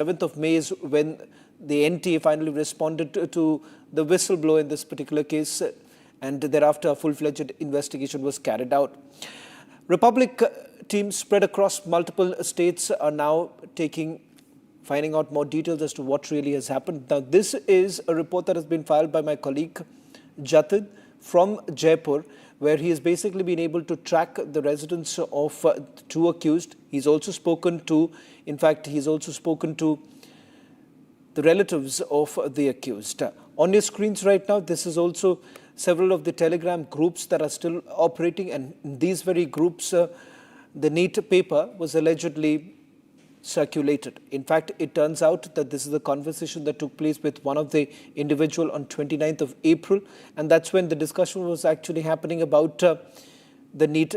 7th of May is when the NTA finally responded to the whistleblower in this particular case, and thereafter a full-fledged investigation was carried out. Republic teams spread across multiple states are now finding out more details as to what really has happened. Now, this is a report that has been filed by my colleague Jatin from Jaipur, where he has basically been able to track the residence of two accused. He's also spoken to, the relatives of the accused. On your screens right now, this is also several of the Telegram groups that are still operating, and in these very groups, the NEET paper was allegedly circulated. In fact, it turns out that this is a conversation that took place with one of the individual on 29th of April, and that's when the discussion was actually happening about the NEET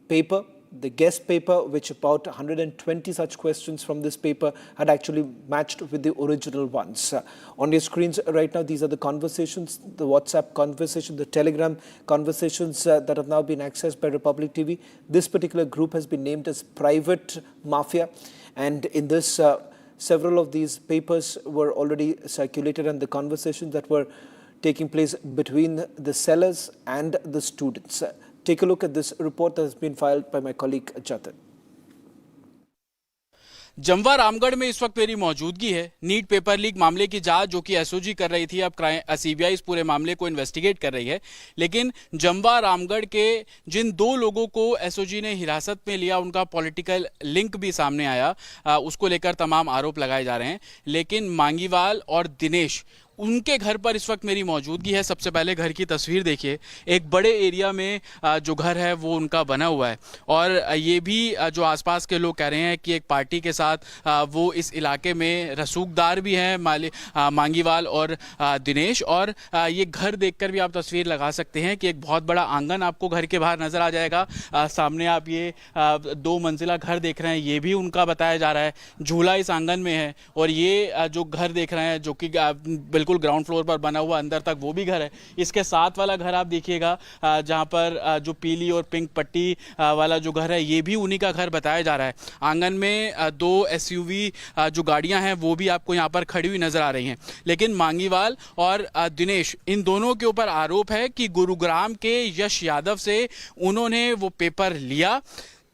paper, the guest paper, which about 120 such questions from this paper had actually matched with the original ones. On your screens right now, these are the conversations, the WhatsApp conversation, the Telegram conversations that have now been accessed by Republic TV. This particular group has been named as Private Mafia, and in this, several of these papers were already circulated, and the conversations that were taking place between the sellers and the students. Take a look at this report that has been filed by my colleague Jatin. Jamwa Ramgarh में इस वक्त मेरी मौजूदगी है। NEET paper leak मामले की जांच जो कि एसओजी कर रही थी, अब सीबीआई इस पूरे मामले को इन्वेस्टिगेट कर रही है। लेकिन जमवा रामगढ़ के जिन दो लोगों को एसओजी ने हिरासत में लिया, उनका पॉलिटिकल लिंक भी सामने आया, उसको लेकर तमाम आरोप लगाए जा रहे हैं। लेकिन मांगीवाल और दिनेश, उनके घर पर इस वक्त मेरी मौजूदगी है। सबसे पहले घर की तस्वीर देखिए। एक बड़े एरिया में जो घर है वो उनका बना हुआ है, और ये भी जो आसपास के लोग कह रहे हैं कि एक पार्टी के साथ वो इस इलाके में रसूखदार भी हैं, मांगीवाल और दिनेश। और ये घर देखकर भी आप तस्वीर लगा सकते हैं कि एक बहुत बड़ा आंगन आपको घर के बाहर नज़र आ जाएगा। सामने आप ये 2 मंजिला घर देख रहे हैं, ये भी उनका बताया जा रहा है। झूला इस आंगन में है, और ये जो घर देख रहे हैं जो कि बिल्कुल ग्राउंड फ्लोर पर बना हुआ, अंदर तक वो भी घर है। इसके साथ वाला घर आप देखिएगा, जहां पर जो पीली और पिंक पट्टी वाला जो घर है, ये भी उन्हीं का घर बताया जा रहा है। आंगन में 2 एसयूवी जो गाड़ियां हैं वो भी आपको यहां पर खड़ी हुई नजर आ रही हैं। लेकिन मांगीवाल और दिनेश, इन दोनों के ऊपर आरोप है कि गुरुग्राम के यश यादव से उन्होंने वो पेपर लिया,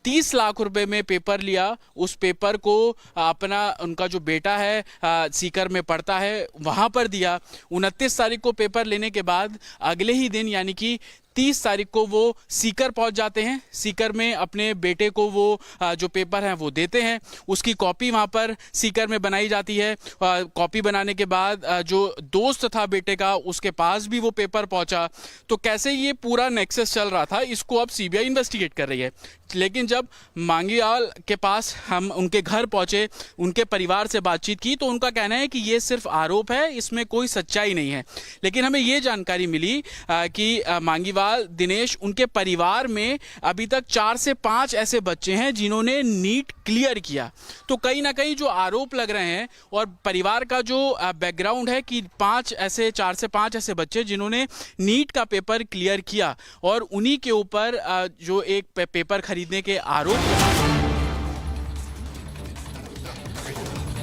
30 लाख रुपए में पेपर लिया। उस पेपर को उनका जो बेटा है सीकर में पढ़ता है, वहां पर दिया। 29 तारीख को पेपर लेने के बाद अगले ही दिन यानी कि 30 तारीख को वो सीकर पहुंच जाते हैं। सीकर में अपने बेटे को वो जो पेपर है वो देते हैं। उसकी कॉपी वहां पर सीकर में बनाई जाती है। कॉपी बनाने के बाद जो दोस्त था बेटे का, उसके पास भी वो पेपर पहुंचा। तो कैसे ये पूरा नेक्सस चल रहा था, इसको अब सीबीआई इन्वेस्टिगेट कर रही है। लेकिन जब मांगीवाल के पास हम उनके घर पहुंचे, उनके परिवार से बातचीत की, तो उनका कहना है कि ये सिर्फ आरोप है, इसमें कोई सच्चाई नहीं है। लेकिन हमें ये जानकारी मिली कि मांगीवाल, दिनेश, उनके परिवार में अभी तक 4 से 5 ऐसे बच्चे हैं जिन्होंने नीट क्लियर किया। तो कहीं ना कहीं जो आरोप लग रहे हैं, और परिवार का जो बैकग्राउंड है कि 4 से 5 ऐसे बच्चे जिन्होंने नीट का पेपर क्लियर किया, और उन्हीं के ऊपर जो एक पेपर खरीदने के आरोप।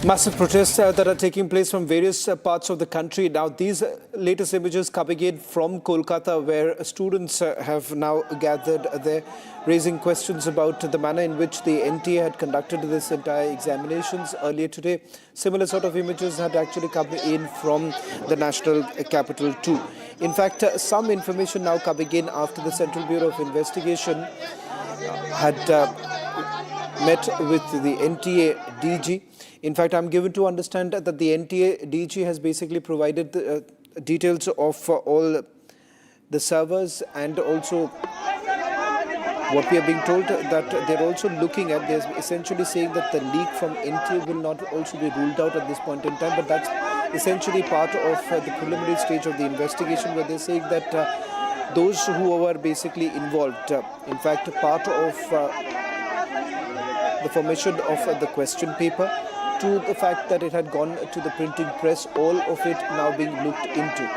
Massive protests that are taking place from various parts of the country. Now, these latest images coming in from Kolkata, where students have now gathered there, raising questions about the manner in which the NTA had conducted this entire examinations earlier today. Similar sort of images had actually come in from the national capital too. In fact, some information now coming in after the Central Bureau of Investigation had met with the NTA DG. In fact, I'm given to understand that the NTA DG has basically provided details of all the servers, and also what we are being told that they're also looking at, they're essentially saying that the leak from NTA will not also be ruled out at this point in time, but that's essentially part of the preliminary stage of the investigation, where they're saying that those who were basically involved, in fact, part of the formation of the question paper, to the fact that it had gone to the printing press, all of it now being looked into.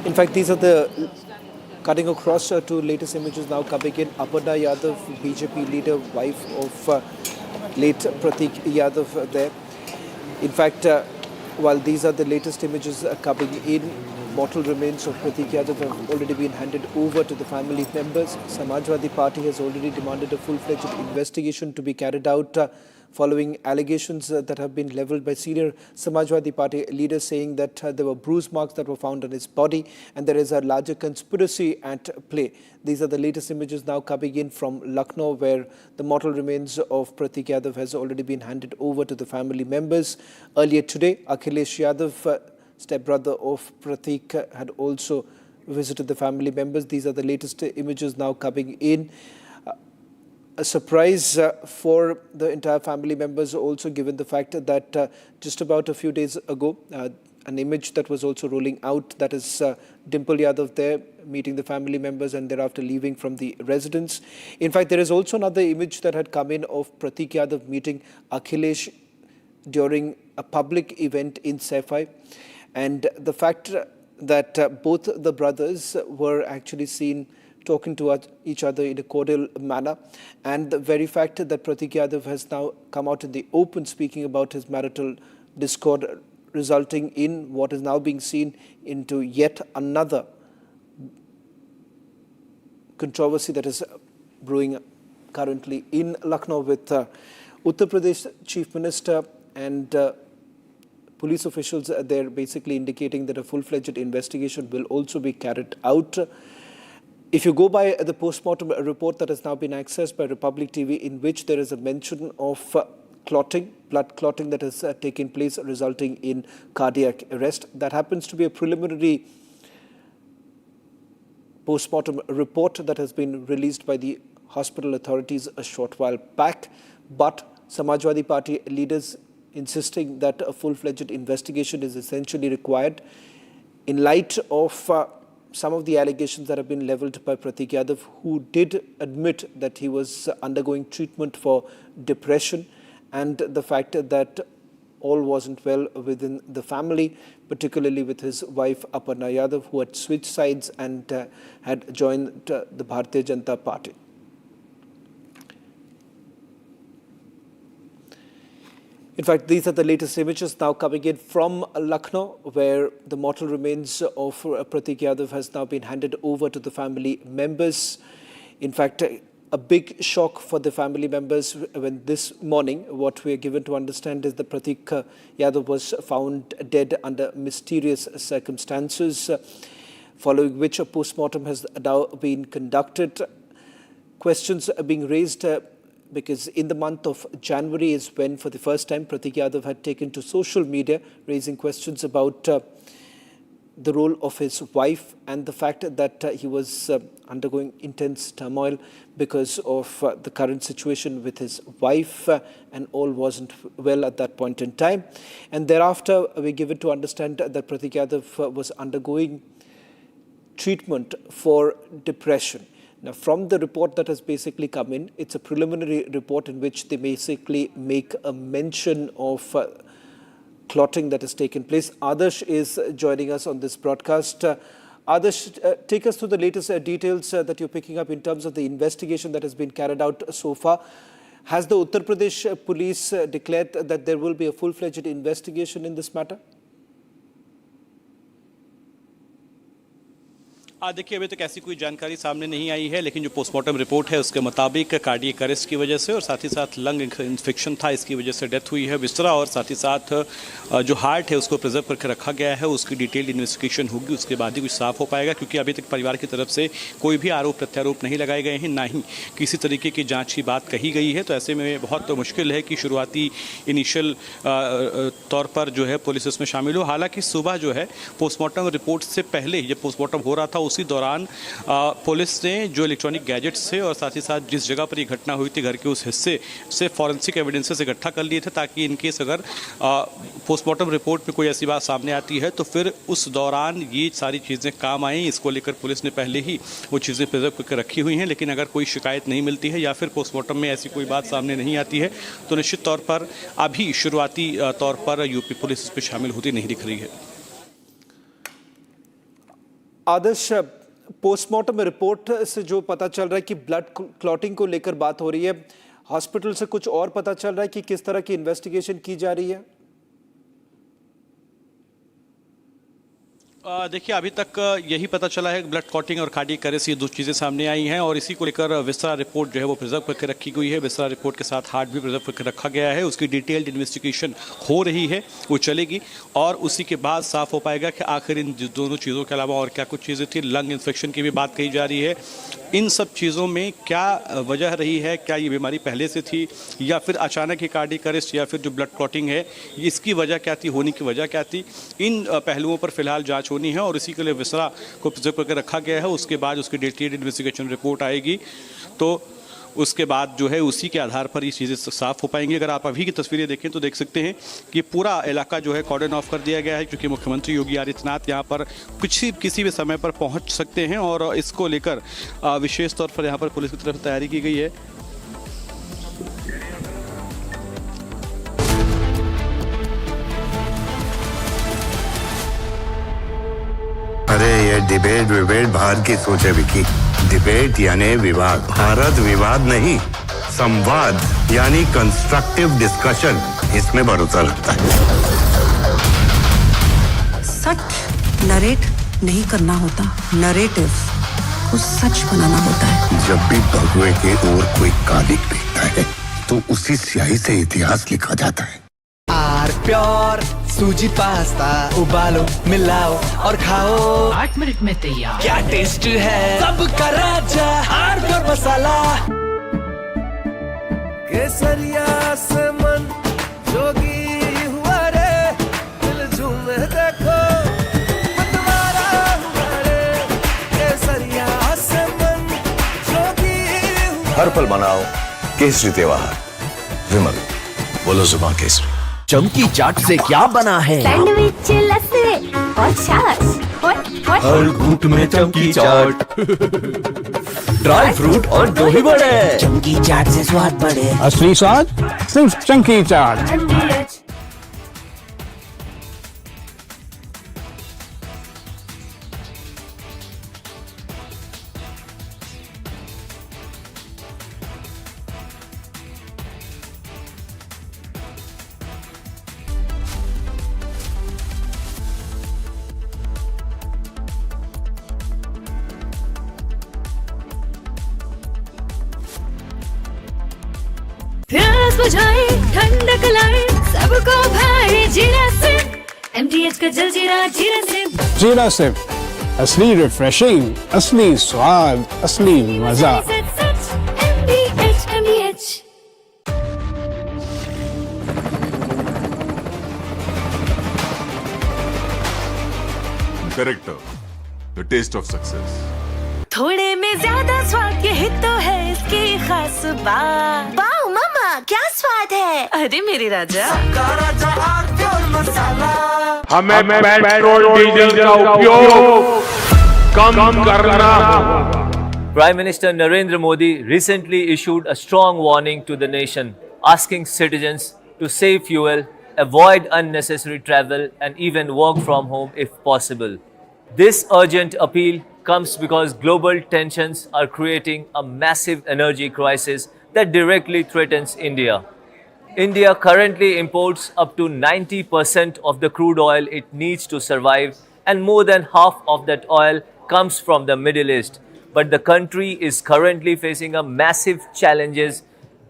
In fact, these are the cutting across to latest images now coming in. Aparna Yadav, BJP leader, wife of late Pratik Yadav there. In fact, while these are the latest images coming in, mortal remains of Pratik Yadav have already been handed over to the family members. Samajwadi Party has already demanded a full-fledged investigation to be carried out following allegations that have been leveled by senior Samajwadi Party leaders saying that there were bruise marks that were found on his body and there is a larger conspiracy at play. These are the latest images now coming in from Lucknow, where the mortal remains of Pratik Yadav has already been handed over to the family members. Earlier today, Akhilesh Yadav, stepbrother of Pratik, had also visited the family members. These are the latest images now coming in. A surprise for the entire family members also, given the fact that just about a few days ago, an image that was also rolling out, that is Dimple Yadav there meeting the family members and thereafter leaving from the residence. In fact, there is also another image that had come in of Pratik Yadav meeting Akhilesh during a public event in Saifai. And the fact that both the brothers were actually seen talking to each other in a cordial manner, and the very fact that Pratik Yadav has now come out in the open speaking about his marital discord, resulting in what is now being seen into yet another controversy that is brewing currently in Lucknow, with Uttar Pradesh Chief Minister and police officials there basically indicating that a full-fledged investigation will also be carried out. If you go by the post-mortem report that has now been accessed by Republic TV, in which there is a mention of clotting, blood clotting that has taken place, resulting in cardiac arrest. That happens to be a preliminary post-mortem report that has been released by the hospital authorities a short while back. But Samajwadi Party leaders insisting that a full-fledged investigation is essentially required in light of some of the allegations that have been leveled by Pratik Yadav, who did admit that he was undergoing treatment for depression, and the fact that all wasn't well within the family, particularly with his wife Aparna Yadav, who had switched sides and had joined the Bharatiya Janata Party. In fact, these are the latest images now coming in from Lucknow, where the mortal remains of Pratik Yadav has now been handed over to the family members. In fact, a big shock for the family members when this morning, what we are given to understand is that Pratik Yadav was found dead under mysterious circumstances, following which a post-mortem has now been conducted. Questions are being raised because in the month of January is when, for the first time, Pratik Yadav had taken to social media, raising questions about the role of his wife and the fact that he was undergoing intense turmoil because of the current situation with his wife, and all wasn't well at that point in time. And thereafter, we give it to understand that Pratik Yadav was undergoing treatment for depression. Now, from the report that has basically come in, it's a preliminary report in which they basically make a mention of clotting that has taken place. Adarsh is joining us on this broadcast. Adarsh, take us through the latest details that you're picking up in terms of the investigation that has been carried out so far. Has the Uttar Pradesh police declared that there will be a full-fledged investigation in this matter? देखिए, अभी तक ऐसी कोई जानकारी सामने नहीं आई है, लेकिन जो पोस्टमार्टम रिपोर्ट है उसके मुताबिक कार्डियक अरेस्ट की वजह से और साथ ही साथ लंग इन्फेक्शन था, इसकी वजह से डेथ हुई है। बिस्तरा और साथ ही साथ जो हार्ट है उसको प्रिजर्व करके रखा गया है, उसकी डिटेल्ड इन्वेस्टिगेशन होगी, उसके बाद ही कुछ साफ हो पाएगा, क्योंकि अभी तक परिवार की तरफ से कोई भी आरोप प्रत्यारोप नहीं लगाए गए हैं, ना ही किसी तरीके की जाँच की बात कही गई है। तो ऐसे में बहुत मुश्किल है कि शुरुआती इनिशियल तौर पर जो है पुलिस इसमें शामिल हो। हालांकि सुबह जो है पोस्टमार्टम रिपोर्ट से पहले जब पोस्टमार्टम हो रहा था, उसी दौरान पुलिस ने जो इलेक्ट्रॉनिक गैजेट्स थे और साथ ही साथ जिस जगह पर ये घटना हुई थी घर के उस हिस्से से फॉरेंसिक एविडेंसेस इकट्ठा कर लिए थे, ताकि इनकेस अगर पोस्टमार्टम रिपोर्ट में कोई ऐसी बात सामने आती है तो फिर उस दौरान ये सारी चीज़ें काम आएँ। इसको लेकर पुलिस ने पहले ही वो चीज़ें प्रिजर्व करके रखी हुई हैं, लेकिन अगर कोई शिकायत नहीं मिलती है या फिर पोस्टमार्टम में ऐसी कोई बात सामने नहीं आती है तो निश्चित तौर पर अभी शुरुआती तौर पर यूपी पुलिस इस पर शामिल होती नहीं दिख रही है। आदर्श, पोस्टमार्टम रिपोर्ट से जो पता चल रहा है कि ब्लड क्लॉटिंग को लेकर बात हो रही है, हॉस्पिटल से कुछ और पता चल रहा है कि किस तरह की इन्वेस्टिगेशन की जा रही है? देखिए, अभी तक यही पता चला है कि ब्लड क्लॉटिंग और कार्डियक अरेस्ट, ये दो चीज़ें सामने आई हैं और इसी को लेकर विस्तार रिपोर्ट जो है वो प्रिजर्व करके रखी गई है। विस्तार रिपोर्ट के साथ हार्ट भी प्रिजर्व करके रखा गया है। उसकी डिटेल्ड इन्वेस्टिगेशन हो रही है, वो चलेगी और उसी के बाद साफ हो पाएगा कि आखिर इन दोनों चीज़ों के अलावा और क्या कुछ चीज़ें थी। लंग इन्फेक्शन की भी बात कही जा रही है। इन सब चीज़ों में क्या वजह रही है, क्या ये बीमारी पहले से थी या फिर अचानक ही कार्डियक अरेस्ट या फिर जो ब्लड क्लॉटिंग है इसकी वजह क्या थी, होने की वजह क्या थी, इन पहलुओं पर फिलहाल जांच होनी है और इसी के लिए विस्तार को प्रिजर्व करके रखा गया है। उसके बाद उसकी डिटेल्ड इन्वेस्टिगेशन रिपोर्ट आएगी तो उसके बाद जो है उसी के आधार पर ये चीज़ें साफ हो पाएंगी। अगर आप अभी की तस्वीरें देखें तो देख सकते हैं कि पूरा इलाका जो है कॉर्डन ऑफ कर दिया गया है, क्योंकि मुख्यमंत्री योगी आदित्यनाथ यहाँ पर किसी भी समय पर पहुँच सकते हैं और इसको लेकर विशेष तौर पर यहाँ पर पुलिस की तरफ तैयारी की गई है। अरे ये डिबेट विबेट बाहर की सोचे विकी। डिबेट यानी विवाद, भारत विवाद नहीं, संवाद यानी कंस्ट्रक्टिव डिस्कशन, इसमें भरोसा लगता है। सच नरेट नहीं करना होता, नरेटिव को सच बनाना होता है। जब भी भगवे के ओर कोई कालिक दिखता है तो उसी स्याही से इतिहास लिखा जाता है। आर प्योर सूजी पास्ता उबालो, मिलाओ और खाओ, 8 मिनट में तैयार। क्या टेस्ट है सबका राजा आर प्योर मसाला। केसरिया से मन जोगी हुआ रे, दिल झूमे देखो मतवारा हुआ रे। केसरिया से मन जोगी हुआ। हर पल मनाओ केसरी त्योहार। विमल, बोलो जुबान केसरी। चमकी चाट से क्या बना है? सैंडविच, लस्सी और छाछ। हर घूंट में चमकी चाट। ड्राई फ्रूट और दही बड़े। चमकी चाट से स्वाद बढ़े। असली स्वाद सिर्फ चमकी चाट। प्यास बुझाए, ठंडक लाए, सबको भाए जीरा से। MTH का जलजीरा जीरा से। जीरा से असली रिफ्रेशिंग, असली स्वाद, असली मजा। MTH। Character, the taste of success. थोड़े में ज्यादा स्वाद, यही तो है इसकी खास बात। वाओ मामा, क्या स्वाद है। अरे मेरे राजा, राजा आर प्योर मसाला। हमें पेट्रोल डीजल का उपयोग कम करना। Prime Minister Narendra Modi recently issued a strong warning to the nation, asking citizens to save fuel, avoid unnecessary travel, and even work from home if possible. This urgent appeal comes because global tensions are creating a massive energy crisis that directly threatens India. India currently imports up to 90% of the crude oil it needs to survive, and more than half of that oil comes from the Middle East. But the country is currently facing a massive challenges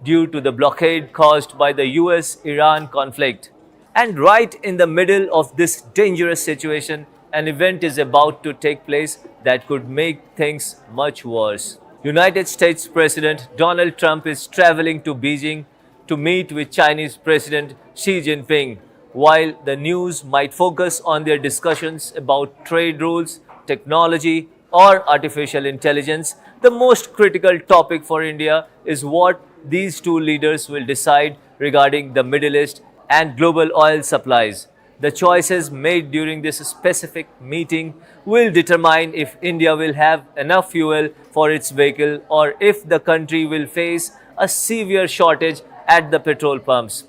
due to the blockade caused by the US-Iran conflict. And right in the middle of this dangerous situation, an event is about to take place that could make things much worse. United States President Donald Trump is traveling to Beijing to meet with Chinese President Xi Jinping. While the news might focus on their discussions about trade rules, technology, or artificial intelligence, the most critical topic for India is what these two leaders will decide regarding the Middle East and global oil supplies. The choices made during this specific meeting will determine if India will have enough fuel for its vehicle or if the country will face a severe shortage at the petrol pumps.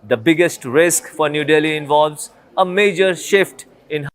The biggest risk for New Delhi involves a major shift in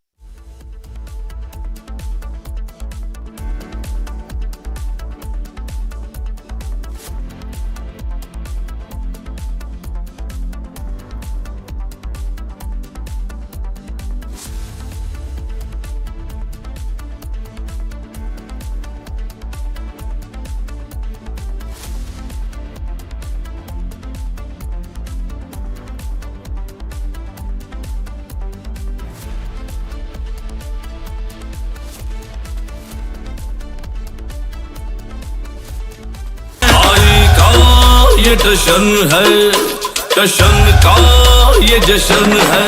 जश्न है, जश्न का ये जश्न है।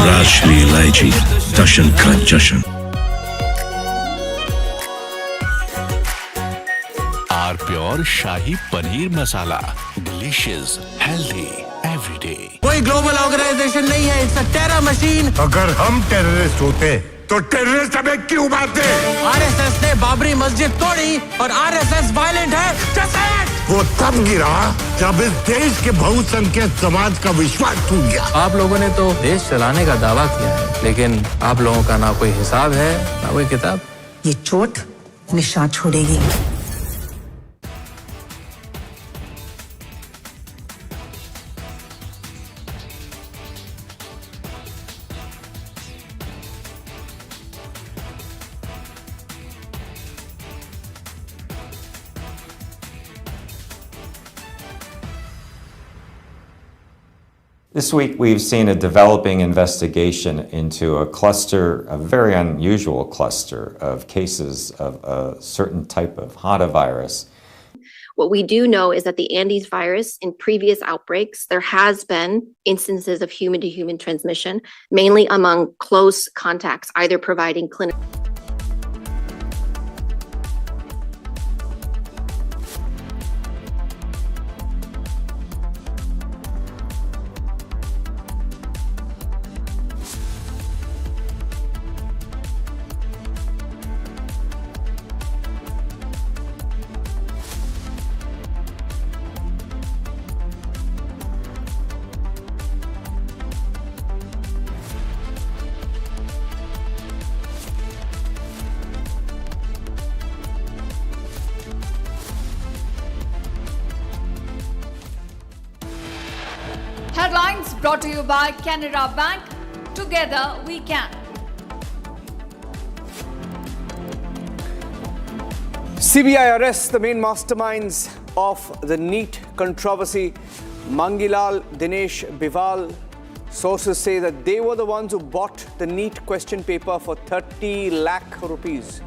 राष्ट्रीय इलायची जश्न का जश्न। Are pure shahi paneer masala, delicious, healthy everyday. कोई ग्लोबल ऑर्गेनाइजेशन नहीं है, इट्स अ टेरर मशीन। अगर हम टेररिस्ट होते तो टेररिस्ट हमें क्यों मारते? आरएसएस ने बाबरी मस्जिद तोड़ी और आरएसएस वायलेंट है। वो तब गिरा जब इस देश के बहुसंख्यक समाज का विश्वास टूट गया। आप लोगों ने तो देश चलाने का दावा किया है, लेकिन आप लोगों का ना कोई हिसाब है ना कोई किताब। ये चोट निशान छोड़ेगी। This week, we've seen a developing investigation into a cluster, a very unusual cluster of cases of a certain type of hantavirus. What we do know is that the Andes virus, in previous outbreaks, there has been instances of human-to-human transmission, mainly among close contacts, either providing clinical. Headlines brought to you by Canara Bank. Together we can. CBI arrests the main masterminds of the NEET controversy. Mangilal, Dinesh, Bival. Sources say that they were the ones who bought the NEET question paper for 30 lakh rupees.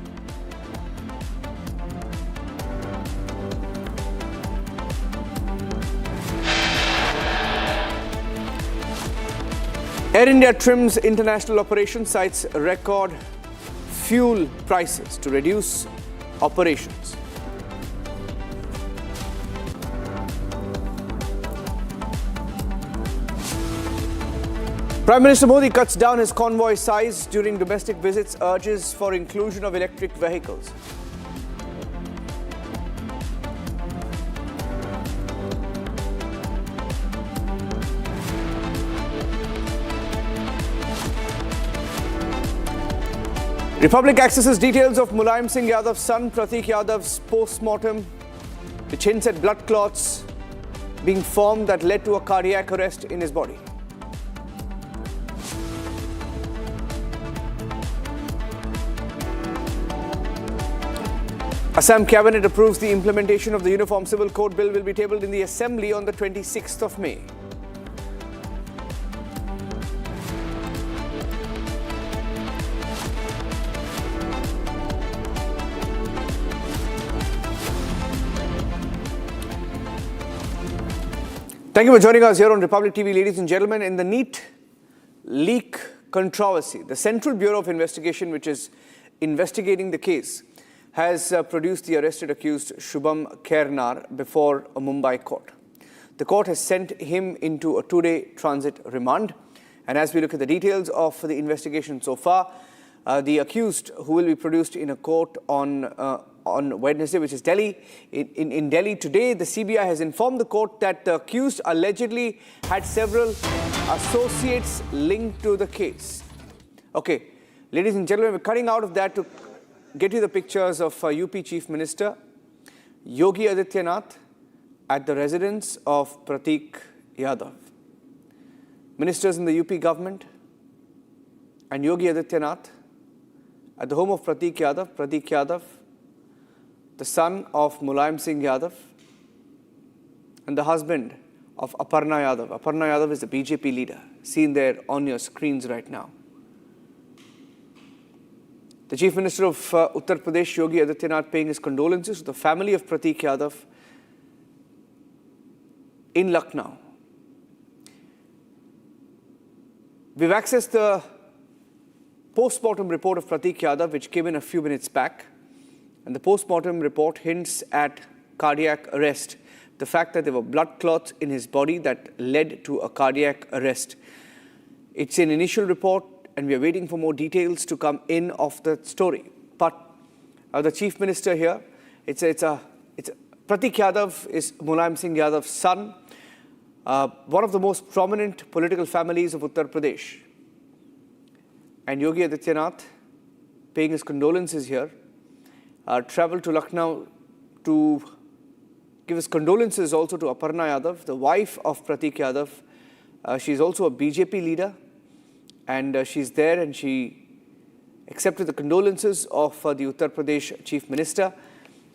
Air India trims international operations, cites record fuel prices to reduce operations. Prime Minister Modi cuts down his convoy size during domestic visits, urges for inclusion of electric vehicles. Republic accesses details of Mulayam Singh Yadav's son Pratik Yadav's post-mortem, which hints at blood clots being formed that led to a cardiac arrest in his body. Assam Cabinet approves the implementation of the Uniform Civil Code Bill will be tabled in the Assembly on the 26th of May. Thank you for joining us here on Republic TV, ladies and gentlemen. In the NEET leak controversy, the Central Bureau of Investigation, which is investigating the case, has produced the arrested accused Shubham Khairnar before a Mumbai court. The court has sent him into a two-day transit remand. And as we look at the details of the investigation so far, the accused, who will be produced in a court on Wednesday, which is Delhi. In Delhi today, the CBI has informed the court that the accused allegedly had several associates linked to the case. Okay, ladies and gentlemen, we're cutting out of that to get you the pictures of UP Chief Minister Yogi Adityanath at the residence of Prateek Yadav. Ministers in the UP government and Yogi Adityanath at the home of Prateek Yadav, the son of Mulayam Singh Yadav and the husband of Aparna Yadav. Aparna Yadav is the BJP leader, seen there on your screens right now. The Chief Minister of Uttar Pradesh, Yogi Adityanath, paying his condolences to the family of Prateek Yadav in Lucknow. We've accessed the post-mortem report of Prateek Yadav, which came in a few minutes back. And the post-mortem report hints at cardiac arrest, the fact that there were blood clots in his body that led to a cardiac arrest. It's an initial report, and we are waiting for more details to come in of the story. But the Chief Minister here, Prateek Yadav is Mulayam Singh Yadav's son, one of the most prominent political families of Uttar Pradesh. And Yogi Adityanath, paying his condolences here, travelled to Lucknow to give his condolences also to Aparna Yadav, the wife of Prateek Yadav. She's also a BJP leader, and she's there, and she accepted the condolences of the Uttar Pradesh Chief Minister.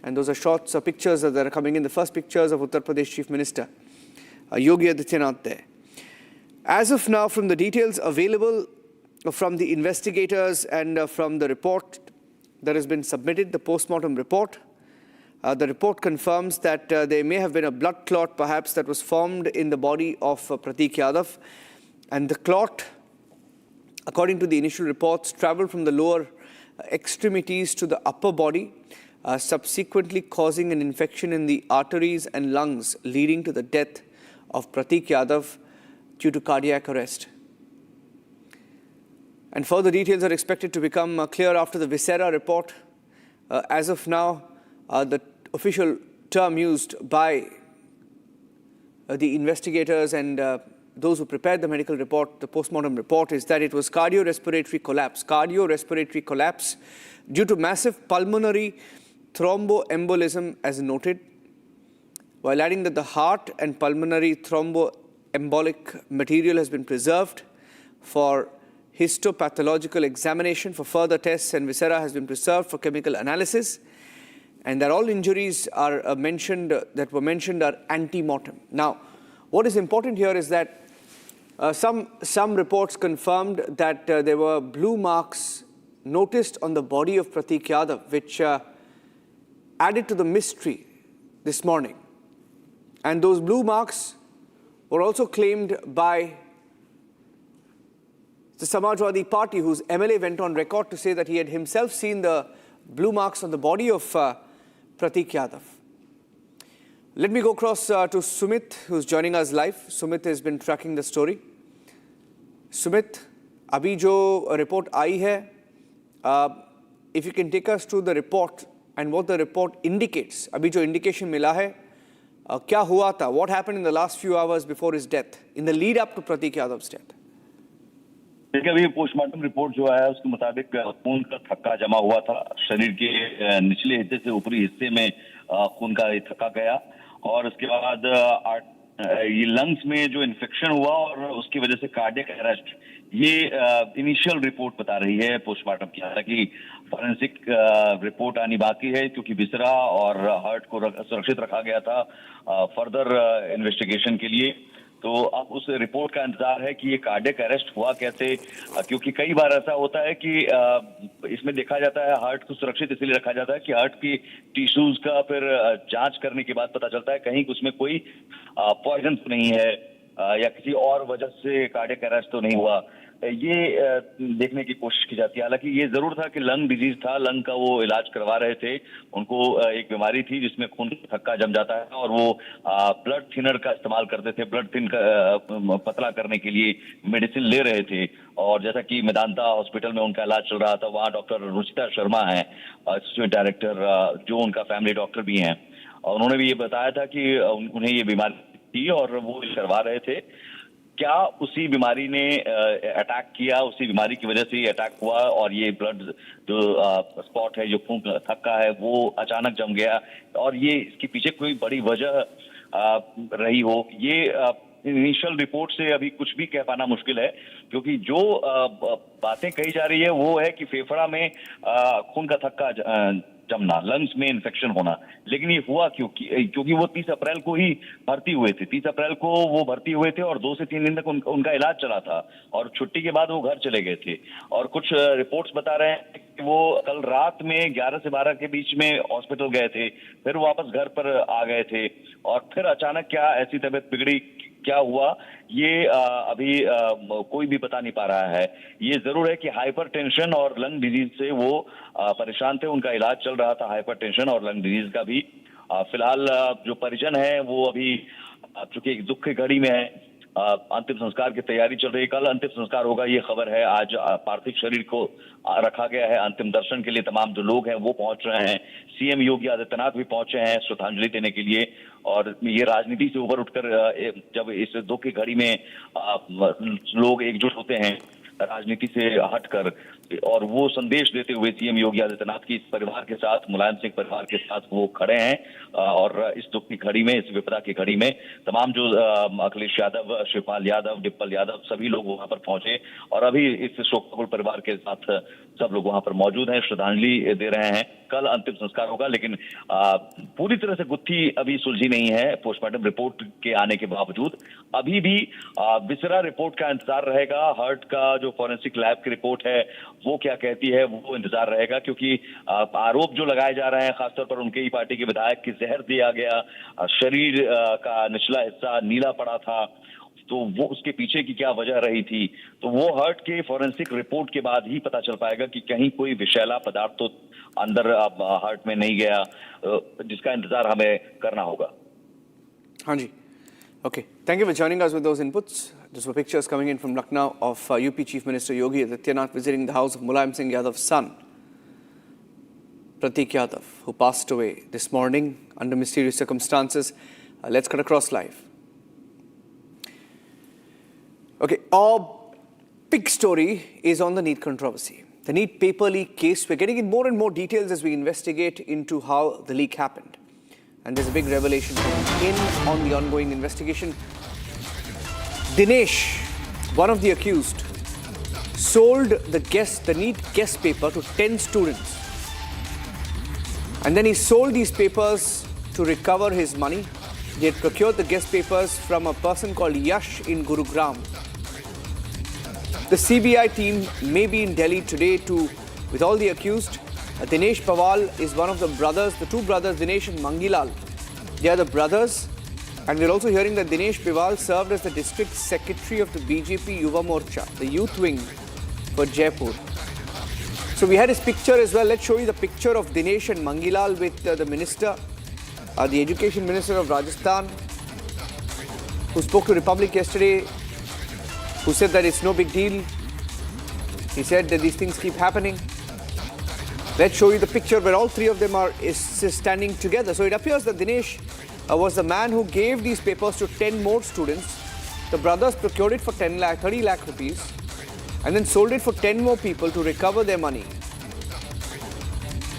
And those are shots, pictures that are coming in, the first pictures of Uttar Pradesh Chief Minister, Yogi Adityanath there. As of now, from the details available from the investigators and from the report that has been submitted, the post-mortem report, the report confirms that there may have been a blood clot perhaps that was formed in the body of Prateek Yadav. And the clot, according to the initial reports, traveled from the lower extremities to the upper body, subsequently causing an infection in the arteries and lungs, leading to the death of Prateek Yadav due to cardiac arrest. And further details are expected to become clear after the Viscera report. As of now, the official term used by the investigators and those who prepared the medical report, the post-mortem report, is that it was cardiorespiratory collapse due to massive pulmonary thromboembolism as noted, while adding that the heart and pulmonary thromboembolic material has been preserved for histopathological examination for further tests, and viscera has been preserved for chemical analysis, and that all injuries are were mentioned are ante-mortem. Now, what is important here is that some reports confirmed that there were blue marks noticed on the body of Prateek Yadav, which added to the mystery this morning. And those blue marks were also claimed by the Samajwadi Party, whose MLA went on record to say that he had himself seen the blue marks on the body of Prateek Yadav. Let me go across to Sumit, who's joining us live. Sumit has been tracking the story. Sumit, abhi jo report aayi hai, if you can take us through the report and what the report indicates. Abhi jo indication mila hai, kya hua tha? What happened in the last few hours before his death, in the lead up to Prateek Yadav's death? देखिए, अभी postmortem report जो है उसके मुताबिक खून का थक्का जमा हुआ था शरीर के निचले हिस्से से ऊपरी हिस्से में खून का थक्का गया और उसके बाद ये लंग्स में जो इन्फेक्शन हुआ और उसकी वजह से कार्डियक अरेस्ट, ये इनिशियल रिपोर्ट बता रही है पोस्टमार्टम की। हालांकि फॉरेंसिक रिपोर्ट आनी बाकी है क्योंकि विसरा और हार्ट को सुरक्षित रखा गया था फर्दर इन्वेस्टिगेशन के लिए। तो अब उस रिपोर्ट का इंतजार है कि ये कार्डियक अरेस्ट हुआ कैसे, क्योंकि कई बार ऐसा होता है कि इसमें देखा जाता है हार्ट को सुरक्षित इसलिए रखा जाता है कि हार्ट की टिश्यूज का फिर जांच करने के बाद पता चलता है कहीं उसमें कोई पॉइजन तो नहीं है या किसी और वजह से कार्डियक अरेस्ट तो नहीं हुआ, ये देखने की कोशिश की जाती है। हालांकि ये जरूर था कि लंग डिजीज था, लंग का वो इलाज करवा रहे थे, उनको एक बीमारी थी जिसमें खून का थक्का जम जाता है और वो ब्लड थिनर का इस्तेमाल करते थे, ब्लड थिन का पतला करने के लिए मेडिसिन ले रहे थे। और जैसा कि मेदांता हॉस्पिटल में उनका इलाज चल रहा था, वहाँ डॉक्टर रुचिता शर्मा है असिस्टेंट डायरेक्टर, जो उनका फैमिली डॉक्टर भी हैं, और उन्होंने भी ये बताया था कि उन्हें ये बीमारी थी और वो करवा रहे थे। क्या उसी बीमारी ने अटैक किया, उसी बीमारी की वजह से ये अटैक हुआ और ये ब्लड जो स्पॉट है, जो खून थक्का है, वो अचानक जम गया और ये इसके पीछे कोई बड़ी वजह रही हो, ये इनिशियल रिपोर्ट से अभी कुछ भी कह पाना मुश्किल है। क्योंकि जो बातें कही जा रही है वो है कि फेफड़ा में खून का थक्का जमना, लंग्स में इन्फेक्शन होना, लेकिन ये हुआ क्योंकि वो 30 अप्रैल को ही भर्ती हुए थे। 30 अप्रैल को वो भर्ती हुए थे और 2 से 3 दिन तक उनका इलाज चला था और छुट्टी के बाद वो घर चले गए थे। और कुछ रिपोर्ट्स बता रहे हैं कि वो कल रात में 11 से 12 के बीच में हॉस्पिटल गए थे, फिर वापस घर पर आ गए थे और फिर अचानक क्या ऐसी तबीयत बिगड़ी, क्या हुआ ये अभी कोई भी बता नहीं पा रहा है। ये जरूर है कि हाइपरटेंशन और लंग डिजीज से वो परेशान थे, उनका इलाज चल रहा था हाइपरटेंशन और लंग डिजीज का भी। फिलहाल जो परिजन है वो अभी चूंकि एक दुख की घड़ी में है, अंतिम संस्कार की तैयारी चल रही है। कल अंतिम संस्कार होगा ये खबर है। आज पार्थिव शरीर को रखा गया है अंतिम दर्शन के लिए। तमाम जो लोग हैं वो पहुंच रहे हैं। सीएम योगी आदित्यनाथ भी पहुंचे हैं श्रद्धांजलि देने के लिए। और ये राजनीति से ऊपर उठकर जब इस दुख की घड़ी में लोग एकजुट होते हैं राजनीति से हटकर, और वो संदेश देते हुए सीएम योगी आदित्यनाथ की इस परिवार के साथ, मुलायम सिंह परिवार के साथ वो खड़े हैं। और इस दुख की घड़ी में, इस विपदा की घड़ी में तमाम जो अखिलेश यादव, शिवपाल यादव, डिप्पल यादव सभी लोग वहां पर पहुंचे और अभी इस शोकाकुल परिवार के साथ सब लोग वहां पर मौजूद हैं, श्रद्धांजलि दे रहे हैं। कल अंतिम संस्कार होगा, लेकिन पूरी तरह से गुत्थी अभी सुलझी नहीं है पोस्टमार्टम रिपोर्ट के आने के बावजूद। अभी भी विसरा रिपोर्ट का इंतजार रहेगा। हार्ट का जो फॉरेंसिक लैब की रिपोर्ट है वो क्या कहती है वो इंतजार रहेगा, क्योंकि आरोप जो लगाए जा रहे हैं खासतौर पर उनके ही पार्टी के विधायक की जहर दिया गया, शरीर का निचला हिस्सा नीला पड़ा था, तो वो उसके पीछे की क्या वजह रही थी, तो वो हार्ट के फॉरेंसिक रिपोर्ट के बाद ही पता चल पाएगा कि कहीं कोई विषैला पदार्थ तो अंदर हार्ट में नहीं गया, जिसका इंतजार हमें करना होगा। हाँ जी, okay. Thank you for joining us with those inputs. These were pictures coming in from Lucknow of UP Chief Minister Yogi Adityanath visiting the house of Mulayam Singh Yadav's son, Prateek Yadav, who passed away this morning under mysterious circumstances. Let's cut across live. Okay, our big story is on the NEET controversy. The NEET paper leak case. We're getting in more and more details as we investigate into how the leak happened. And there's a big revelation coming in on the ongoing investigation. Dinesh, one of the accused, sold the NEET guest paper to 10 students. And then he sold these papers to recover his money. He had procured the guest papers from a person called Yash in Gurugram. The CBI team may be in Delhi today with all the accused. Dinesh Pawal is one of the brothers, the two brothers, Dinesh and Mangilal. They are the brothers. And we're also hearing that Dinesh Pawal served as the district secretary of the BJP Yuva Morcha, the youth wing for Jaipur. So we had his picture as well. Let's show you the picture of Dinesh and Mangilal with the minister, the education minister of Rajasthan, who spoke to Republic yesterday, who said that it's no big deal. He said that these things keep happening. Let's show you the picture where all three of them are standing together. So it appears that Dinesh was the man who gave these papers to 10 more students. The brothers procured it for 30 lakh rupees and then sold it for 10 more people to recover their money.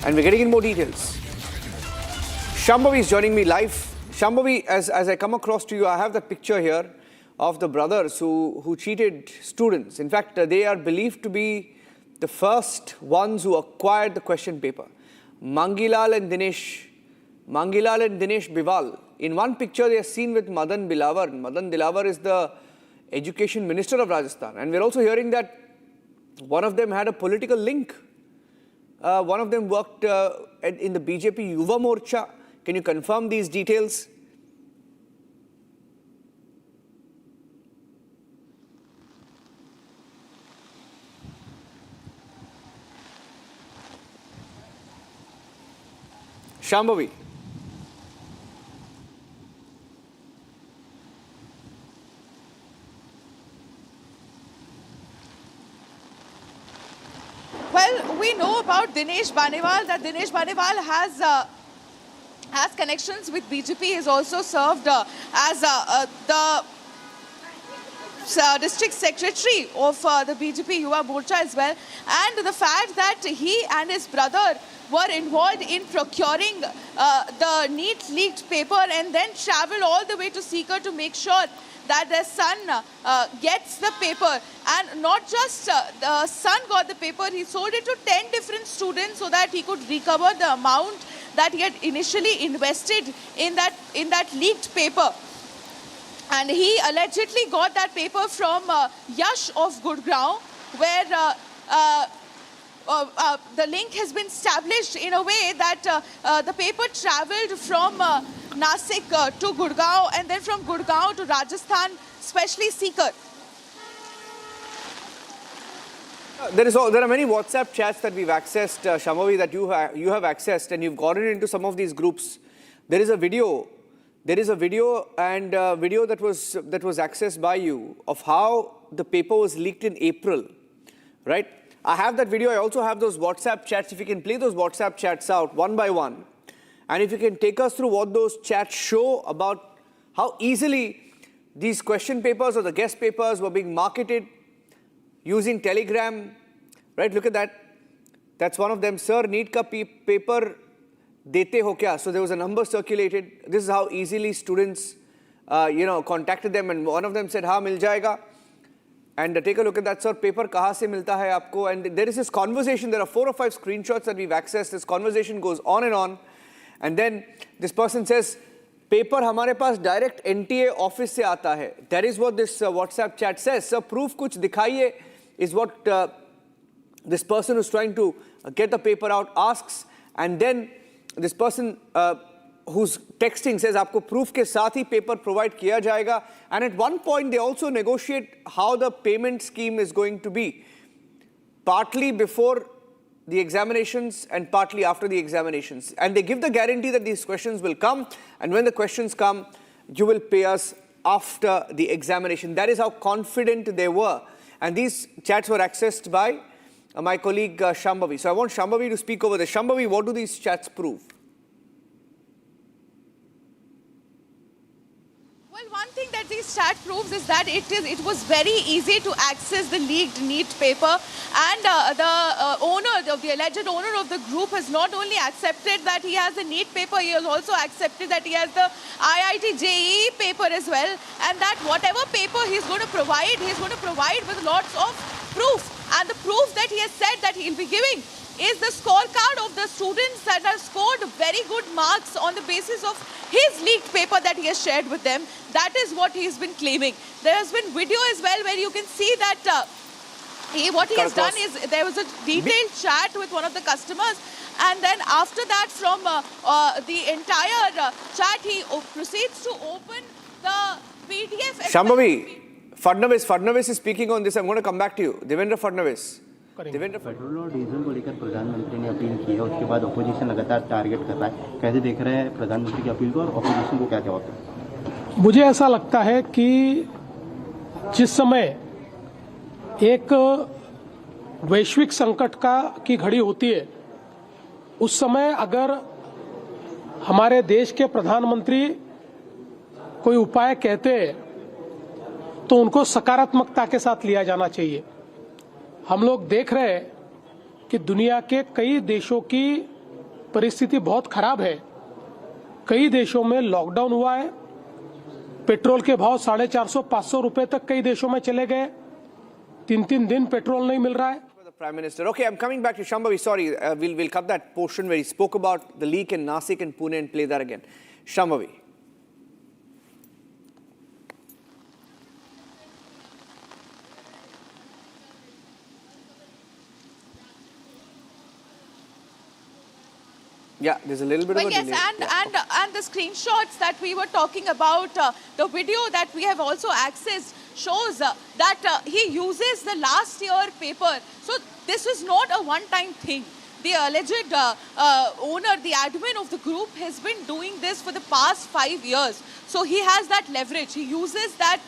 And we're getting in more details. Shambhavi is joining me live. Shambhavi, as I come across to you, I have the picture here of the brothers who cheated students. In fact, they are believed to be the first ones who acquired the question paper. Mangilal and Dinesh Biwal. In one picture, they are seen with Madan Bilawar. Madan Bilawar is the education minister of Rajasthan. And we're also hearing that one of them had a political link. One of them worked in the BJP Yuva Morcha. Can you confirm these details? Shambhavi. Well, we know about Dinesh Baniwal, that Dinesh Baniwal has connections with BJP. He has also served as the district secretary of the BJP Yuva Morcha as well. And the fact that he and his brother were involved in procuring the NEET leaked paper and then traveled all the way to Sikar to make sure that their son gets the paper. And not just the son got the paper, he sold it to 10 different students so that he could recover the amount that he had initially invested in that leaked paper. And he allegedly got that paper from Yash of Gurgaon, where the link has been established in a way that the paper travelled from Nasik to Gurgaon and then from Gurgaon to Rajasthan, especially Sikar. There are many WhatsApp chats that we've accessed, Shambhavi, that you have accessed, and you've gotten into some of these groups. There is a video that was accessed by you of how the paper was leaked in April, right? I have that video. I also have those WhatsApp chats. If you can play those WhatsApp chats out one by one, and if you can take us through what those chats show about how easily these question papers or the guest papers were being marketed using Telegram, right? Look at that. That's one of them. Sir, NEET ka paper dete ho kya? So there was a number circulated. This is how easily students, contacted them, and one of them said, "Ha, mil jayega." And take a look at that, sir. Paper kahan se milta hai aapko? And there is this conversation. There are 4 or 5 screenshots that we've accessed. This conversation goes on, and then this person says, "Paper hamare paas direct NTA office se aata hai." That is what this WhatsApp chat says. Sir, proof kuch dikhaiye is what this person who's trying to get the paper out asks, and then this person who's texting says, "Aapko proof ke saath hi paper provide kiya jayega." And at one point, they also negotiate how the payment scheme is going to be, partly before the examinations and partly after the examinations. And they give the guarantee that these questions will come, and when the questions come, you will pay us after the examination. That is how confident they were. And these chats were accessed by my colleague Shambhavi. So I want Shambhavi to speak over this. Shambhavi, what do these chats prove? Well, one thing that this chat proves is that it was very easy to access the leaked NEET paper, and the alleged owner of the group has not only accepted that he has the NEET paper, he has also accepted that he has the IIT JEE paper as well, and that whatever paper he's going to provide with lots of proof. And the proof that he has said that he'll be giving is the scorecard of the students that have scored very good marks on the basis of his leaked paper that he has shared with them. That is what he's been claiming. There has been video as well where you can see that what he has done is there was a detailed chat with one of the customers, and then after that from the entire chat he proceeds to open the PDF. Shambhavi, Fadnavis is speaking on this. I'm going to come back to you. Devendra Fadnavis. Petrol और diesel को लेकर प्रधानमंत्री ने appeal की है, उसके बाद opposition लगातार टारगेट कर रहा है। कैसे देख रहे हैं प्रधानमंत्री की अपील को और ऑपोजिशन को क्या जवाब दें? मुझे ऐसा लगता है कि जिस समय एक वैश्विक संकट की घड़ी होती है, उस समय अगर हमारे देश के प्रधानमंत्री कोई उपाय कहते हैं तो उनको सकारात्मकता के साथ लिया जाना चाहिए। हम लोग देख रहे हैं कि दुनिया के कई देशों की परिस्थिति बहुत खराब है। कई देशों में लॉकडाउन हुआ है, पेट्रोल के भाव 450-500 रुपए तक कई देशों में चले गए, 3-3 दिन पेट्रोल नहीं मिल रहा है। Prime Minister. Okay, I'm coming back to Shambhavi. Sorry, we'll cut that portion where he spoke about the leak in Nasik and Pune and play that again. Shambhavi. Yeah, there's a little bit of a delay. And the screenshots that we were talking about, the video that we have also accessed shows that he uses the last year paper. So this is not a one-time thing. The alleged owner, the admin of the group, has been doing this for the past 5 years. So he has that leverage. He uses that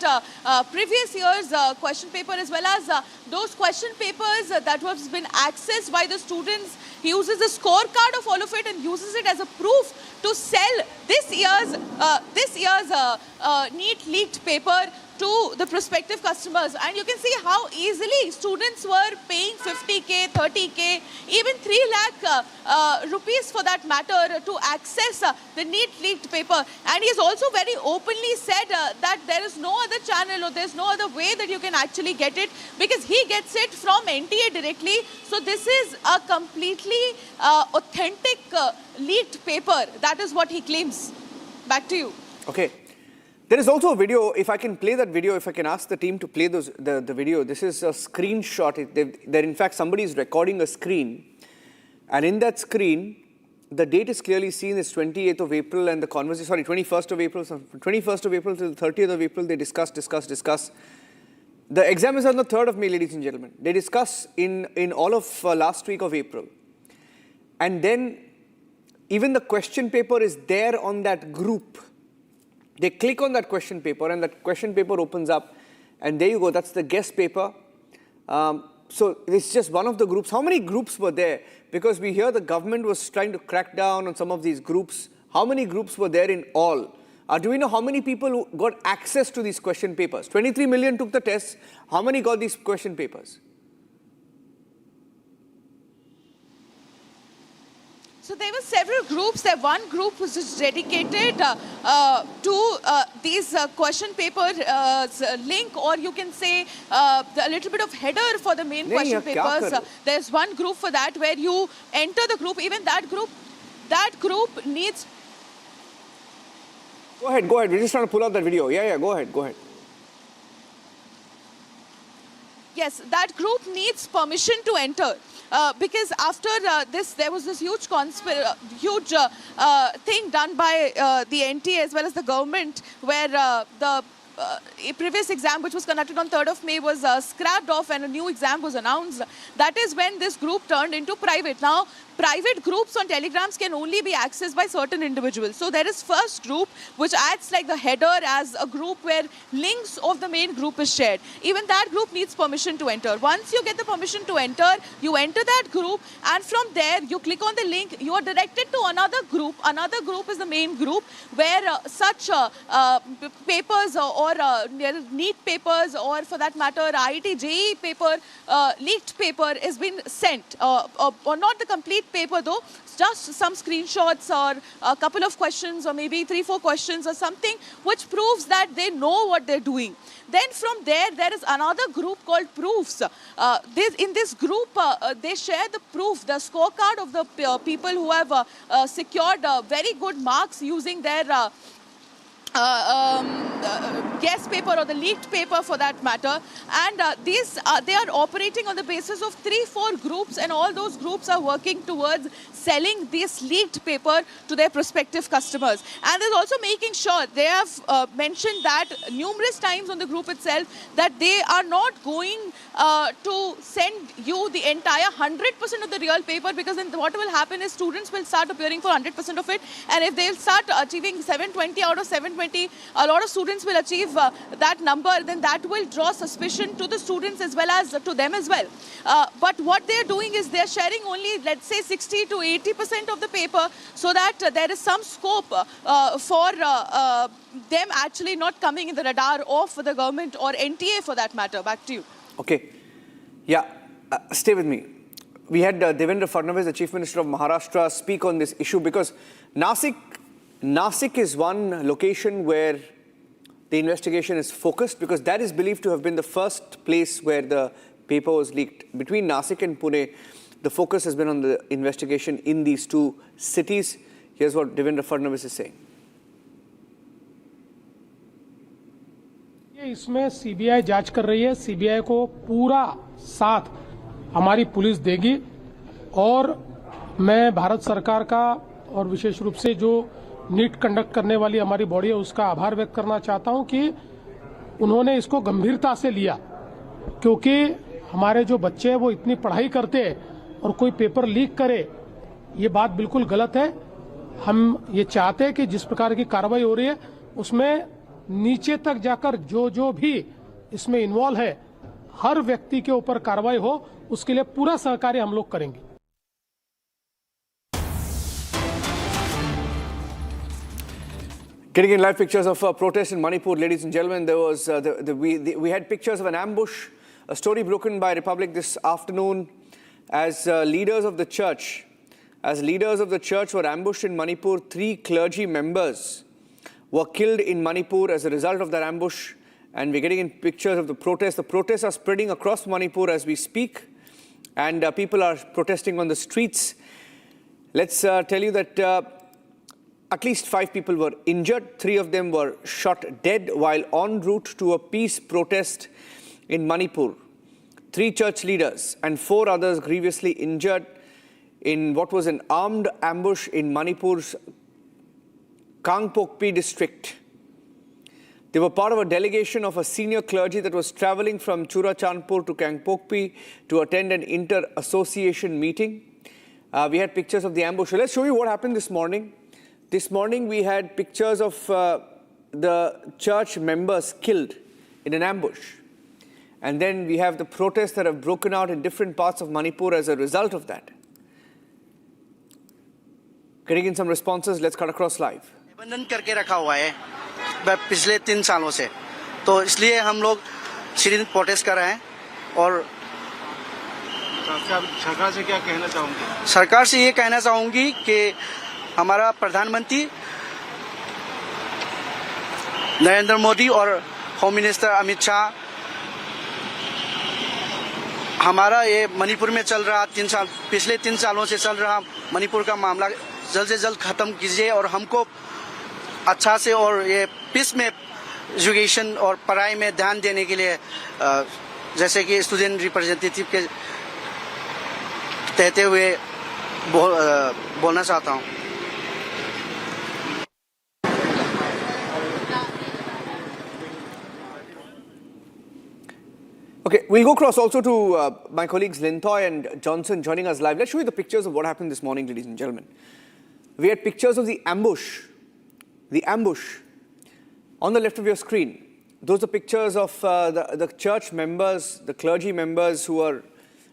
previous year's question paper as well as those question papers that have been accessed by the students. He uses the scorecard of all of it and uses it as a proof to sell this year's NEET leaked paper to the prospective customers. And you can see how easily students were paying 50K, 30K, even 3 lakh rupees for that matter to access the NEET leaked paper. And he has also very openly said that there is no other channel or there's no other way that you can actually get it, because he gets it from NTA directly. So this is a completely authentic leaked paper. That is what he claims. Back to you. Okay. There is also a video, if I can play that video, if I can ask the team to play the video. This is a screenshot. In fact, somebody is recording a screen. And in that screen, the date is clearly seen as 28th of April and the conversation, sorry, 21st of April. So from 21st of April till 30th of April, they discuss. The exam is on the 3rd of May, ladies and gentlemen. They discuss in all of last week of April. And then even the question paper is there on that group. They click on that question paper and that question paper opens up. And there you go, that's the guest paper. So it's just one of the groups. How many groups were there? Because we hear the government was trying to crack down on some of these groups. How many groups were there in all? Do we know how many people got access to these question papers? 23 million took the test. How many got these question papers? So there were several groups. There one group was just dedicated to these question paper link, or you can say a little bit of header for the main question papers. There's one group for that where you enter the group. Even that group needs. Go ahead. We're just trying to pull out that video. Yeah, go ahead. Yes, that group needs permission to enter. Because after this, there was this huge thing done by the NTA as well as the government, where the previous exam, which was conducted on 3rd of May, was scrapped off and a new exam was announced. That is when this group turned into private. Now, private groups on telegrams can only be accessed by certain individuals. So there is first group, which acts like the header as a group where links of the main group is shared. Even that group needs permission to enter. Once you get the permission to enter, you enter that group, and from there you click on the link, you are directed to another group. Another group is the main group where such papers or NEET papers, or for that matter IIT JEE paper, leaked paper is been sent, or not the complete paper though, just some screenshots or a couple of questions or maybe 3-4 questions or something which proves that they know what they're doing. Then from there is another group called proofs. In this group, they share the proof, the scorecard of the people who have secured very good marks using their guest paper or the leaked paper for that matter. And they are operating on the basis of 3-4 groups, and all those groups are working towards selling this leaked paper to their prospective customers. And they're also making sure, they have mentioned that numerous times on the group itself, that they are not going to send you the entire 100% of the real paper, because then what will happen is students will start appearing for 100% of it, and if they'll start achieving 720 out of 720, a lot of students will achieve that number, then that will draw suspicion to the students as well as to them as well. But what they're doing is they're sharing only, let's say, 60 to 80% of the paper, so that there is some scope for them actually not coming in the radar of the government or NTA for that matter. Back to you. Okay. Yeah. Stay with me. We had Devendra Fadnavis, the Chief Minister of Maharashtra, speak on this issue, because Nasik is one location where the investigation is focused, because that is believed to have been the first place where the paper was leaked. Between Nasik and Pune, the focus has been on the investigation in these two cities. Here's what Devendra Fadnavis is saying. इसमें CBI जांच कर रही है. CBI को पूरा साथ हमारी police देगी, और मैं भारत सरकार का और विशेष रूप से जो नीट कंडक्ट करने वाली हमारी बॉडी है उसका आभार व्यक्त करना चाहता हूं कि उन्होंने इसको गंभीरता से लिया, क्योंकि हमारे जो बच्चे हैं वो इतनी पढ़ाई करते हैं और कोई पेपर लीक करे, ये बात बिल्कुल गलत है. हम ये चाहते हैं कि जिस प्रकार की कार्रवाई हो रही है उसमें नीचे तक जाकर जो भी इसमें इन्वॉल्व है, हर व्यक्ति के ऊपर कार्रवाई हो, उसके लिए पूरा सहकार्य हम लोग करेंगे. Getting in live pictures of protest in Manipur, ladies and gentlemen, there was we had pictures of an ambush, a story broken by Republic this afternoon, as leaders of the church were ambushed in Manipur. 3 clergy members were killed in Manipur as a result of that ambush, and we're getting in pictures of the protests. The protests are spreading across Manipur as we speak, and people are protesting on the streets. Let's tell you that At least 5 people were injured. 3 of them were shot dead while en route to a peace protest in Manipur. 3 church leaders and 4 others grievously injured in what was an armed ambush in Manipur's Kangpokpi district. They were part of a delegation of a senior clergy that was traveling from Churachandpur to Kangpokpi to attend an inter-association meeting. We had pictures of the ambush. So let's show you what happened this morning. This morning we had pictures of the church members killed in an ambush. And then we have the protests that have broken out in different parts of Manipur as a result of that. Getting in some responses, let's cut across live. निबंधन करके रखा हुआ है पिछले 3 सालों से, तो इसलिए हम लोग सीरियस प्रोटेस्ट कर रहे हैं। और सरकार से क्या कहना चाहूँगी? सरकार से ये कहना चाहूँगी कि हमारा प्रधानमंत्री नरेंद्र मोदी और होम मिनिस्टर अमित शाह हमारा ये मणिपुर में चल रहा पिछले 3 सालों से चल रहा मणिपुर का मामला जल्द से जल्द खत्म कीजिए और हमको अच्छा से और ये पीस में एजुकेशन और पढ़ाई में ध्यान देने के लिए जैसे कि स्टूडेंट रिप्रेजेंटेटिव के कहते हुए बोलना चाहता हूँ। Okay, we'll go across also to my colleagues Lintoy and Johnson joining us live. Let's show you the pictures of what happened this morning, ladies and gentlemen. We had pictures of the ambush on the left of your screen. Those are pictures of the church members, the clergy members who are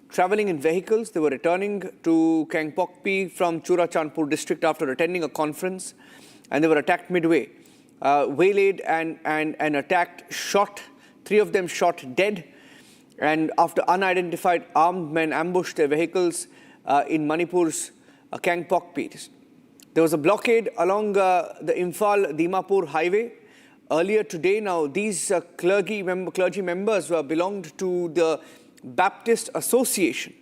traveling in vehicles. They were returning to Kangpokpi from Churachandpur district after attending a conference, and they were attacked midway, waylaid and attacked, shot. 3 of them shot dead. And after unidentified armed men ambushed their vehicles in Manipur's Kangpokpi. There was a blockade along the Imphal-Dimapur highway earlier today. Now, these clergy members belonged to the Baptist Association.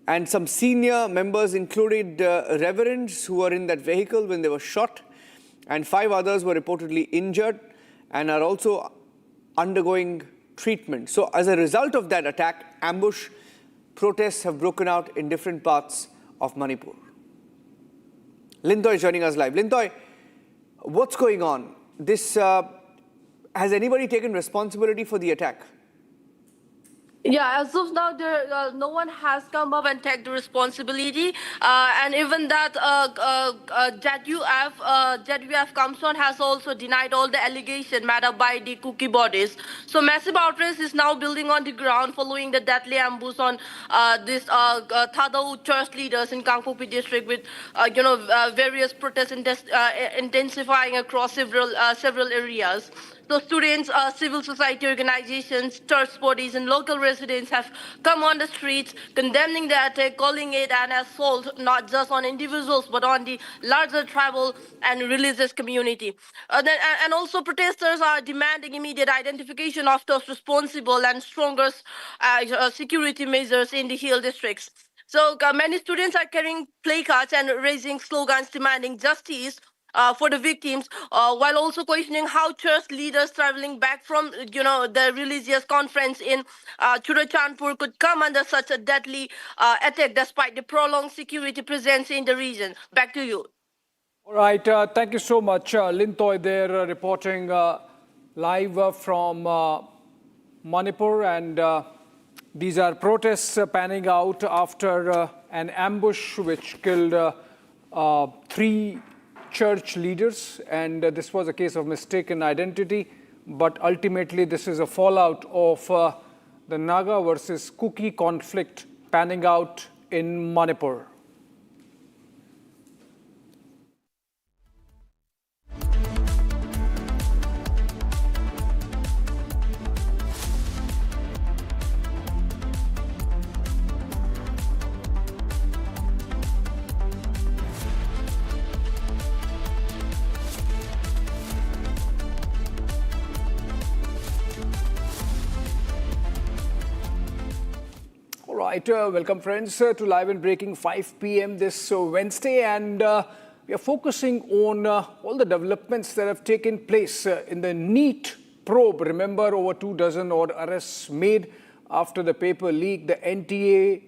And some senior members included reverends who were in that vehicle when they were shot. And 5 others were reportedly injured and are also undergoing treatment. So as a result of that attack, ambush, protests have broken out in different parts of Manipur. Lintoy is joining us live. Lintoy, what's going on? Has anybody taken responsibility for the attack? Yeah, as of now, no one has come up and taken the responsibility, and even that ZUF comes on has also denied all the allegations made up by the cookie bodies. So massive outrage is now building on the ground following the deadly ambush on this Thadau church leaders in Kangpokpi district, with various protests intensifying across several areas. So students, civil society organizations, church bodies and local residents have come on the streets condemning the attack, calling it an assault not just on individuals but on the larger tribal and religious community. And also protesters are demanding immediate identification of those responsible and stronger security measures in the hill districts. So many students are carrying placards and raising slogans demanding justice for the victims, while also questioning how church leaders traveling back from, the religious conference in Churachandpur could come under such a deadly attack despite the prolonged security presence in the region. Back to you. All right, thank you so much. Lintoy there reporting live from Manipur, and these are protests panning out after an ambush which killed 3 church leaders, and this was a case of mistaken identity, but ultimately this is a fallout of the Naga versus Kuki conflict panning out in Manipur. Right, welcome friends to Live and Breaking 5 p.m. this Wednesday, and we are focusing on all the developments that have taken place in the NEET probe. Remember, over 24 odd arrests made after the paper leak. The NTA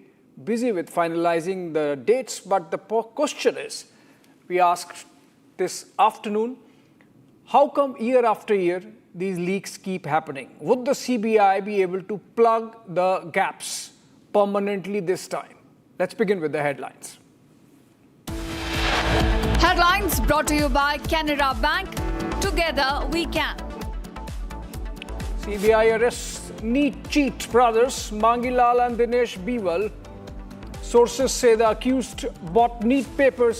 busy with finalizing the dates, but the question is, we asked this afternoon, how come year after year these leaks keep happening? Would the CBI be able to plug the gaps permanently this time? Let's begin with the headlines. Headlines brought to you by Canara Bank. Together we can. CBI arrests NEET cheat brothers Mangilal and Dinesh Biwal. Sources say the accused bought NEET paper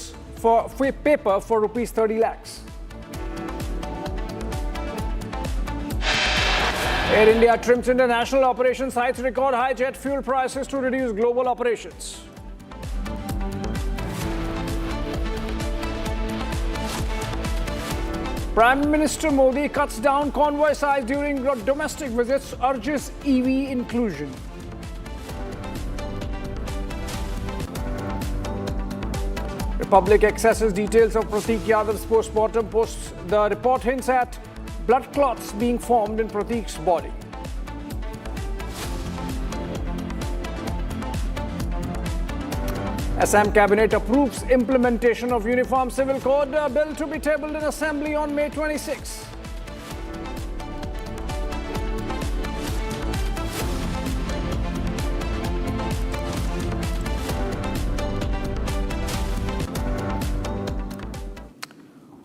for rupees 30 lakhs. Air India trims international operations, cites record high jet fuel prices to reduce global operations. Prime Minister Modi cuts down convoy size during domestic visits, urges EV inclusion. Republic accesses details of Prateek Yadav's post-mortem. The report hints at blood clots being formed in Prateek's body. Assam Cabinet approves implementation of Uniform Civil Code, a bill to be tabled in Assembly on May 26.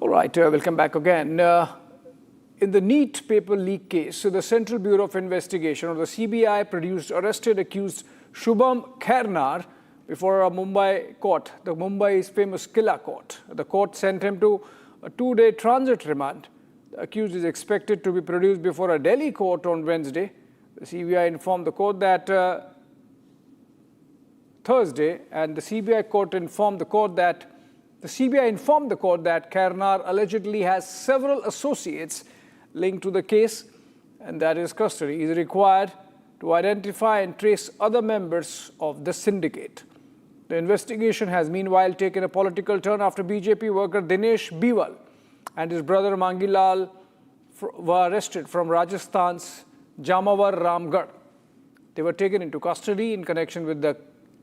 All right, welcome back again. In the NEET paper leak case, the Central Bureau of Investigation, or the CBI, produced arrested accused Shubham Khairnar before a Mumbai court, the Mumbai's famous Killa court. The court sent him to a 2-day transit remand. The accused is expected to be produced before a Delhi court on Wednesday. The CBI informed the court that Thursday, and the CBI informed the court that Khairnar allegedly has several associates linked to the case, and that his custody is required to identify and trace other members of the syndicate. The investigation has meanwhile taken a political turn after BJP worker Dinesh Biwal and his brother Mangilal were arrested from Rajasthan's Jamawar Ramgarh. They were taken into custody in connection with the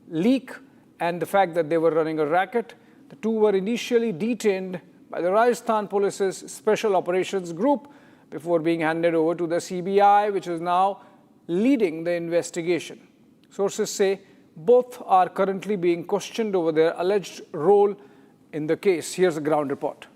leak and the fact that they were running a racket. The two were initially detained by the Rajasthan Police's Special Operations Group before being handed over to the CBI, which is now leading the investigation. Sources say both are currently being questioned over their alleged role in the case. Here's a ground report.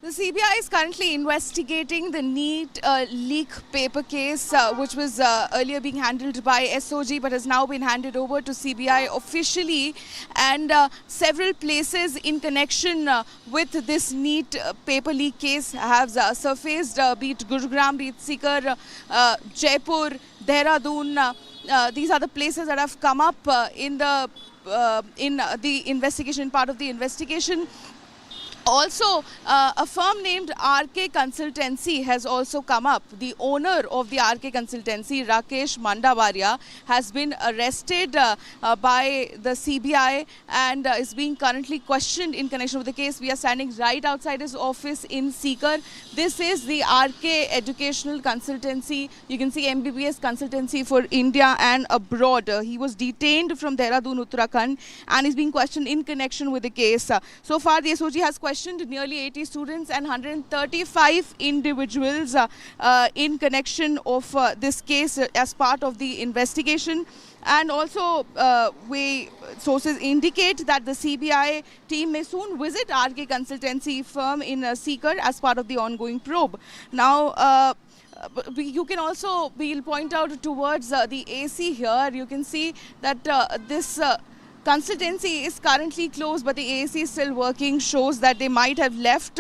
The CBI is currently investigating the NEET leak paper case, which was earlier being handled by SOG but has now been handed over to CBI officially. And several places in connection with this NEET paper leak case have surfaced, be it Gurugram, be it Sikar, Jaipur, Dehradun. These are the places that have come up in the investigation, part of the investigation. Also, a firm named RK Consultancy has also come up. The owner of the RK Consultancy, Rakesh Mandavaria, has been arrested by the CBI and is being currently questioned in connection with the case. We are standing right outside his office in Sikar. This is the RK Educational Consultancy. You can see MBBS Consultancy for India and abroad. He was detained from Dehradun, Uttarakhand, and is being questioned in connection with the case. So far, the SOG has questioned nearly 80 students and 135 individuals in connection of this case as part of the investigation. And also, sources indicate that the CBI team may soon visit RK Consultancy firm in Sikar as part of the ongoing probe. Now, you can also, we'll point out towards the AC here, you can see that this consultancy is currently closed, but the AC is still working, shows that they might have left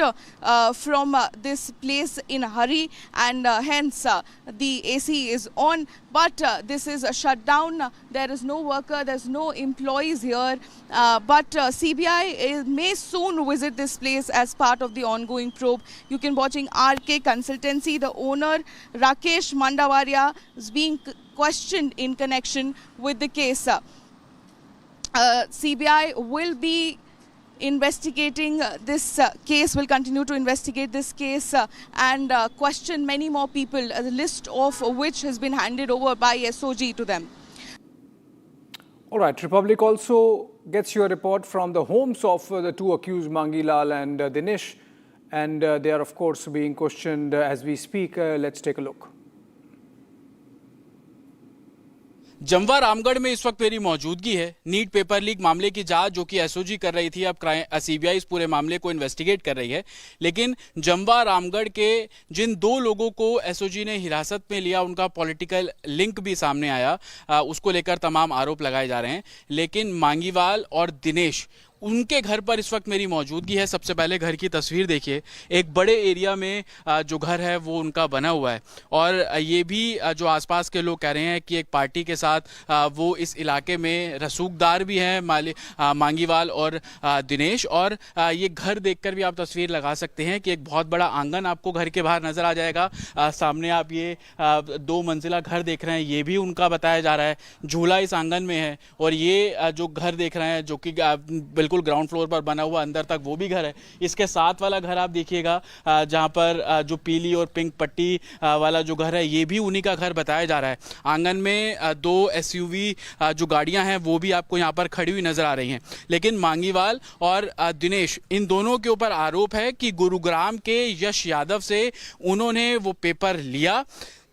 from this place in a hurry, and hence the AC is on. But this is a shutdown. There is no worker, there's no employees here. But CBI may soon visit this place as part of the ongoing probe. You can watching RK Consultancy. The owner, Rakesh Mandavaria, is being questioned in connection with the case. CBI will be investigating this case, will continue to investigate this case and question many more people, the list of which has been handed over by SOG to them. All right, Republic also gets your report from the homes of the two accused, Mangilal and Dinesh, and they are of course being questioned as we speak. Let's take a look. Jamwa Ramgarh में इस वक्त मेरी मौजूदगी है। NEET paper leak मामले की जांच जो कि एसओजी कर रही थी, अब सीबीआई इस पूरे मामले को इन्वेस्टिगेट कर रही है। लेकिन जमवा रामगढ़ के जिन दो लोगों को एसओजी ने हिरासत में लिया, उनका पॉलिटिकल लिंक भी सामने आया, उसको लेकर तमाम आरोप लगाए जा रहे हैं। लेकिन मांगीवाल और दिनेश, उनके घर पर इस वक्त मेरी मौजूदगी है। सबसे पहले घर की तस्वीर देखिए। एक बड़े एरिया में जो घर है वो उनका बना हुआ है, और ये भी जो आसपास के लोग कह रहे हैं कि एक पार्टी के साथ वो इस इलाके में रसूखदार भी हैं, मांगीवाल और दिनेश। और ये घर देखकर भी आप तस्वीर लगा सकते हैं कि एक बहुत बड़ा आंगन आपको घर के बाहर नज़र आ जाएगा। सामने आप ये 2 मंजिला घर देख रहे हैं, ये भी उनका बताया जा रहा है। झूला इस आंगन में है, और ये जो घर देख रहे हैं जो कि बिल्कुल ग्राउंड फ्लोर पर बना हुआ, अंदर तक वो भी घर है। इसके साथ वाला घर आप देखिएगा, जहां पर जो पीली और पिंक पट्टी वाला जो घर है, ये भी उन्हीं का घर बताया जा रहा है। आंगन में 2 एसयूवी जो गाड़ियां हैं वो भी आपको यहां पर खड़ी हुई नजर आ रही हैं। लेकिन मांगीवाल और दिनेश, इन दोनों के ऊपर आरोप है कि गुरुग्राम के यश यादव से उन्होंने वो पेपर लिया,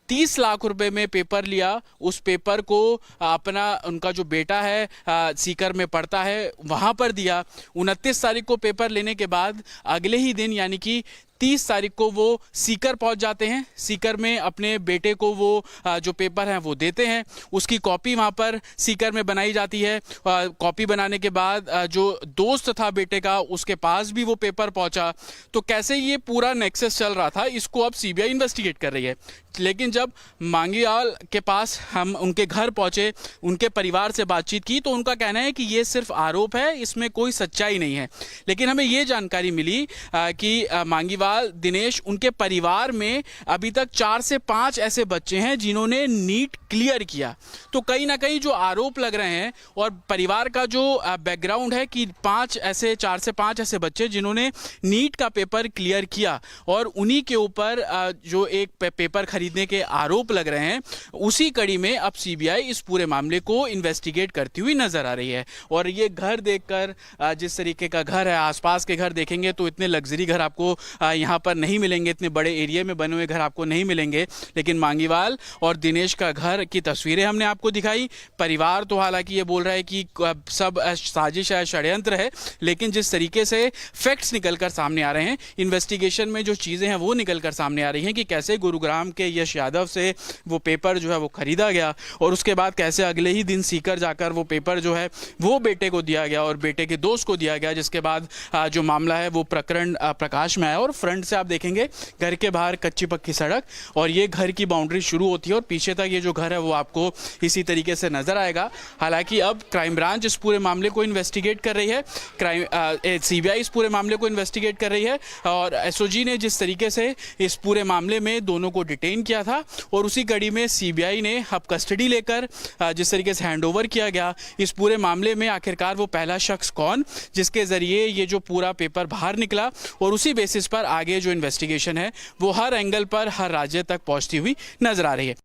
30 लाख रुपए में पेपर लिया। उस पेपर को अपना, उनका जो बेटा है सीकर में पढ़ता है, वहां पर दिया। 29 तारीख को पेपर लेने के बाद अगले ही दिन यानी कि 30 तारीख को वो सीकर पहुंच जाते हैं। सीकर में अपने बेटे को वो जो पेपर है वो देते हैं। उसकी कॉपी वहां पर सीकर में बनाई जाती है। कॉपी बनाने के बाद जो दोस्त था बेटे का, उसके पास भी वो पेपर पहुंचा। तो कैसे ये पूरा नेक्सस चल रहा था, इसको अब सीबीआई इन्वेस्टिगेट कर रही है। लेकिन जब मांगीवाल के पास हम उनके घर पहुंचे, उनके परिवार से बातचीत की, तो उनका कहना है कि ये सिर्फ आरोप है, इसमें कोई सच्चाई नहीं है। लेकिन हमें ये जानकारी मिली कि मांगीवाल, दिनेश, उनके परिवार में अभी तक 4 से 5 ऐसे बच्चे हैं जिन्होंने नीट क्लियर किया। तो कहीं ना कहीं जो आरोप लग रहे हैं, और परिवार का जो बैकग्राउंड है कि 4 से 5 ऐसे बच्चे जिन्होंने नीट का पेपर क्लियर किया, और उन्हीं के ऊपर जो एक पेपर खरीदने के आरोप लग रहे हैं, उसी कड़ी में अब सीबीआई इस पूरे मामले को इन्वेस्टिगेट करती हुई नजर आ रही है। और ये घर देखकर, जिस तरीके का घर है, आसपास के घर देखेंगे तो इतने लग्जरी घर आपको यहाँ पर नहीं मिलेंगे, इतने बड़े एरिया में बने हुए घर आपको नहीं मिलेंगे। लेकिन मांगीवाल और दिनेश का घर की तस्वीरें हमने आपको दिखाई। परिवार तो हालांकि ये बोल रहा है कि सब साजिश है, षड्यंत्र है, लेकिन जिस तरीके से फैक्ट्स निकलकर सामने आ रहे हैं, इन्वेस्टिगेशन में जो चीज़ें हैं वो निकलकर सामने आ रही हैं कि कैसे गुरुग्राम के यश यादव से वो पेपर जो है वो खरीदा गया, और उसके बाद कैसे अगले ही दिन सीकर जाकर वो पेपर जो है वो बेटे को दिया गया और बेटे के दोस्त को दिया गया, जिसके बाद जो मामला है वो प्रकरण प्रकाश में आया। और फ्रंट से आप देखेंगे घर के बाहर कच्ची पक्की सड़क, और ये घर की बाउंड्री शुरू होती है, और पीछे तक ये जो घर है वो आपको इसी तरीके से नजर आएगा। हालांकि अब क्राइम ब्रांच इस पूरे मामले को इन्वेस्टिगेट कर रही है, सीबीआई इस पूरे मामले को इन्वेस्टिगेट कर रही है, और एसओजी ने जिस तरीके से इस पूरे मामले में दोनों को डिटेन किया था, और उसी कड़ी में सीबीआई ने अब कस्टडी लेकर जिस तरीके से हैंडओवर किया गया इस पूरे मामले में, आखिरकार वो पहला शख्स कौन जिसके जरिए ये जो पूरा पेपर बाहर निकला, और उसी बेसिस पर आगे जो इन्वेस्टिगेशन है वो हर एंगल पर, हर राज्य तक पहुंचती हुई नजर आ रही है।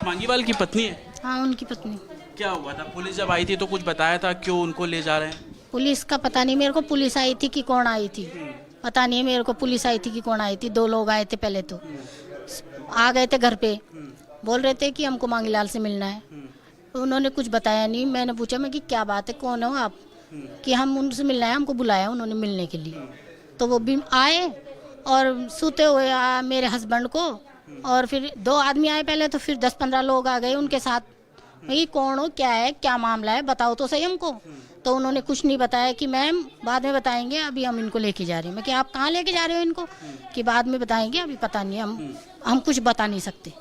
मांगीवाल की पत्नी है? हाँ, उनकी पत्नी। क्या हुआ था? पुलिस जब आई थी तो कुछ बताया था क्यों उनको ले जा रहे हैं? पुलिस का पता नहीं मेरे को, पुलिस आई थी कि कौन आई थी पता नहीं मेरे को, पुलिस आई थी कि कौन आई थी। 2 लोग आए थे, पहले तो आ गए थे घर पे, बोल रहे थे कि हमको मांगीलाल से मिलना है। तो उन्होंने कुछ बताया नहीं। मैंने पूछा मैं कि क्या बात है, कौन हो आप? कि हम उनसे मिलना है, हमको बुलाया उन्होंने मिलने के लिए। तो वो भी आए, और सोते हुए मेरे हस्बैंड को, और फिर 2 आदमी आए पहले, तो फिर 10-15 लोग आ गए उनके साथ। मैं कौन हो, क्या है, क्या मामला है, बताओ तो सही हमको। तो उन्होंने कुछ नहीं बताया कि मैम बाद में बताएंगे, अभी हम इनको लेके जा रहे हैं। मैं कि आप कहाँ लेके जा रहे हो इनको? कि बाद में बताएंगे, अभी पता नहीं, हम कुछ बता नहीं सकते।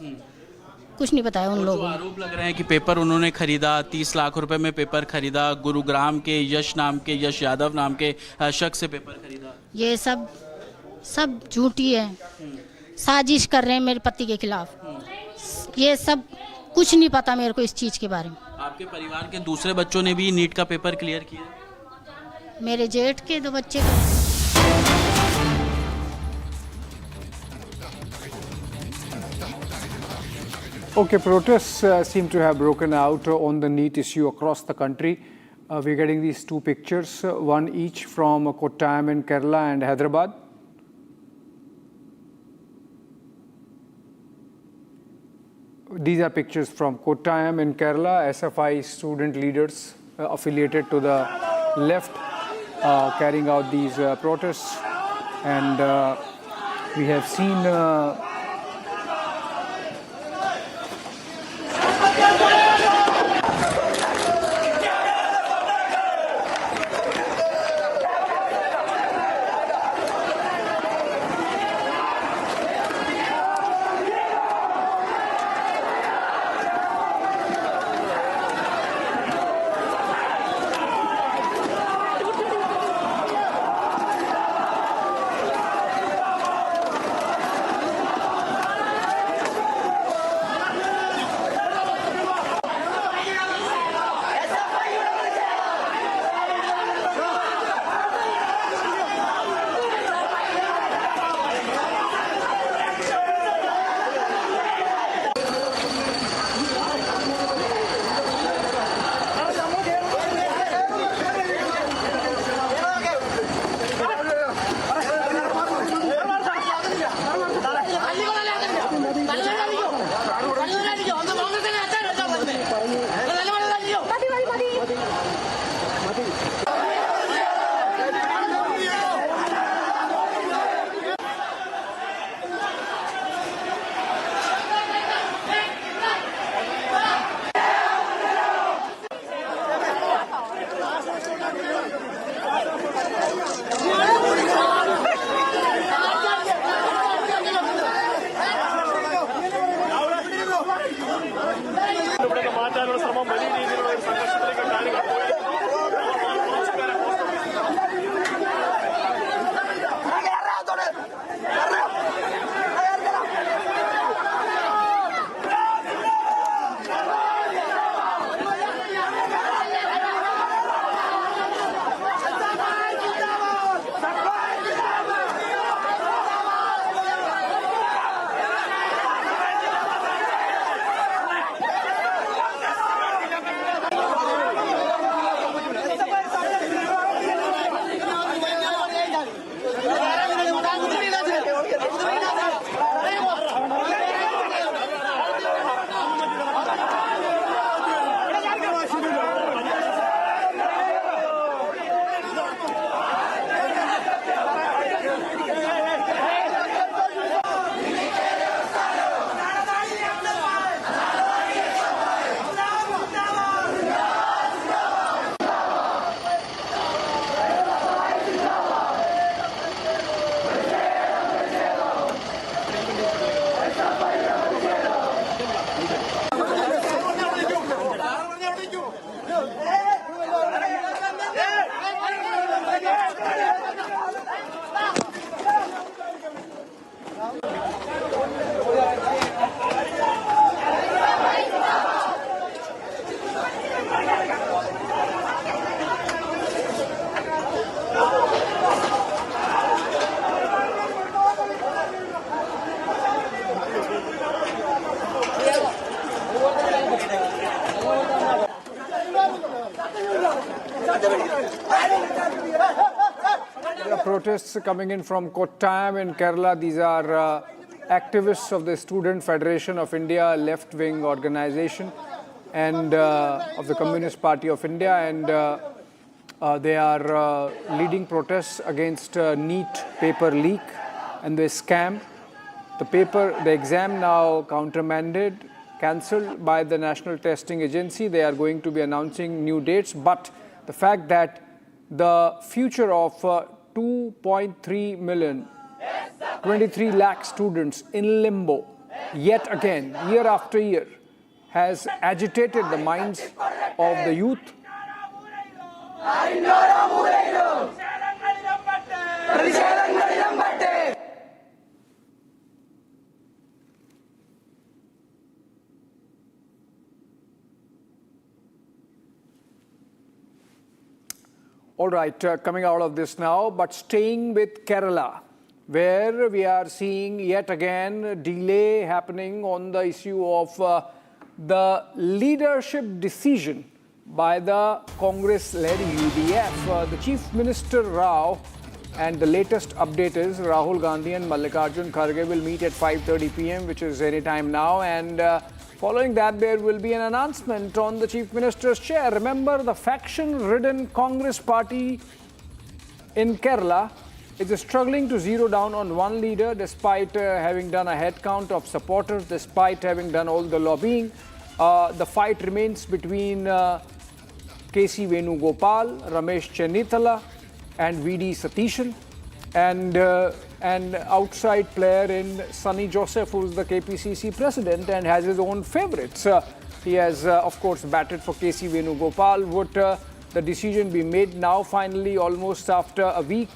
कुछ नहीं बताया उन लोगों ने। आरोप लग रहे हैं कि पेपर उन्होंने खरीदा, 30 लाख रुपए में पेपर खरीदा, गुरुग्राम के यश यादव नाम के शख्स से पेपर खरीदा। ये सब झूठी है, साजिश कर रहे हैं मेरे पति के खिलाफ। ये सब कुछ नहीं पता मेरे को इस चीज़ के बारे में। आपके परिवार के दूसरे बच्चों ने भी नीट का पेपर क्लियर किया? मेरे जेठ के 2 बच्चे Okay, protests seem to have broken out on the NEET issue across the country. We're getting these 2 pictures, one each from Kottayam in Kerala and Hyderabad. These are pictures from Kottayam in Kerala, SFI student leaders affiliated to the left carrying out these protests. And we have seen protests coming in from Kottayam in Kerala. These are activists of the Student Federation of India, left-wing organization, and of the Communist Party of India, and they are leading protests against NEET paper leak and the scam. The exam now countermanded, cancelled by the National Testing Agency. They are going to be announcing new dates, but the fact that the future of 2.3 million, 23 lakh students in limbo, yet again, year after year, has agitated the minds of the youth. All right, coming out of this now, but staying with Kerala, where we are seeing yet again delay happening on the issue of the leadership decision by the Congress-led UDF. The Chief Minister Rao, and the latest update is Rahul Gandhi and Mallikarjun Kharge will meet at 5:30 p.m., which is any time now, and following that, there will be an announcement on the Chief Minister's chair. Remember, the faction-ridden Congress party in Kerala is struggling to zero down on one leader despite having done a head count of supporters, despite having done all the lobbying. The fight remains between K.C. Venugopal, Ramesh Chennithala and V.D. Satishan, and outside player in Sunny Joseph, who is the KPCC president and has his own favourites. He has, of course, batted for K.C. Venugopal. Would the decision be made now, finally, almost after a week,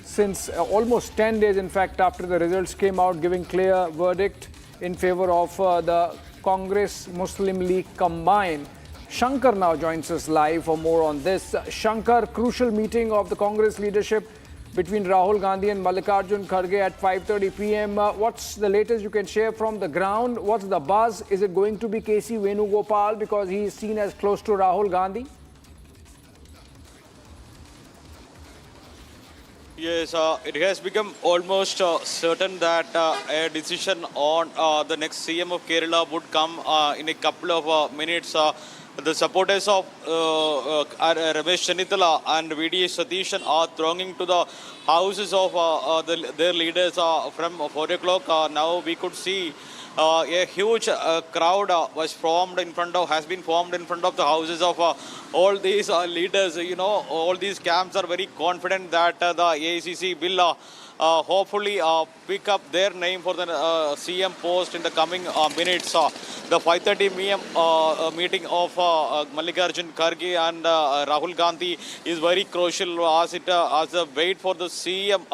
since almost 10 days, in fact, after the results came out, giving clear verdict in favour of the Congress Muslim League combined? Shankar now joins us live for more on this. Shankar, crucial meeting of the Congress leadership between Rahul Gandhi and Mallikarjun Kharge at 5:30 p.m. What's the latest you can share from the ground? What's the buzz? Is it going to be K.C. Venugopal because he is seen as close to Rahul Gandhi? Yes, it has become almost certain that a decision on the next CM of Kerala would come in a couple of minutes. The supporters of Ramesh Chennithala and V.D. Satishan are thronging to the houses of their leaders from 4 o'clock. Now we could see a huge crowd has been formed in front of the houses of all these leaders. You know, all these camps are very confident that the AICC will hopefully pick up their name for the CM post in the coming minutes. The 5:30 p.m. Meeting of Mallikarjun Kharge and Rahul Gandhi is very crucial as the wait for the CM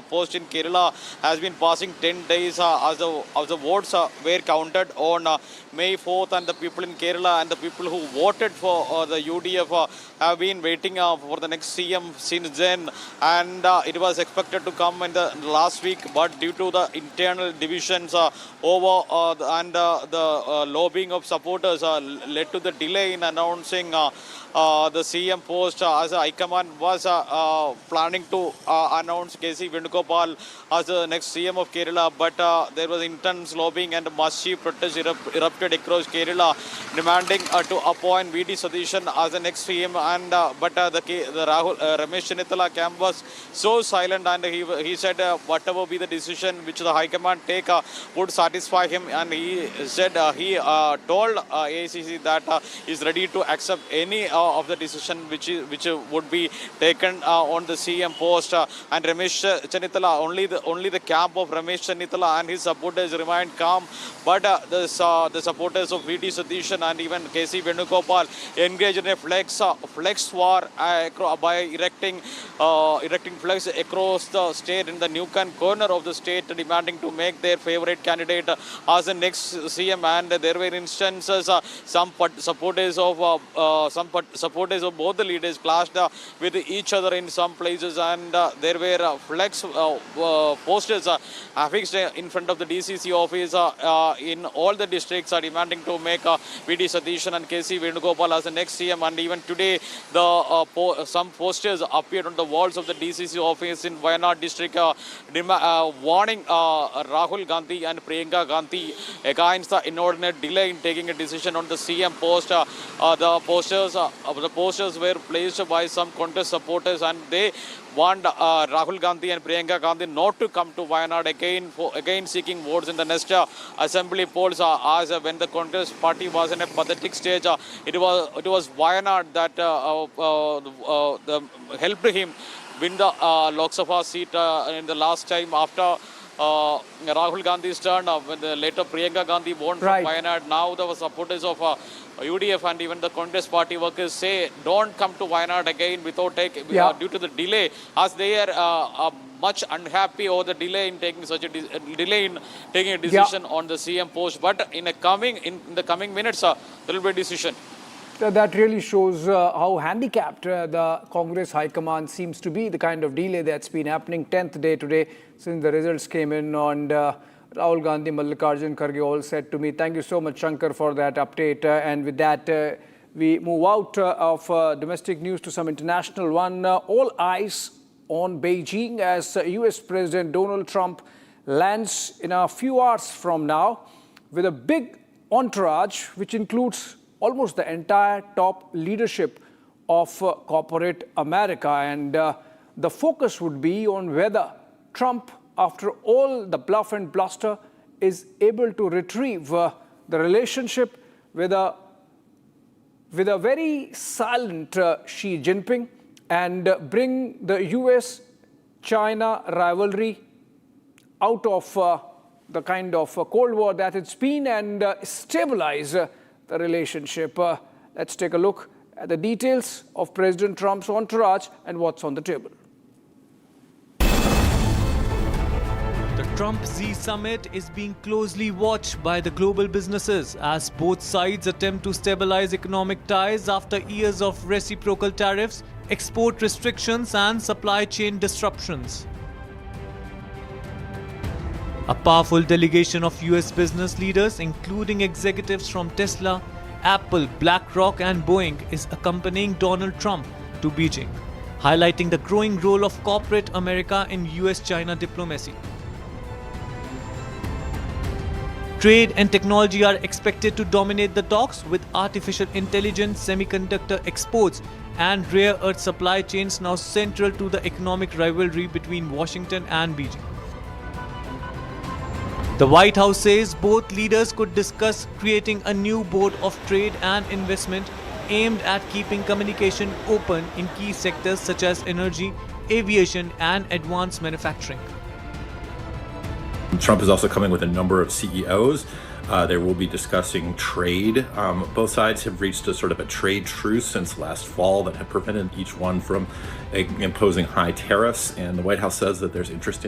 post in Kerala has been passing 10 days as the votes were counted on May 4th, and the people in Kerala and the people who voted for the UDF have been waiting for the next CM since then, and it was expected to come in the last week, but due to the internal divisions over the lobbying of supporters led to the delay in announcing the CM post, as High Command was planning to announce K.C. Venugopal as the next CM of Kerala, but there was intense lobbying and massive protest erupted across Kerala, demanding to appoint V.D. Satishan as the next CM. And but the Ramesh Chennithala camp was so silent, and he said whatever be the decision which the High Command take would satisfy him, and he said he told AICC that he is ready to accept any of the decision which would be taken on the CM post. And Ramesh Chennithala, only the camp of Ramesh Chennithala and his supporters remained calm, but the supporters of V.D. Satishan and even K.C. Venugopal engaged in a flex war by erecting flags across the state in the Nukan corner of the state, demanding to make their favorite candidate as the next CM. And there were instances some supporters of both the leaders clashed with each other in some places, and there were flex posters affixed in front of the DCC office in all the districts demanding to make V.D. Satishan and K.C. Venugopal as the next CM. And even today, some posters appeared on the walls of the DCC office in Wayanad district warning Rahul Gandhi and Priyanka Gandhi against the inordinate delay in taking a decision on the CM post. The posters were placed by some contest supporters, and they want Rahul Gandhi and Priyanka Gandhi not to come to Wayanad again seeking votes in the next assembly polls, as when the Congress party was in a pathetic stage. It was Wayanad that helped him win the Lok Sabha seat in the last time after Rahul Gandhi's turn, when later Priyanka Gandhi won from Wayanad. Now the supporters of UDF and even the Congress party workers say don't come to Wayanad again due to the delay, as they are much unhappy over the delay in taking a decision on the CM post. But in the coming minutes, there will be a decision. that really shows how handicapped the Congress High Command seems to be, the kind of delay that's been happening. 10th day today since the results came in, and Rahul Gandhi, Mallikarjun Kharge all said to me, thank you so much, Shankar, for that update. And with that, we move out of domestic news to some international one. All eyes on Beijing as US President Donald Trump lands in a few hours from now with a big entourage, which includes almost the entire top leadership of corporate America. And the focus would be on whether Trump, after all the bluff and bluster, is able to retrieve the relationship with a very silent Xi Jinping and bring the US-China rivalry out of the kind of Cold War that it's been and stabilize the relationship. Let's take a look at the details of President Trump's entourage and what's on the table. The Trump-Xi summit is being closely watched by the global businesses as both sides attempt to stabilize economic ties after years of reciprocal tariffs, export restrictions and supply chain disruptions. A powerful delegation of US business leaders, including executives from Tesla, Apple, BlackRock and Boeing, is accompanying Donald Trump to Beijing, highlighting the growing role of corporate America in US-China diplomacy. Trade and technology are expected to dominate the talks, with artificial intelligence, semiconductor exports and rare earth supply chains now central to the economic rivalry between Washington and Beijing. The White House says both leaders could discuss creating a new board of trade and investment aimed at keeping communication open in key sectors such as energy, aviation and advanced manufacturing. Trump is also coming with a number of CEOs. They will be discussing trade. Both sides have reached a sort of a trade truce since last fall that had prevented each one from imposing high tariffs. And the White House says that there's interest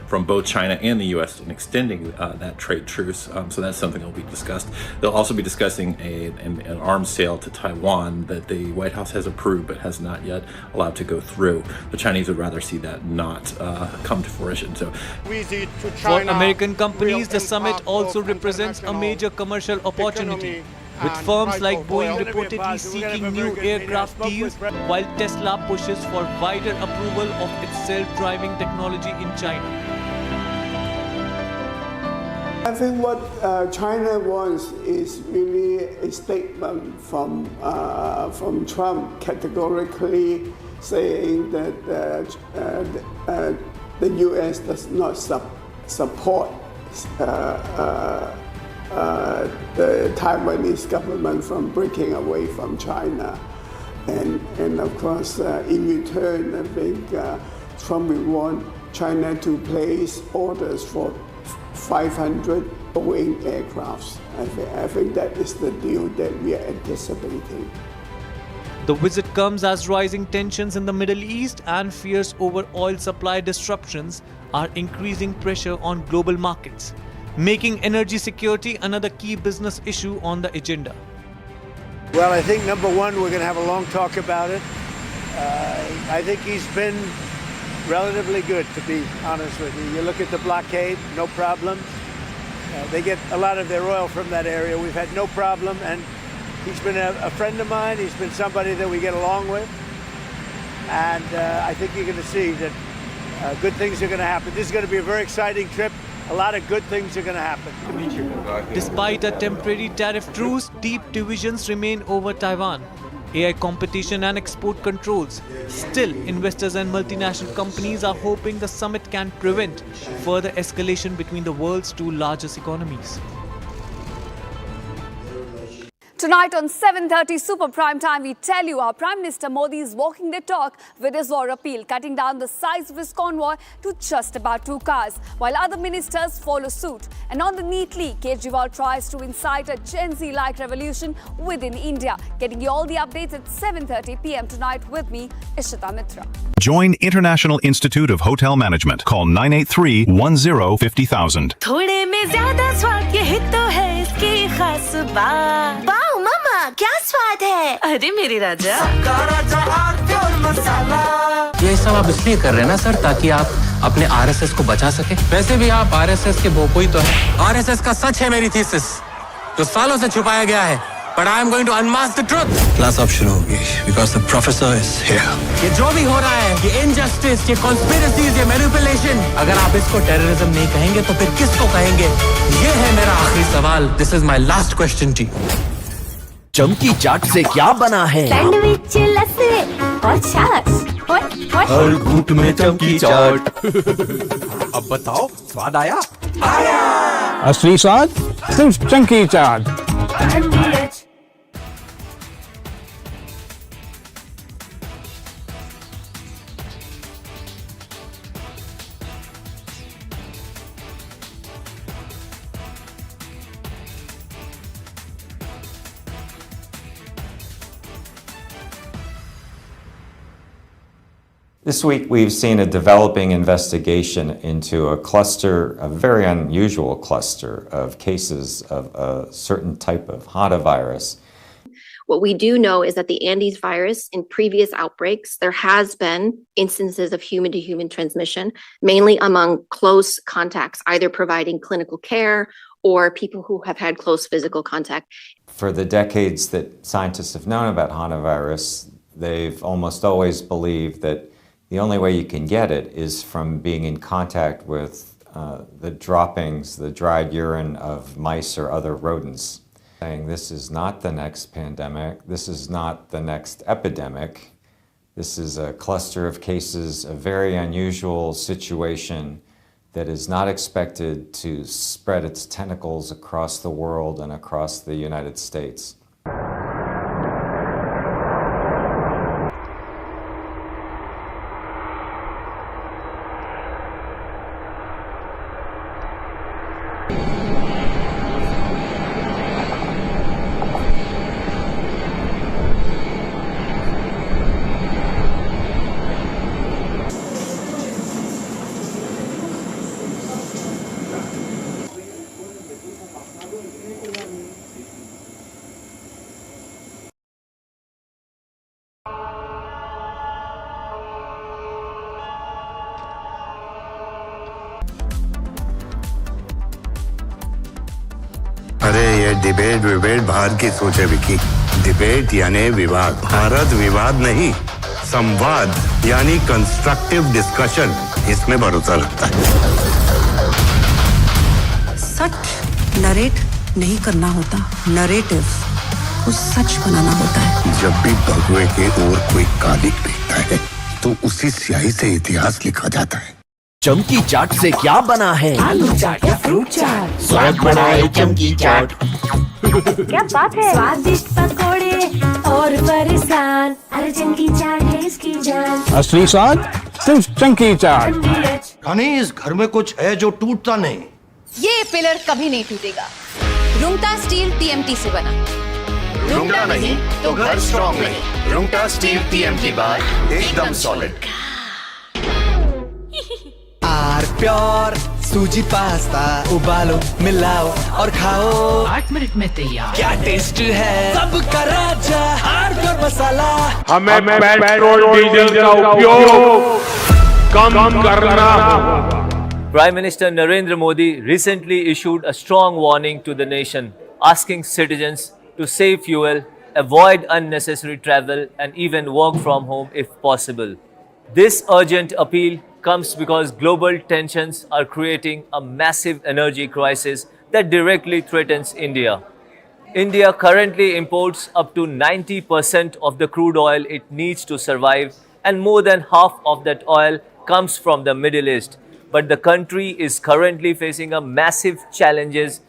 from both China and the U.S. in extending that trade truce. So that's something that will be discussed. They'll also be discussing an arms sale to Taiwan that the White House has approved but has not yet allowed to go through. The Chinese would rather see that not come to fruition. So, for American companies, the summit also represents a major commercial opportunity, with firms like Boeing reportedly seeking new aircraft deals, while Tesla pushes for wider approval of its self-driving technology in China. I think what China wants is really a statement from Trump categorically saying that the U.S. does not support the Taiwanese government from breaking away from China. And of course, in return, I think Trump will want China to place orders for 500 Boeing aircrafts. I think that is the deal that we are anticipating. The visit comes as rising tensions in the Middle East and fears over oil supply disruptions are increasing pressure on global markets, making energy security another key business issue on the agenda. Well, I think number one, we're going to have a long talk about it. I think he's been relatively good, to be honest with you. You look at the blockade, no problem. They get a lot of their oil from that area. We've had no problem, and he's been a friend of mine. He's been somebody that we get along with. And I think you're going to see that good things are going to happen. This is going to be a very exciting trip. A lot of good things are going to happen. Despite a temporary tariff truce, deep divisions remain over Taiwan, AI competition and export controls. Still, investors and multinational companies are hoping the summit can prevent further escalation between the world's two largest economies. Tonight on 7:30 Super Prime Time, we tell you our Prime Minister Modi is walking the talk with his war appeal, cutting down the size of his convoy to just about 2 cars, while other ministers follow suit. And on the NEET leak, Kejriwal tries to incite a Gen Z-like revolution within India. Getting you all the updates at 7:30 p.m. tonight with me, Ishita Mitra. Join International Institute of Hotel Management. Call 983-10-50,000. थोड़े में ज़्यादा स्वाद ये तो है इसकी खास बात। वाओ मामा, क्या स्वाद है? अरे मेरे राजा। ये सब आप इसलिए कर रहे हैं ना सर, ताकि आप अपने आरएसएस को बचा सके। वैसे भी आप आरएसएस के भोपू ही तो है। आरएसएस का सच है मेरी थीसिस, जो सालों से छुपाया गया है। But I am going to unmask the truth. Class अब शुरू होगी because the professor is here. ये जो भी हो रहा है, ये injustice, ये conspiracies, ये manipulation, अगर आप इसको terrorism नहीं कहेंगे तो फिर किसको कहेंगे? ये है मेरा आखिरी सवाल. This is my last question to you. चमकी चाट से क्या बना है? सैंडविच, लस्सी और छाछ। हर घूंट में चमकी चाट। अब बताओ, स्वाद आया? आया। असली स्वाद सिर्फ चमकी चाट। This week, we've seen a developing investigation into a cluster, a very unusual cluster of cases of a certain type of hantavirus. What we do know is that the Andes virus, in previous outbreaks, there has been instances of human-to-human transmission, mainly among close contacts, either providing clinical care or people who have had close physical contact. For the decades that scientists have known about hantavirus, they've almost always believed that the only way you can get it is from being in contact with the droppings, the dried urine of mice or other rodents. Saying this is not the next pandemic, this is not the next epidemic, this is a cluster of cases, a very unusual situation that is not expected to spread its tentacles across the world and across the United States. अरे ये debate विबेट बाहर की सोचे Vicky. Debate यानी विवाद, भारत विवाद नहीं, संवाद यानी कंस्ट्रक्टिव डिस्कशन, इसमें भरोसा रखता है। सच नरेट नहीं करना होता, नरेटिव को सच बनाना होता है। जब भी भगवे के ओर कोई कालिक दिखता है तो उसी स्याही से इतिहास लिखा जाता है। चमकी चाट से क्या बना है? आलू चाट या फ्रूट चाट। स्वाद बनाए चमकी चाट। क्या बात है? स्वादिष्ट पकोड़े और परेशान, अरे चमकी चाट है इसकी जान। असली स्वाद सिर्फ चमकी चाट। यानी इस घर में कुछ है जो टूटता नहीं। ये पिलर कभी नहीं टूटेगा। रुंगटा स्टील टीएमटी से बना। रुंगटा नहीं तो घर स्ट्रॉन्ग नहीं। रुंगटा स्टील टीएमटी बार एकदम solid. Are pure suji pasta उबालो मिलाओ और खाओ 8 मिनट में तैयार। क्या टेस्ट है सबका राजा आर प्योर मसाला। हमें पेट्रोल डीजल का उपयोग कम करना होगा। Prime Minister Narendra Modi recently issued a strong warning to the nation, asking citizens to save fuel, avoid unnecessary travel, and even work from home if possible. This urgent appeal comes because global tensions are creating a massive energy crisis that directly threatens India. India currently imports up to 90% of the crude oil it needs to survive, and more than half of that oil comes from the Middle East. But the country is currently facing a massive challenges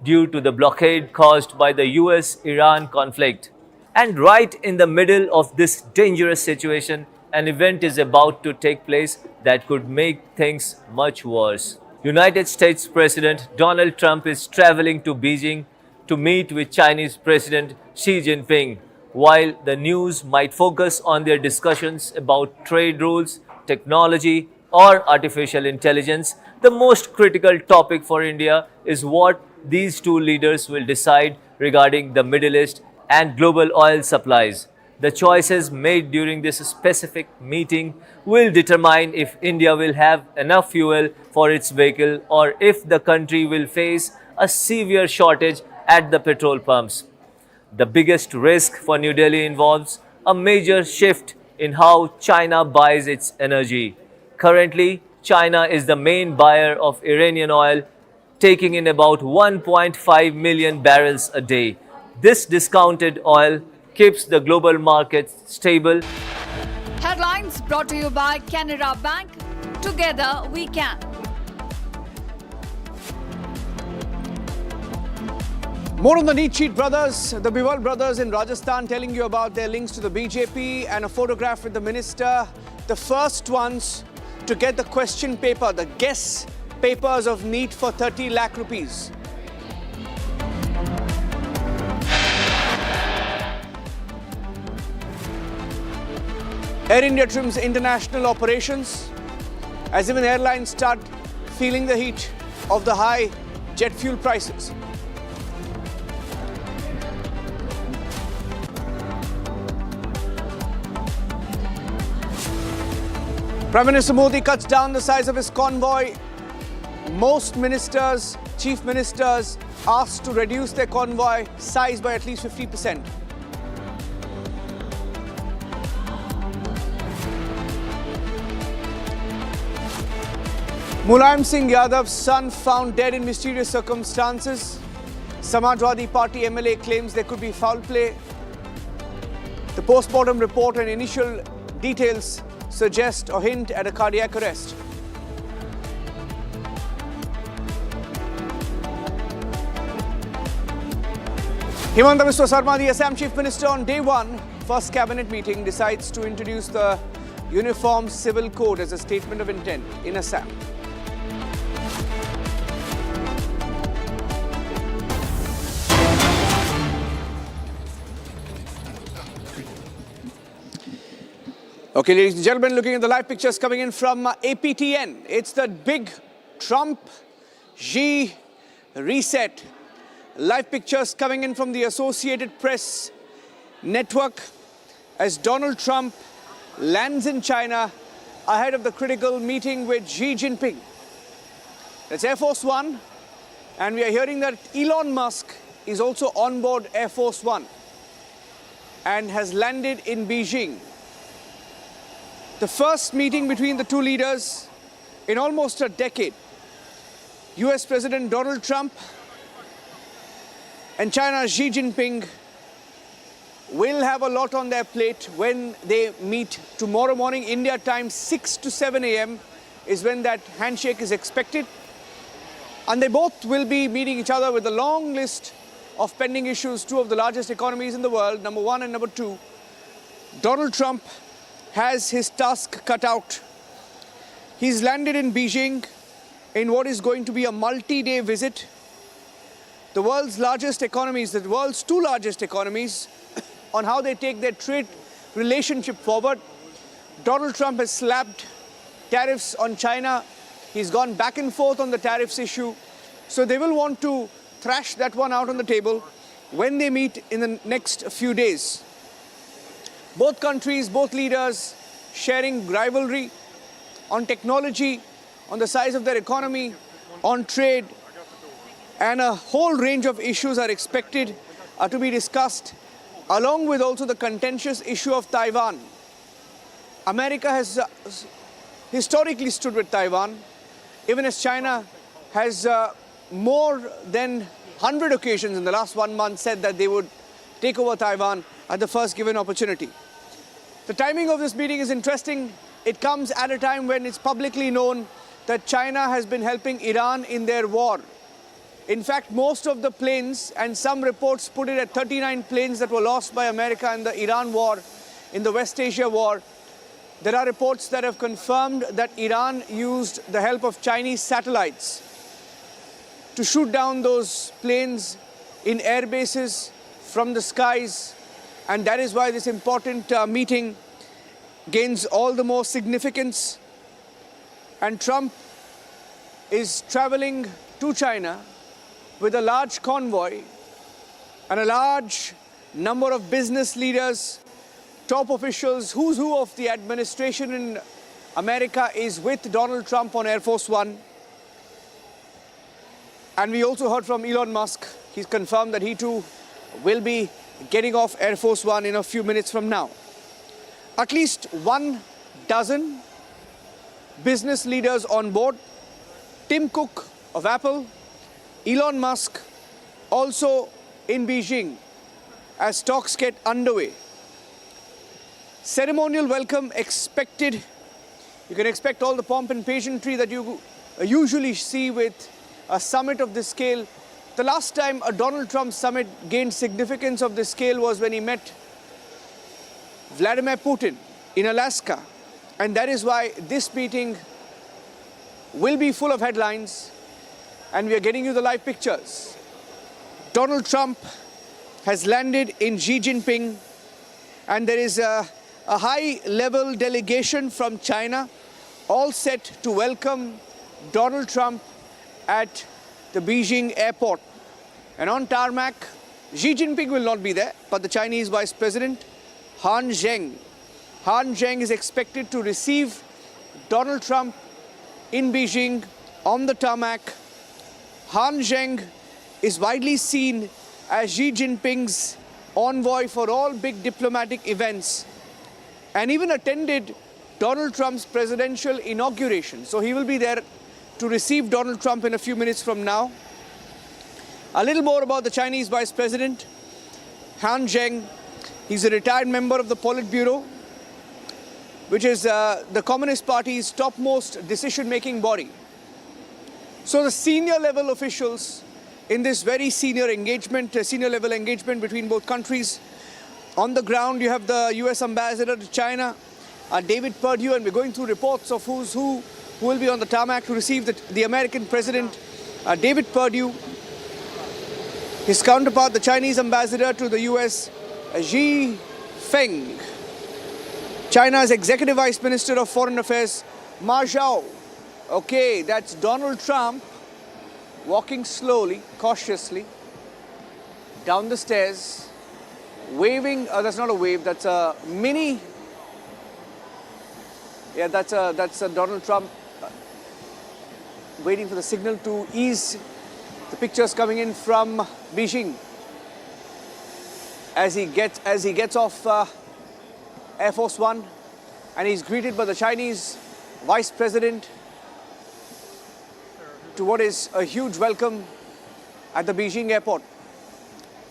due to the blockade caused by the US-Iran conflict. And right in the middle of this dangerous situation, an event is about to take place that could make things much worse. United States President Donald Trump is traveling to Beijing to meet with Chinese President Xi Jinping. While the news might focus on their discussions about trade rules, technology, or artificial intelligence, the most critical topic for India is what these two leaders will decide regarding the Middle East and global oil supplies. The choices made during this specific meeting will determine if India will have enough fuel for its vehicle or if the country will face a severe shortage at the petrol pumps. The biggest risk for New Delhi involves a major shift in how China buys its energy. Currently, China is the main buyer of Iranian oil, taking in about 1.5 million barrels a day. This discounted oil keeps the global market stable. Headlines brought to you by Canara Bank. Together we can. More on the NEET cheat brothers, the Biwal brothers in Rajasthan, telling you about their links to the BJP and a photograph with the minister. The first ones to get the question paper, the guess papers of NEET for 30 lakh rupees. Air India trims international operations as even airlines start feeling the heat of the high jet fuel prices. Prime Minister Modi cuts down the size of his convoy. Most ministers, chief ministers, asked to reduce their convoy size by at least 50%. Mulayam Singh Yadav's son found dead in mysterious circumstances. Samajwadi Party MLA claims there could be foul play. The post-mortem report and initial details suggest or hint at a cardiac arrest. Himanta Biswa Sarma, the Assam Chief Minister, on day one, first cabinet meeting, decides to introduce the Uniform Civil Code as a statement of intent in Assam. Okay, ladies and gentlemen, looking at the live pictures coming in from APTN. It's the big Trump-Xi reset. Live pictures coming in from the Associated Press network as Donald Trump lands in China ahead of the critical meeting with Xi Jinping. That's Air Force One, and we are hearing that Elon Musk is also on board Air Force One and has landed in Beijing. The first meeting between the two leaders in almost a decade. US President Donald Trump and China's Xi Jinping will have a lot on their plate when they meet tomorrow morning, India time, 6 to 7 a.m. is when that handshake is expected. And they both will be meeting each other with a long list of pending issues, two of the largest economies in the world, number one and number two. Donald Trump has his task cut out. He's landed in Beijing in what is going to be a multi-day visit. The world's largest economies, the world's two largest economies, on how they take their trade relationship forward. Donald Trump has slapped tariffs on China. He's gone back and forth on the tariffs issue. So they will want to thrash that one out on the table when they meet in the next few days. Both countries, both leaders sharing rivalry on technology, on the size of their economy, on trade, and a whole range of issues are expected to be discussed, along with also the contentious issue of Taiwan. America has historically stood with Taiwan, even as China has more than 100 occasions in the last 1 month said that they would take over Taiwan at the first given opportunity. The timing of this meeting is interesting. It comes at a time when it's publicly known that China has been helping Iran in their war. In fact, most of the planes, and some reports put it at 39 planes that were lost by America in the Iran war, in the West Asia war. There are reports that have confirmed that Iran used the help of Chinese satellites to shoot down those planes in air bases from the skies. And that is why this important meeting gains all the more significance. And Trump is traveling to China with a large convoy and a large number of business leaders, top officials, who's who of the administration in America is with Donald Trump on Air Force One. And we also heard from Elon Musk. He's confirmed that he too will be getting off Air Force One in a few minutes from now. At least 12 business leaders on board. Tim Cook of Apple, Elon Musk also in Beijing as talks get underway. Ceremonial welcome expected. You can expect all the pomp and pageantry that you usually see with a summit of this scale. The last time a Donald Trump summit gained significance of this scale was when he met Vladimir Putin in Alaska. And that is why this meeting will be full of headlines, and we are getting you the live pictures. Donald Trump has landed in Xi Jinping, and there is a high-level delegation from China all set to welcome Donald Trump at the Beijing airport. And on tarmac, Xi Jinping will not be there, but the Chinese Vice President Han Zheng. Han Zheng is expected to receive Donald Trump in Beijing on the tarmac. Han Zheng is widely seen as Xi Jinping's envoy for all big diplomatic events and even attended Donald Trump's presidential inauguration. So he will be there to receive Donald Trump in a few minutes from now. A little more about the Chinese Vice President, Han Zheng. He's a retired member of the Politburo, which is the Communist Party's topmost decision-making body. So the senior level officials in this very senior level engagement between both countries. On the ground, you have the US Ambassador to China, David Perdue, and we're going through reports of who's who will be on the tarmac to receive the American President, David Perdue. His counterpart, the Chinese Ambassador to the US, Xi Feng. China's Executive Vice Minister of Foreign Affairs, Ma Zhao. Okay, that's Donald Trump walking slowly, cautiously, down the stairs, waving. That's not a wave, that's a mini. Yeah, that's a Donald Trump waiting for the signal to ease. The pictures coming in from Beijing as he gets off Air Force One, and he's greeted by the Chinese Vice President to what is a huge welcome at the Beijing airport.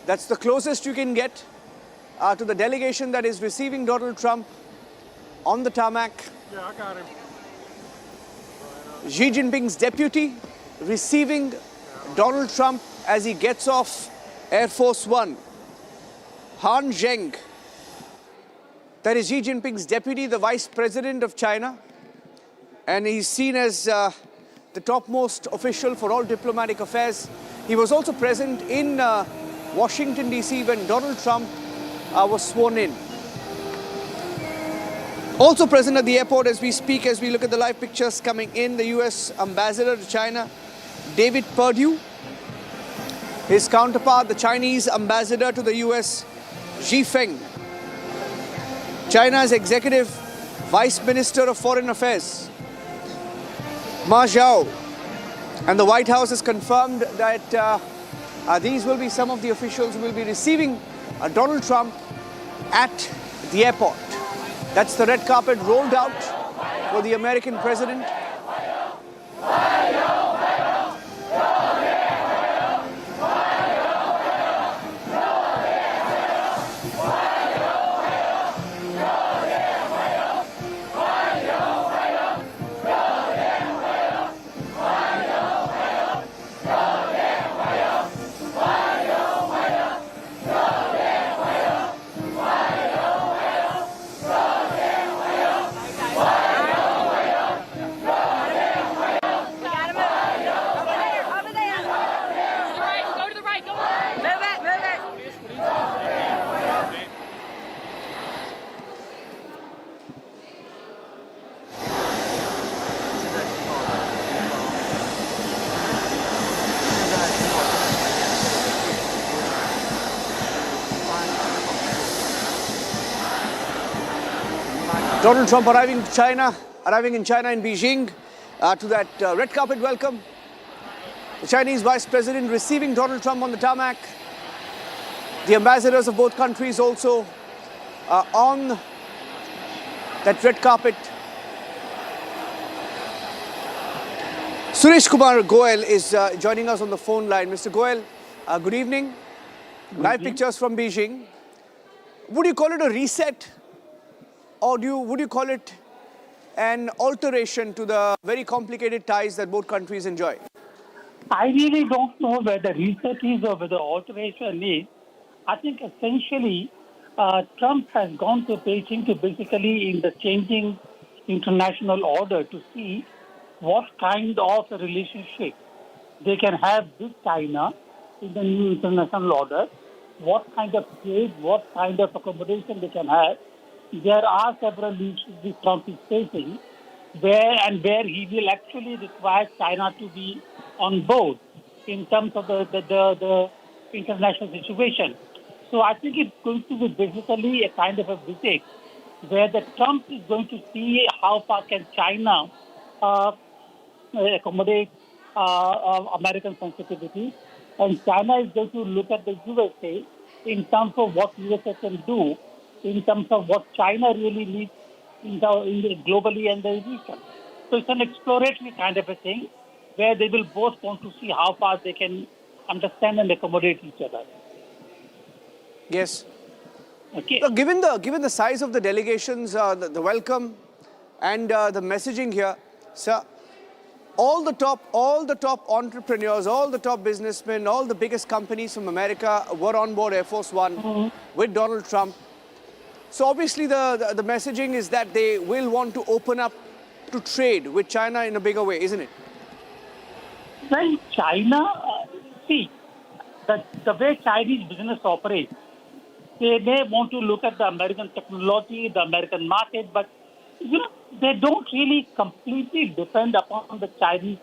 That's the closest you can get to the delegation that is receiving Donald Trump on the tarmac. Yeah, I got him. Xi Jinping's deputy receiving Donald Trump as he gets off Air Force One. Han Zheng. That is Xi Jinping's deputy, the Vice President of China. And he's seen as the topmost official for all diplomatic affairs. He was also present in Washington, D.C. when Donald Trump was sworn in. Also present at the airport as we speak, as we look at the live pictures coming in, the US Ambassador to China, David Perdue. His counterpart, the Chinese Ambassador to the US, Xi Feng. China's Executive Vice Minister of Foreign Affairs, Ma Zhao. And the White House has confirmed that these will be some of the officials who will be receiving Donald Trump at the airport. That's the red carpet rolled out for the American president. Donald Trump arriving in China in Beijing to that red carpet welcome. The Chinese Vice President receiving Donald Trump on the tarmac. The ambassadors of both countries also on that red carpet. Suresh Kumar Goel is joining us on the phone line. Mr. Goel, good evening. Live pictures from Beijing. Would you call it a reset, or would you call it an alteration to the very complicated ties that both countries enjoy? I really don't know whether reset is or whether alteration is. I think essentially Trump has gone to Beijing to basically in the changing international order to see what kind of a relationship they can have with China in the new international order, what kind of trade, what kind of accommodation they can have. There are several issues that Trump is facing where he will actually require China to be on board in terms of the international situation. So I think it's going to be basically a kind of a visit where the Trump is going to see how far can China accommodate American sensitivity, and China is going to look at the USA in terms of what USA can do, in terms of what China really needs globally and the region. So it's an exploratory kind of a thing where they will both want to see how far they can understand and accommodate each other. Yes. Okay. So given the size of the delegations, the welcome, and the messaging here, sir, all the top entrepreneurs, all the top businessmen, all the biggest companies from America were on board Air Force One with Donald Trump. So obviously the messaging is that they will want to open up to trade with China in a bigger way, isn't it? Well, China, see, the way Chinese business operates, they may want to look at the American technology, the American market, but they don't really completely depend upon the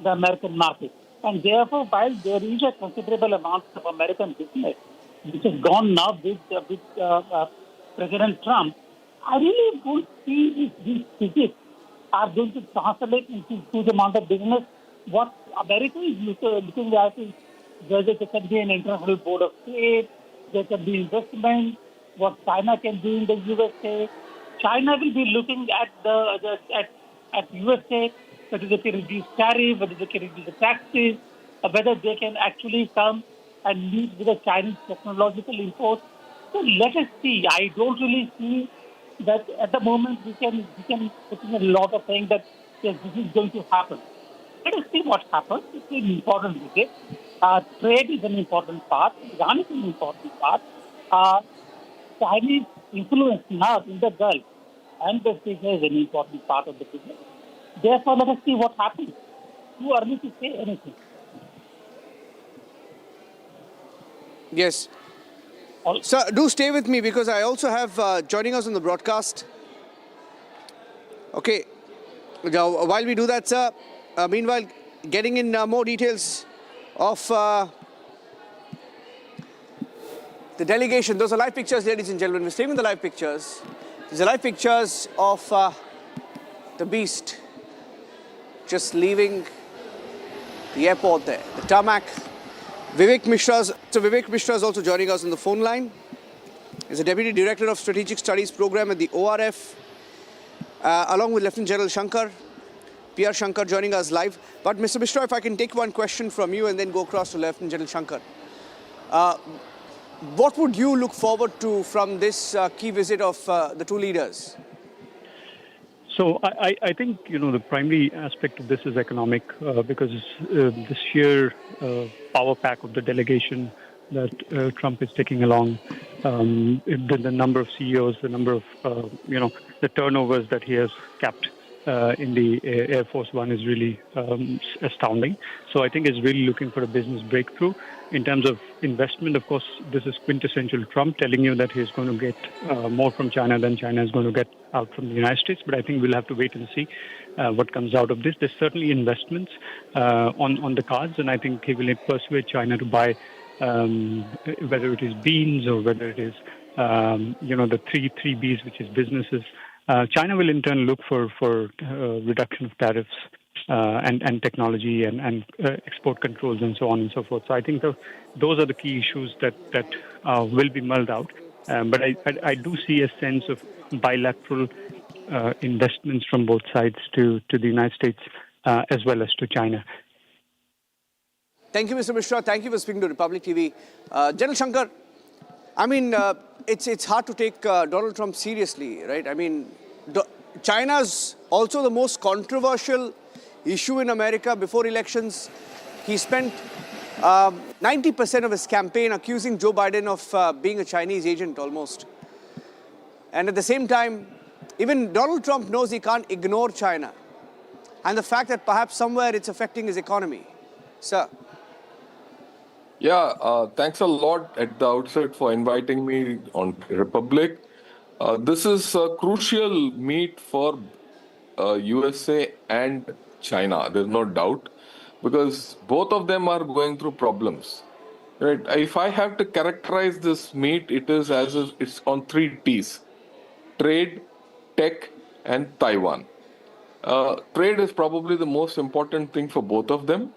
American market. And therefore, while there is a considerable amount of American business which has gone now with President Trump, I really don't see if these visits are going to translate into huge amount of business. What America is looking at is whether there can be an international board of trade, there can be investment, what China can do in the USA. China will be looking at at USA, whether they can reduce tariff, whether they can reduce the taxes, whether they can actually come and meet with the Chinese technological imports. So let us see. I don't really see that at the moment we can put in a lot of saying that yes, this is going to happen. Let us see what happens. It's an important visit. Trade is an important part. Iran is an important part. Chinese influence now in the Gulf and the Asia is an important part of the business. Therefore, let us see what happens. Too early to say anything. Yes. Sir, do stay with me because I also have joining us on the broadcast. Okay. Now, while we do that, sir, meanwhile, getting in more details of the delegation. Those are live pictures, ladies and gentlemen. We're staying with the live pictures. These are live pictures of the beast just leaving the airport there, the tarmac. Vivek Mishra is also joining us on the phone line. He's the Deputy Director of Strategic Studies Program at the ORF, along with Lieutenant General Shankar. PR Shankar joining us live. But Mr. Mishra, if I can take one question from you and then go across to Lieutenant General Shankar. What would you look forward to from this key visit of the two leaders? So I think, the primary aspect of this is economic because the sheer power pack of the delegation that Trump is taking along, the number of CEOs, the number of, the turnovers that he has capped in the Air Force One is really astounding. So I think he's really looking for a business breakthrough. In terms of investment, of course, this is quintessential Trump telling you that he's going to get more from China than China is going to get out from the United States. But I think we'll have to wait and see what comes out of this. There's certainly investments on the cards, and I think he will persuade China to buy whether it is beans or whether it is, the three Bs, which is businesses, China will in turn look for reduction of tariffs and technology and export controls and so on and so forth. So I think those are the key issues that will be mulled out. But I do see a sense of bilateral investments from both sides to the United States as well as to China. Thank you, Mr. Mishra. Thank you for speaking to Republic TV. General Shankar, I mean, it's hard to take Donald Trump seriously, right? I mean, China's also the most controversial issue in America before elections. He spent 90% of his campaign accusing Joe Biden of being a Chinese agent almost. And at the same time, even Donald Trump knows he can't ignore China and the fact that perhaps somewhere it's affecting his economy. Sir. Yeah, thanks a lot at the outset for inviting me on Republic. This is a crucial meet for USA and China, there's no doubt, because both of them are going through problems. Right? If I have to characterize this meet, it is as if it's on 3 T's: trade, tech, and Taiwan. Trade is probably the most important thing for both of them.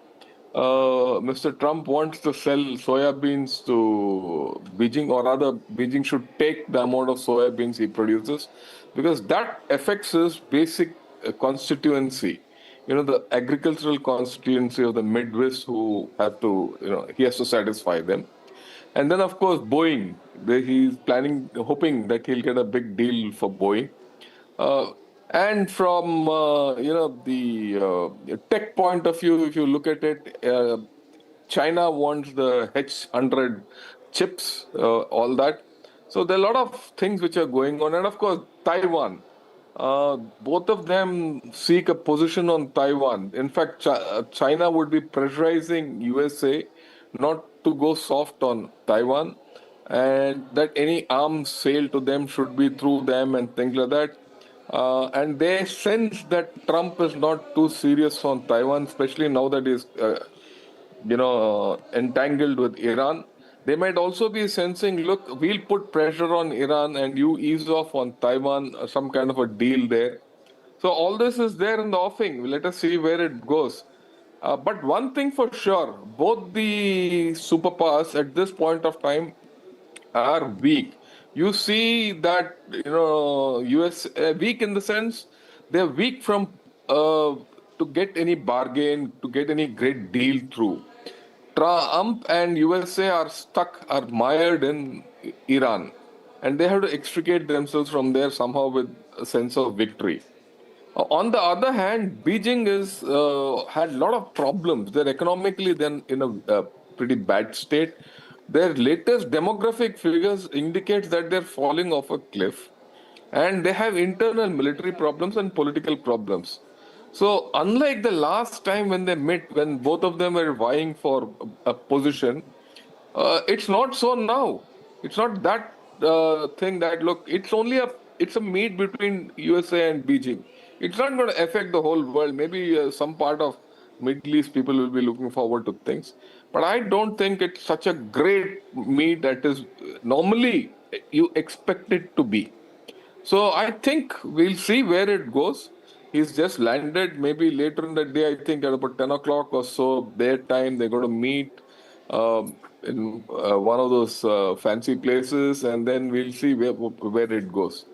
Mr. Trump wants to sell soybeans to Beijing, or rather, Beijing should take the amount of soybeans he produces, because that affects his basic constituency. You know, the agricultural constituency of the Midwest, who have to, he has to satisfy them. And then, of course, Boeing. He's hoping that he'll get a big deal for Boeing. And from, the tech point of view, if you look at it, China wants the H100 chips, all that. So there are a lot of things which are going on. And of course, Taiwan. Both of them seek a position on Taiwan. In fact, China would be pressurizing USA not to go soft on Taiwan, and that any arms sale to them should be through them and things like that. And they sense that Trump is not too serious on Taiwan, especially now that he's, entangled with Iran. They might also be sensing, look, we'll put pressure on Iran and you ease off on Taiwan, some kind of a deal there. So all this is there in the offing. Let us see where it goes. But one thing for sure, both the superpowers at this point of time are weak. You see that, US weak in the sense they're weak from to get any bargain, to get any great deal through. Trump and USA are mired in Iran, and they have to extricate themselves from there somehow with a sense of victory. On the other hand, Beijing had a lot of problems. They're economically then in a pretty bad state. Their latest demographic figures indicate that they're falling off a cliff, and they have internal military problems and political problems. So unlike the last time when they met, when both of them were vying for a position, it's not so now. It's not that thing that, look, it's a meet between USA and Beijing. It's not going to affect the whole world. Maybe some part of Middle East people will be looking forward to things. But I don't think it's such a great meet that is normally you expect it to be. So I think we'll see where it goes. He's just landed. Maybe later in the day, I think at about 10 o'clock or so, their time, they're going to meet in one of those fancy places, and then we'll see where it goes.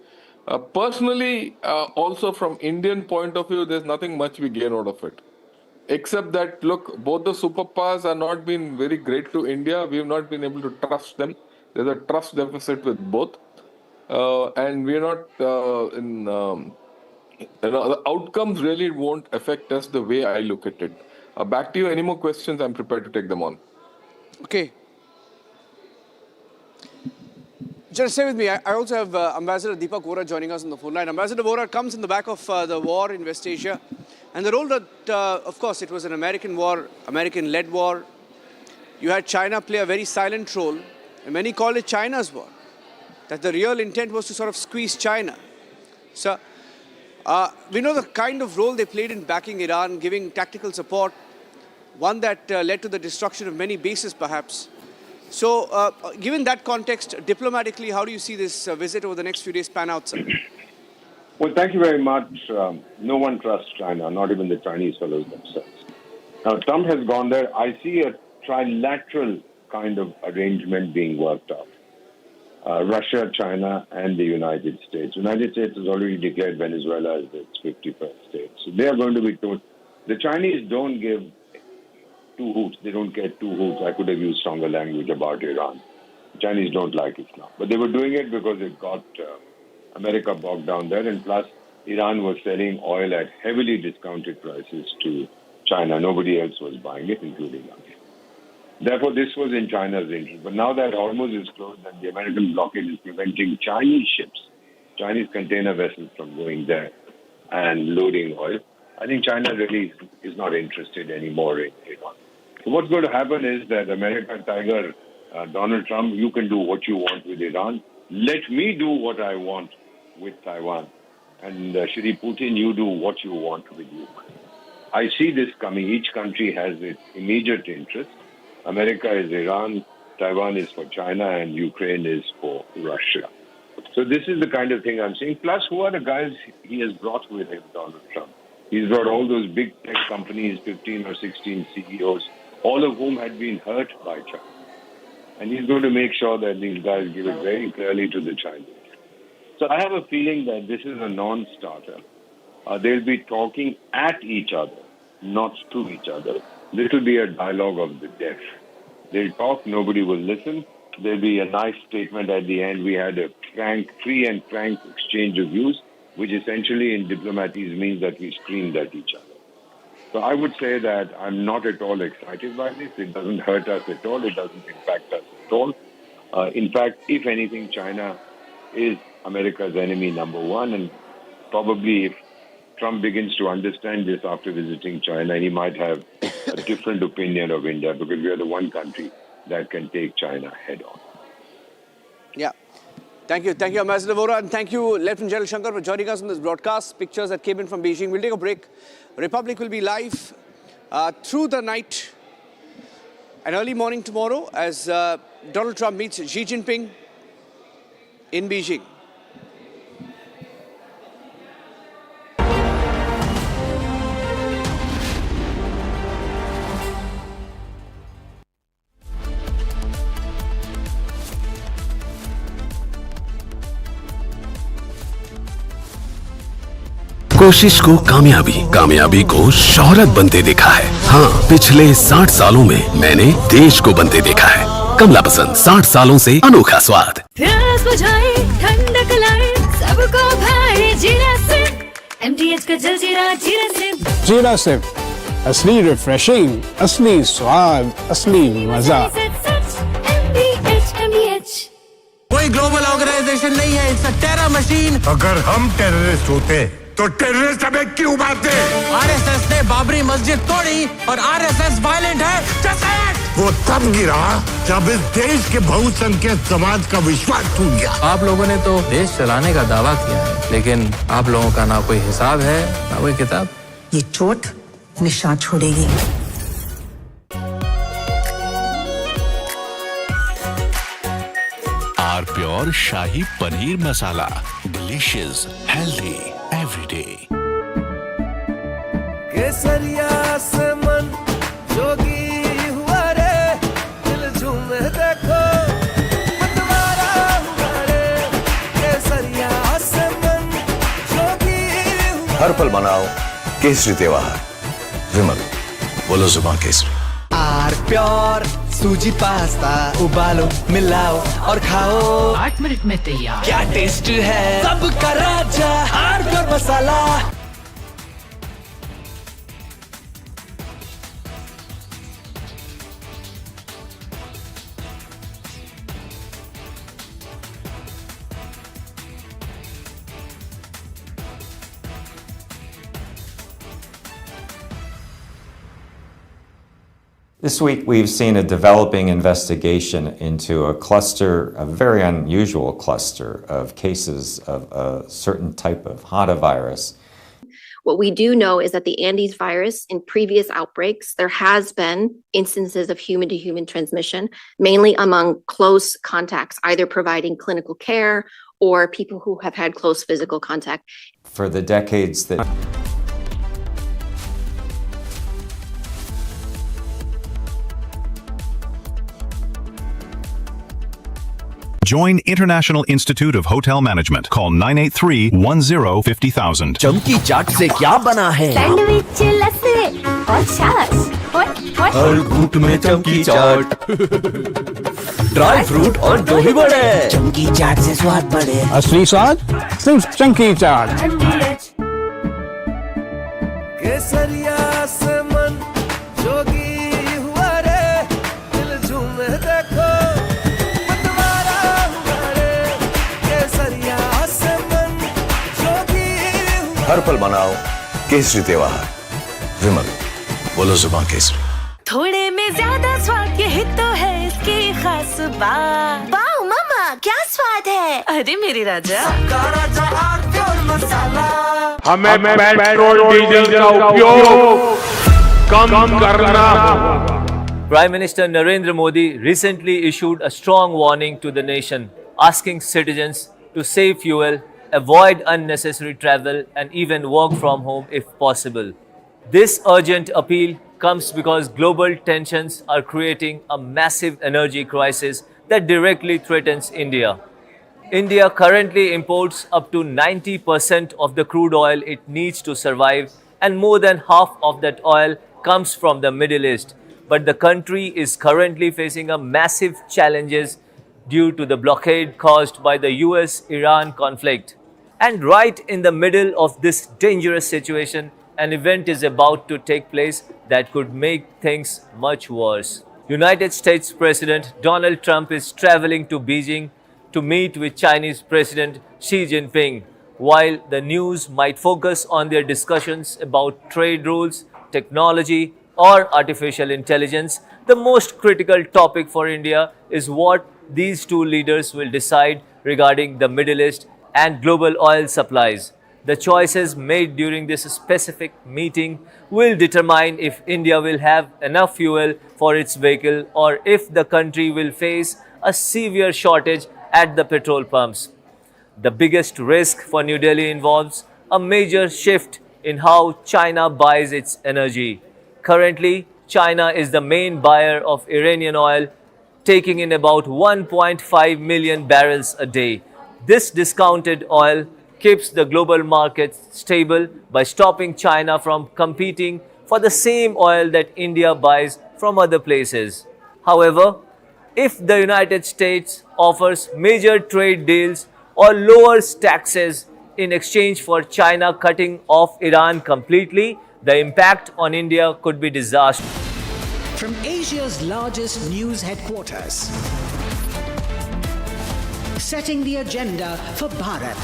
Personally, also from Indian point of view, there's nothing much we gain out of it. Except that, look, both the superpowers have not been very great to India. We have not been able to trust them. There's a trust deficit with both. And we're not the outcomes really won't affect us the way I look at it. Back to you. Any more questions? I'm prepared to take them on. Okay. Just stay with me. I also have Ambassador Deepak Vora joining us on the phone line. Ambassador Vora comes in the back of the war in West Asia. And the role that, of course, it was an American war, American-led war. You had China play a very silent role. And many call it China's war. That the real intent was to sort of squeeze China. So, we know the kind of role they played in backing Iran, giving tactical support, one that led to the destruction of many bases, perhaps. So, given that context, diplomatically, how do you see this visit over the next few days pan out, sir? Well, thank you very much. No one trusts China, not even the Chinese fellows themselves. Now, Trump has gone there. I see a trilateral kind of arrangement being worked out. Russia, China, and the United States. The United States has already declared Venezuela as its 51st state. So they are going to be told. The Chinese don't give two hoots. They don't get two hoots. I could have used stronger language about Iran. The Chinese don't like Islam. But they were doing it because it got America bogged down there. And plus, Iran was selling oil at heavily discounted prices to China. Nobody else was buying it, including us. Therefore, this was in China's interest. But now that Hormuz is closed and the American blockade is preventing Chinese ships, Chinese container vessels from going there and loading oil, I think China really is not interested anymore in Iran. So what's going to happen is that American tiger, Donald Trump, you can do what you want with Iran. Let me do what I want with Taiwan. And Shri Putin, you do what you want with you. I see this coming. Each country has its immediate interest. America is Iran, Taiwan is for China, and Ukraine is for Russia. So this is the kind of thing I'm seeing. Plus, who are the guys he has brought with him, Donald Trump? He's brought all those big tech companies, 15 or 16 CEOs, all of whom had been hurt by China. And he's going to make sure that these guys give it very clearly to the Chinese. So I have a feeling that this is a non-starter. They'll be talking at each other, not to each other. This will be a dialogue of the deaf. They'll talk, nobody will listen. There'll be a nice statement at the end. We had a free and frank exchange of views, which essentially in diplomacy means that we screamed at each other. So I would say that I'm not at all excited by this. It doesn't hurt us at all. It doesn't impact us at all. In fact, if anything, China is America's enemy number one. And probably if Trump begins to understand this after visiting China, he might have a different opinion of India because we are the one country that can take China head on. Yeah. Thank you, Ambassador Vora, and thank you, Lieutenant General Shankar, for joining us on this broadcast. Pictures that came in from Beijing. We'll take a break. Republic will be live through the night and early morning tomorrow as Donald Trump meets Xi Jinping in Beijing. कोशिश को कामयाबी, कामयाबी को शोहरत बनते देखा है। हाँ, पिछले 60 सालों में मैंने देश को बनते देखा है। कमला पसंद, 60 सालों से अनोखा स्वाद। प्यास बुझाए, ठंडक लाए, सबको भाए जीरा से। MTH का जलजीरा जीरा से। जीरा से असली रिफ्रेशिंग, असली स्वाद, असली मजा। कोई ग्लोबल ऑर्गेनाइजेशन नहीं है, इट्स अ टेरर मशीन। अगर हम टेररिस्ट होते तो टेररिस्ट हमें क्यों मारते? आरएसएस ने बाबरी मस्जिद तोड़ी और आरएसएस वायलेंट है। वो तब गिरा जब इस देश के बहुसंख्यक समाज का विश्वास टूट गया। आप लोगों ने तो देश चलाने का दावा किया है, लेकिन आप लोगों का ना कोई हिसाब है, ना कोई किताब। ये चोट निशान छोड़ेगी। R pure shahi paneer masala, delicious, healthy every day. केसरिया से मन जोगी हुआ रे, दिल झूमे देखो मतवारा हुआ रे। केसरिया से मन जोगी हुआ। हर पल मनाओ केसरी त्योहार। विमल, बोलो जुबान केसरी। आर प्योर सूजी पास्ता उबालो, मिलाओ और खाओ। 8 मिनट में तैयार। क्या टेस्ट है सबका राजा, R Pure masala. This week, we've seen a developing investigation into a cluster, a very unusual cluster of cases of a certain type of hantavirus. What we do know is that the Andes virus, in previous outbreaks, there has been instances of human-to-human transmission, mainly among close contacts, either providing clinical care or people who have had close physical contact. For the decades that Join International Institute of Hotel Management. Call 983-10-50,000. चमकी चाट से क्या बना है? Sandwich लस्सी और छाछ हर घूंट में चमकी चाट ड्राई फ्रूट और दही बड़े चमकी चाट से स्वाद बढ़े असली स्वाद सिर्फ चंकी चाट। केसरिया से मन जोगी हुआ रे दिल झूमे देखो मतवारा हुआ रे केसरिया से मन जोगी हर पल मनाओ केसरी त्योहार। विमल, बोलो जुबान केसरी। थोड़े में ज्यादा स्वाद यही तो है इसकी खास बात। वाओ मामा क्या स्वाद है। अरे मेरे राजा हमें पेट्रोल डीजल का उपयोग कम करना होगा। Prime Minister Narendra Modi recently issued a strong warning to the nation, asking citizens to save fuel, avoid unnecessary travel, and even work from home if possible. This urgent appeal comes because global tensions are creating a massive energy crisis that directly threatens India. India currently imports up to 90% of the crude oil it needs to survive, and more than half of that oil comes from the Middle East. But the country is currently facing a massive challenges due to the blockade caused by the US-Iran conflict. And right in the middle of this dangerous situation, an event is about to take place that could make things much worse. United States President Donald Trump is traveling to Beijing to meet with Chinese President Xi Jinping. While the news might focus on their discussions about trade rules, technology, or artificial intelligence, the most critical topic for India is what these two leaders will decide regarding the Middle East and global oil supplies. The choices made during this specific meeting will determine if India will have enough fuel for its vehicle or if the country will face a severe shortage at the petrol pumps. The biggest risk for New Delhi involves a major shift in how China buys its energy. Currently, China is the main buyer of Iranian oil, taking in about 1.5 million barrels a day. This discounted oil keeps the global market stable by stopping China from competing for the same oil that India buys from other places. However, if the United States offers major trade deals or lowers taxes in exchange for China cutting off Iran completely, the impact on India could be disastrous. From Asia's largest news headquarters, setting the agenda for Bharat.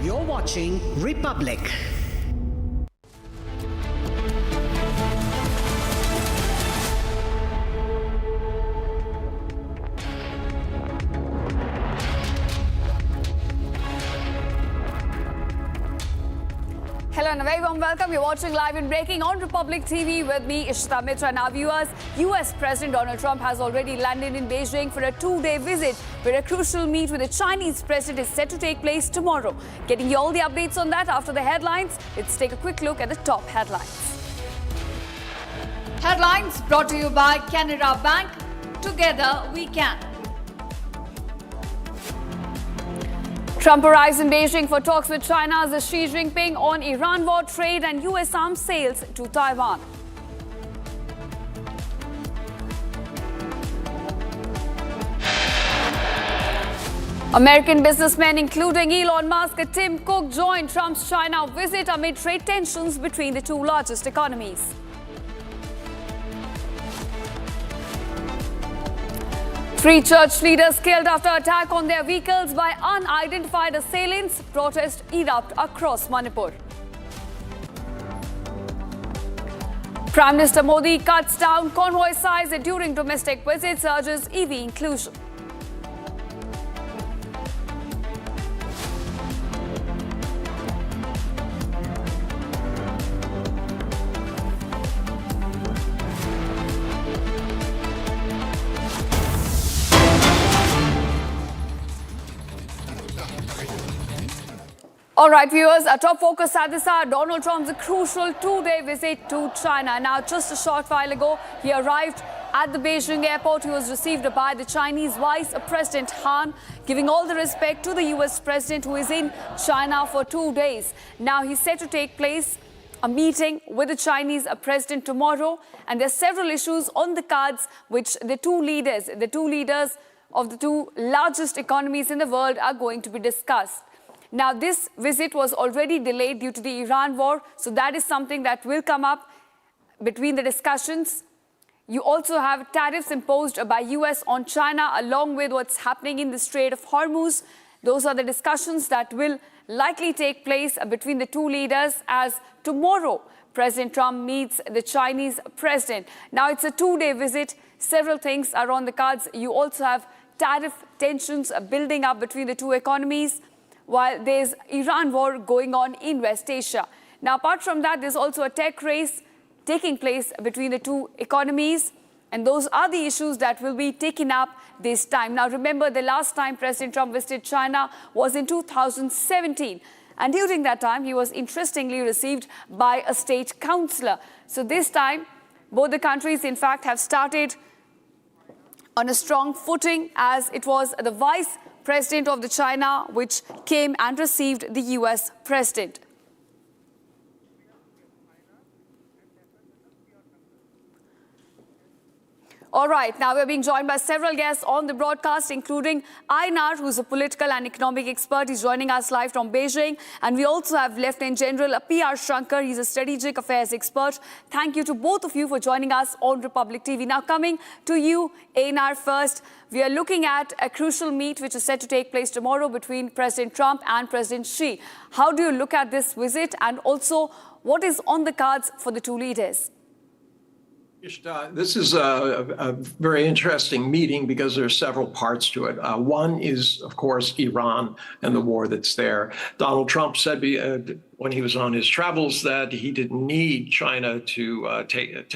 You're watching Republic. Hello and a very warm welcome. You're watching Live and Breaking on Republic TV with me, Ishita Mitra. Now viewers, US President Donald Trump has already landed in Beijing for a two-day visit where a crucial meet with the Chinese president is set to take place tomorrow. Getting you all the updates on that after the headlines. Let's take a quick look at the top headlines. Headlines brought to you by Canara Bank. Together we can. Trump arrives in Beijing for talks with China's Xi Jinping on Iran war, trade and US arms sales to Taiwan. American businessmen, including Elon Musk and Tim Cook, joined Trump's China visit amid trade tensions between the two largest economies. Three church leaders killed after attack on their vehicles by unidentified assailants. Protests erupt across Manipur. Prime Minister Modi cuts down convoy size during domestic visits, urges EV inclusion. All right, viewers, our top focus at this hour, Donald Trump's crucial two-day visit to China. Now, just a short while ago, he arrived at the Beijing airport. He was received by the Chinese Vice President Han, giving all the respect to the US President, who is in China for 2 days. Now, he's set to take place a meeting with the Chinese President tomorrow, and there are several issues on the cards which the two leaders of the two largest economies in the world are going to be discussed. Now, this visit was already delayed due to the Iran war, so that is something that will come up between the discussions. You also have tariffs imposed by US on China, along with what's happening in the Strait of Hormuz. Those are the discussions that will likely take place between the two leaders, as tomorrow President Trump meets the Chinese president. Now, it's a two-day visit. Several things are on the cards. You also have tariff tensions building up between the two economies, while there's Iran war going on in West Asia. Now, apart from that, there's also a tech race taking place between the two economies, and those are the issues that will be taken up this time. Now, remember, the last time President Trump visited China was in 2017, and during that time, he was interestingly received by a state councillor. So this time, both the countries, in fact, have started on a strong footing, as it was the Vice President of the China which came and received the US President. All right, now we're being joined by several guests on the broadcast, including Arnab, who's a political and economic expert. He's joining us live from Beijing. And we also have Lieutenant General P.R. Shankar. He's a strategic affairs expert. Thank you to both of you for joining us on Republic TV. Now, coming to you, Arnab, first. We are looking at a crucial meet which is set to take place tomorrow between President Trump and President Xi. How do you look at this visit, and also what is on the cards for the two leaders? This is a very interesting meeting because there are several parts to it. One is, of course, Iran and the war that's there. Donald Trump said when he was on his travels that he didn't need China to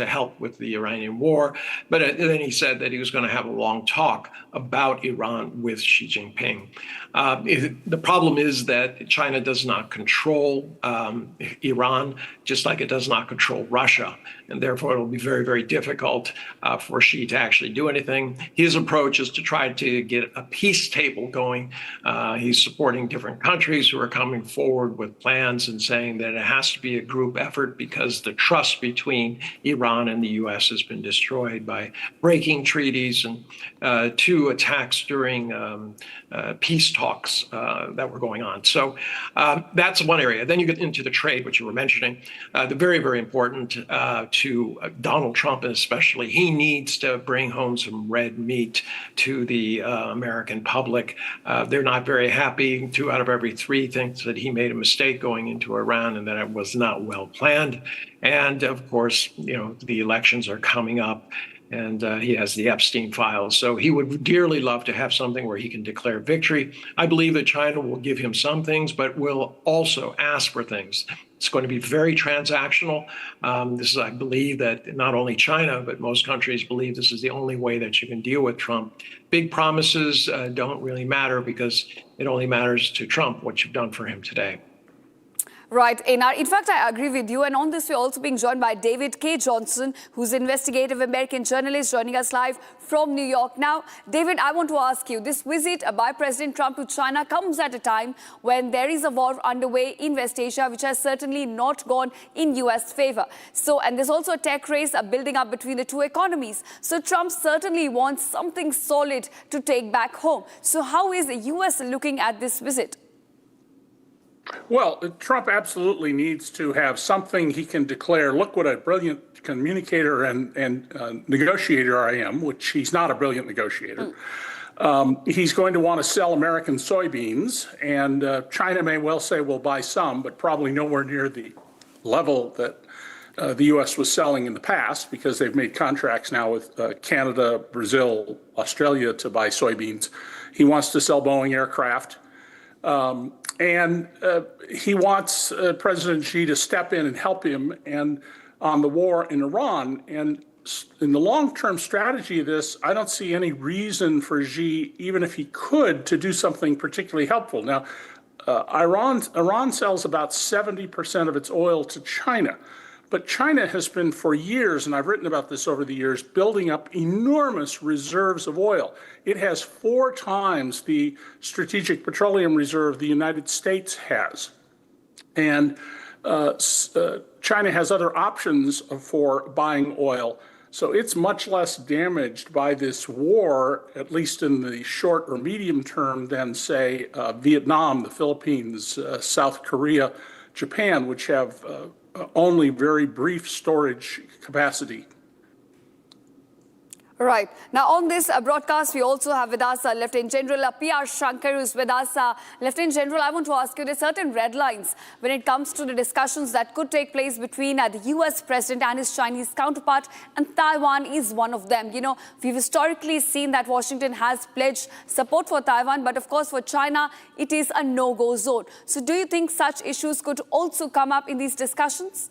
help with the Iranian war, but then he said that he was going to have a long talk about Iran with Xi Jinping. The problem is that China does not control Iran, just like it does not control Russia, and therefore it will be very, very difficult for Xi to actually do anything. His approach is to try to get a peace table going. He's supporting different countries who are coming forward with plans and saying that it has to be a group effort because the trust between Iran and the U.S. has been destroyed by breaking treaties and 2 attacks during peace talks that were going on. So that's one area. Then you get into the trade, which you were mentioning. The very, very important to Donald Trump, and especially, he needs to bring home some red meat to the American public. They're not very happy. 2 out of every 3 thinks that he made a mistake going into Iran and that it was not well planned. And of course, the elections are coming up, and he has the Epstein files. So he would dearly love to have something where he can declare victory. I believe that China will give him some things, but will also ask for things. It's going to be very transactional. I believe that not only China, but most countries believe this is the only way that you can deal with Trump. Big promises don't really matter, because it only matters to Trump what you've done for him today. Right, Arnab. In fact, I agree with you. And on this, we're also being joined by David K. Johnson, who's an investigative American journalist, joining us live from New York. Now, David, I want to ask you, this visit by President Trump to China comes at a time when there is a war underway in West Asia, which has certainly not gone in U.S. favor. And there's also a tech race building up between the two economies. So Trump certainly wants something solid to take back home. So how is the U.S. looking at this visit? Well, Trump absolutely needs to have something he can declare. Look what a brilliant communicator and negotiator I am, which he's not a brilliant negotiator. He's going to want to sell American soybeans, and China may well say we'll buy some, but probably nowhere near the level that the U.S. was selling in the past, because they've made contracts now with Canada, Brazil, Australia to buy soybeans. He wants to sell Boeing aircraft. And he wants President Xi to step in and help him on the war in Iran. And in the long-term strategy of this, I don't see any reason for Xi, even if he could, to do something particularly helpful. Now, Iran sells about 70% of its oil to China. But China has been for years, and I've written about this over the years, building up enormous reserves of oil. It has 4 times the strategic petroleum reserve the United States has. And China has other options for buying oil. So it's much less damaged by this war, at least in the short or medium term, than, say, Vietnam, the Philippines, South Korea, Japan, which have only very brief storage capacity. Right. Now, on this broadcast, we also have with us Lieutenant General P.R. Shankar, who's with us. Lieutenant General, I want to ask you, there are certain red lines when it comes to the discussions that could take place between the U.S. President and his Chinese counterpart, and Taiwan is one of them. You know, we've historically seen that Washington has pledged support for Taiwan, but of course, for China, it is a no-go zone. So do you think such issues could also come up in these discussions?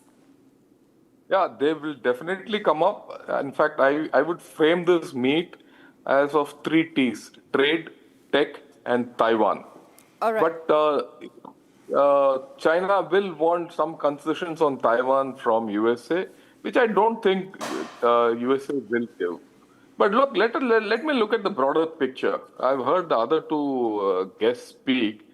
Yeah, they will definitely come up. In fact, I would frame this meet as of 3 T's: trade, tech, and Taiwan. All right. But China will want some concessions on Taiwan from USA, which I don't think USA will give. But look, let me look at the broader picture. I've heard the other 2 guests speak.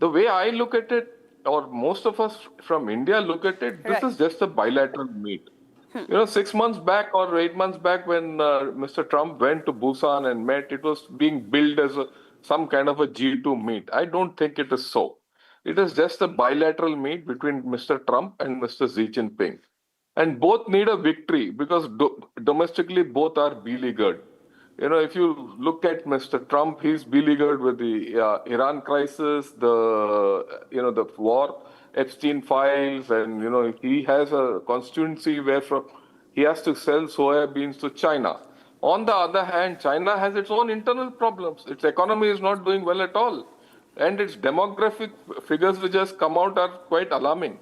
The way I look at it, or most of us from India look at it, this is just a bilateral meet. You know, 6 months back or 8 months back when Mr. Trump went to Busan and met, it was being billed as some kind of a G2 meet. I don't think it is so. It is just a bilateral meet between Mr. Trump and Mr. Xi Jinping. And both need a victory because domestically both are beleaguered. You know, if you look at Mr. Trump, he's beleaguered with the Iran crisis, the war, Epstein files, and, you know, he has a constituency where he has to sell soya beans to China. On the other hand, China has its own internal problems. Its economy is not doing well at all. And its demographic figures which has come out are quite alarming.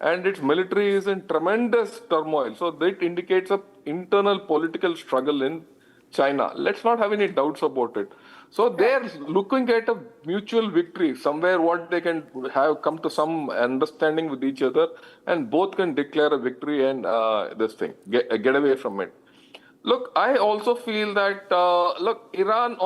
And its military is in tremendous turmoil. So that indicates an internal political struggle in China. Let's not have any doubts about it. So they're looking at a mutual victory, somewhere what they can have come to some understanding with each other, and both can declare a victory and get away from it. Look, I also feel that, Iran,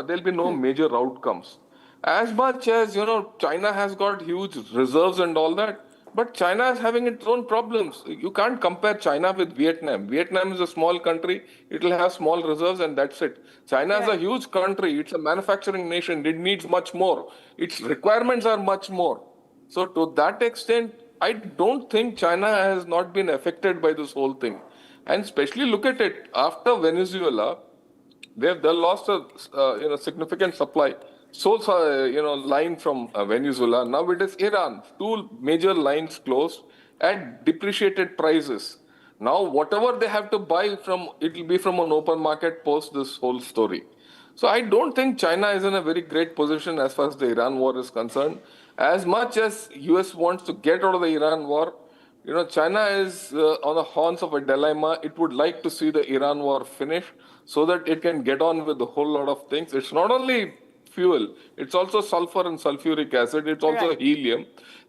there'll be no major outcomes. As much as, you know, China has got huge reserves and all that, but China is having its own problems. You can't compare China with Vietnam. Vietnam is a small country. It will have small reserves and that's it. China is a huge country. It's a manufacturing nation. It needs much more. Its requirements are much more. So to that extent, I don't think China has not been affected by this whole thing. And especially look at it. After Venezuela, they lost a significant supply. Line from Venezuela. Now it is Iran. 2 major lines closed at depreciated prices. Now, whatever they have to buy from, it will be from an open market post this whole story. So I don't think China is in a very great position as far as the Iran war is concerned. As much as US wants to get out of the Iran war, you know, China is on the horns of a dilemma. It would like to see the Iran war finish so that it can get on with a whole lot of things. It's not only fuel, it's also sulfur and sulfuric acid, it's also helium.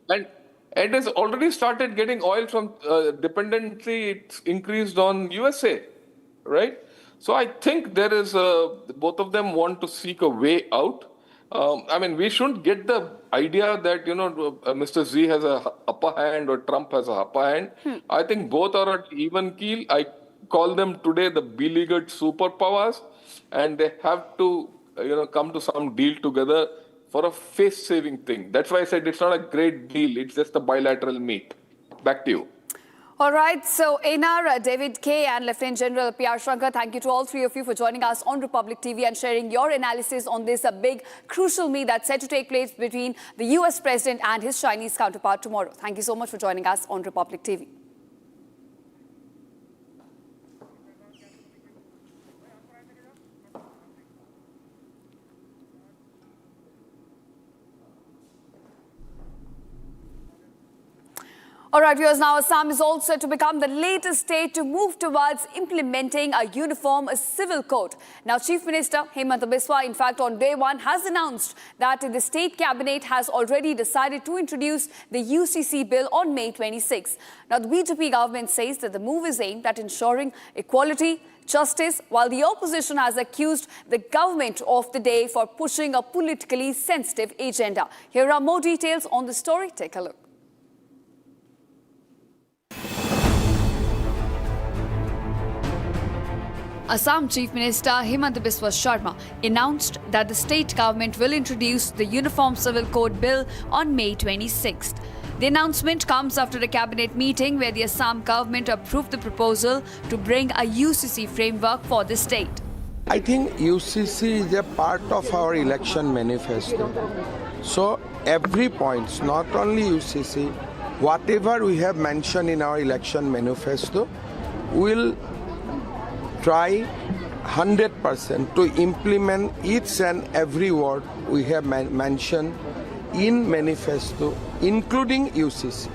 And it has already started getting oil from dependency, it's increased on USA, right? So I think there is both of them want to seek a way out. I mean, we shouldn't get the idea that, you know, Mr. Xi has a upper hand or Trump has a upper hand. I think both are at even keel. I call them today the beleaguered superpowers, and they have to come to some deal together for a face-saving thing. That's why I said it's not a great deal. It's just a bilateral meet. Back to you. All right. So, Einar, David K. and Lieutenant General P.R. Shankar, thank you to all 3 of you for joining us on Republic TV and sharing your analysis on this big, crucial meet that's set to take place between the U.S. President and his Chinese counterpart tomorrow. Thank you so much for joining us on Republic TV. All right, viewers, now Assam is all set to become the latest state to move towards implementing a uniform civil code. Now, Chief Minister Hemant Biswa, in fact, on day one, has announced that the state cabinet has already decided to introduce the UCC bill on May 26. Now, the BJP government says that the move is aimed at ensuring equality, justice, while the opposition has accused the government of the day for pushing a politically sensitive agenda. Here are more details on the story. Take a look. Assam Chief Minister Hemant Biswa Sharma announced that the state government will introduce the Uniform Civil Code Bill on May 26th. The announcement comes after a cabinet meeting where the Assam government approved the proposal to bring a UCC framework for the state. I think UCC is a part of our election manifesto. So every point, not only UCC, whatever we have mentioned in our election manifesto, will try 100% to implement each and every word we have mentioned in manifesto, including UCC.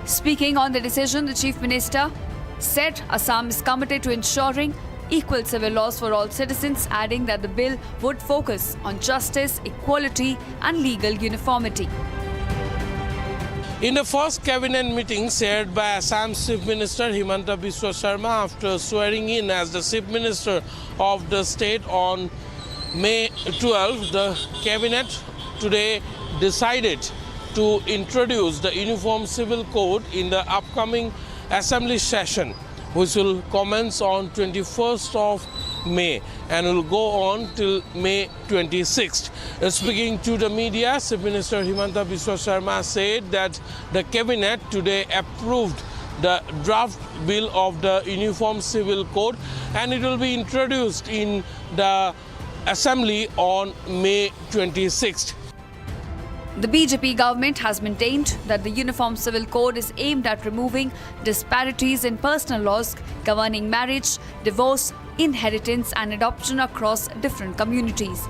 Speaking on the decision, the Chief Minister said Assam is committed to ensuring equal civil laws for all citizens, adding that the bill would focus on justice, equality and legal uniformity. In the first cabinet meeting chaired by Assam's Chief Minister Hemant Biswa Sharma after swearing in as the Chief Minister of the state on May 12, the cabinet today decided to introduce the Uniform Civil Code in the upcoming Assembly session, which will commence on 21st of May and will go on till May 26th. Speaking to the media, Chief Minister Hemant Biswa Sharma said that the cabinet today approved the draft bill of the Uniform Civil Code and it will be introduced in the Assembly on May 26th. The BJP government has maintained that the Uniform Civil Code is aimed at removing disparities in personal laws governing marriage, divorce, inheritance and adoption across different communities.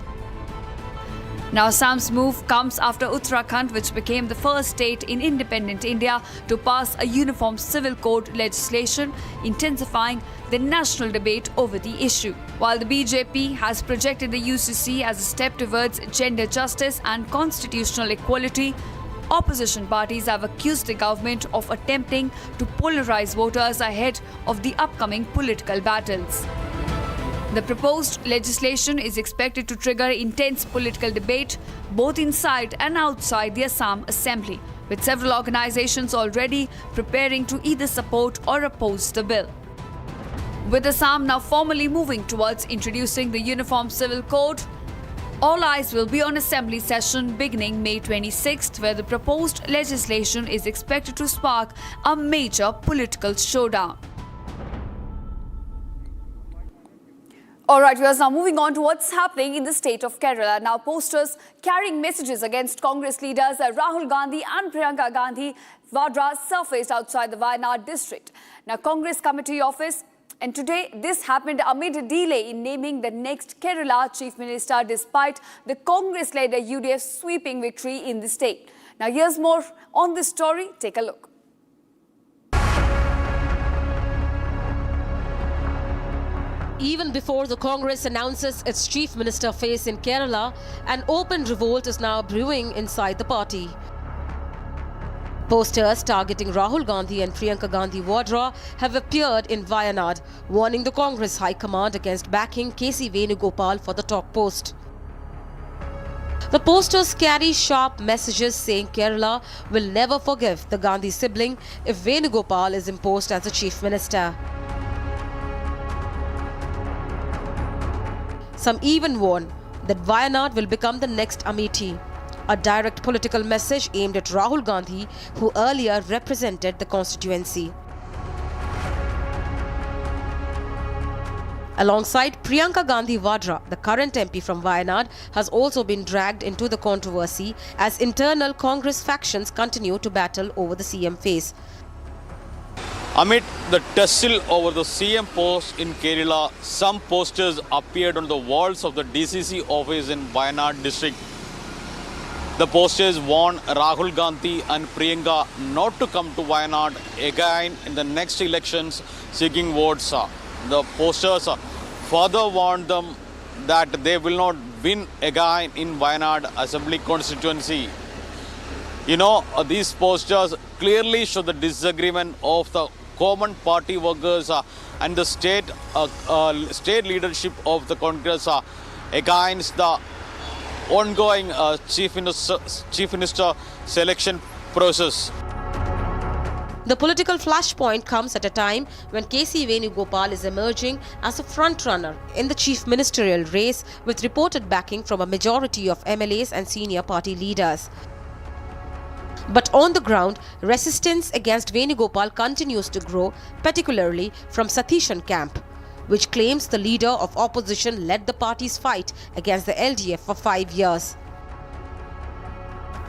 Now, Assam's move comes after Uttarakhand, which became the first state in independent India to pass a uniform civil code legislation, intensifying the national debate over the issue. While the BJP has projected the UCC as a step towards gender justice and constitutional equality, opposition parties have accused the government of attempting to polarize voters ahead of the upcoming political battles. The proposed legislation is expected to trigger intense political debate both inside and outside the Assam Assembly, with several organizations already preparing to either support or oppose the bill. With Assam now formally moving towards introducing the Uniform Civil Code, all eyes will be on Assembly session beginning May 26th, where the proposed legislation is expected to spark a major political showdown. All right, viewers, now moving on to what's happening in the state of Kerala. Now, posters carrying messages against Congress leaders Rahul Gandhi and Priyanka Gandhi Vadra surfaced outside the Wayanad district. Now, Congress committee office, and today this happened amid a delay in naming the next Kerala Chief Minister despite the Congress-led UDF sweeping victory in the state. Now, here's more on this story. Take a look. Even before the Congress announces its chief minister face in Kerala, an open revolt is now brewing inside the party. Posters targeting Rahul Gandhi and Priyanka Gandhi Vadra have appeared in Wayanad, warning the Congress High Command against backing KC Venugopal for the top post. The posters carry sharp messages saying Kerala will never forgive the Gandhi sibling if Venugopal is imposed as the chief minister. Some even warn that Wayanad will become the next Amethi, a direct political message aimed at Rahul Gandhi, who earlier represented the constituency. Alongside Priyanka Gandhi Vadra, the current MP from Wayanad has also been dragged into the controversy as internal Congress factions continue to battle over the CM face. Amid the tussle over the CM post in Kerala, some posters appeared on the walls of the DCC office in Wayanad district. The posters warn Rahul Gandhi and Priyanka not to come to Wayanad again in the next elections seeking votes. The posters further warned them that they will not win again in Wayanad Assembly constituency. You know, these posters clearly show the disagreement of the common party workers and the state leadership of the Congress against the ongoing chief minister selection process. The political flashpoint comes at a time when KC Venugopal is emerging as a frontrunner in the chief ministerial race with reported backing from a majority of MLAs and senior party leaders. But on the ground, resistance against Venugopal continues to grow, particularly from Satishan camp, which claims the leader of opposition led the party's fight against the LDF for 5 years.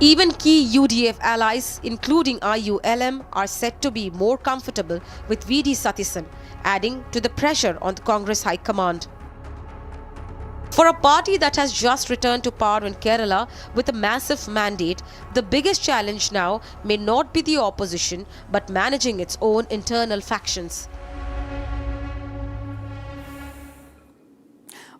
Even key UDF allies, including IULM, are said to be more comfortable with VD Satishan, adding to the pressure on the Congress High Command. For a party that has just returned to power in Kerala with a massive mandate, the biggest challenge now may not be the opposition, but managing its own internal factions.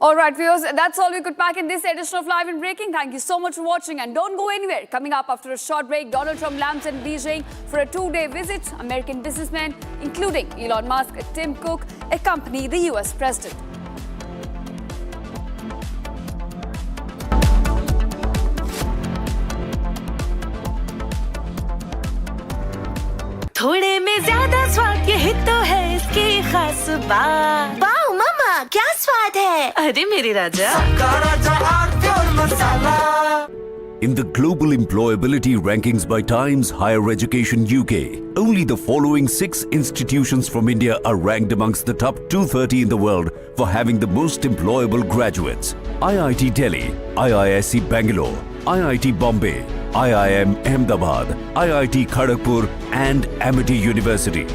All right, viewers, that's all we could pack in this edition of Live and Breaking. Thank you so much for watching, and don't go anywhere. Coming up after a short break, Donald Trump lands in Beijing for a 2-day visit. American businessmen, including Elon Musk and Tim Cook, accompany the US president. थोड़े में ज्यादा स्वाद यही तो है इसकी खास बात। वाओ मम्मा, क्या स्वाद है? अरे मेरे राजा, In the global employability rankings by Times Higher Education UK, only the following 6 institutions from India are ranked amongst the top 230 in the world for having the most employable graduates. IIT Delhi, IISc Bangalore, IIT Bombay, IIM Ahmedabad, IIT Kharagpur and Amity University.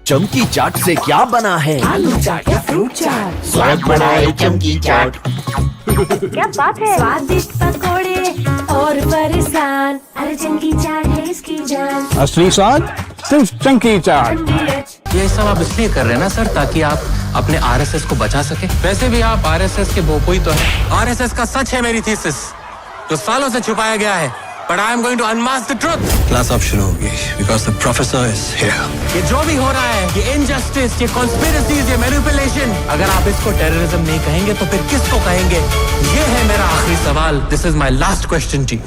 चमकी चाट से क्या बना है? आलू चाट या fruit चाट, स्वाद बनाए चमकी चाट। क्या बात है? स्वादिष्ट पकोड़े और परेशान, अरे चमकी चाट है इसकी जान। असली स्वाद सिर्फ चमकी चाट। ये सब आप इसलिए कर रहे हैं ना सर, ताकि आप अपने आरएसएस को बचा सके। वैसे भी आप आरएसएस के भोपू ही तो हैं। आरएसएस का सच है मेरी थीसिस, जो सालों से छुपाया गया है। But I am going to unmask the truth. Class अब शुरू होगी because the professor is here. ये जो भी हो रहा है, ये injustice, ये conspiracies, ये manipulation, अगर आप इसको terrorism नहीं कहेंगे तो फिर किसको कहेंगे? ये है मेरा आखिरी सवाल. This is my last question to you.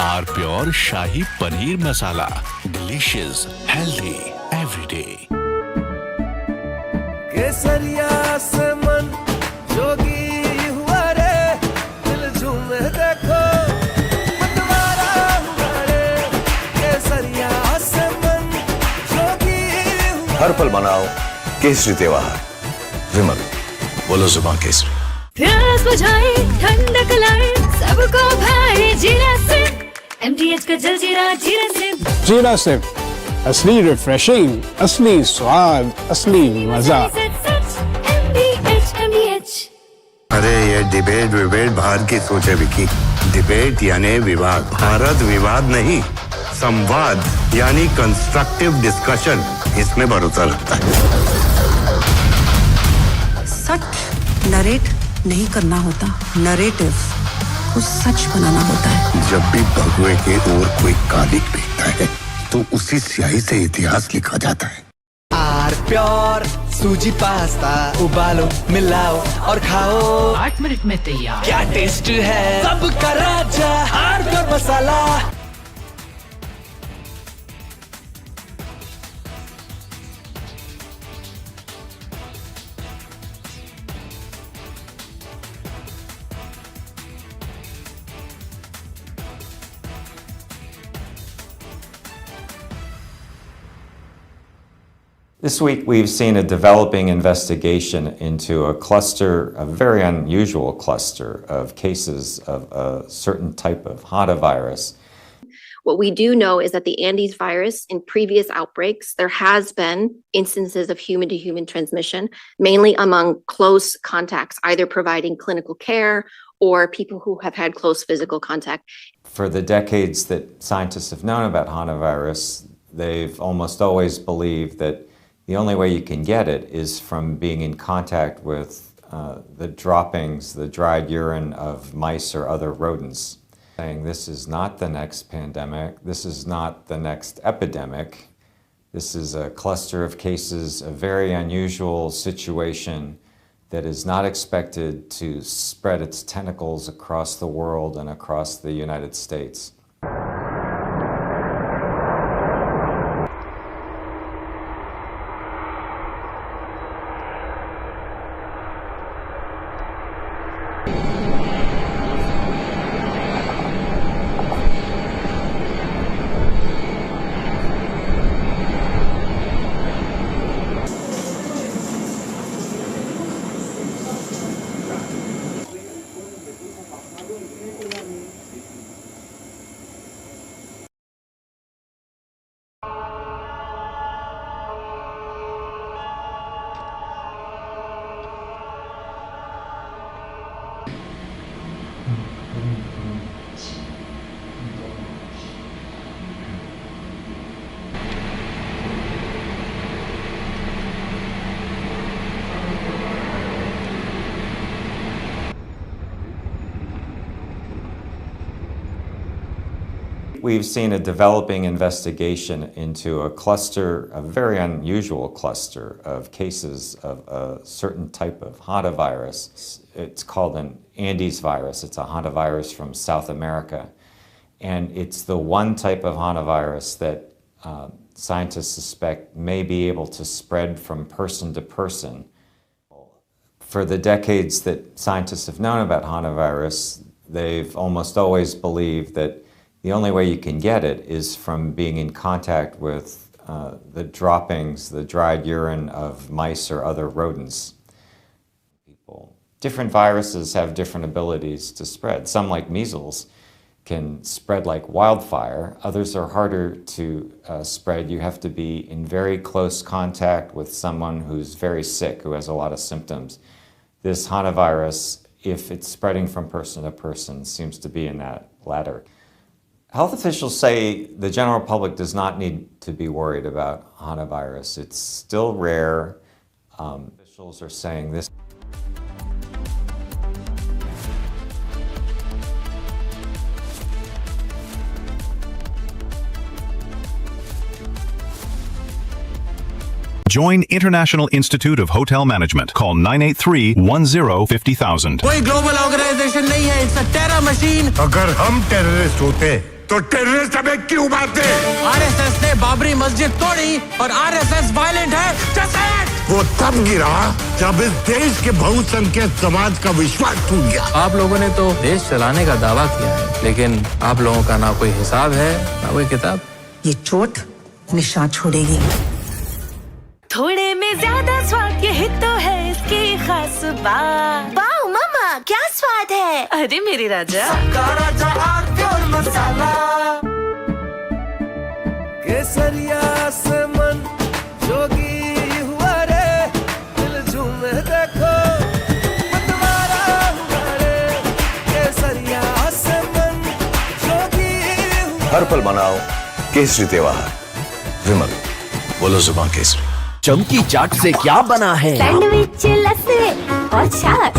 R Pure shahi paneer masala, delicious, healthy, every day. केसरिया से मन जोगी हुआ रे, दिल झूमे देखो मतवारा हुआ रे, केसरिया से मन जोगी हुआ। हर पल मनाओ केसरी त्योहार, विमल बोलो जुबान केसरी। प्यास बुझाए, ठंडक लाए, सबको भाए जीरा से, MTH का जलजीरा जीरा से। जीरा से असली रिफ्रेशिंग, असली स्वाद, असली मजा। अरे ये डिबेट विबेट बाहर की सोचे विकी। डिबेट यानी विवाद, भारत विवाद नहीं, संवाद यानी कंस्ट्रक्टिव डिस्कशन, इसमें भरोसा लगता है। सच नरेट नहीं करना होता, नरेटिव को सच बनाना होता है। जब भी भगवे के ओर कोई कालिक दिखता है तो उसी स्याही से इतिहास लिखा जाता है। आर प्योर सूजी पास्ता उबालो, मिलाओ और खाओ, 8 मिनट में तैयार। क्या टेस्ट है, सबका राजा R Pure masala. This week, we've seen a developing investigation into a cluster, a very unusual cluster of cases of a certain type of hantavirus. What we do know is that the Andes virus, in previous outbreaks, there has been instances of human-to-human transmission, mainly among close contacts, either providing clinical care or people who have had close physical contact. For the decades that scientists have known about hantavirus, they've almost always believed that the only way you can get it is from being in contact with the droppings, the dried urine of mice or other rodents. Saying this is not the next pandemic, this is not the next epidemic, this is a cluster of cases, a very unusual situation that is not expected to spread its tentacles across the world and across the United States. We've seen a developing investigation into a cluster, a very unusual cluster of cases of a certain type of hantavirus. It's called an Andes virus. It's a hantavirus from South America. And it's the one type of hantavirus that scientists suspect may be able to spread from person to person. For the decades that scientists have known about hantavirus, they've almost always believed that the only way you can get it is from being in contact with the droppings, the dried urine of mice or other rodents. Different viruses have different abilities to spread. Some, like measles, can spread like wildfire. Others are harder to spread. You have to be in very close contact with someone who's very sick, who has a lot of symptoms. This hantavirus, if it's spreading from person to person, seems to be in that latter. Health officials say the general public does not need to be worried about hantavirus. It's still rare. Officials are saying this. Join International Institute of Hotel Management. Call 983-10-50,000. कोई global organisation नहीं है, it's a terror machine. अगर हम terrorist होते तो terrorist हमें क्यों मारते? आरएसएस ने बाबरी मस्जिद तोड़ी और आरएसएस वायलेंट है। वो तब गिरा जब इस देश के बहुसंख्यक समाज का विश्वास टूट गया। आप लोगों ने तो देश चलाने का दावा किया है, लेकिन आप लोगों का ना कोई हिसाब है, ना कोई किताब। ये चोट निशान छोड़ेगी। थोड़े में ज्यादा स्वाद, यही तो है इसकी खास बात। वाओ मामा, क्या स्वाद है? अरे मेरे राजा, मसाला केसरिया से मन जोगी हुआ रे, दिल झूमे देखो मतवारा हुआ रे, केसरिया से मन जोगी हुआ। हर पल मनाओ केसरी त्योहार। विमल, बोलो जुबान केसरी। चमकी चाट से क्या बना है? सैंडविच, लस्सी और छाछ।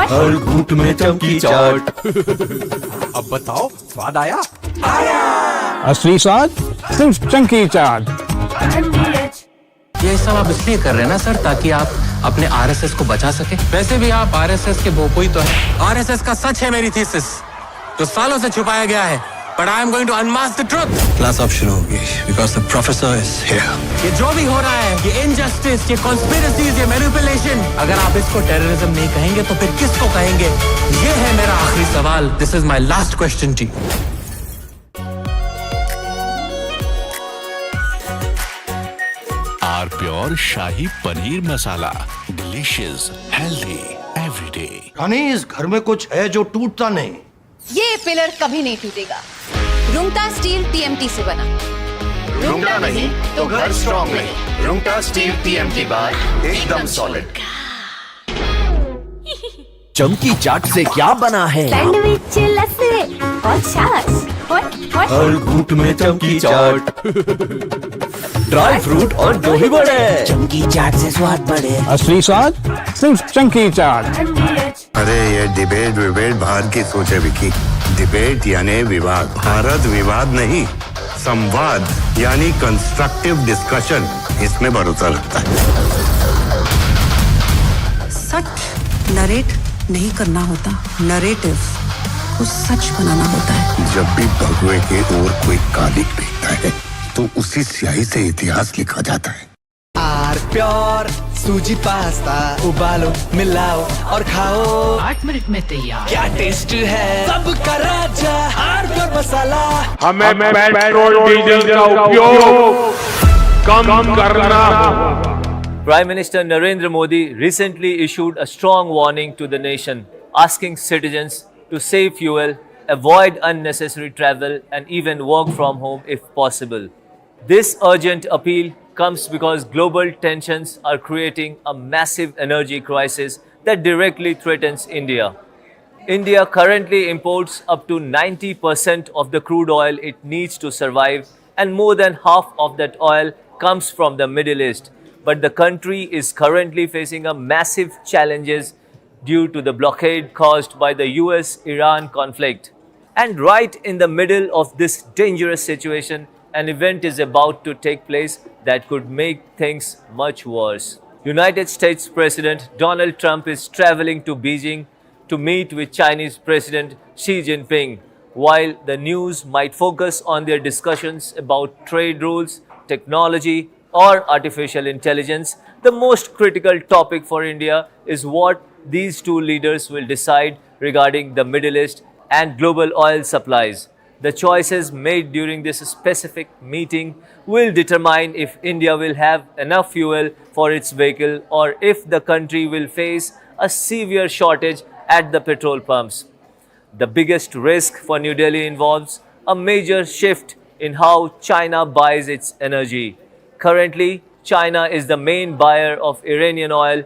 हर घूंट में चमकी चाट। अब बताओ, स्वाद आया? आया। असली स्वाद सिर्फ चंकी चाट। ये सब आप इसलिए कर रहे हैं ना सर, ताकि आप अपने आरएसएस को बचा सके। वैसे भी आप आरएसएस के बोपोई तो हैं। आरएसएस का सच है मेरी थीसिस, जो सालों से छुपाया गया है। But I am going to unmask the truth. Class अब शुरू होगी, because the professor is here. ये जो भी हो रहा है, ये injustice, ये conspiracies, ये manipulation, अगर आप इसको terrorism नहीं कहेंगे, तो फिर किसको कहेंगे? ये है मेरा आखिरी सवाल. This is my last question to you. R pure shahi paneer masala, delicious, healthy, everyday. रानी, इस घर में कुछ है जो टूटता नहीं। ये पिलर कभी नहीं टूटेगा। रुंगटा स्टील TMT से बना। रुंगटा नहीं तो घर स्ट्रॉन्ग नहीं। रुंगटा स्टील TMT बार एकदम सॉलिड। चमकी चाट से क्या बना है? सैंडविच लस्सी और छाछ। हर घूंट में चमकी चाट। ड्राई फ्रूट और दही बड़े। चमकी चाट से स्वाद बढ़े। असली स्वाद सिर्फ चंकी चाट। अरे ये डिबेट बाहर की सोचे विकी। डिबेट यानी विवाद। भारत विवाद नहीं, संवाद यानी कंस्ट्रक्टिव डिस्कशन, इसमें भरोसा रखता है। सच नरेट नहीं करना होता, नरेटिव को सच बनाना होता है। जब भी भगवे के ओर कोई कालिक फेंकता है तो उसी स्याही से इतिहास लिखा जाता है। आर प्योर सूजी पास्ता उबालो मिलाओ और खाओ, 8 मिनट में तैयार। क्या टेस्ट है सबका राजा आर प्योर मसाला। हमें पेट्रोल डीजल का उपयोग कम करना। Prime Minister Narendra Modi recently issued a strong warning to the nation, asking citizens to save fuel, avoid unnecessary travel, and even work from home if possible. This urgent appeal comes because global tensions are creating a massive energy crisis that directly threatens India. India currently imports up to 90% of the crude oil it needs to survive, and more than half of that oil comes from the Middle East. But the country is currently facing a massive challenges due to the blockade caused by the US-Iran conflict. And right in the middle of this dangerous situation, an event is about to take place that could make things much worse. United States President Donald Trump is traveling to Beijing to meet with Chinese President Xi Jinping. While the news might focus on their discussions about trade rules, technology, or artificial intelligence, the most critical topic for India is what these two leaders will decide regarding the Middle East and global oil supplies. The choices made during this specific meeting will determine if India will have enough fuel for its vehicle or if the country will face a severe shortage at the petrol pumps. The biggest risk for New Delhi involves a major shift in how China buys its energy. Currently, China is the main buyer of Iranian oil,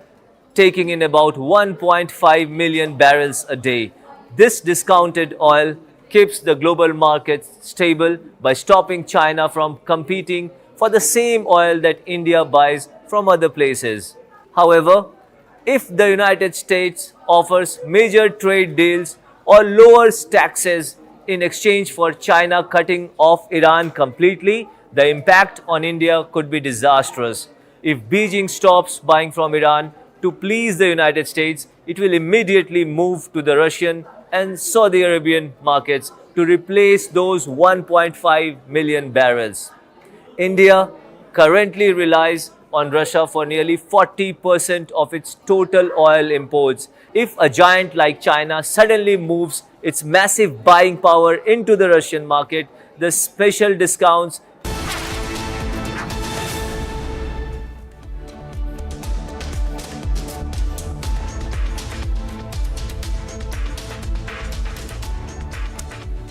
taking in about 1.5 million barrels a day. This discounted oil keeps the global market stable by stopping China from competing for the same oil that India buys from other places. However, if the United States offers major trade deals or lowers taxes in exchange for China cutting off Iran completely, the impact on India could be disastrous. If Beijing stops buying from Iran to please the United States, it will immediately move to the Russian and Saudi Arabian markets to replace those 1.5 million barrels. India currently relies on Russia for nearly 40% of its total oil imports. If a giant like China suddenly moves its massive buying power into the Russian market, the special discounts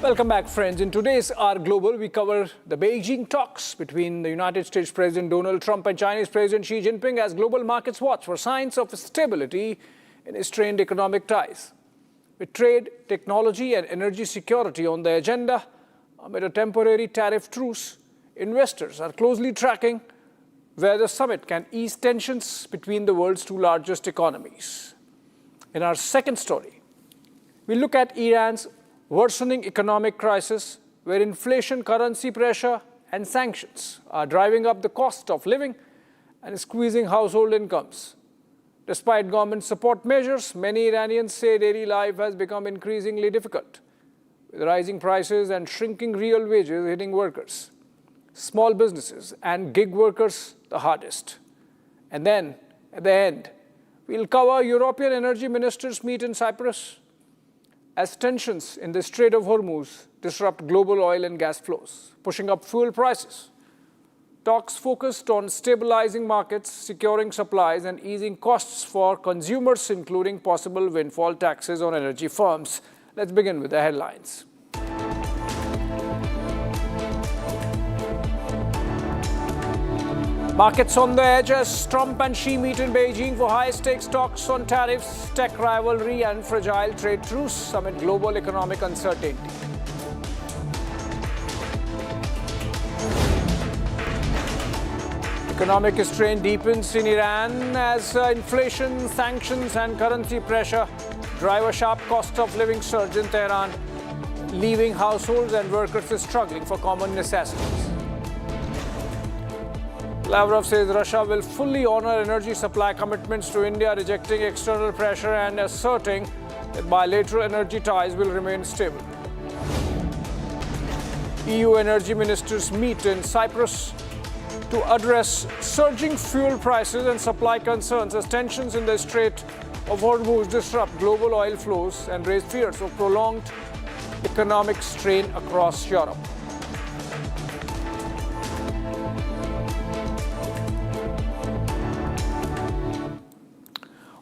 Welcome back, friends. In today's Our Global, we cover the Beijing talks between the United States President Donald Trump and Chinese President Xi Jinping as global markets watch for signs of stability in strained economic ties. With trade, technology, and energy security on the agenda, amid a temporary tariff truce, investors are closely tracking where the summit can ease tensions between the world's two largest economies. In our second story, we look at Iran's worsening economic crisis, where inflation, currency pressure, and sanctions are driving up the cost of living and squeezing household incomes. Despite government support measures, many Iranians say daily life has become increasingly difficult, with rising prices and shrinking real wages hitting workers, small businesses, and gig workers the hardest. And then, at the end, we'll cover European energy ministers meet in Cyprus as tensions in the Strait of Hormuz disrupt global oil and gas flows, pushing up fuel prices. Talks focused on stabilizing markets, securing supplies, and easing costs for consumers, including possible windfall taxes on energy firms. Let's begin with the headlines. Markets on the edge as Trump and Xi meet in Beijing for high-stakes talks on tariffs, tech rivalry and fragile trade truce amid global economic uncertainty. Economic strain deepens in Iran as inflation, sanctions and currency pressure drive a sharp cost of living surge in Tehran, leaving households and workers struggling for common necessities. Lavrov says Russia will fully honor energy supply commitments to India, rejecting external pressure and asserting that bilateral energy ties will remain stable. EU energy ministers meet in Cyprus to address surging fuel prices and supply concerns as tensions in the Strait of Hormuz disrupt global oil flows and raise fears of prolonged economic strain across Europe.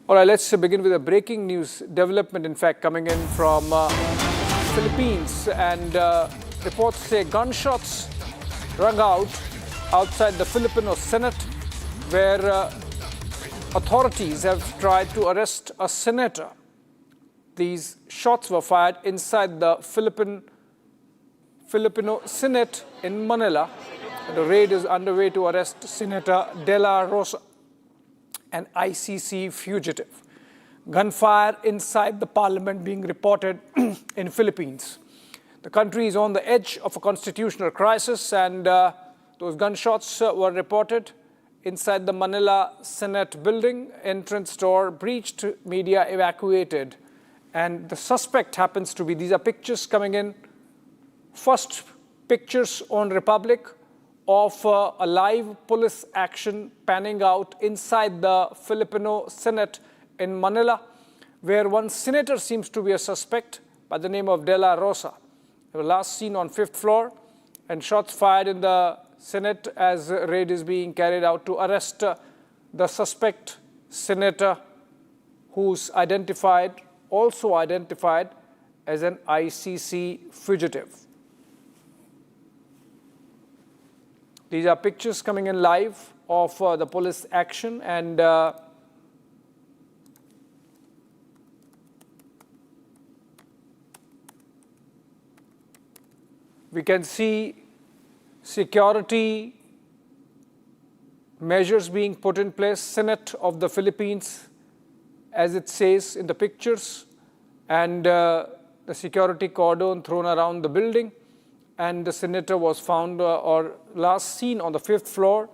All right, let's begin with a breaking news development, in fact, coming in from Philippines. And reports say gunshots rung out outside the Filipino Senate, where authorities have tried to arrest a senator. These shots were fired inside the Filipino Senate in Manila. The raid is underway to arrest Senator De La Rosa, an ICC fugitive. Gunfire inside the parliament being reported in Philippines. The country is on the edge of a constitutional crisis, and those gunshots were reported inside the Manila Senate building. Entrance door breached, media evacuated. And the suspect happens to be, these are pictures coming in, first pictures on Republic of a live police action panning out inside the Filipino Senate in Manila, where one senator seems to be a suspect by the name of De La Rosa. They were last seen on 5th floor, and shots fired in the Senate as raid is being carried out to arrest the suspect senator, who's also identified as an ICC fugitive. These are pictures coming in live of the police action, and we can see security measures being put in place. Senate of the Philippines, as it says in the pictures, and the security cordon thrown around the building. And the senator was found or last seen on the 5th floor.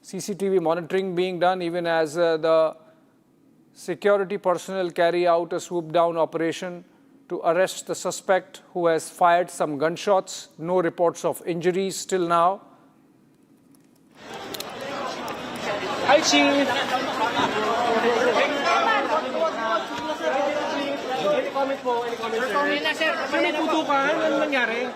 CCTV monitoring being done even as the security personnel carry out a swoop-down operation to arrest the suspect, who has fired some gunshots. No reports of injuries till now. Hi, Chief. Any comment po? Any comment, sir? Sir, may putukan. Ano nangyari?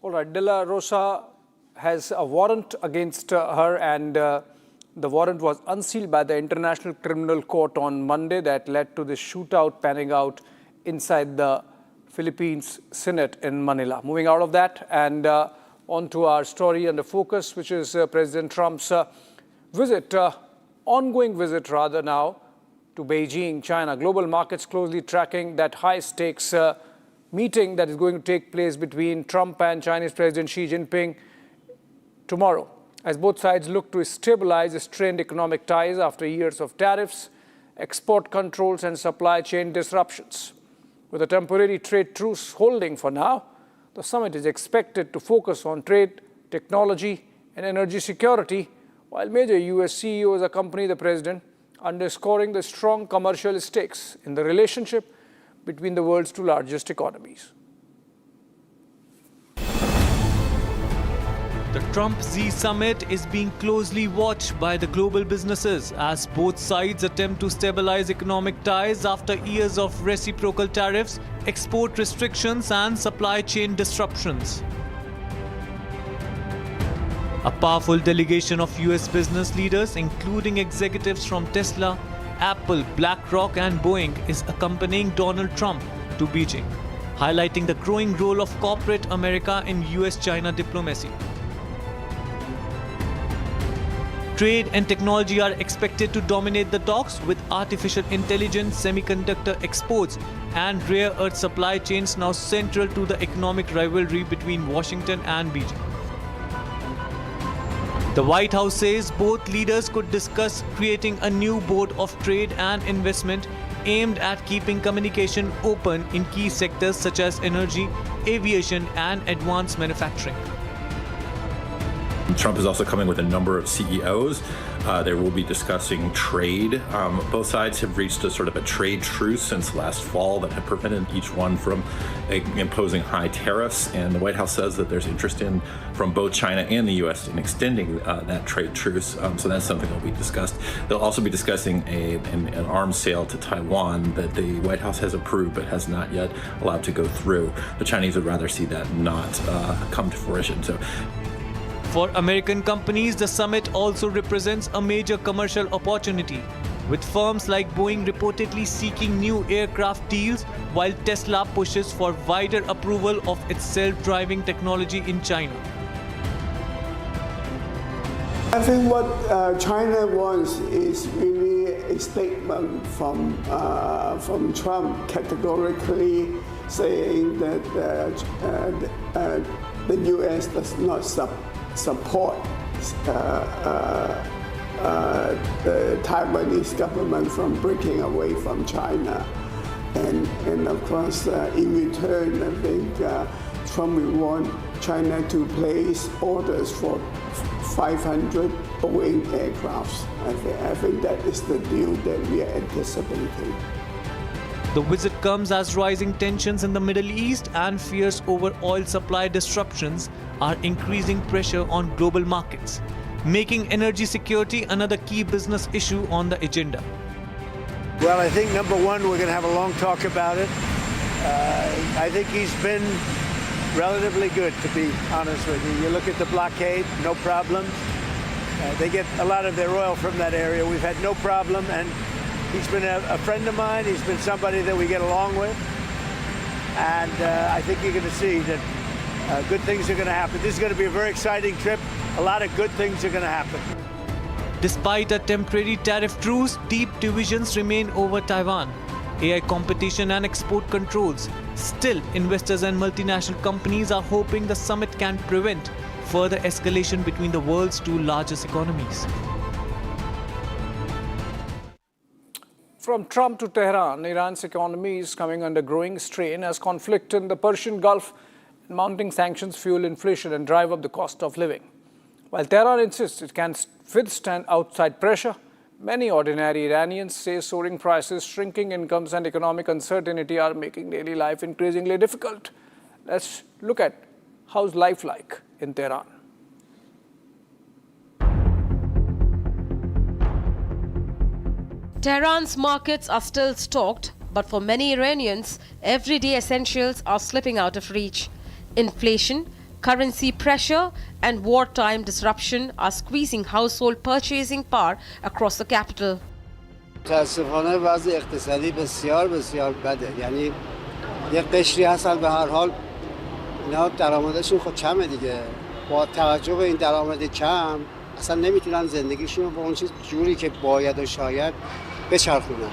All right, De La Rosa has a warrant against her, and the warrant was unsealed by the International Criminal Court on Monday. That led to the shootout panning out inside the Philippines Senate in Manila. Moving out of that and on to our story and the focus, which is President Trump's ongoing visit now, to Beijing, China. Global markets closely tracking that high-stakes meeting that is going to take place between Trump and Chinese President Xi Jinping tomorrow, as both sides look to stabilize strained economic ties after years of tariffs, export controls, and supply chain disruptions. With a temporary trade truce holding for now, the summit is expected to focus on trade, technology, and energy security, while major U.S. CEOs accompany the president, underscoring the strong commercial stakes in the relationship between the world's two largest economies. The Trump-Xi summit is being closely watched by the global businesses as both sides attempt to stabilize economic ties after years of reciprocal tariffs, export restrictions, and supply chain disruptions. A powerful delegation of US business leaders, including executives from Tesla, Apple, BlackRock, and Boeing, is accompanying Donald Trump to Beijing, highlighting the growing role of corporate America in US-China diplomacy. Trade and technology are expected to dominate the talks, with artificial intelligence, semiconductor exports, and rare earth supply chains now central to the economic rivalry between Washington and Beijing. The White House says both leaders could discuss creating a new board of trade and investment aimed at keeping communication open in key sectors such as energy, aviation, and advanced manufacturing. Trump is also coming with a number of CEOs. They will be discussing trade. Both sides have reached a sort of a trade truce since last fall that had prevented each one from imposing high tariffs. And the White House says that there's interest from both China and the U.S. in extending that trade truce. So that's something that will be discussed. They'll also be discussing an arms sale to Taiwan that the White House has approved but has not yet allowed to go through. The Chinese would rather see that not come to fruition. For American companies, the summit also represents a major commercial opportunity, with firms like Boeing reportedly seeking new aircraft deals, while Tesla pushes for wider approval of its self-driving technology in China. I think what China wants is really a statement from Trump categorically saying that the U.S. does not support the Taiwanese government from breaking away from China. And of course, in return, I think Trump will want China to place orders for 500 Boeing aircrafts. I think that is the deal that we are anticipating. The visit comes as rising tensions in the Middle East and fears over oil supply disruptions are increasing pressure on global markets, making energy security another key business issue on the agenda. Well, I think number one, we're going to have a long talk about it. I think he's been relatively good, to be honest with you. You look at the blockade, no problem. They get a lot of their oil from that area. We've had no problem, and he's been a friend of mine. He's been somebody that we get along with. And I think you're going to see that good things are going to happen. This is going to be a very exciting trip. A lot of good things are going to happen. Despite a temporary tariff truce, deep divisions remain over Taiwan, AI competition and export controls. Still, investors and multinational companies are hoping the summit can prevent further escalation between the world's two largest economies. From Trump to Tehran, Iran's economy is coming under growing strain as conflict in the Persian Gulf and mounting sanctions fuel inflation and drive up the cost of living. While Tehran insists it can withstand outside pressure, many ordinary Iranians say soaring prices, shrinking incomes, and economic uncertainty are making daily life increasingly difficult. Let's look at how's life like in Tehran. Tehran's markets are still stocked, but for many Iranians, everyday essentials are slipping out of reach. Inflation, Currency pressure and wartime disruption are squeezing household purchasing power across the capital. متاسفانه وضع اقتصادی بسیار بسیار بده. یعنی یه قشری هستن به هر حال اینا درآمدشون خب کمه دیگه. با توجه به این درآمد کم اصلا نمیتونن زندگیشون رو به اون چیز جوری که باید و شاید بچرخونن.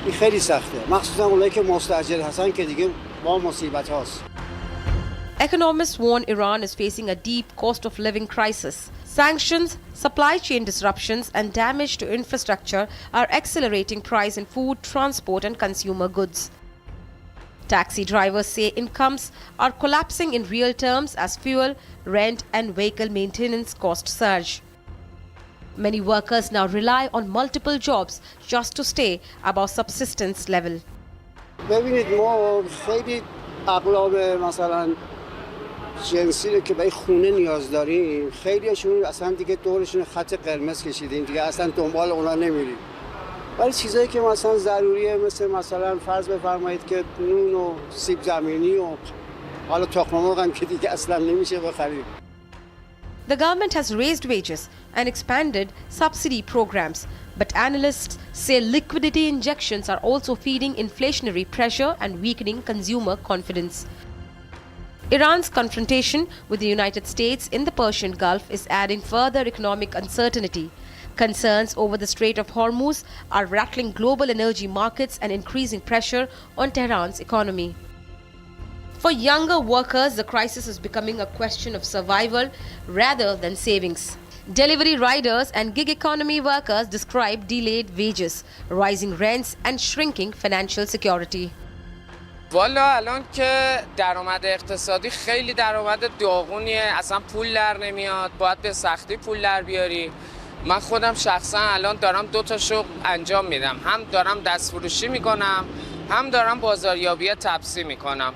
این خیلی سخته. مخصوصا اونایی که مستاجر هستن که دیگه با مصیبت هاست. Economists warn Iran is facing a deep cost of living crisis. Sanctions, supply chain disruptions, and damage to infrastructure are accelerating price in food, transport, and consumer goods. Taxi drivers say incomes are collapsing in real terms as fuel, rent, and vehicle maintenance costs surge. Many workers now rely on multiple jobs just to stay above subsistence level. ببینید ما خیلی اقلام مثلا جنسی رو که برای خونه نیاز داریم خیلیشون اصلا دیگه دورشون خط قرمز کشیدیم دیگه اصلا دنبال اونا نمیریم ولی چیزایی که مثلا ضروریه مثلا فرض بفرمایید که نون و سیب زمینی و حالا تخم مرغ هم که دیگه اصلا نمیشه بخریم. The government has raised wages and expanded subsidy programs, but analysts say liquidity injections are also feeding inflationary pressure and weakening consumer confidence. Iran's confrontation with the United States in the Persian Gulf is adding further economic uncertainty. Concerns over the Strait of Hormuz are rattling global energy markets and increasing pressure on Tehran's economy. For younger workers, the crisis is becoming a question of survival rather than savings. Delivery riders and gig economy workers describe delayed wages, rising rents, and shrinking financial security. والا الان که درآمد اقتصادی خیلی درآمد داغونیه اصلا پول در نمیاد باید به سختی پول در بیاری من خودم شخصا الان دارم 2 شغل انجام میدم هم دارم دستفروشی میکنم هم دارم بازاریابی تپسی میکنم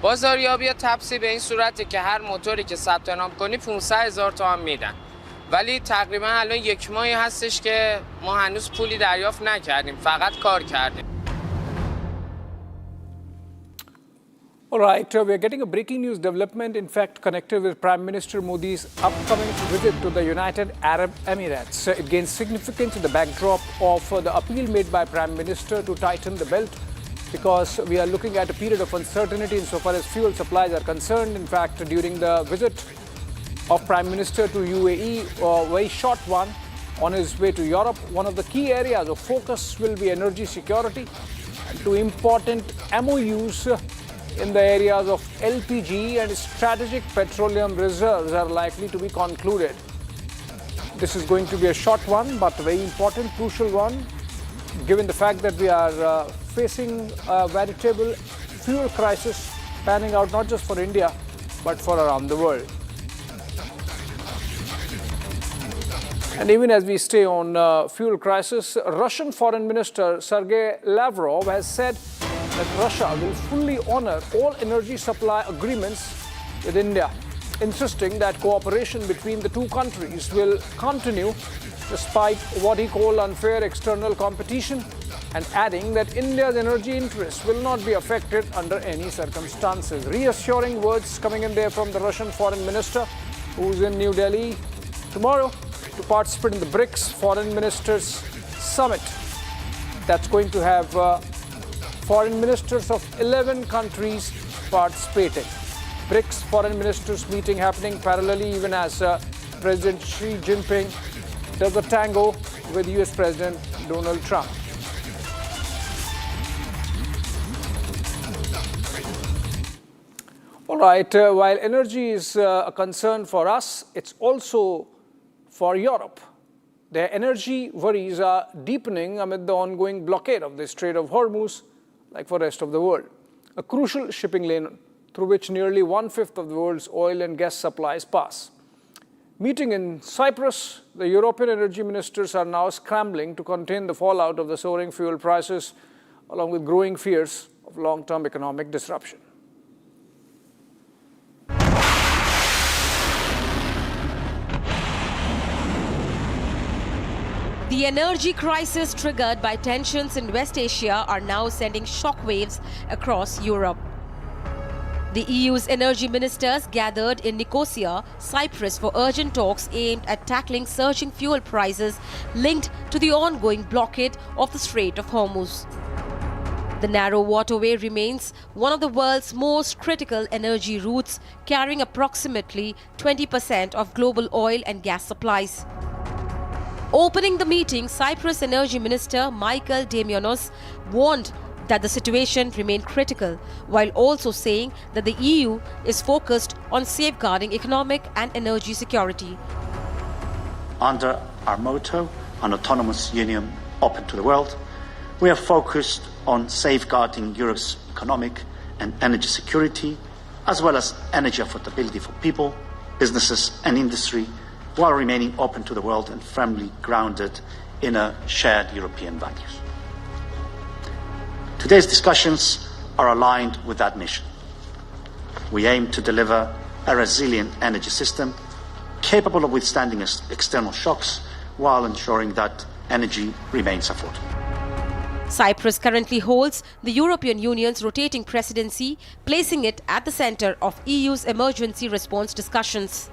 بازاریابی تپسی به این صورته که هر موتوری که ثبت نام کنی 500,000 تومان میدن ولی تقریبا الان 1 ماهی هستش که ما هنوز پولی دریافت نکردیم فقط کار کردیم. All right, we are getting a breaking news development, in fact, connected with Prime Minister Modi's upcoming visit to the United Arab Emirates. It gains significance in the backdrop of the appeal made by Prime Minister to tighten the belt because we are looking at a period of uncertainty insofar as fuel supplies are concerned. In fact, during the visit of Prime Minister to UAE, a very short one, on his way to Europe, one of the key areas of focus will be energy security and 2 important MOUs in the areas of LPG and strategic petroleum reserves are likely to be concluded. This is going to be a short one, but a very important, crucial one, given the fact that we are facing a veritable fuel crisis panning out not just for India, but for around the world. And even as we stay on fuel crisis, Russian Foreign Minister Sergei Lavrov has said that Russia will fully honor all energy supply agreements with India, insisting that cooperation between the 2 countries will continue despite what he called unfair external competition, and adding that India's energy interests will not be affected under any circumstances. Reassuring words coming in there from the Russian Foreign Minister, who's in New Delhi tomorrow to participate in the BRICS Foreign Ministers Summit. That's going to have foreign ministers of 11 countries participating. BRICS foreign ministers meeting happening parallelly even as President Xi Jinping does a tango with US President Donald Trump. All right, while energy is a concern for us, it's also for Europe. Their energy worries are deepening amid the ongoing blockade of the Strait of Hormuz, like for the rest of the world, a crucial shipping lane through which nearly 1/5 of the world's oil and gas supplies pass. Meeting in Cyprus, the European energy ministers are now scrambling to contain the fallout of the soaring fuel prices, along with growing fears of long-term economic disruption. The energy crisis triggered by tensions in West Asia are now sending shockwaves across Europe. The EU's energy ministers gathered in Nicosia, Cyprus for urgent talks aimed at tackling surging fuel prices linked to the ongoing blockade of the Strait of Hormuz. The narrow waterway remains one of the world's most critical energy routes, carrying approximately 20% of global oil and gas supplies. Opening the meeting, Cyprus Energy Minister Michael Damianos warned that the situation remained critical, while also saying that the EU is focused on safeguarding economic and energy security. Under our motto, an autonomous union open to the world, we are focused on safeguarding Europe's economic and energy security, as well as energy affordability for people, businesses and industry, while remaining open to the world and firmly grounded in a shared European values. Today's discussions are aligned with that mission. We aim to deliver a resilient energy system capable of withstanding external shocks while ensuring that energy remains affordable. Cyprus currently holds the European Union's rotating presidency, placing it at the center of EU's emergency response discussions.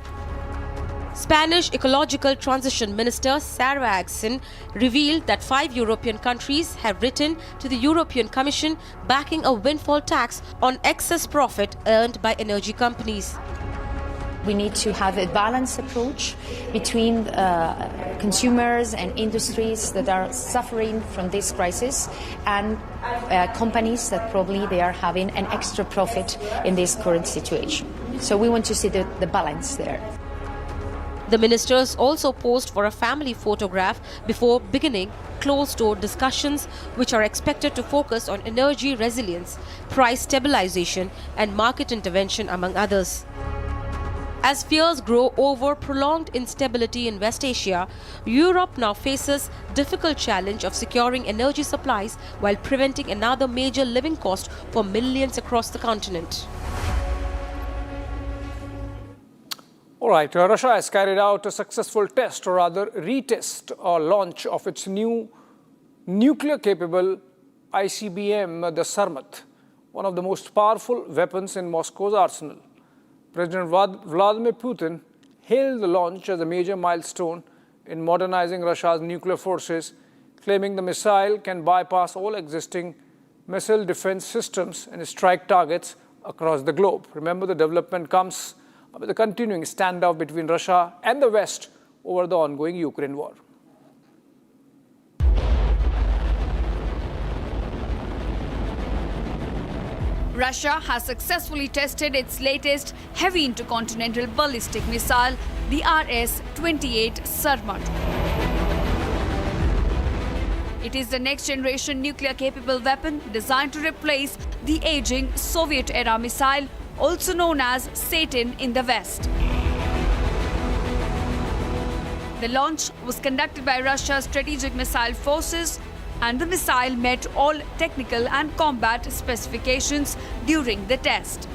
Spanish Ecological Transition Minister Sarah Agustin revealed that 5 European countries have written to the European Commission backing a windfall tax on excess profit earned by energy companies. We need to have a balanced approach between consumers and industries that are suffering from this crisis and companies that probably they are having an extra profit in this current situation. So we want to see the balance there. The ministers also posed for a family photograph before beginning closed-door discussions, which are expected to focus on energy resilience, price stabilization and market intervention, among others. As fears grow over prolonged instability in West Asia, Europe now faces difficult challenge of securing energy supplies while preventing another major living cost for millions across the continent. All right, Russia has carried out a successful test, or rather retest or launch of its new nuclear-capable ICBM, the Sarmat, one of the most powerful weapons in Moscow's arsenal. President Vladimir Putin hailed the launch as a major milestone in modernizing Russia's nuclear forces, claiming the missile can bypass all existing missile defense systems and strike targets across the globe. Remember, the development comes with the continuing standoff between Russia and the West over the ongoing Ukraine war. Russia has successfully tested its latest heavy intercontinental ballistic missile, the RS-28 Sarmat. It is the next-generation nuclear-capable weapon designed to replace the aging Soviet-era missile, also known as Satan in the West. The launch was conducted by Russia's strategic missile forces, and the missile met all technical and combat specifications during the test.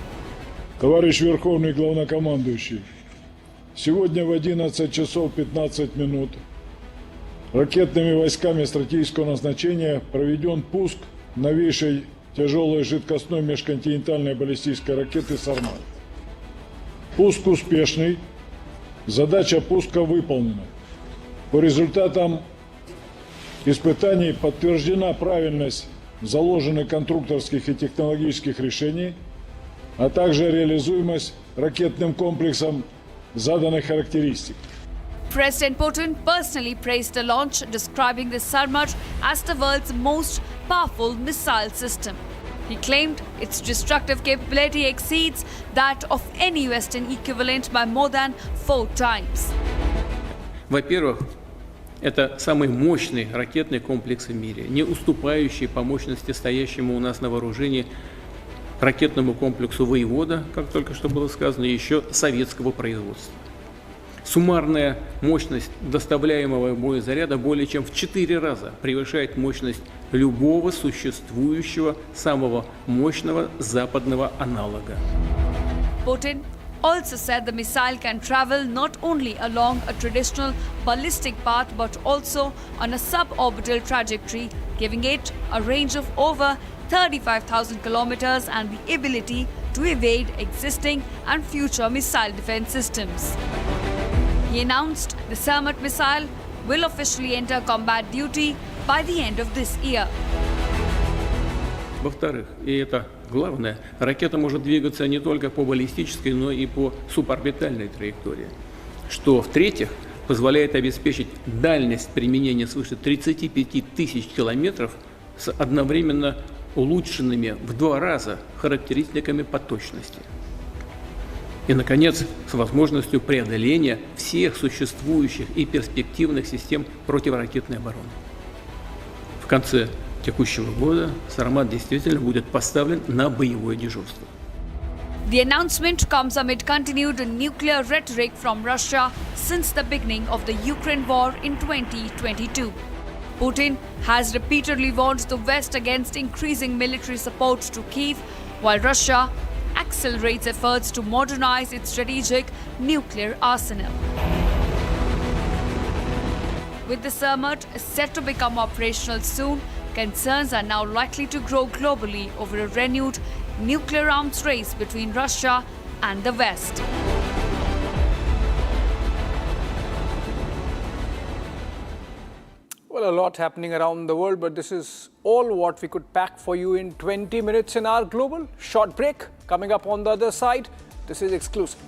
Товарищ Верховный Главнокомандующий, сегодня в 11 часов 15 минут ракетными войсками стратегического назначения проведен пуск новейшей тяжелой жидкостной межконтинентальной баллистической ракеты «Сармат». Пуск успешный, задача пуска выполнена. По результатам испытаний подтверждена правильность заложенных конструкторских и технологических решений, а также реализуемость ракетным комплексом заданных характеристик. President Putin personally praised the launch, describing the Sarmat as the world's most powerful missile system. He claimed its destructive capability exceeds that of any Western equivalent by more than 4 times. Во-первых, это самый мощный ракетный комплекс в мире, не уступающий по мощности стоящему у нас на вооружении ракетному комплексу «Воевода», как только что было сказано, еще советского производства. Суммарная мощность доставляемого боезаряда более чем в 4 раза превышает мощность любого существующего самого мощного западного аналога. Putin also said the missile can travel not only along a traditional ballistic path but also on a suborbital trajectory, giving it a range of over 35,000 kilometers and the ability to evade existing and future missile defense systems. He announced the Sarmat missile will officially enter combat duty by the end of this year. Во-вторых, и это главное, ракета может двигаться не только по баллистической, но и по суборбитальной траектории. Что, в-третьих, позволяет обеспечить дальность применения свыше 35 тысяч километров с одновременно улучшенными в 2 раза характеристиками по точности. И, наконец, с возможностью преодоления всех существующих и перспективных систем противоракетной обороны. В конце текущего года Сармат действительно будет поставлен на боевое дежурство. The announcement comes amid continued nuclear rhetoric from Russia since the beginning of the Ukraine war in 2022. Putin has repeatedly warned the West against increasing military support to Kyiv, while Russia accelerates efforts to modernize its strategic nuclear arsenal. With the Sarmat set to become operational soon, concerns are now likely to grow globally over a renewed nuclear arms race between Russia and the West. Well, a lot happening around the world, but this is all what we could pack for you in 20 minutes in our global. Short break. Coming up on the other side, this is exclusive.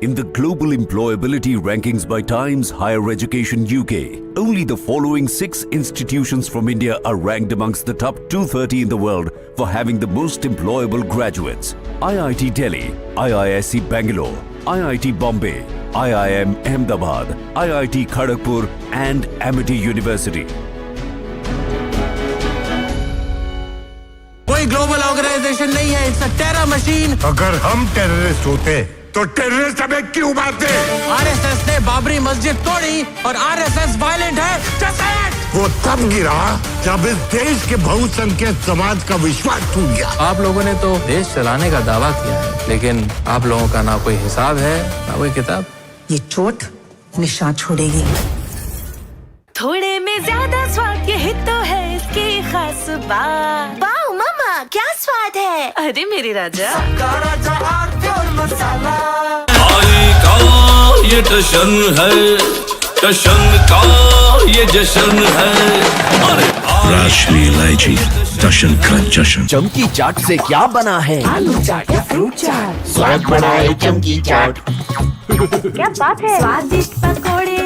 In the global employability rankings by Times Higher Education UK, only the following 6 institutions from India are ranked amongst the top 230 in the world for having the most employable graduates. IIT Delhi, IISc Bangalore, IIT Bombay, IIM Ahmedabad, IIT Kharagpur and Amity University. कोई global organisation नहीं है, it's a terror machine. अगर हम terrorist होते तो terrorist हमें क्यों मारते? आरएसएस ने बाबरी मस्जिद तोड़ी और आरएसएस वायलेंट है। वो तब गिरा जब इस देश के बहुसंख्यक समाज का विश्वास टूट गया। आप लोगों ने तो देश चलाने का दावा किया है, लेकिन आप लोगों का ना कोई हिसाब है ना कोई किताब। ये चोट निशान छोड़ेगी। थोड़े में ज्यादा स्वाद, यही तो है इसकी खास बात। वाओ मामा, क्या स्वाद है? अरे मेरे राजा, राजा और मसाला। आई का ये जश्न है, जश्न का ये जश्न है। राष्ट्रीय इलायची जश्न का जश्न। चमकी चाट से क्या बना है? आलू चाट या फ्रूट चाट, स्वाद बढ़ाए चमकी चाट। क्या बात है? स्वादिष्ट पकोड़े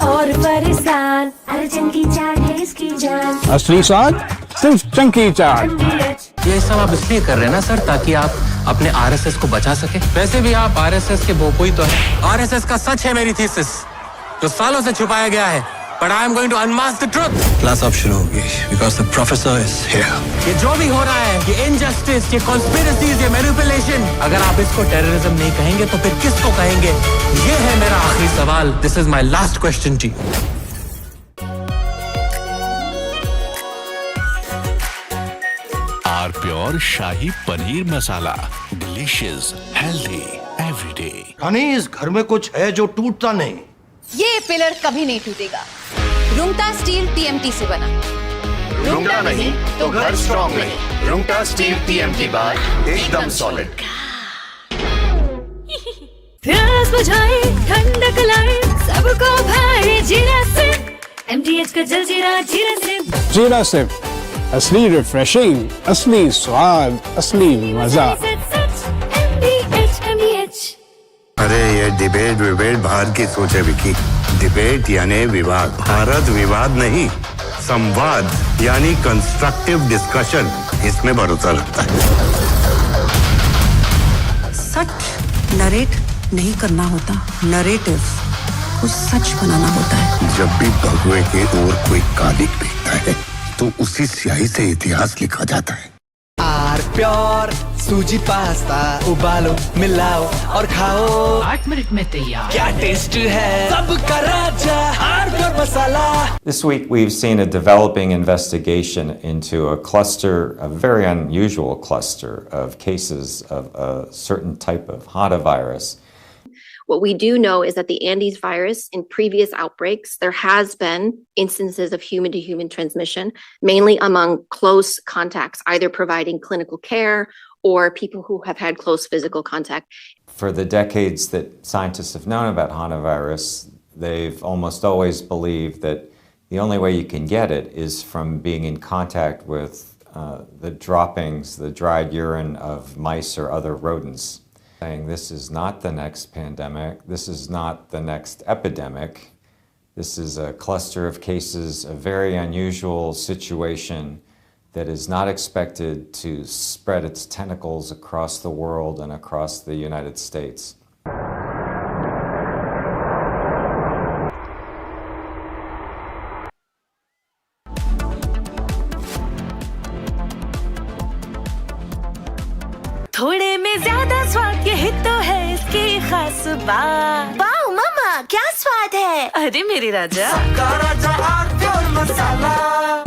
और फरसान, अरे चमकी चाट है इसकी जान। असली स्वाद सिर्फ चमकी चाट। ये सब आप इसलिए कर रहे हैं ना सर, ताकि आप अपने आरएसएस को बचा सके। वैसे भी आप आरएसएस के भोपोई तो है। आरएसएस का सच है मेरी थीसिस, जो सालों से छुपाया गया है। But I am going to unmask the truth. Class अब शुरू होगी, because the professor is here. ये जो भी हो रहा है, ये injustice, ये conspiracies, ये manipulation, अगर आप इसको terrorism नहीं कहेंगे, तो फिर किसको कहेंगे? ये है मेरा आखिरी सवाल. This is my last question to you. Pure shahi paneer masala, delicious, healthy, everyday. Honey, इस घर में कुछ है जो टूटता नहीं। ये पिलर कभी नहीं टूटेगा। रुंगटा स्टील टीएमटी से बना। रुंगटा नहीं तो घर स्ट्रॉन्ग नहीं। रुंगटा स्टील टीएमटी बार एकदम सॉलिड। प्यास बुझाए, ठंडक लाए, सबको भाए जीरा से। एमटीएच का जलजीरा जीरा से। जीरा से असली रिफ्रेशिंग, असली स्वाद, असली मजा। अरे ये डिबेट बाहर की सोचे विकी। डिबेट यानी विवाद। भारत विवाद नहीं, संवाद यानी कंस्ट्रक्टिव डिस्कशन, इसमें भरोसा रखता है। सच नरेट नहीं करना होता, नरेटिव को सच बनाना होता है। जब भी भगवे के ओर कोई कालिक दिखता है तो उसी स्याही से इतिहास लिखा जाता है। आर प्योर सूजी पास्ता, उबालो मिलाओ और खाओ। 8 मिनट में तैयार। क्या टेस्ट है, सबका राजा R Pure masala. This week we've seen a developing investigation into a cluster, a very unusual cluster of cases of a certain type of hantavirus. What we do know is that the Andes virus, in previous outbreaks, there has been instances of human-to-human transmission, mainly among close contacts, either providing clinical care or people who have had close physical contact. For the decades that scientists have known about hantavirus, they've almost always believed that the only way you can get it is from being in contact with the droppings, the dried urine of mice or other rodents. Saying this is not the next pandemic, this is not the next epidemic, this is a cluster of cases, a very unusual situation that is not expected to spread its tentacles across the world and across the United States. थोड़े में ज्यादा स्वाद यही तो है इसकी खास बात। वाओ मामा क्या स्वाद है। अरे मेरे राजा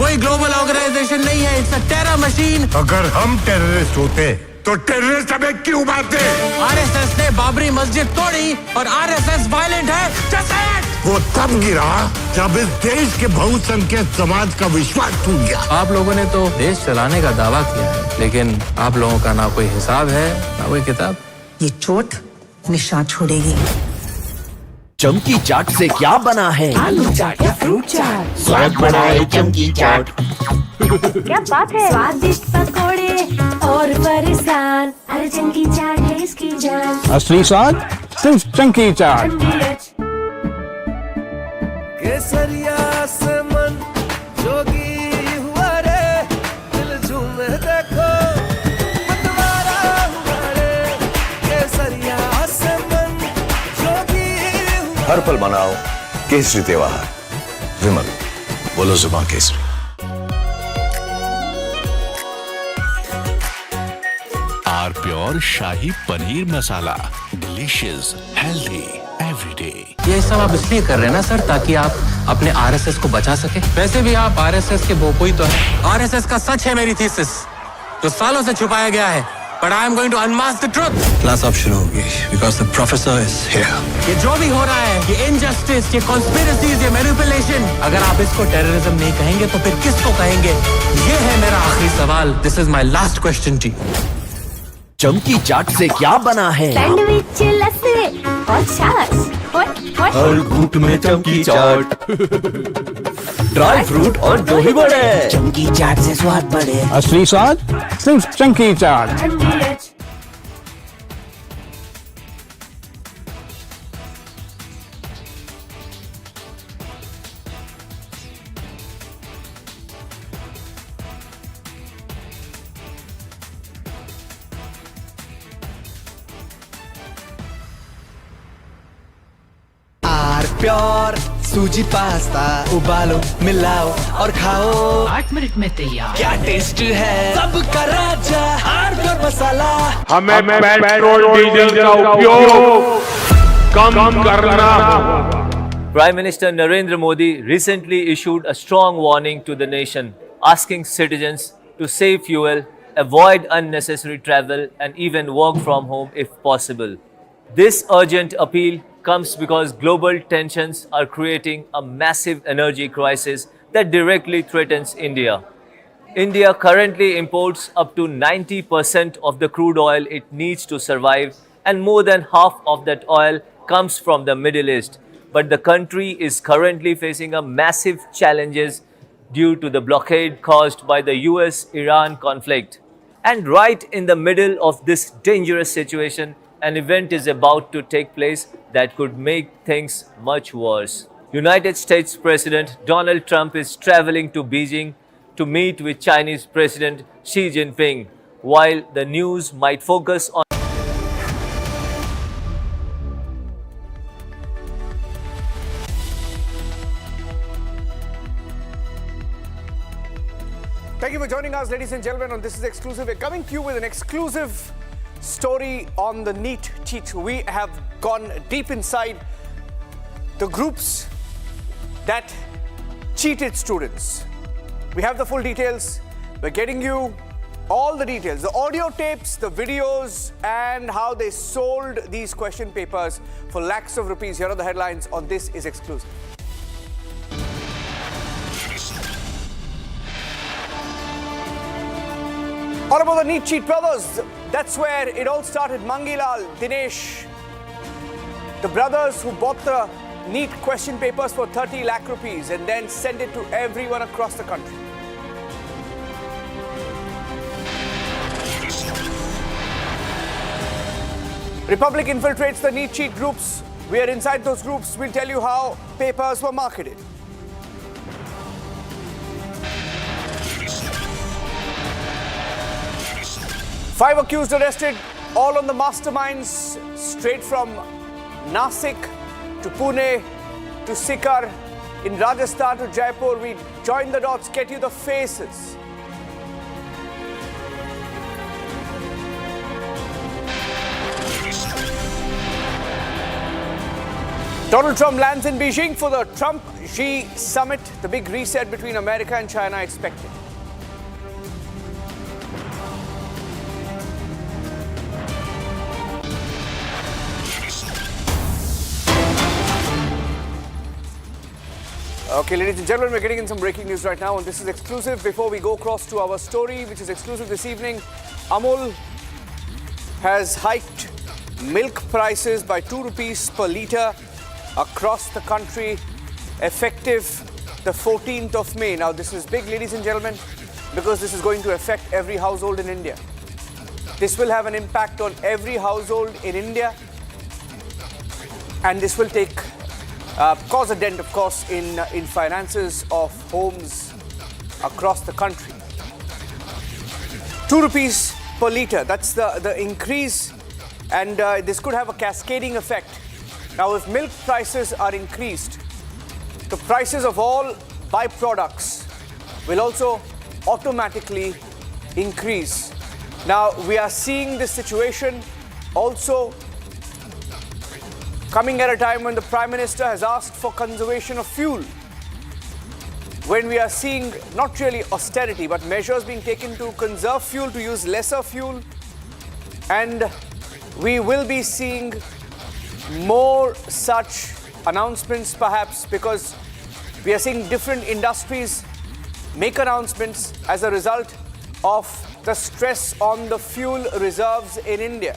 कोई ग्लोबल ऑर्गेनाइजेशन नहीं है, इट्स अ टेरर मशीन। अगर हम टेररिस्ट होते तो टेररिस्ट हमें क्यों मारते? आरएसएस ने बाबरी मस्जिद तोड़ी और आरएसएस वायलेंट है। Just say it! वो तब गिरा जब इस देश के बहुसंख्यक समाज का विश्वास टूट गया। आप लोगों ने तो देश चलाने का दावा किया है, लेकिन आप लोगों का ना कोई हिसाब है ना कोई किताब। ये चोट निशान छोड़ेगी। चमकी चाट से क्या बना है? आलू चाट या फ्रूट चाट। स्वाद बनाए चमकी चाट। क्या बात है। स्वादिष्ट पकोड़े और फरसान, अरे चमकी चाट है इसकी जान। असली स्वाद सिर्फ चंकी चाट। केसरिया से मन जोगी हुआ रे, दिल झूमे देखो मतवारा हुआ रे। केसरिया से मन जोगी हुआ। हर पल मनाओ केसरी त्योहार। विमल बोलो जुबान केसरी। Are pure shahi paneer masala, delicious, healthy everyday. ये सब आप इसलिए कर रहे हैं ना सर, ताकि आप अपने आरएसएस को बचा सके। वैसे भी आप आरएसएस के भोपोई तो हैं। आरएसएस का सच है मेरी थीसिस, जो सालों से छुपाया गया है। But I am going to unmask the truth. Class अब शुरू होगी because the professor is here. ये जो भी हो रहा है, ये injustice, ये conspiracies, ये manipulation, अगर आप इसको terrorism नहीं कहेंगे तो फिर किसको कहेंगे? ये है मेरा आखिरी सवाल. This is my last question to you. चमकी चाट से क्या बना है? सैंडविच, लस्सी और छाछ। हर घूंट में चमकी चाट। ड्राई फ्रूट और दही बड़े। चमकी चाट से स्वाद बढ़े। असली स्वाद सिर्फ चंकी चाट। प्योर सूजी पास्ता उबालो मिलाओ और खाओ 8 मिनट में तैयार। क्या टेस्ट है सबका राजा आर प्योर मसाला। हमें पेट्रोल डीजल का उपयोग कम करना होगा। Prime Minister Narendra Modi recently issued a strong warning to the nation, asking citizens to save fuel, avoid unnecessary travel and even work from home if possible. This urgent appeal comes because global tensions are creating a massive energy crisis that directly threatens India. India currently imports up to 90% of the crude oil it needs to survive, and more than half of that oil comes from the Middle East. But the country is currently facing a massive challenges due to the blockade caused by the US-Iran conflict. And right in the middle of this dangerous situation, an event is about to take place that could make things much worse. United States President Donald Trump is traveling to Beijing to meet with Chinese President Xi Jinping, while the news might focus on Thank you for joining us, ladies and gentlemen, on This is Exclusive. We're coming to you with an exclusive story on the NEET cheat. We have gone deep inside the groups that cheated students. We have the full details. We're getting you All the details, the audio tapes, the videos, and how they sold these question papers for lakhs of rupees. Here are the headlines on This Is Exclusive. All about the NEET cheat brothers. That's where it all started. Mangilal, Dinesh, the brothers who bought the NEET question papers for 30 lakh rupees and then sent it to everyone across the country. Republic infiltrates the NEET cheat groups. We are inside those groups. We'll tell you how papers were marketed. Five accused arrested, all on the masterminds, straight from Nasik to Pune to Sikar, in Rajasthan to Jaipur. We join the dots, get you the faces. Donald Trump lands in Beijing for the Trump-Xi summit. The big reset between America and China expected. Okay, ladies and gentlemen, we're getting in some breaking news right now, and this is exclusive. Before we go across to our story, which is exclusive this evening, Amul has hiked milk prices by 2 rupees per litre across the country, effective the 14th of May. Now, this is big, ladies and gentlemen, because this is going to affect every household in India. This will have an impact on every household in India, and this will cause a dent, of course, in finances of homes across the country. 2 rupees per litre, that's the increase, and this could have a cascading effect. Now, if milk prices are increased, the prices of all byproducts will also automatically increase. Now, we are seeing this situation also coming at a time when the Prime Minister has asked for conservation of fuel. When we are seeing not really austerity, but measures being taken to conserve fuel, to use lesser fuel. And we will be seeing more such announcements perhaps, because we are seeing different industries make announcements as a result of the stress on the fuel reserves in India.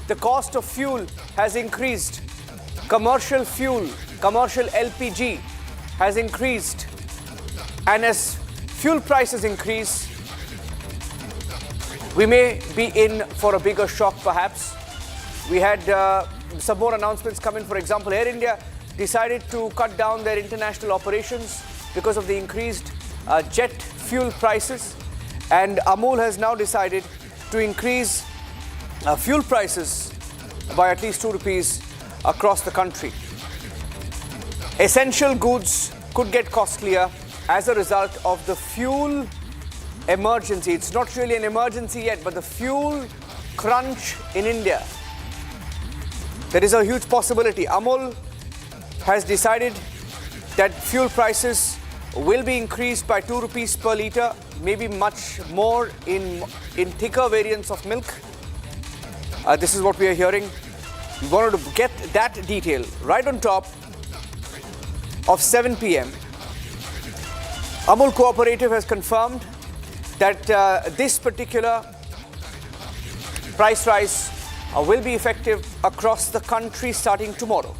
The cost of fuel has increased. Commercial fuel, commercial LPG has increased. And as fuel prices increase, we may be in for a bigger shock perhaps. We had some more announcements come in. For example, Air India decided to cut down their international operations because of the increased jet fuel prices. And Amul has now decided to increase fuel prices by at least 2 rupees across the country. Essential goods could get costlier as a result of the fuel emergency. It's not really an emergency yet, but the fuel crunch in India. There is a huge possibility. Amul has decided that fuel prices will be increased by 2 rupees per litre, maybe much more in thicker variants of milk. This is what we are hearing. We wanted to get that detail right on top of 7 p.m. Amul Cooperative has confirmed that this particular price rise will be effective across the country starting tomorrow.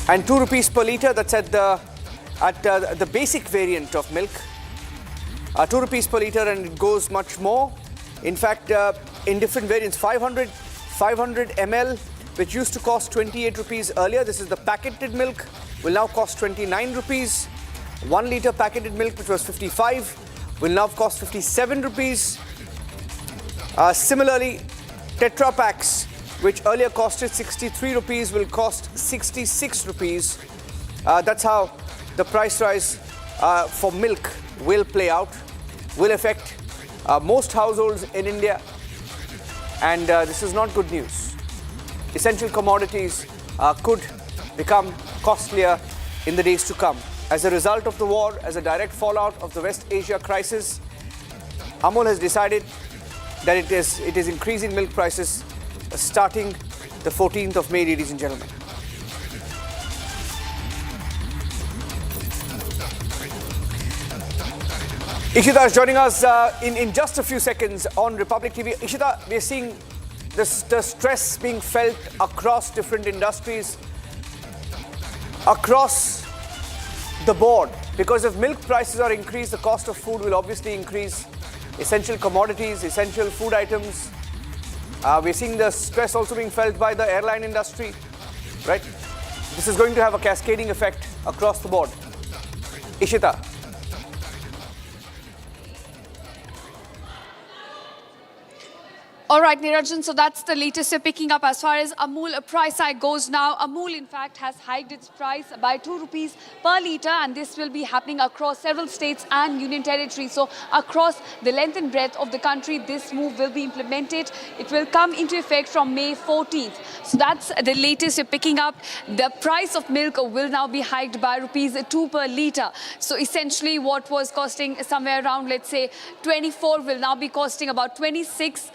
And 2 rupees per litre, that's at the basic variant of milk. 2 rupees per litre, and it goes much more. In fact, in different variants, 500 ml, which used to cost 28 rupees earlier. This is the packeted milk, will now cost 29 rupees. 1 litre packeted milk, which was 55, will now cost 57 rupees. Similarly, Tetra Packs, which earlier costed 63 rupees, will cost 66 rupees. That's how the price rise for milk will play out, will affect most households in India. And this is not good news. Essential commodities could become costlier in the days to come. As a result of the war, as a direct fallout of the West Asia crisis, Amul has decided that it is increasing milk prices starting the 14th of May, ladies and gentlemen. Ishita is joining us in just a few seconds on Republic TV. Ishita, we are seeing the stress being felt across different industries, across the board. Because if milk prices are increased, the cost of food will obviously increase. Essential commodities, essential food items. We're seeing the stress also being felt by the airline industry, right? This is going to have a cascading effect across the board. Ishita. All right, Niranjan, so that's the latest we're picking up as far as Amul price hike goes now. Amul, in fact, has hiked its price by 2 rupees per litre, and this will be happening across several states and union territories. So across the length and breadth of the country, this move will be implemented. It will come into effect from May 14th. So that's the latest we're picking up. The price of milk will now be hiked by rupees 2 per litre. So essentially what was costing somewhere around, let's say, 24 will now be costing about 26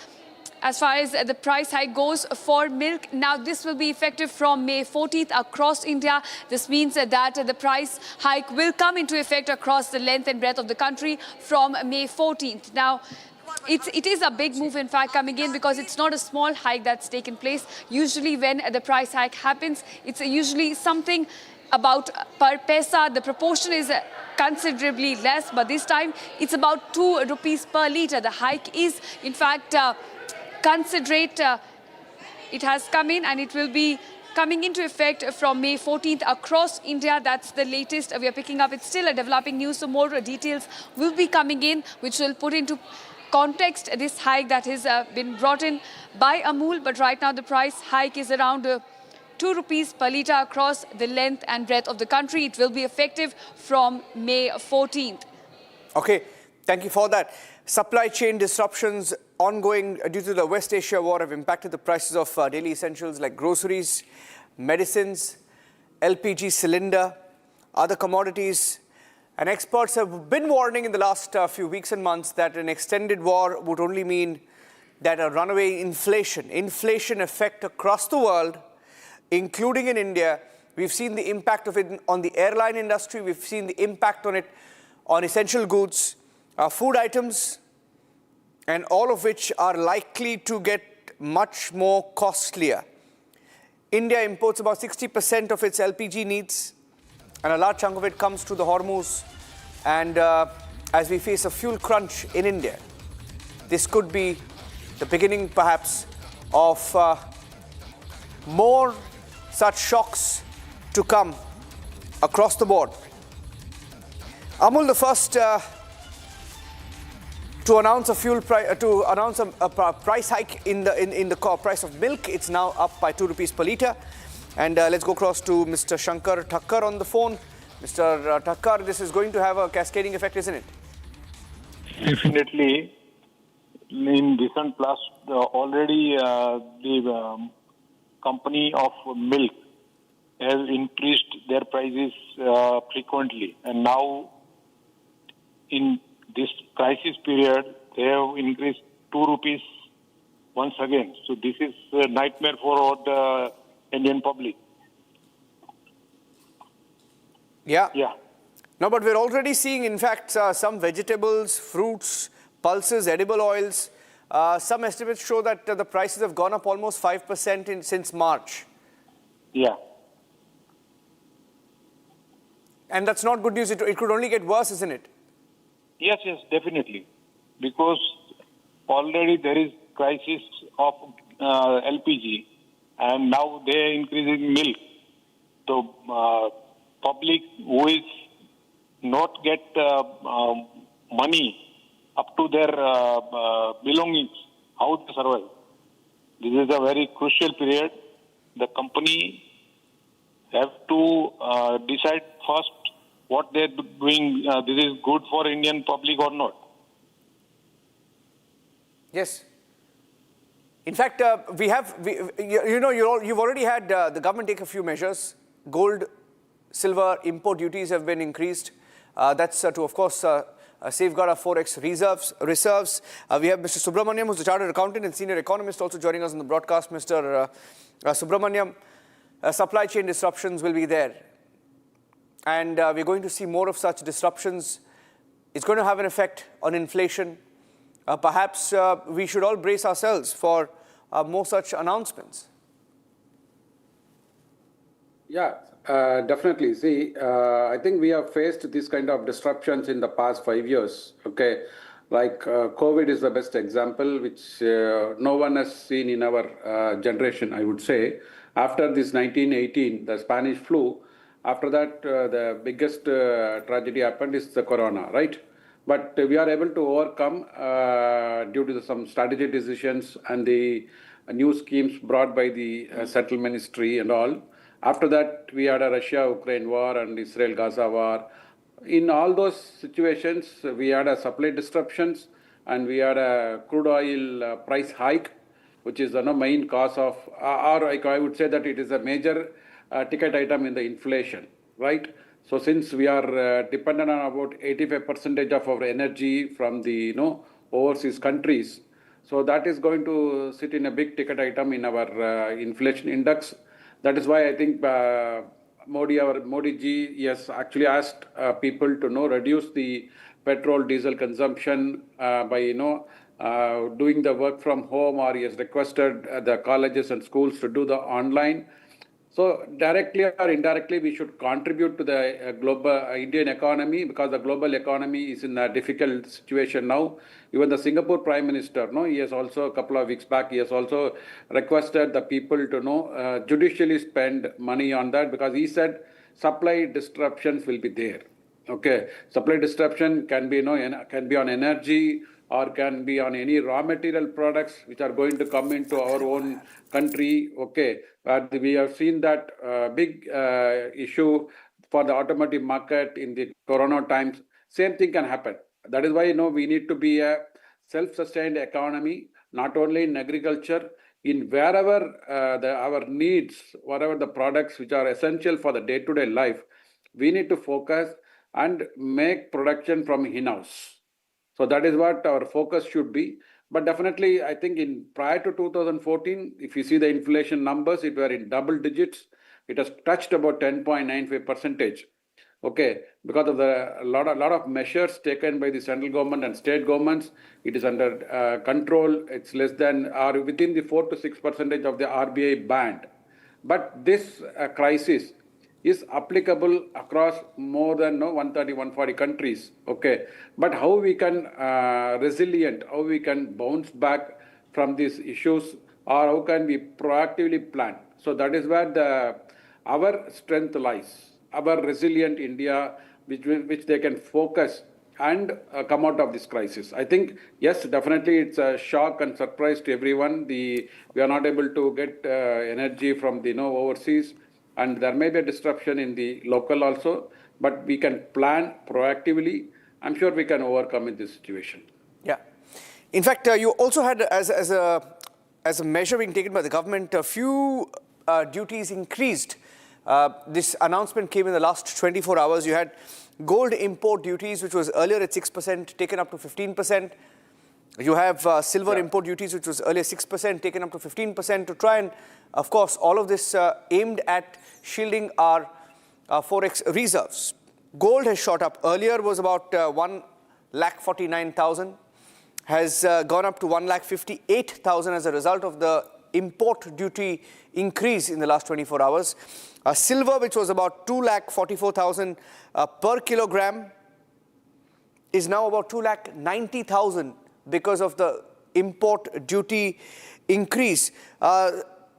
as far as the price hike goes for milk. Now, this will be effective from May 14th across India. This means that the price hike will come into effect across the length and breadth of the country from May 14th. Now, it is a big move, in fact, coming in because it's not a small hike that's taken place. Usually when the price hike happens, it's usually something about per paisa. The proportion is considerably less, but this time it's about 2 rupees per litre. The hike is, in fact, considerate. It has come in and it will be coming into effect from May 14th across India. That's the latest we are picking up. It's still a developing news, so more details will be coming in, which will put into context this hike that has been brought in by Amul. But right now the price hike is around 2 rupees per litre across the length and breadth of the country. It will be effective from May 14th. Okay, thank you for that. Supply chain disruptions ongoing due to the West Asia war have impacted the prices of daily essentials like groceries, medicines, LPG cylinder, other commodities. And experts have been warning in the last few weeks and months that an extended war would only mean that a runaway inflation effect across the world, including in India. We've seen the impact of it on the airline industry. We've seen the impact on it on essential goods, food items, and all of which are likely to get much more costlier. India imports about 60% of its LPG needs, and a large chunk of it comes through the Hormuz. And as we face a fuel crunch in India, this could be the beginning, perhaps, of more such shocks to come across the board. Amul, the first to announce a price hike in the price of milk. It's now up by 2 rupees per litre. And let's go across to Mr. Shankar Thakkar on the phone. Mr. Thakkar, this is going to have a cascading effect, isn't it? Definitely. In recent past, already the company of milk has increased their prices frequently. And now, in this crisis period, they have increased 2 rupees once again. So this is a nightmare for the Indian public. Yeah. No, but we're already seeing, in fact, some vegetables, fruits, pulses, edible oils. Some estimates show that the prices have gone up almost 5% since March. Yeah. And that's not good news. It could only get worse, isn't it? Yes, definitely. Because already there is crisis of LPG, and now they are increasing milk. So public who is not get money up to their belongings, how to survive? This is a very crucial period. The company have to decide first what they're doing. This is good for Indian public or not. Yes. In fact, you've already had the government take a few measures. Gold, silver import duties have been increased. That's to, of course, safeguard our forex reserves. We have Mr. Subramaniam, who's a chartered accountant and senior economist, also joining us on the broadcast. Mr. Subramaniam, supply chain disruptions will be there. And we're going to see more of such disruptions. It's going to have an effect on inflation. Perhaps we should all brace ourselves for more such announcements. Yeah, definitely. See, I think we have faced this kind of disruptions in the past 5 years. Okay, like COVID is the best example, which no one has seen in our generation, I would say. After this 1918, the Spanish flu, after that, the biggest tragedy happened is the corona, right? But we are able to overcome due to some strategic decisions and the new schemes brought by the Central Ministry and all. After that, we had a Russia-Ukraine war and Israel-Gaza war. In all those situations, we had a supply disruptions and we had a crude oil price hike, which is the main cause of, or I would say that it is a major ticket item in the inflation, right? So since we are dependent on about 85% of our energy from the overseas countries, so that is going to sit in a big ticket item in our inflation index. That is why I think Modi ji has actually asked people to reduce the petrol diesel consumption by doing the work from home, or he has requested the colleges and schools to do the online. So directly or indirectly, we should contribute to the global Indian economy, because the global economy is in a difficult situation now. Even the Singapore Prime Minister, he has also, a couple of weeks back, he has also requested the people to judicially spend money on that, because he said supply disruptions will be there. Okay, supply disruption can be on energy, or can be on any raw material products which are going to come into our own country. Okay, we have seen that big issue for the automotive market in the corona times. Same thing can happen. That is why we need to be a self-sustained economy, not only in agriculture, in wherever our needs, whatever the products which are essential for the day-to-day life, we need to focus and make production from in-house. So that is what our focus should be. But definitely, I think prior to 2014, if you see the inflation numbers, it were in double digits. It has touched about 10.95%. Okay, because of a lot of measures taken by the central government and state governments, it is under control. It's less than or within the 4 to 6% of the RBI band. But this crisis is applicable across more than 130, 140 countries. Okay, but how we can resilient, how we can bounce back from these issues, or how can we proactively plan? So that is where our strength lies. Our resilient India, which they can focus and come out of this crisis. I think, yes, definitely it's a shock and surprise to everyone. We are not able to get energy from the overseas, and there may be a disruption in the local also, but we can plan proactively. I'm sure we can overcome in this situation. Yeah. In fact, you also had, as a measure being taken by the government, a few duties increased. This announcement came in the last 24 hours. You had gold import duties, which was earlier at 6%, taken up to 15%. You have silver import duties, which was earlier 6%, taken up to 15%, to try and, of course, all of this aimed at shielding our forex reserves. Gold has shot up. Earlier was about 1,49,000, has gone up to 1,58,000 as a result of the import duty increase in the last 24 hours. Silver, which was about 2,44,000 per kilogram, is now about 2,90,000 because of the import duty increase.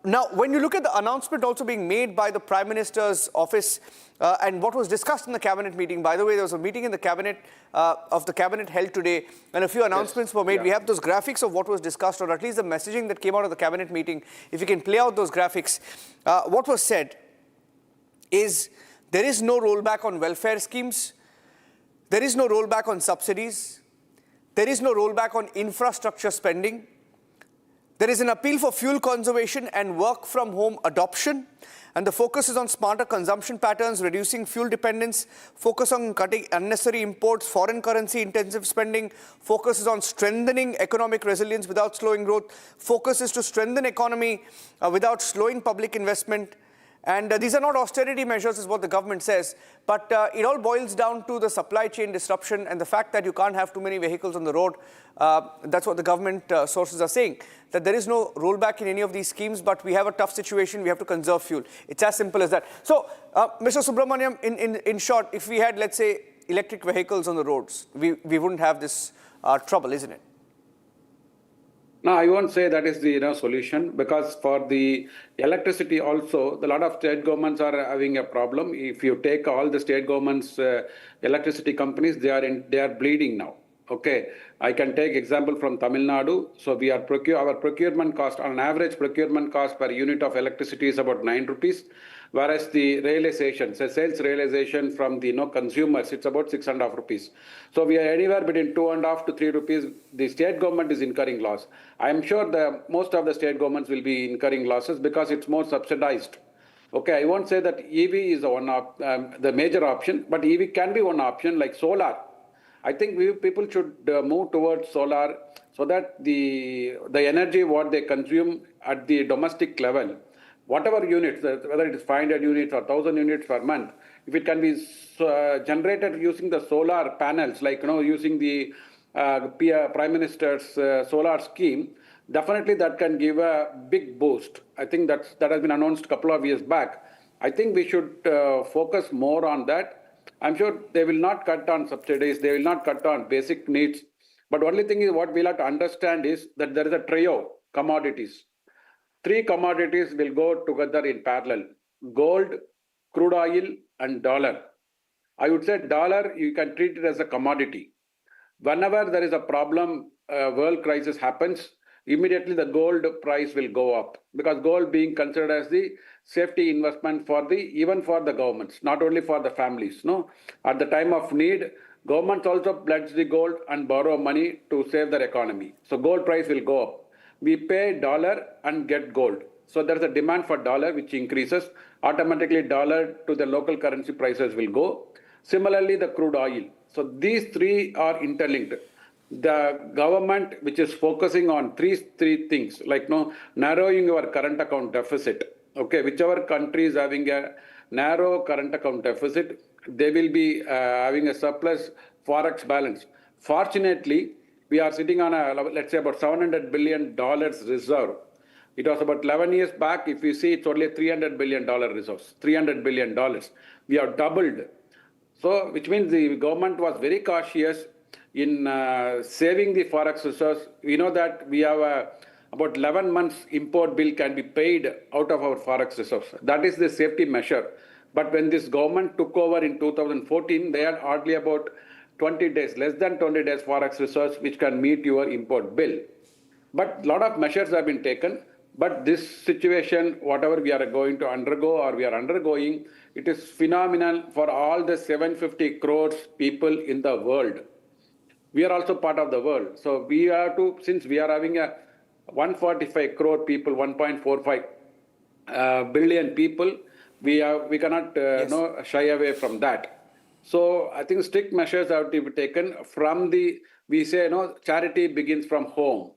Now, when you look at the announcement also being made by the Prime Minister's office and what was discussed in the cabinet meeting, by the way, there was a meeting in the cabinet of the cabinet held today, and a few announcements were made. We have those graphics of what was discussed, or at least the messaging that came out of the cabinet meeting. If you can play out those graphics, what was said is there is no rollback on welfare schemes, there is no rollback on subsidies, there is no rollback on infrastructure spending, There is an appeal for fuel conservation and work from home adoption. And the focus is on smarter consumption patterns, reducing fuel dependence, focus on cutting unnecessary imports, foreign currency intensive spending, focus is on strengthening economic resilience without slowing growth, focus is to strengthen economy without slowing public investment. And these are not austerity measures, is what the government says, but it all boils down to the supply chain disruption and the fact that you can't have too many vehicles on the road. That's what the government sources are saying, that there is no rollback in any of these schemes, but we have a tough situation, we have to conserve fuel. It's as simple as that. So, Mr. Subramaniam, in short, if we had, let's say, electric vehicles on the roads, we wouldn't have this trouble, isn't it? No, I won't say that is the solution, because for the electricity also, a lot of state governments are having a problem. If you take all the state governments' electricity companies, they are bleeding now. Okay, I can take example from Tamil Nadu. So we are our procurement cost, on average procurement cost per unit of electricity is about 9 rupees, whereas the realization, so sales realization from the consumers, it's about 6.5 rupees. So we are anywhere between 2.5 to 3 rupees. The state government is incurring loss. I am sure most of the state governments will be incurring losses because it's more subsidized. Okay, I won't say that EV is the major option, but EV can be one option, like solar. I think people should move towards solar so that the energy what they consume at the domestic level, whatever units, whether it is 500 units or 1,000 units per month, if it can be generated using the solar panels, like using the Prime Minister's solar scheme, definitely that can give a big boost. I think that has been announced a couple of years back. I think we should focus more on that. I'm sure they will not cut on subsidies, they will not cut on basic needs. But only thing is what we'll have to understand is that there is a trio, commodities. 3 commodities will go together in parallel: gold, crude oil, and dollar. I would say dollar, you can treat it as a commodity. Whenever there is a problem, world crisis happens, immediately the gold price will go up, because gold being considered as the safety investment even for the governments, not only for the families. At the time of need, governments also pledge the gold and borrow money to save their economy. So gold price will go up. We pay dollar and get gold. So there's a demand for dollar which increases. Automatically dollar to the local currency prices will go. Similarly, the crude oil. So these 3 are interlinked. The government, which is focusing on three things, like narrowing your current account deficit. Okay, whichever country is having a narrow current account deficit, they will be having a surplus forex balance. Fortunately, we are sitting on let's say about $700 billion reserve. It was about 11 years back. If you see, it's only $300 billion reserves, $300 billion. We have doubled. So, which means the government was very cautious in saving the forex reserves. We know that we have about 11 months import bill can be paid out of our forex reserves. That is the safety measure. But when this government took over in 2014, they had hardly about 20 days, less than 20 days forex reserves, which can meet your import bill. But a lot of measures have been taken. But this situation, whatever we are going to undergo or we are undergoing, it is phenomenal for all the 750 crores people in the world. We are also part of the world. So we have to, since we are having a 145 crore people, 1.45 billion people, we cannot shy away from that. So I think strict measures have to be taken from we say, charity begins from home,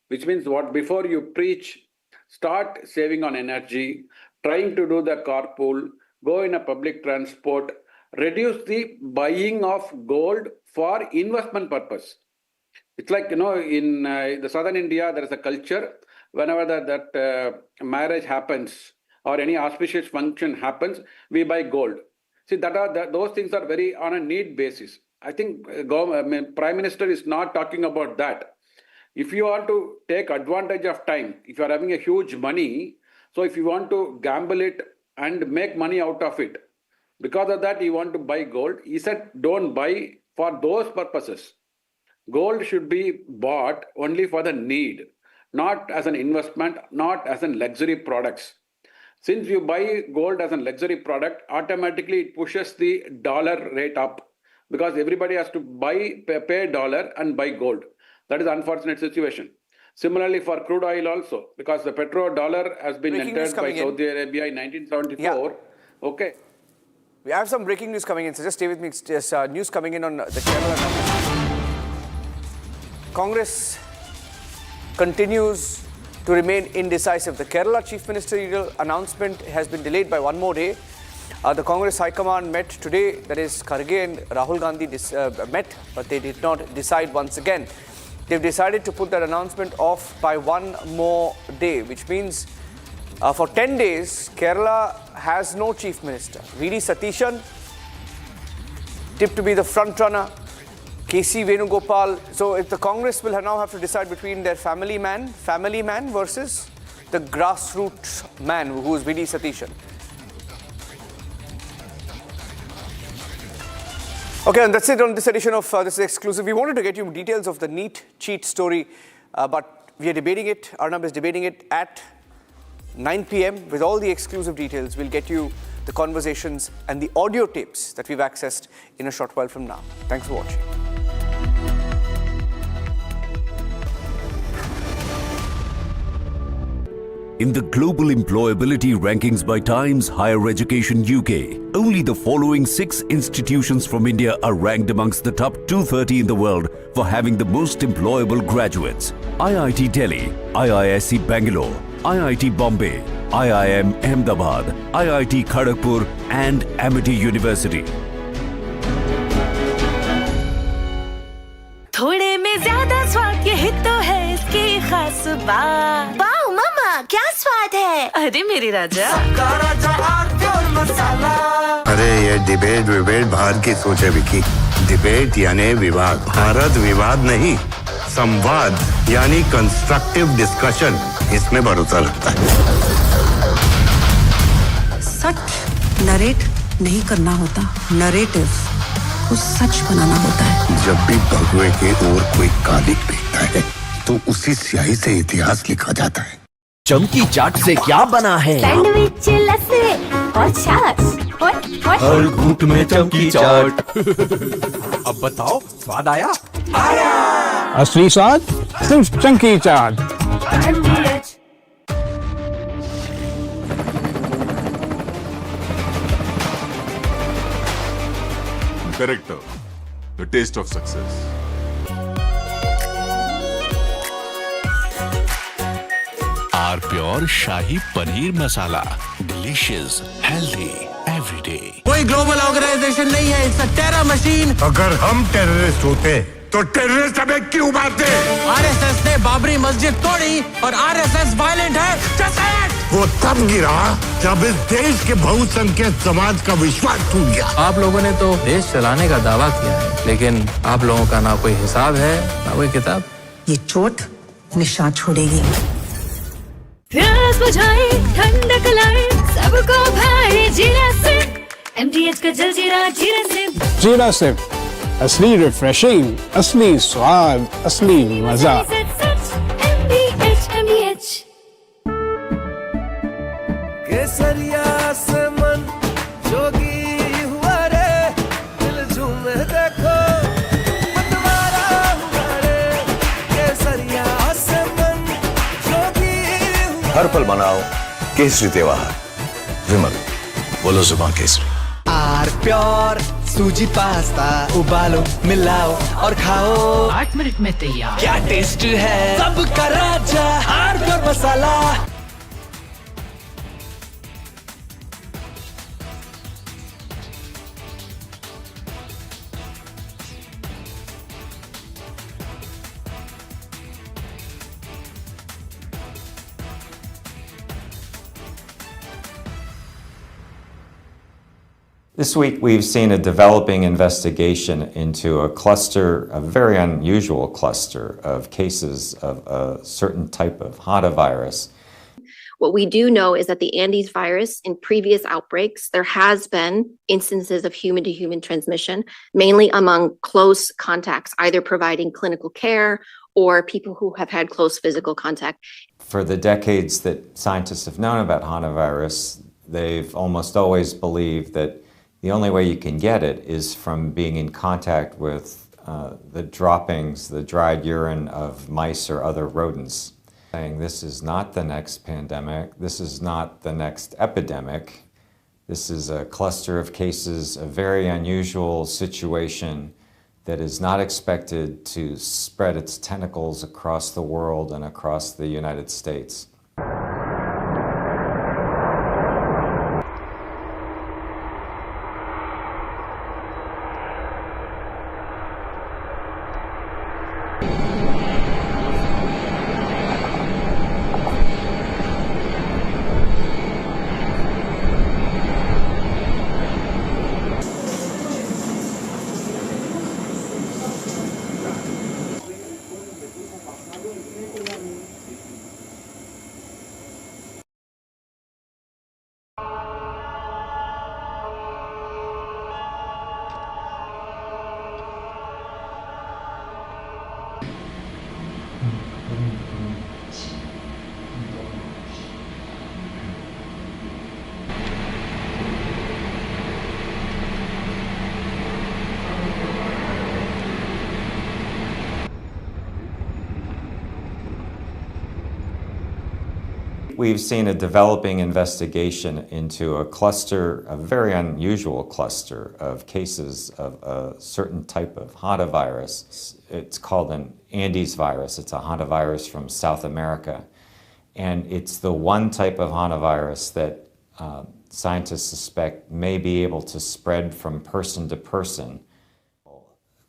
which means before you preach, start saving on energy, trying to do the carpool, go in a public transport, reduce the buying of gold for investment purpose. It's like, in the southern India, there is a culture, whenever that marriage happens or any auspicious function happens, we buy gold. See, those things are very on a need basis. I think Prime Minister is not talking about that. If you want to take advantage of time, if you are having a huge money, so if you want to gamble it and make money out of it, because of that you want to buy gold, he said don't buy for those purposes. Gold should be bought only for the need, not as an investment, not as an luxury products. Since you buy gold as a luxury product, automatically it pushes the dollar rate up, because everybody has to pay dollar and buy gold. That is an unfortunate situation. Similarly for crude oil also, because the petrodollar has been Breaking entered news by coming in. Saudi Arabia in 1974. Okay. We have some breaking news coming in, so just stay with me. There's news coming in on the Kerala numbers. Congress continues to remain indecisive. The Kerala Chief Ministerial announcement has been delayed by one more day. The Congress High Command met today, that is Kharge and Rahul Gandhi met, but they did not decide once again. They've decided to put that announcement off by one more day, which means for 10 days, Kerala has no Chief Minister. V.D. Satishan, tipped to be the front runner, K.C. Venugopal. So if the Congress will now have to decide between their family man versus the grassroots man, who is V.D. Satishan. Okay, and that's it on this edition of This is Exclusive. We wanted to get you details of the NEET cheat story, but we are debating it. Arnab is debating it at 9 p.m. with all the exclusive details. We'll get you the conversations and the audio tapes that we've accessed in a short while from now. Thanks for watching. In the global employability rankings by Times Higher Education UK, only the following 6 institutions from India are ranked amongst the top 230 in the world for having the most employable graduates. IIT Delhi, IISc Bangalore, IIT Bombay, IIM Ahmedabad, IIT Kharagpur and Amity University. थोड़े में ज्यादा स्वाद यही तो है इसकी खास बात। वाओ मम्मा क्या स्वाद है? अरे मेरे राजा सबका राजा और मसाला। अरे ये डिबेट बाहर की सोचे विकी। डिबेट यानी विवाद, भारत विवाद नहीं, संवाद यानी कंस्ट्रक्टिव डिस्कशन, इसमें भरोसा लगता है। सच नरेट नहीं करना होता, नरेटिव को सच बनाना होता है। जब भी भगवे के ओर कोई कालिक दिखता है तो उसी स्याही से इतिहास लिखा जाता है। चमकी चाट से क्या बना है? सैंडविच लस्सी और छाछ हर घूंट में चमकी चाट। अब बताओ स्वाद आया? असली स्वाद सिर्फ चमकी chaat. Character, the taste of success. Are pure shahi paneer masala, delicious, healthy, everyday. कोई ग्लोबल ऑर्गेनाइजेशन नहीं है, इट्स अ टेरर मशीन। अगर हम टेररिस्ट होते तो टेररिस्ट हमें क्यों मारते? आरएसएस ने बाबरी मस्जिद तोड़ी और आरएसएस वायलेंट है। वो तब गिरा जब इस देश के बहुसंख्यक समाज का विश्वास टूट गया। आप लोगों ने तो देश चलाने का दावा किया है, लेकिन आप लोगों का ना कोई हिसाब है ना कोई किताब। ये चोट निशान छोड़ेगी। प्यास बुझाए ठंडक लाए सबको भाई जीरा से MTH का जलजीरा जीरा से। जीरा से असली रिफ्रेशिंग, असली स्वाद, असली मजा। MTH केसरिया से मन जोगी हुआ रे, दिल झूमे देखो मतवारा हुआ रे। केसरिया से मन जोगी हुआ। हर पल मनाओ केसरी त्योहार। विमल, बोलो जुबान केसरी। आर प्योर सूजी पास्ता उबालो मिलाओ और खाओ 8 मिनट में तैयार। क्या टेस्ट है सबका राजा R Pure masala. This week, we've seen a developing investigation into a cluster, a very unusual cluster of cases of a certain type of hantavirus. What we do know is that the Andes virus, in previous outbreaks, there has been instances of human-to-human transmission, mainly among close contacts, either providing clinical care or people who have had close physical contact. For the decades that scientists have known about hantavirus, they've almost always believed that the only way you can get it is from being in contact with the droppings, the dried urine of mice or other rodents, saying this is not the next pandemic, this is not the next epidemic, this is a cluster of cases, a very unusual situation that is not expected to spread its tentacles across the world and across the United States. We've seen a developing investigation into a cluster, a very unusual cluster of cases of a certain type of hantavirus. It's called an Andes virus. It's a hantavirus from South America. And it's the one type of hantavirus that scientists suspect may be able to spread from person to person.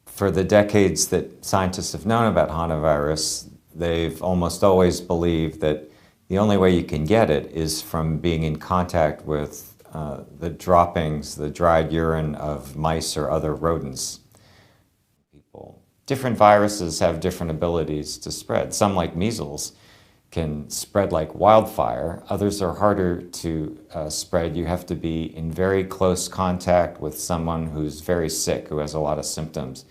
For the decades that scientists have known about hantavirus, they've almost always believed that the only way you can get it is from being in contact with the droppings, the dried urine of mice or other rodents. Different viruses have different abilities to spread. Some, like measles, can spread like wildfire. Others are harder to spread. You have to be in very close contact with someone who's very sick, who has a lot of symptoms.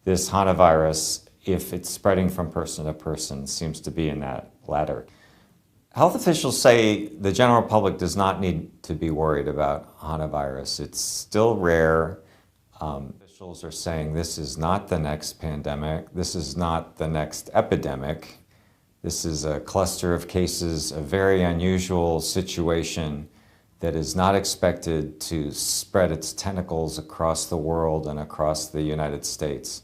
This hantavirus, if it's spreading from person to person, seems to be in that latter. Health officials say the general public does not need to be worried about hantavirus. It's still rare. Officials are saying this is not the next pandemic. This is not the next epidemic. This is a cluster of cases, a very unusual situation that is not expected to spread its tentacles across the world and across the United States.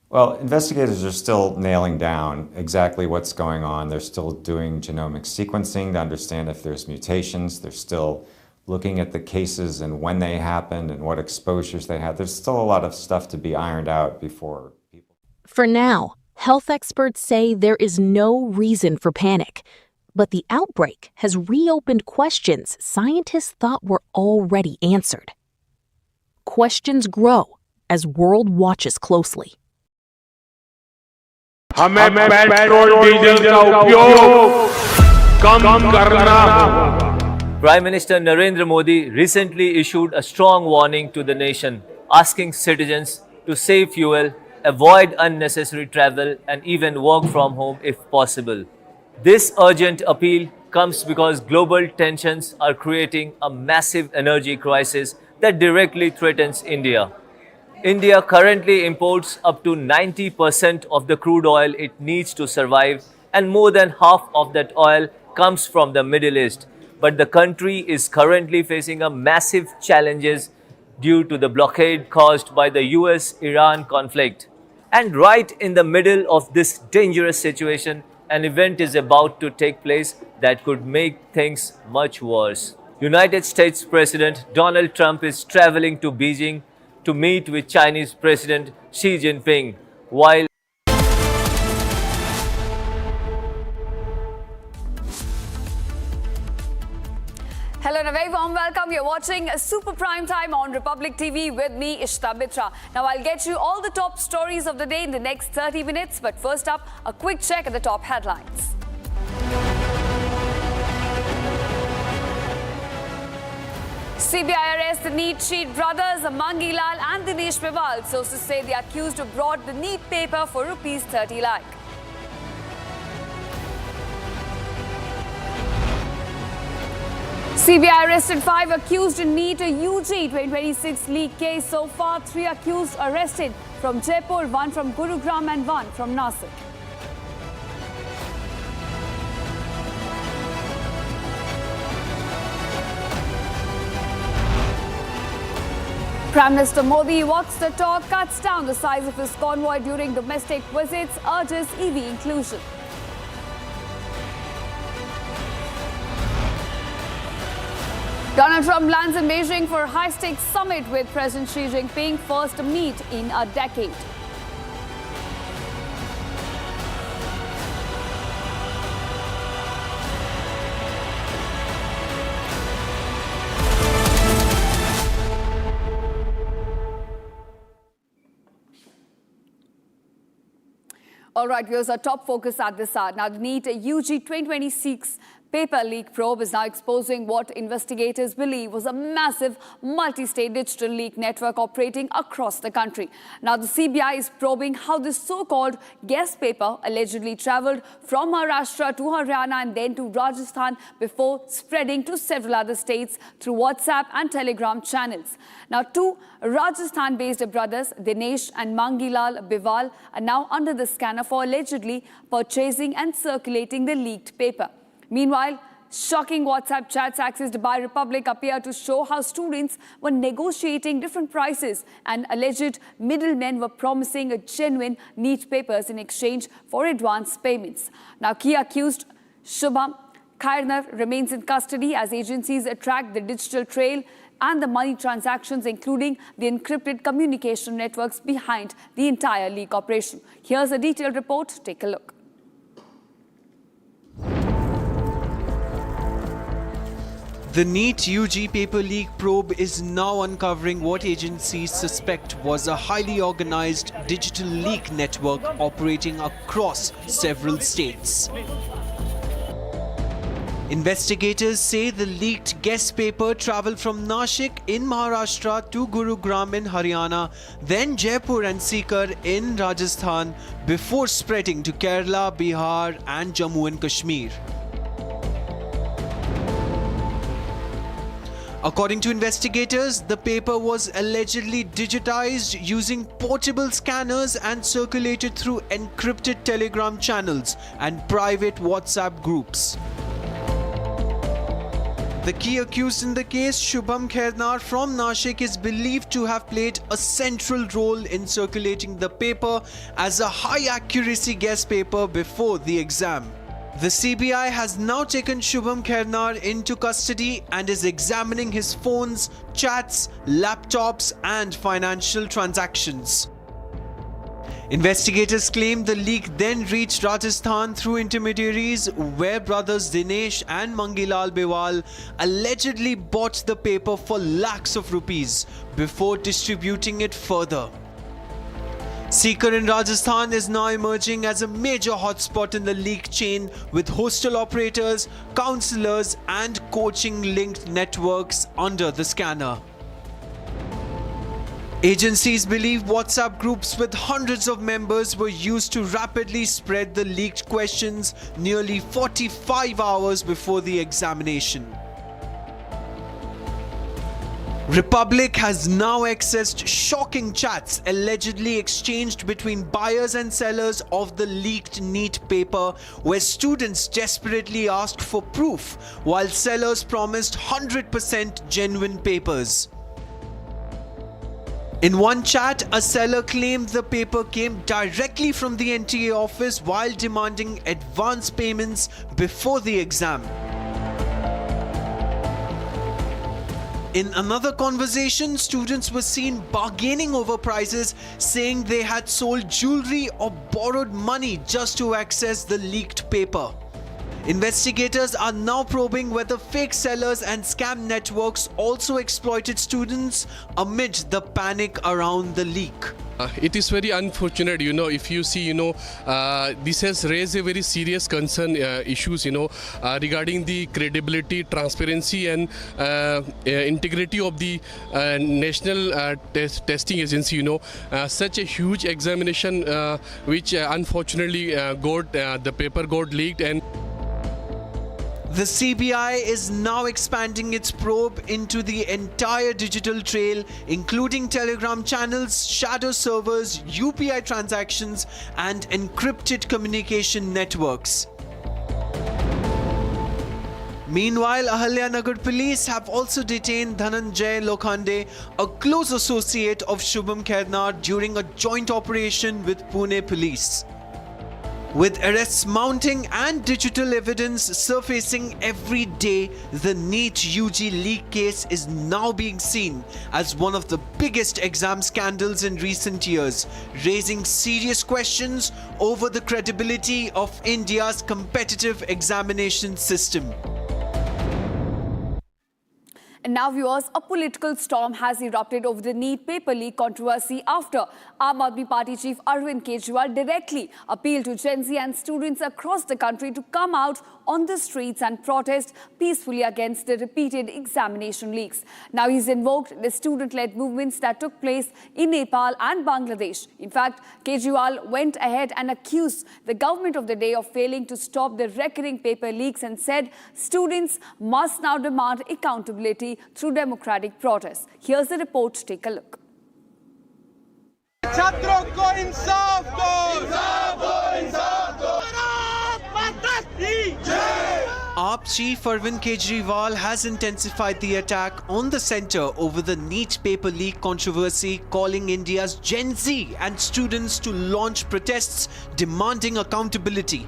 Well, investigators are still nailing down exactly what's going on. They're still doing genomic sequencing to understand if there's mutations. They're still looking at the cases and when they happened and what exposures they had. There's still a lot of stuff to be ironed out before people. For now, health experts say there is no reason for panic. But the outbreak has reopened questions scientists thought were already answered. Questions grow as world watches closely. हमें petrol diesel का उपयोग कम करना होगा. Prime Minister Narendra Modi recently issued a strong warning to the nation, asking citizens to save fuel, avoid unnecessary travel, and even work from home if possible. This urgent appeal comes because global tensions are creating a massive energy crisis that directly threatens India. India currently imports up to 90% of the crude oil it needs to survive, and more than half of that oil comes from the Middle East. But the country is currently facing a massive challenges due to the blockade caused by the US-Iran conflict. And right in the middle of this dangerous situation, an event is about to take place that could make things much worse. United States President Donald Trump is traveling to Beijing to meet with Chinese President Xi Jinping, while Hello and a very warm welcome. You're watching Super Prime Time on Republic TV with me, Ishita Mitra. Now I'll get you all the top stories of the day in the next 30 minutes. But first up, a quick check at the top headlines. CBI arrests the NEET cheat brothers Mangi Lal and Dinesh Mewal. Sources say the accused brought the NEET paper for Rs 30 lakh. CBI arrested 5 accused in NEET UG 2026 leak case. So far, 3 accused arrested. from Jaipur, one from Gurugram and one from Nasik. Prime Minister Modi walks the talk, cuts down the size of his convoy during domestic visits, urges EV inclusion. Donald Trump lands in Beijing for high-stakes summit with President Xi Jinping, first meet in a decade. All right, here's our top focus at this hour. Now, the NEET UG 2026 paper leak probe is now exposing what investigators believe was a massive multi-state digital leak network operating across the country. Now, the CBI is probing how this so-called guest paper allegedly traveled from Maharashtra to Haryana and then to Rajasthan before spreading to several other states through WhatsApp and Telegram channels. Now, two Rajasthan-based brothers, Dinesh and Mangilal Biwal, are now under the scanner for allegedly purchasing and circulating the leaked paper. Meanwhile, shocking WhatsApp chats accessed by Republic appear to show how students were negotiating different prices and alleged middlemen were promising a genuine NEET papers in exchange for advance payments. Now, key accused Shubham Khairnar remains in custody as agencies track the digital trail and the money transactions, including the encrypted communication networks behind the entire leak operation. Here's a detailed report. Take a look. The NEET UG paper leak probe is now uncovering what agencies suspect was a highly organized digital leak network operating across several states. Investigators say the leaked guest paper traveled from Nashik in Maharashtra to Gurugram in Haryana, then Jaipur and Sikar in Rajasthan before spreading to Kerala, Bihar and Jammu and Kashmir. According to investigators, the paper was allegedly digitized using portable scanners and circulated through encrypted Telegram channels and private WhatsApp groups. The key accused in the case, Shubham Khairnar from Nashik, is believed to have played a central role in circulating the paper as a high-accuracy guest paper before the exam. The CBI has now taken Shubham Khairnar into custody and is examining his phones, chats, laptops and financial transactions. Investigators claim the leak then reached Rajasthan through intermediaries where brothers Dinesh and Mangilal Biwal allegedly bought the paper for lakhs of rupees before distributing it further. Sikar in Rajasthan is now emerging as a major hotspot in the leak chain, with hostel operators, counselors and coaching-linked networks under the scanner. Agencies believe WhatsApp groups with hundreds of members were used to rapidly spread the leaked questions nearly 45 hours before the examination. Republic has now accessed shocking chats allegedly exchanged between buyers and sellers of the leaked NEET paper, where students desperately asked for proof while sellers promised 100% genuine papers. In one chat, a seller claimed the paper came directly from the NTA office while demanding advance payments before the exam. In another conversation, students were seen bargaining over prices, saying they had sold jewelry or borrowed money just to access the leaked paper. Investigators are now probing whether fake sellers and scam networks also exploited students amid the panic around the leak. It is very unfortunate, if you see, this has raised a very serious concern issues, regarding the credibility, transparency and integrity of the national testing agency, such a huge examination which unfortunately the paper got leaked. And The CBI is now expanding its probe into the entire digital trail, including Telegram channels, shadow servers, UPI transactions, and encrypted communication networks. Meanwhile, Ahalyanagar police have also detained Dhananjay Lokhande, a close associate of Shubham Khairnar, during a joint operation with Pune police. With arrests mounting and digital evidence surfacing every day, the NEET UG leak case is now being seen as one of the biggest exam scandals in recent years, raising serious questions over the credibility of India's competitive examination system. And now, viewers, a political storm has erupted over the NEET paper leak controversy after Aam Aadmi Party chief Arvind Kejriwal directly appealed to Gen Z and students across the country to come out on the streets and protest peacefully against the repeated examination leaks. Now, he's invoked the student-led movements that took place in Nepal and Bangladesh. In fact, Kejriwal went ahead and accused the government of the day of failing to stop the recurring paper leaks and said students must now demand accountability through democratic protests. Here's the report. Take a look. छात्रों को इंसाफ दो, इंसाफ दो, इंसाफ दो। AAP chief Arvind Kejriwal has intensified the attack on the centre over the NEET paper leak controversy, calling India's Gen Z and students to launch protests demanding accountability.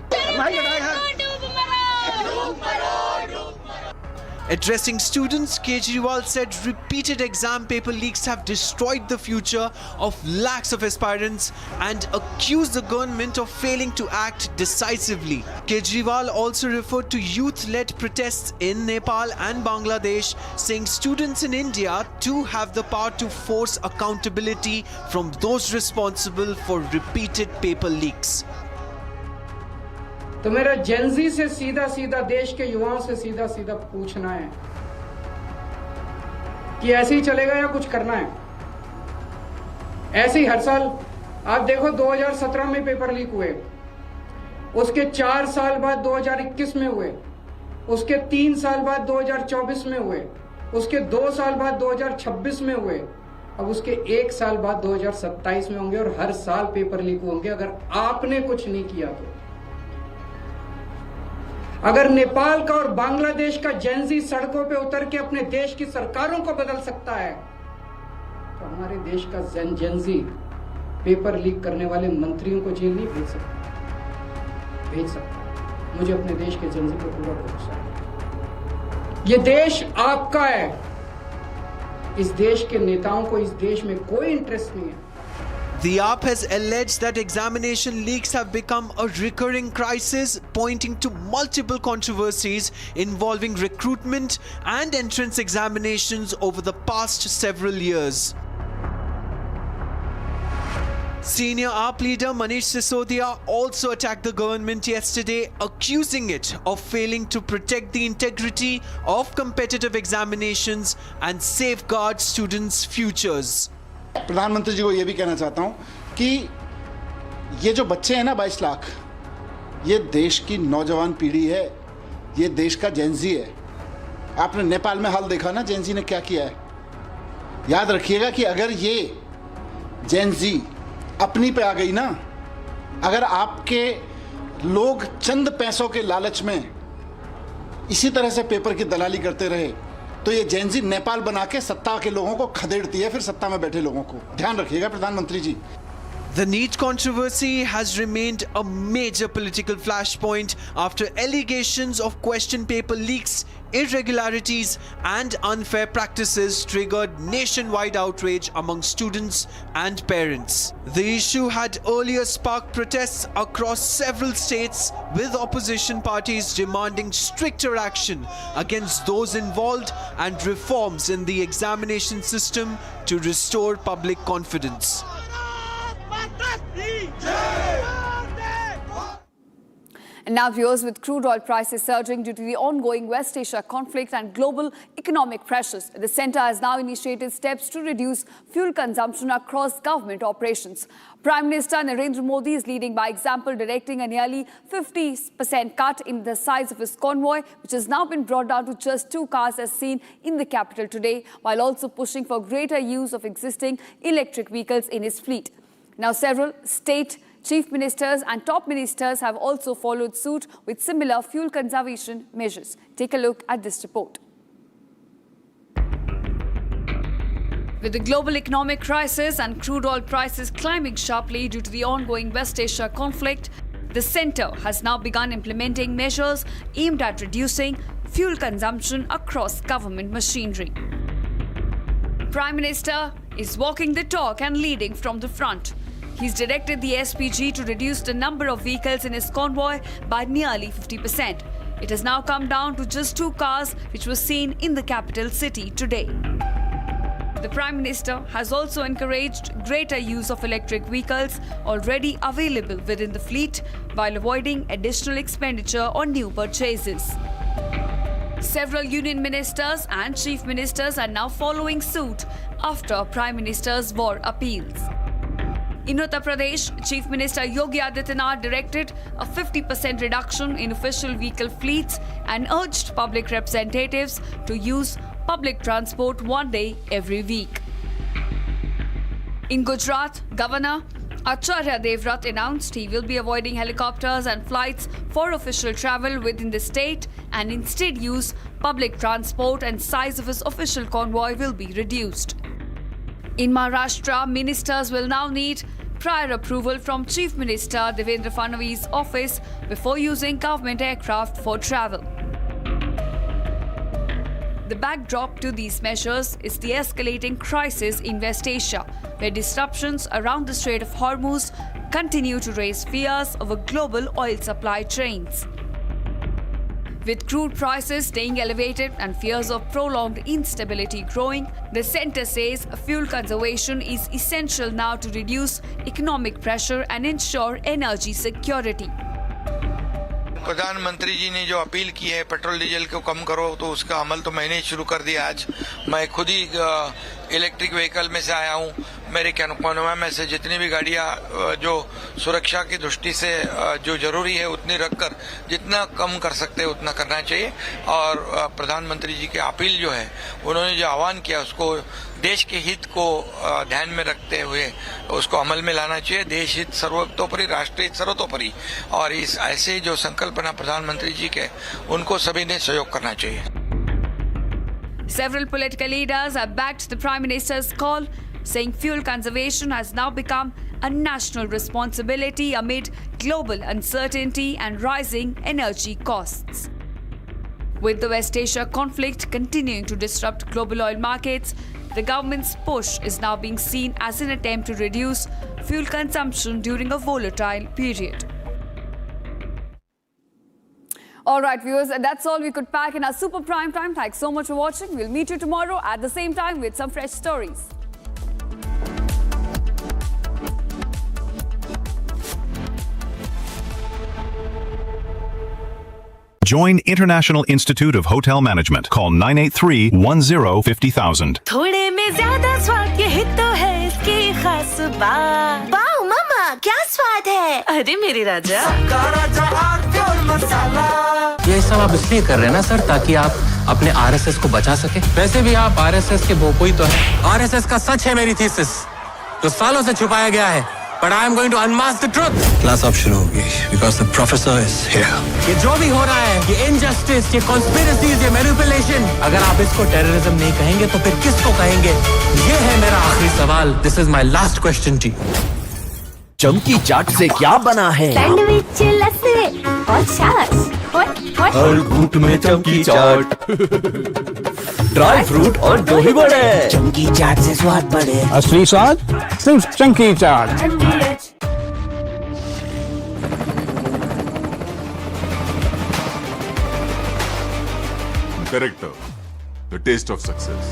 Addressing students, Kejriwal said repeated exam paper leaks have destroyed the future of lakhs of aspirants and accused the government of failing to act decisively. Kejriwal also referred to youth-led protests in Nepal and Bangladesh, saying students in India too have the power to force accountability from those responsible for repeated paper leaks. तो मेरा Gen Z से सीधा सीधा देश के युवाओं से सीधा सीधा पूछना है कि ऐसे ही चलेगा या कुछ करना है। ऐसे ही हर साल आप देखो 2017 में पेपर लीक हुए, उसके 4 साल बाद 2021 में हुए, उसके 3 साल बाद 2024 में हुए, उसके 2 साल बाद 2026 में हुए, अब उसके 1 साल बाद 2027 में होंगे और हर साल पेपर लीक होंगे अगर आपने कुछ नहीं किया तो। अगर नेपाल का और बांग्लादेश का जेनजी सड़कों पे उतर के अपने देश की सरकारों को बदल सकता है तो हमारे देश का जेनजी पेपर लीक करने वाले मंत्रियों को जेल नहीं भेज सकता। मुझे अपने देश के जेनजी पर पूरा भरोसा है। ये देश आपका है। इस देश के नेताओं को इस देश में कोई इंटरेस्ट नहीं है। The AAP has alleged that examination leaks have become a recurring crisis, pointing to multiple controversies involving recruitment and entrance examinations over the past several years. Senior AAP leader Manish Sisodia also attacked the government yesterday, accusing it of failing to protect the integrity of competitive examinations and safeguard students' futures. प्रधानमंत्री जी को ये भी कहना चाहता हूं कि ये जो बच्चे हैं ना 22 लाख, ये देश की नौजवान पीढ़ी है, ये देश का जेनजी है। आपने नेपाल में हाल देखा ना जेनजी ने क्या किया है। याद रखिएगा कि अगर ये जेनजी अपनी पे आ गई ना, अगर आपके लोग चंद पैसों के लालच में इसी तरह से पेपर की दलाली करते रहे तो ये जेनजी नेपाल बना के सत्ता के लोगों को खदेड़ती है, फिर सत्ता में बैठे लोगों को। ध्यान रखिएगा प्रधानमंत्री जी। The NEET controversy has remained a major political flashpoint after allegations of question paper leaks, irregularities and unfair practices triggered nationwide outrage among students and parents. The issue had earlier sparked protests across several states, with opposition parties demanding stricter action against those involved and reforms in the examination system to restore public confidence. And now, viewers, with crude oil prices surging due to the ongoing West Asia conflict and global economic pressures, the centre has now initiated steps to reduce fuel consumption across government operations. Prime Minister Narendra Modi is leading by example, directing a nearly 50% cut in the size of his convoy, which has now been brought down to just 2 cars as seen in the capital today, while also pushing for greater use of existing electric vehicles in his fleet. Now, several state chief ministers and top ministers have also followed suit with similar fuel conservation measures. Take a look at this report. With the global economic crisis and crude oil prices climbing sharply due to the ongoing West Asia conflict, the centre has now begun implementing measures aimed at reducing fuel consumption across government machinery. Prime Minister is walking the talk and leading from the front. He's directed the SPG to reduce the number of vehicles in his convoy by nearly 50%. It has now come down to just 2 cars, which was seen in the capital city today. The Prime Minister has also encouraged greater use of electric vehicles already available within the fleet, while avoiding additional expenditure on new purchases. Several union ministers and chief ministers are now following suit after Prime Minister's war appeals. In Uttar Pradesh, Chief Minister Yogi Adityanath directed a 50% reduction in official vehicle fleets and urged public representatives to use public transport 1 day every week. In Gujarat, Governor Acharya Devrat announced he will be avoiding helicopters and flights for official travel within the state and instead use public transport, and size of his official convoy will be reduced. In Maharashtra, ministers will now need prior approval from Chief Minister Devendra Fadnavis' office before using government aircraft for travel. The backdrop to these measures is the escalating crisis in West Asia, where disruptions around the Strait of Hormuz continue to raise fears over global oil supply chains. With crude prices staying elevated and fears of prolonged instability growing, the centre says fuel conservation is essential now to reduce economic pressure and ensure energy security. प्रधानमंत्री जी ने जो appeal की है petrol diesel को कम करो, तो उसका अमल तो मैंने शुरू कर दिया। आज मैं खुद ही इलेक्ट्रिक व्हीकल में से आया हूँ। मेरे कॉन्वॉय में से जितनी भी गाड़ियाँ जो सुरक्षा की दृष्टि से जो जरूरी है उतनी रखकर जितना कम कर सकते हैं उतना करना चाहिए। और प्रधानमंत्री जी की अपील जो है, उन्होंने जो आह्वान किया उसको देश के हित को ध्यान में रखते हुए उसको अमल में लाना चाहिए। देश हित सर्वतोपरि, राष्ट्र हित सर्वतोपरि, और इस ऐसे जो संकल्पना प्रधानमंत्री जी के, उनको सभी ने सहयोग करना चाहिए। Several political leaders have backed the Prime Minister's call, saying fuel conservation has now become a national responsibility amid global uncertainty and rising energy costs. With the West Asia conflict continuing to disrupt global oil markets, the government's push is now being seen as an attempt to reduce fuel consumption during a volatile period. All right, viewers, that's all we could pack in our Super Prime Time. Thanks so much for watching. We'll meet you tomorrow at the same time with some fresh stories. Join International Institute of Hotel Management. Call 983-10-50,000. थोड़े में ज्यादा स्वाद ये तो है इसकी खास बात। वाओ मामा, क्या स्वाद है? अरे मेरे राजा, ये सब आप इसलिए कर रहे हैं ना सर, ताकि आप अपने आरएसएस को बचा सके। वैसे भी आप आरएसएस के भोपोई तो हैं। आरएसएस का सच है मेरी थीसिस, जो सालों से छुपाया गया है। But I am going to unmask the truth. Class अब शुरू होगी because the professor is here. ये जो भी हो रहा है, ये injustice, ये conspiracies, ये manipulation, अगर आप इसको terrorism नहीं कहेंगे तो फिर किसको कहेंगे? ये है मेरा आखिरी सवाल. This is my last question to you. चमकी चाट से क्या बना है? सैंडविच, लस्सी और छाछ। हर घूंट में चमकी चाट, ड्राई फ्रूट और दही बड़े। चमकी चाट से स्वाद बढ़े। असली स्वाद सिर्फ चमकी chaat. Character, the taste of success.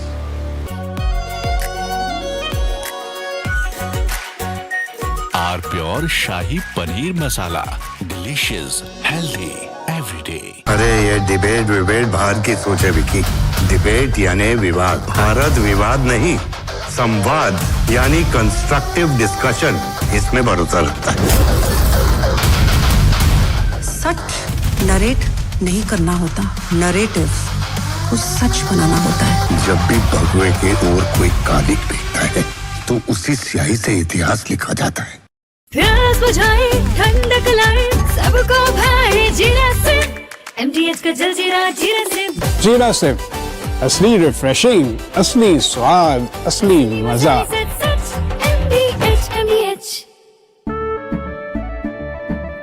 Are pure shahi paneer masala, delicious, healthy everyday. अरे ये डिबेट विबेट बाहर की सोचे विकी। डिबेट यानी विवाद, भारत विवाद नहीं, संवाद यानी कंस्ट्रक्टिव डिस्कशन, इसमें भरोसा रखता है। सच नरेट नहीं करना होता, नरेटिव को सच बनाना होता है। जब भी भगवे के ओर कोई कालिक दिखता है तो उसी स्याही से इतिहास लिखा जाता है। प्यास बुझाए, ठंडक लाए, सबको भाए जीरा से। MTH का जलजीरा जीरा से। जीरा से असली रिफ्रेशिंग, असली स्वाद, असली मजा। MTH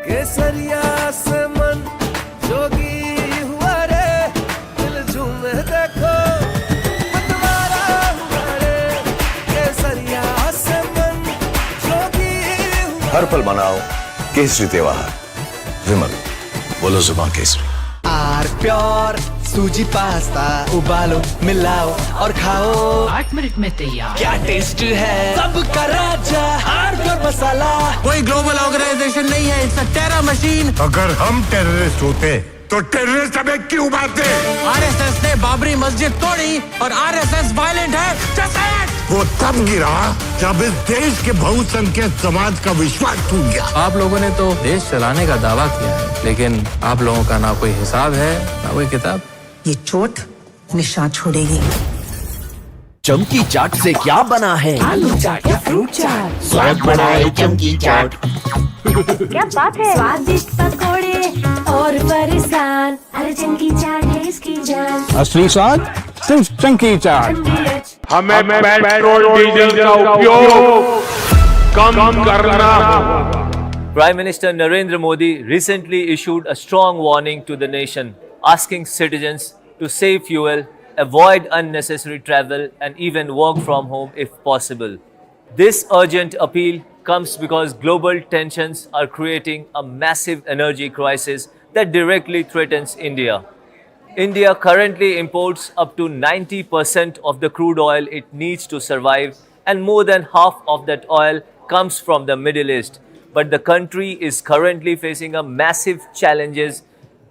केसरिया से मन जोगी हुआ रे, दिल झूमे देखो मतवारा हुआ रे। केसरिया से मन जोगी हुआ। हर पल मनाओ केसरी त्योहार। विमल, बोलो जुबान केसरी। आर प्योर सूजी पास्ता, उबालो मिलाओ और खाओ, 8 मिनट में तैयार। क्या टेस्ट है सबका राजा, आर प्योर मसाला। कोई ग्लोबल ऑर्गेनाइजेशन नहीं है, इट्स अ टेरर मशीन। अगर हम टेररिस्ट होते तो टेररिस्ट हमें क्यों मारते? आरएसएस ने बाबरी मस्जिद तोड़ी और आरएसएस वायलेंट है। Just say it! वो तब गिरा जब इस देश के बहुसंख्यक समाज का विश्वास टूट गया। आप लोगों ने तो देश चलाने का दावा किया है, लेकिन आप लोगों का ना कोई हिसाब है ना कोई किताब। ये चोट निशान छोड़ेगी। चमकी चाट से क्या बना है? आलू चाट या फ्रूट चाट, स्वाद बढ़ाए चमकी चाट। क्या बात है। स्वादिष्ट पकोड़े और परेशान, अरे चमकी चाट है इसकी जान। असली स्वाद सिर्फ चंकी चाट। हमें पेट्रोल डीजल का उपयोग कम करना होगा। Prime Minister Narendra Modi recently issued a strong warning to the nation, asking citizens to save fuel, avoid unnecessary travel, and even work from home if possible. This urgent appeal comes because global tensions are creating a massive energy crisis that directly threatens India. India currently imports up to 90% of the crude oil it needs to survive, and more than half of that oil comes from the Middle East. But the country is currently facing a massive challenges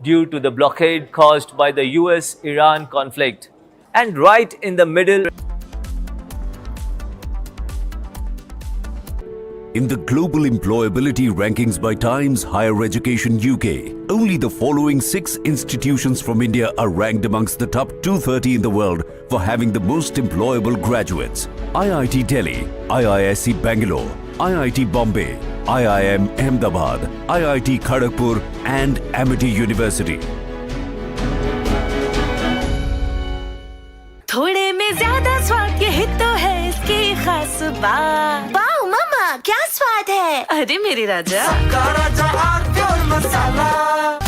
due to the blockade caused by the US-Iran conflict. And right in the middle, in the global employability rankings by Times Higher Education UK, only the following 6 institutions from India are ranked amongst the top 230 in the world for having the most employable graduates. IIT Delhi, IISc Bangalore, IIT Bombay, IIM Ahmedabad, IIT Kharagpur and Amity University. थोड़े में ज्यादा स्वाद, यही तो है इसकी खास बात। वाओ मामा, क्या स्वाद है। अरे मेरे राजा, राजा आर प्योर मसाला।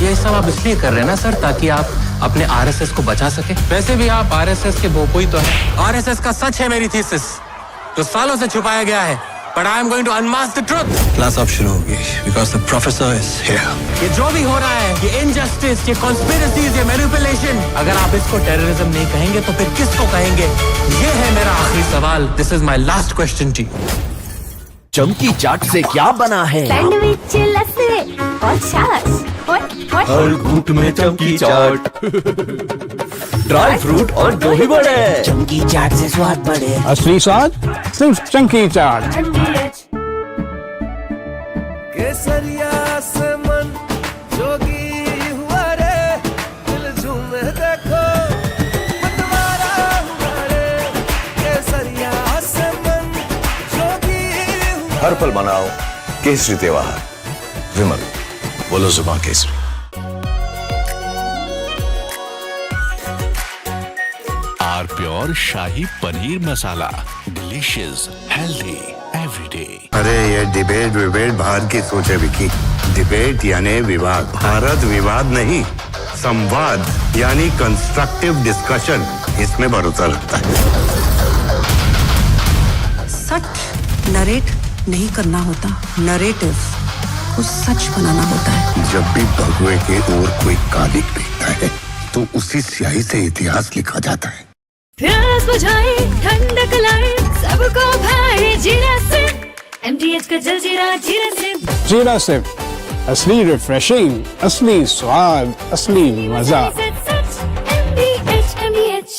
ये सब आप इसलिए कर रहे हैं ना सर, ताकि आप अपने आरएसएस को बचा सके। वैसे भी आप आरएसएस के भोपोई तो हैं। आरएसएस का सच है मेरी थीसिस, जो सालों से छुपाया गया है। But I am going to unmask the truth. Class अब शुरू होगी, because the professor is here. ये जो भी हो रहा है, ये injustice, ये conspiracies, ये manipulation, अगर आप इसको terrorism नहीं कहेंगे तो फिर किसको कहेंगे? ये है मेरा आखिरी सवाल. This is my last question to you. चमकी चाट से क्या बना है? सैंडविच, लस्सी और छाछ। हर घूंट में चमकी चाट। ड्राई फ्रूट और दही बड़े। चमकी चाट से स्वाद बढ़े। असली स्वाद सिर्फ चंकी चाट। केसरिया से मन जोगी हुआ रे, दिल झूमे देखो मतवारा हुआ रे। केसरिया से मन जोगी हुआ। हर पल मनाओ केसरी त्योहार। विमल, बोलो जुबान केसरी। Are pure shahi paneer masala, delicious, healthy everyday. अरे ये डिबेट विबेट बाहर की सोचे विकी। डिबेट यानी विवाद, भारत विवाद नहीं, संवाद यानी कंस्ट्रक्टिव डिस्कशन, इसमें भरोसा रखता है। सच नरेट नहीं करना होता, नरेटिव को सच बनाना होता है। जब भी भगवे के ओर कोई कालिक दिखता है तो उसी स्याही से इतिहास लिखा जाता है। प्यास बुझाए, ठंडक लाए, सबको भाए जीरा से। MDH का जलजीरा जीरा से जीरा से असली रिफ्रेशिंग, असली स्वाद, असली मजा। MDH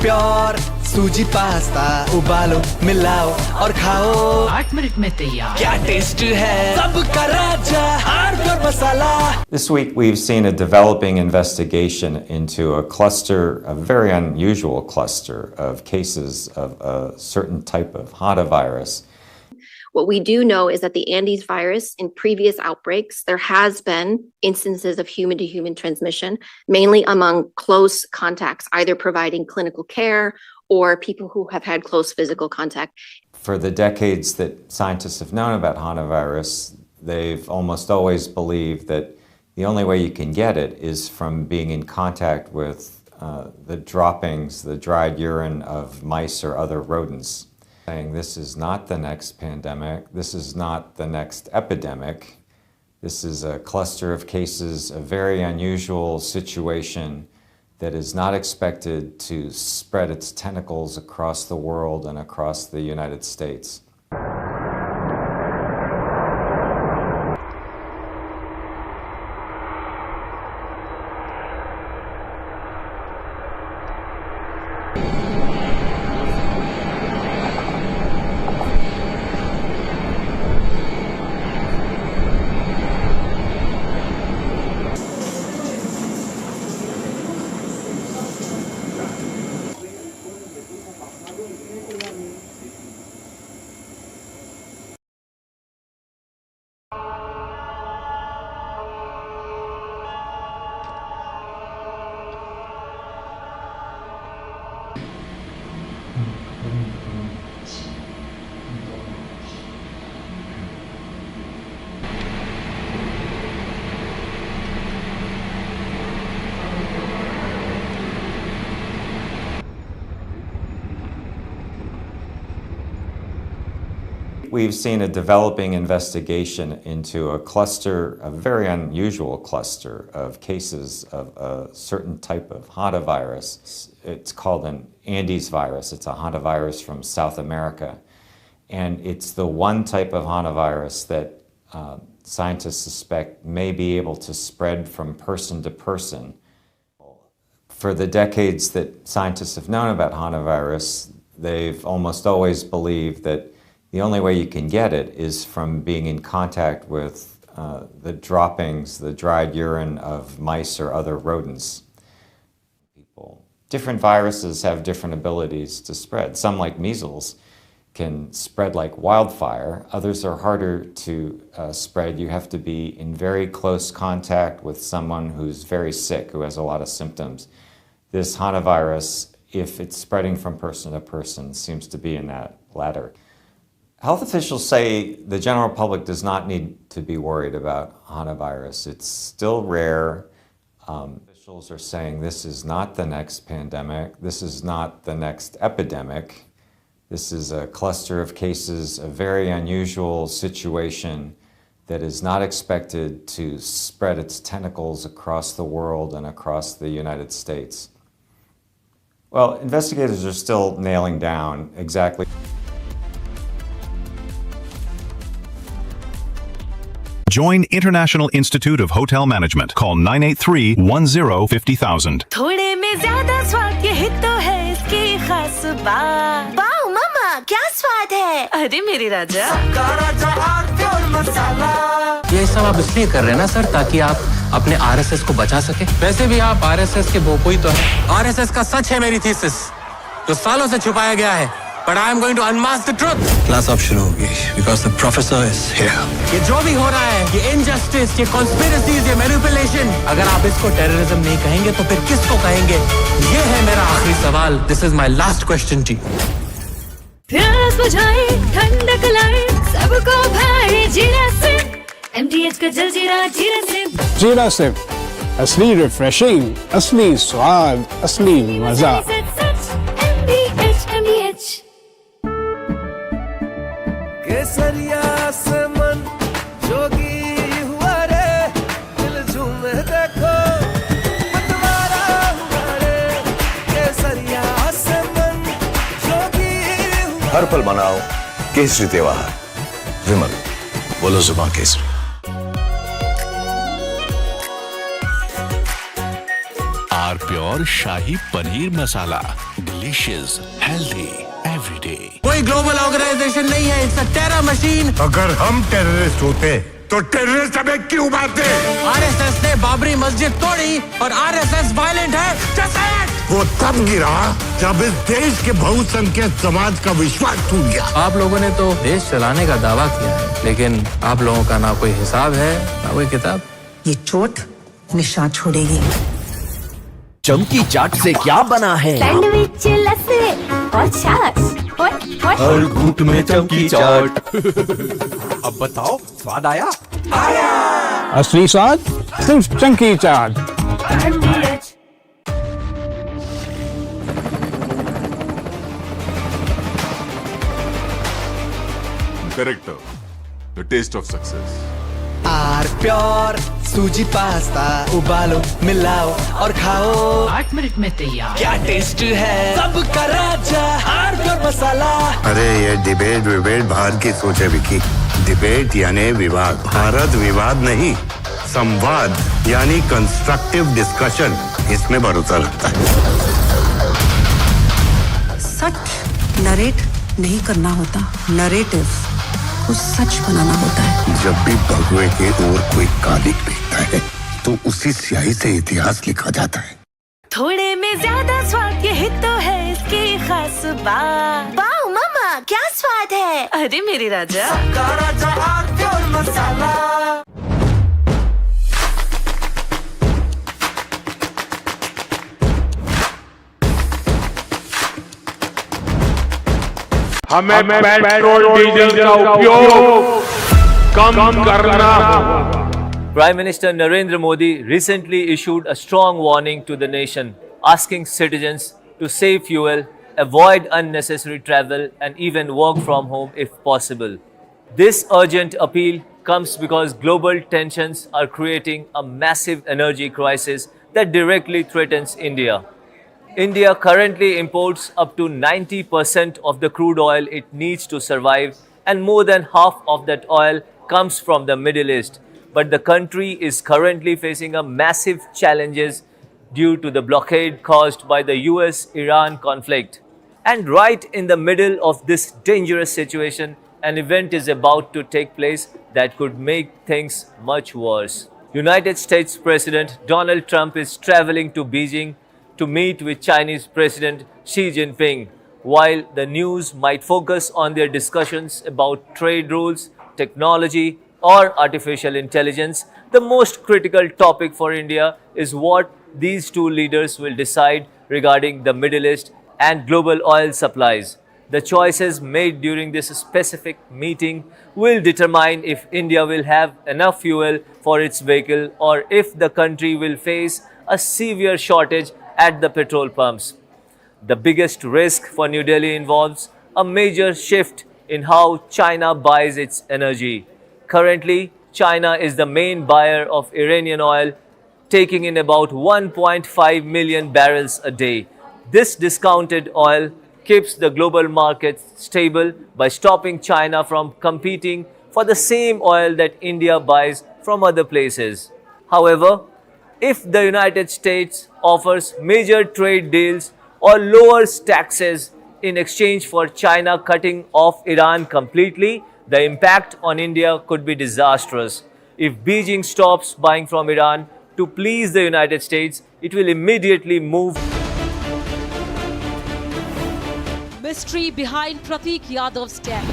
प्योर सूजी पास्ता उबालो मिलाओ और खाओ 8 मिनट में तैयार क्या टेस्ट है सबका राजा R Pure masala. This week we've seen a developing investigation into a cluster, a very unusual cluster of cases of a certain type of hantavirus. What we do know is that the Andes virus, in previous outbreaks, there has been instances of human-to-human transmission, mainly among close contacts, either providing clinical care or people who have had close physical contact. For the decades that scientists have known about hantavirus, they've almost always believed that the only way you can get it is from being in contact with the droppings, the dried urine of mice or other rodents. Saying this is not the next pandemic, this is not the next epidemic, this is a cluster of cases, a very unusual situation that is not expected to spread its tentacles across the world and across the United States. We've seen a developing investigation into a cluster, a very unusual cluster of cases of a certain type of hantavirus. It's called an Andes virus. It's a hantavirus from South America. And it's the one type of hantavirus that scientists suspect may be able to spread from person to person. For the decades that scientists have known about hantavirus, they've almost always believed that the only way you can get it is from being in contact with the droppings, the dried urine of mice or other rodents. Different viruses have different abilities to spread. Some, like measles, can spread like wildfire. Others are harder to spread. You have to be in very close contact with someone who's very sick, who has a lot of symptoms. This hantavirus, if it's spreading from person to person, seems to be in that latter. Health officials say the general public does not need to be worried about hantavirus. It's still rare. Officials are saying this is not the next pandemic. This is not the next epidemic. This is a cluster of cases, a very unusual situation that is not expected to spread its tentacles across the world and across the United States. Well, investigators are still nailing down exactly. Join International Institute of Hotel Management. Call 983-10-50,000. थोड़े में ज्यादा स्वाद यही तो है इसकी खास बात। वाओ मामा क्या स्वाद है। अरे मेरे राजा ये सब आप इसलिए कर रहे हैं ना सर, ताकि आप अपने आरएसएस को बचा सके। वैसे भी आप आरएसएस के बोपोई तो हैं। आरएसएस का सच है मेरी थीसिस, जो सालों से छुपाया गया है। But I am going to unmask the truth. Class अब शुरू होगी because the professor is here. ये जो भी हो रहा है, ये injustice, ये conspiracies, ये manipulation, अगर आप इसको terrorism नहीं कहेंगे तो फिर किसको कहेंगे? ये है मेरा आखिरी सवाल. This is my last question to you. प्यास बुझाए ठंडक लाए सबको भाई जीरा से MDH का जलजीरा जीरा से जीरा से असली रिफ्रेशिंग, असली स्वाद, असली मजा। केसरिया से मन जोगी हुआ रे, दिल झूमे देखो मतवारा हुआ रे। केसरिया से मन जोगी हुआ। हर पल मनाओ केसरी त्योहार। विमल, बोलो जुबान केसरी। Are pure shahi paneer masala, delicious, healthy everyday. कोई ग्लोबल ऑर्गेनाइजेशन नहीं है, इट्स अ टेरर मशीन। अगर हम टेररिस्ट होते तो टेररिस्ट हमें क्यों मारते? आरएसएस ने बाबरी मस्जिद तोड़ी और आरएसएस वायलेंट है। Just say it! वो तब गिरा जब इस देश के बहुसंख्यक समाज का विश्वास टूट गया। आप लोगों ने तो देश चलाने का दावा किया है, लेकिन आप लोगों का ना कोई हिसाब है ना कोई किताब। ये चोट निशान छोड़ेगी। चमकी चाट से क्या बना है? सैंडविच, लस्सी और छाछ। हर घूंट में चमकी चाट। अब बताओ, स्वाद आया? असली स्वाद सिर्फ chunky chaat. Character, the taste of success. Are pure suji pasta, उबालो मिलाओ और खाओ। 8 मिनट में तैयार। क्या टेस्ट है सबका राजा, आर प्योर मसाला। अरे ये डिबेट बाहर की सोचे विकी। डिबेट यानी विवाद, भारत विवाद नहीं, संवाद यानी कंस्ट्रक्टिव डिस्कशन, इसमें भरोसा लगता है। सच नरेट नहीं करना होता, नरेटिव को सच बनाना होता है। जब भी भगवे के ओर कोई कालिक दिखता है तो उसी स्याही से इतिहास लिखा जाता है। थोड़े में ज्यादा स्वाद, यही तो है इसकी खास बात। वाओ मामा, क्या स्वाद है। अरे मेरे राजा, सबका राजा आर प्योर मसाला। हमें पेट्रोल डीजल का उपयोग कम करना होगा। Prime Minister Narendra Modi recently issued a strong warning to the nation, asking citizens to save fuel, avoid unnecessary travel, and even work from home if possible. This urgent appeal comes because global tensions are creating a massive energy crisis that directly threatens India. India currently imports up to 90% of the crude oil it needs to survive, and more than half of that oil comes from the Middle East. But the country is currently facing a massive challenges due to the blockade caused by the US-Iran conflict. And right in the middle of this dangerous situation, an event is about to take place that could make things much worse. United States President Donald Trump is traveling to Beijing to meet with Chinese President Xi Jinping. While the news might focus on their discussions about trade rules, technology, or artificial intelligence, the most critical topic for India is what these two leaders will decide regarding the Middle East and global oil supplies. The choices made during this specific meeting will determine if India will have enough fuel for its vehicle or if the country will face a severe shortage at the petrol pumps. The biggest risk for New Delhi involves a major shift in how China buys its energy. Currently, China is the main buyer of Iranian oil, taking in about 1.5 million barrels a day. This discounted oil keeps the global market stable by stopping China from competing for the same oil that India buys from other places. However, if the United States offers major trade deals or lowers taxes in exchange for China cutting off Iran completely, the impact on India could be disastrous. If Beijing stops buying from Iran to please the United States, it will immediately move. Mystery behind Prateek Yadav's death.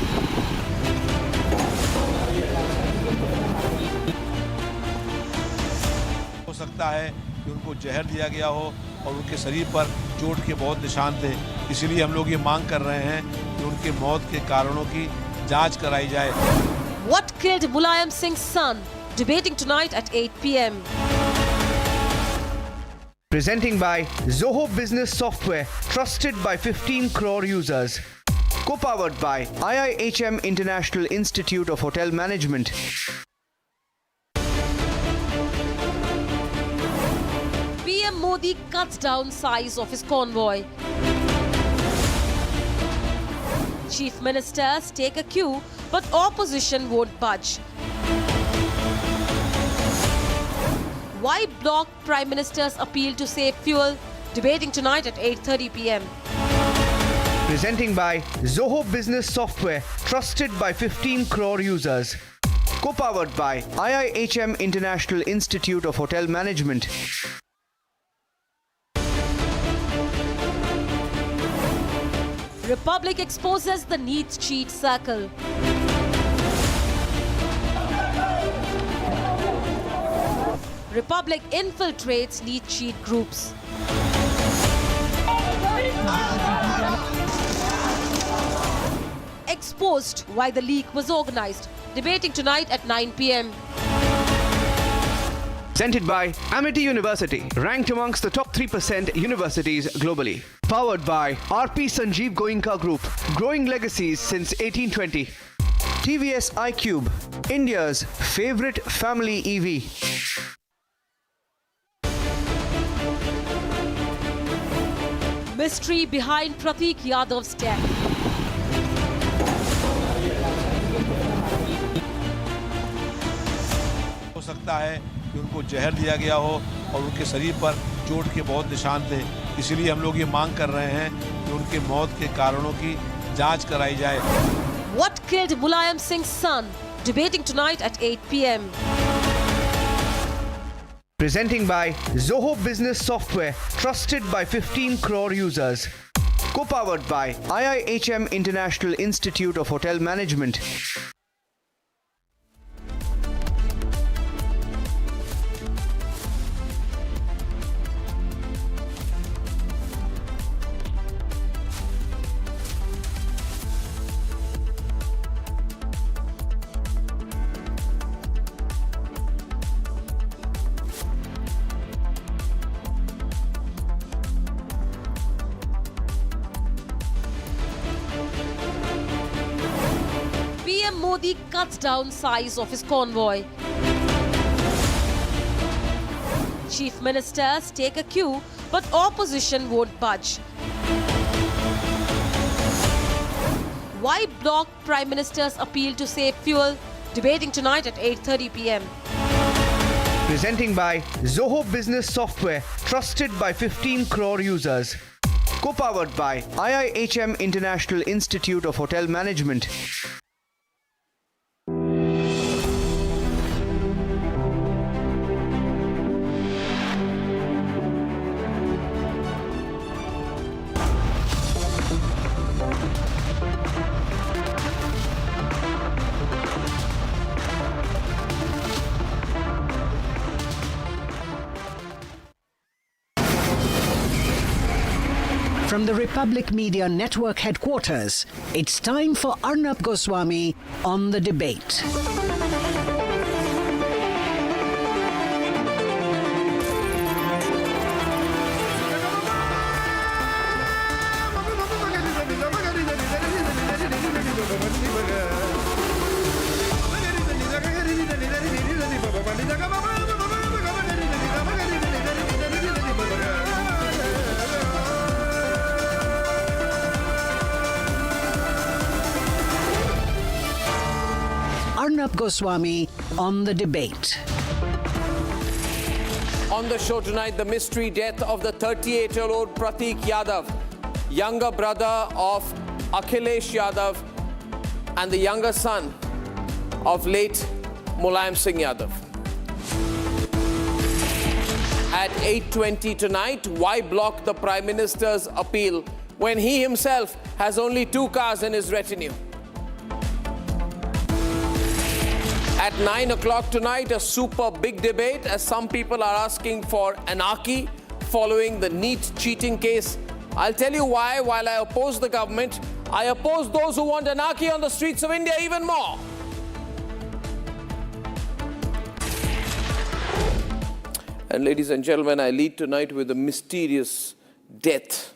हो सकता है कि उनको जहर दिया गया हो और उनके शरीर पर चोट के बहुत निशान थे, इसलिए हम लोग ये मांग कर रहे हैं कि उनके मौत के कारणों की जांच कराई जाए। What killed Mulayam Singh's son? Debating tonight at 8 p.m. Presenting by Zoho Business Software, trusted by 15 crore users. Co-powered by IIHM International Institute of Hotel Management. PM Modi cuts down size of his convoy. Chief ministers take a cue, but opposition won't budge. Why block Prime Minister's appeal to save fuel? Debating tonight at 8:30 p.m. Presenting by Zoho Business Software, trusted by 15 crore users. Co-powered by IIHM International Institute of Hotel Management. Republic exposes the NEET cheat circle. Republic infiltrates NEET cheat groups. Exposed why the leak was organized. Debating tonight at 9 p.m. Presented by Amity University, ranked amongst the top 3% universities globally. Powered by RP Sanjeev Goenka Group, growing legacies since 1820. TVS iQube, India's favorite family EV. Mystery behind Prateek Yadav's death. हो सकता है कि उनको जहर दिया गया हो और उनके शरीर पर चोट के बहुत निशान थे, इसलिए हम लोग ये मांग कर रहे हैं कि उनके मौत के कारणों की जांच कराई जाए. What killed Mulayam Singh's son? Debating tonight at 8 p.m. Presenting by Zoho Business Software, trusted by 15 crore users. Co-powered by IIHM International Institute of Hotel Management. PM Modi cuts down size of his convoy. Chief ministers take a cue, but opposition won't budge. Why block Prime Minister's appeal to save fuel? Debating tonight at 8:30 p.m. Presenting by Zoho Business Software, trusted by 15 crore users. Co-powered by IIHM International Institute of Hotel Management. From the Republic Media Network headquarters, it's time for Arnab Goswami on The Debate. Arnab Goswami on The Debate. On the show tonight, the mystery death of the 38-year-old Pratik Yadav, younger brother of Akhilesh Yadav and the younger son of late Mulayam Singh Yadav. At 8:20 tonight, why block the Prime Minister's appeal when he himself has only 2 cars in his retinue? At 9 o'clock tonight, a super big debate as some people are asking for anarchy following the NEET cheating case. I'll tell you why. While I oppose the government, I oppose those who want anarchy on the streets of India even more. And ladies and gentlemen, I lead tonight with the mysterious death,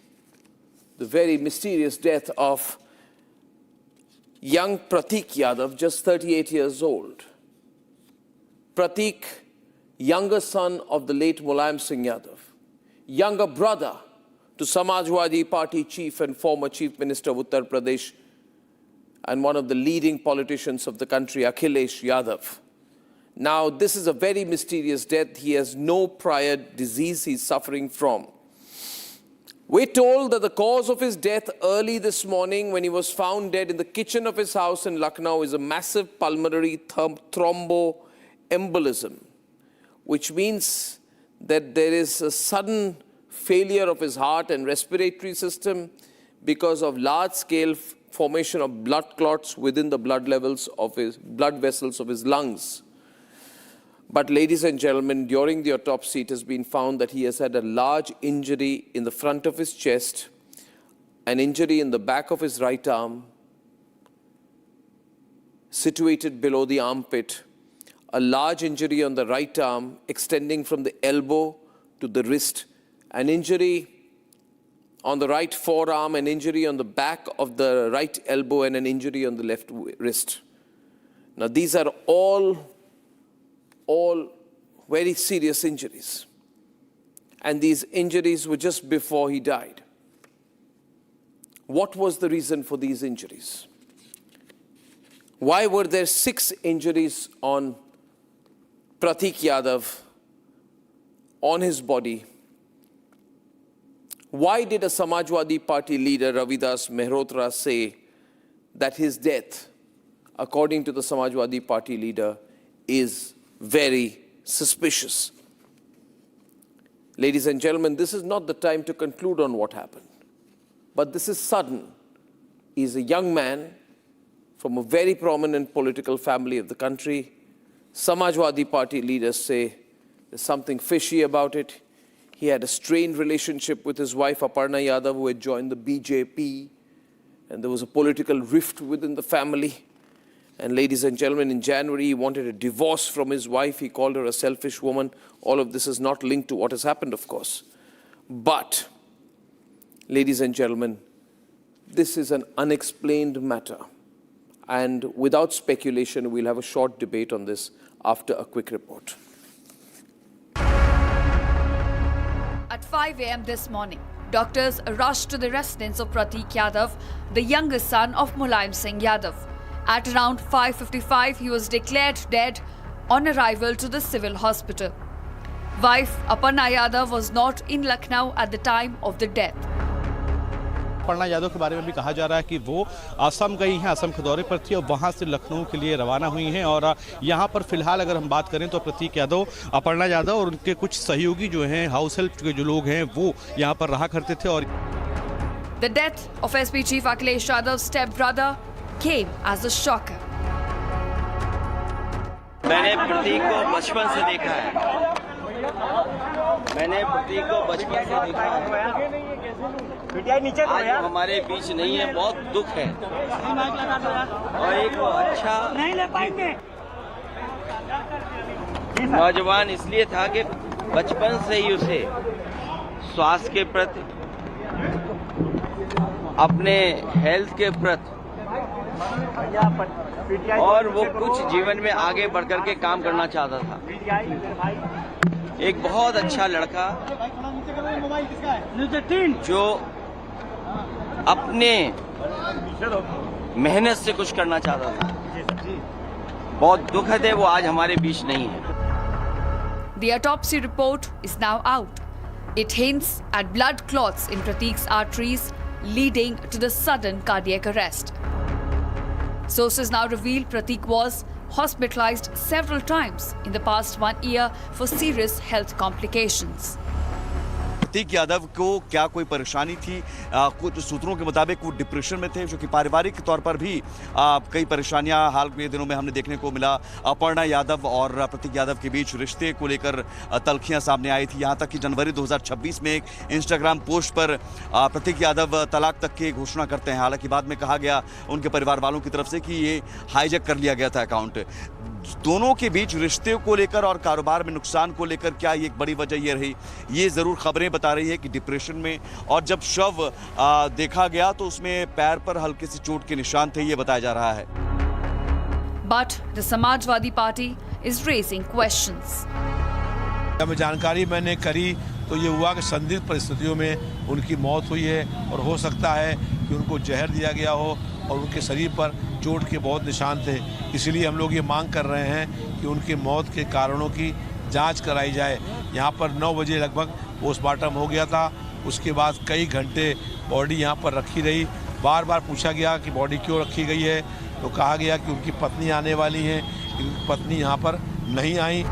the very mysterious death of young Prateek Yadav, just 38 years old. Prateek, younger son of the late Mulayam Singh Yadav, younger brother to Samajwadi Party chief and former Chief Minister of Uttar Pradesh and one of the leading politicians of the country, Akhilesh Yadav. Now, this is a very mysterious death. He has no prior disease he's suffering from. We're told that the cause of his death early this morning when he was found dead in the kitchen of his house in Lucknow is a massive pulmonary thromboembolism, which means that there is a sudden failure of his heart and respiratory system because of large-scale formation of blood clots within the blood vessels of his lungs. But ladies and gentlemen, during the autopsy, it has been found that he has had a large injury in the front of his chest, an injury in the back of his right arm, situated below the armpit, a large injury on the right arm extending from the elbow to the wrist, an injury on the right forearm, an injury on the back of the right elbow, and an injury on the left wrist. Now, these are all very serious injuries. And these injuries were just before he died. What was the reason for these injuries? Why were there 6 injuries on Prateek Yadav on his body? Why did a Samajwadi Party leader, Ravidas Mehrotra, say that his death, according to the Samajwadi Party leader, is very suspicious? Ladies and gentlemen, this is not the time to conclude on what happened. But this is sudden. He is a young man from a very prominent political family of the country. Samajwadi Party leaders say there's something fishy about it. He had a strained relationship with his wife, Aparna Yadav, who had joined the BJP. And there was a political rift within the family. And ladies and gentlemen, in January, he wanted a divorce from his wife. He called her a selfish woman. All of this is not linked to what has happened, of course. But, ladies and gentlemen, this is an unexplained matter. And without speculation, we'll have a short debate on this after a quick report. At 5 a.m. this morning, doctors rushed to the residence of Prateek Yadav, the youngest son of Mulayam Singh Yadav. At around 5:55, he was declared dead on arrival to the civil hospital. Wife Aparna Yadav was not in Lucknow at the time of the death. Aparna Yadav के बारे में भी कहा जा रहा है कि वो असम गई हैं, असम के दौरे पर थी और वहां से लखनऊ के लिए रवाना हुई हैं। और यहां पर फिलहाल अगर हम बात करें तो प्रतीक यादव, अपर्णा यादव और उनके कुछ सहयोगी जो हैं, हाउस हेल्प के जो लोग हैं, वो यहां पर रहा करते थे। और The death of SP Chief Akhilesh Yadav's stepbrother came as a shocker. मैंने प्रतीक को बचपन से देखा है। आज हमारे बीच नहीं है, बहुत दुख है। और एक अच्छा नौजवान इसलिए था कि बचपन से ही उसे स्वास्थ्य के प्रति, अपने हेल्थ के प्रति, और वो कुछ जीवन में आगे बढ़कर के काम करना चाहता था। एक बहुत अच्छा लड़का जो अपने मेहनत से कुछ करना चाहता था। बहुत दुखद है वो आज हमारे बीच नहीं है। The autopsy report is now out. It hints at blood clots in Prateek's arteries, leading to the sudden cardiac arrest. Sources now reveal Prateek was hospitalized several times in the past 1 year for serious health complications. प्रतीक यादव को क्या कोई परेशानी थी? कुछ सूत्रों के मुताबिक वो डिप्रेशन में थे, जो कि पारिवारिक तौर पर भी कई परेशानियां हाल के दिनों में हमने देखने को मिला। अपर्णा यादव और प्रतीक यादव के बीच रिश्ते को लेकर तल्खियां सामने आई थी। यहां तक कि जनवरी 2026 में एक इंस्टाग्राम पोस्ट पर प्रतीक यादव तलाक तक की घोषणा करते हैं। हालांकि बाद में कहा गया उनके परिवार वालों की तरफ से कि ये हाईजैक कर लिया गया था अकाउंट। दोनों के बीच रिश्ते को लेकर और कारोबार में नुकसान को लेकर क्या एक बड़ी वजह ये रही, ये ज़रूर खबरें बता रही है कि डिप्रेशन में, और जब शव देखा गया तो उसमें पैर पर हल्के से चोट के निशान थे, ये बताया जा रहा है। But the Samajwadi Party is raising questions. जब जानकारी मैंने करी तो ये हुआ कि संदिग्ध परिस्थितियों में उनकी मौत हुई है और हो सकता है कि उनको जहर दिया गया हो और उनके शरीर पर चोट के बहुत निशान थे। इसलिए हम लोग ये मांग कर रहे हैं कि उनकी मौत के कारणों की जांच कराई जाए। यहाँ पर 9 बजे लगभग पोस्टमार्टम हो गया था। उसके बाद कई घंटे बॉडी यहाँ पर रखी रही। बार बार पूछा गया कि बॉडी क्यों रखी गई है, तो कहा गया कि उनकी पत्नी आने वाली हैं, उनकी पत्नी यहाँ पर नहीं आई।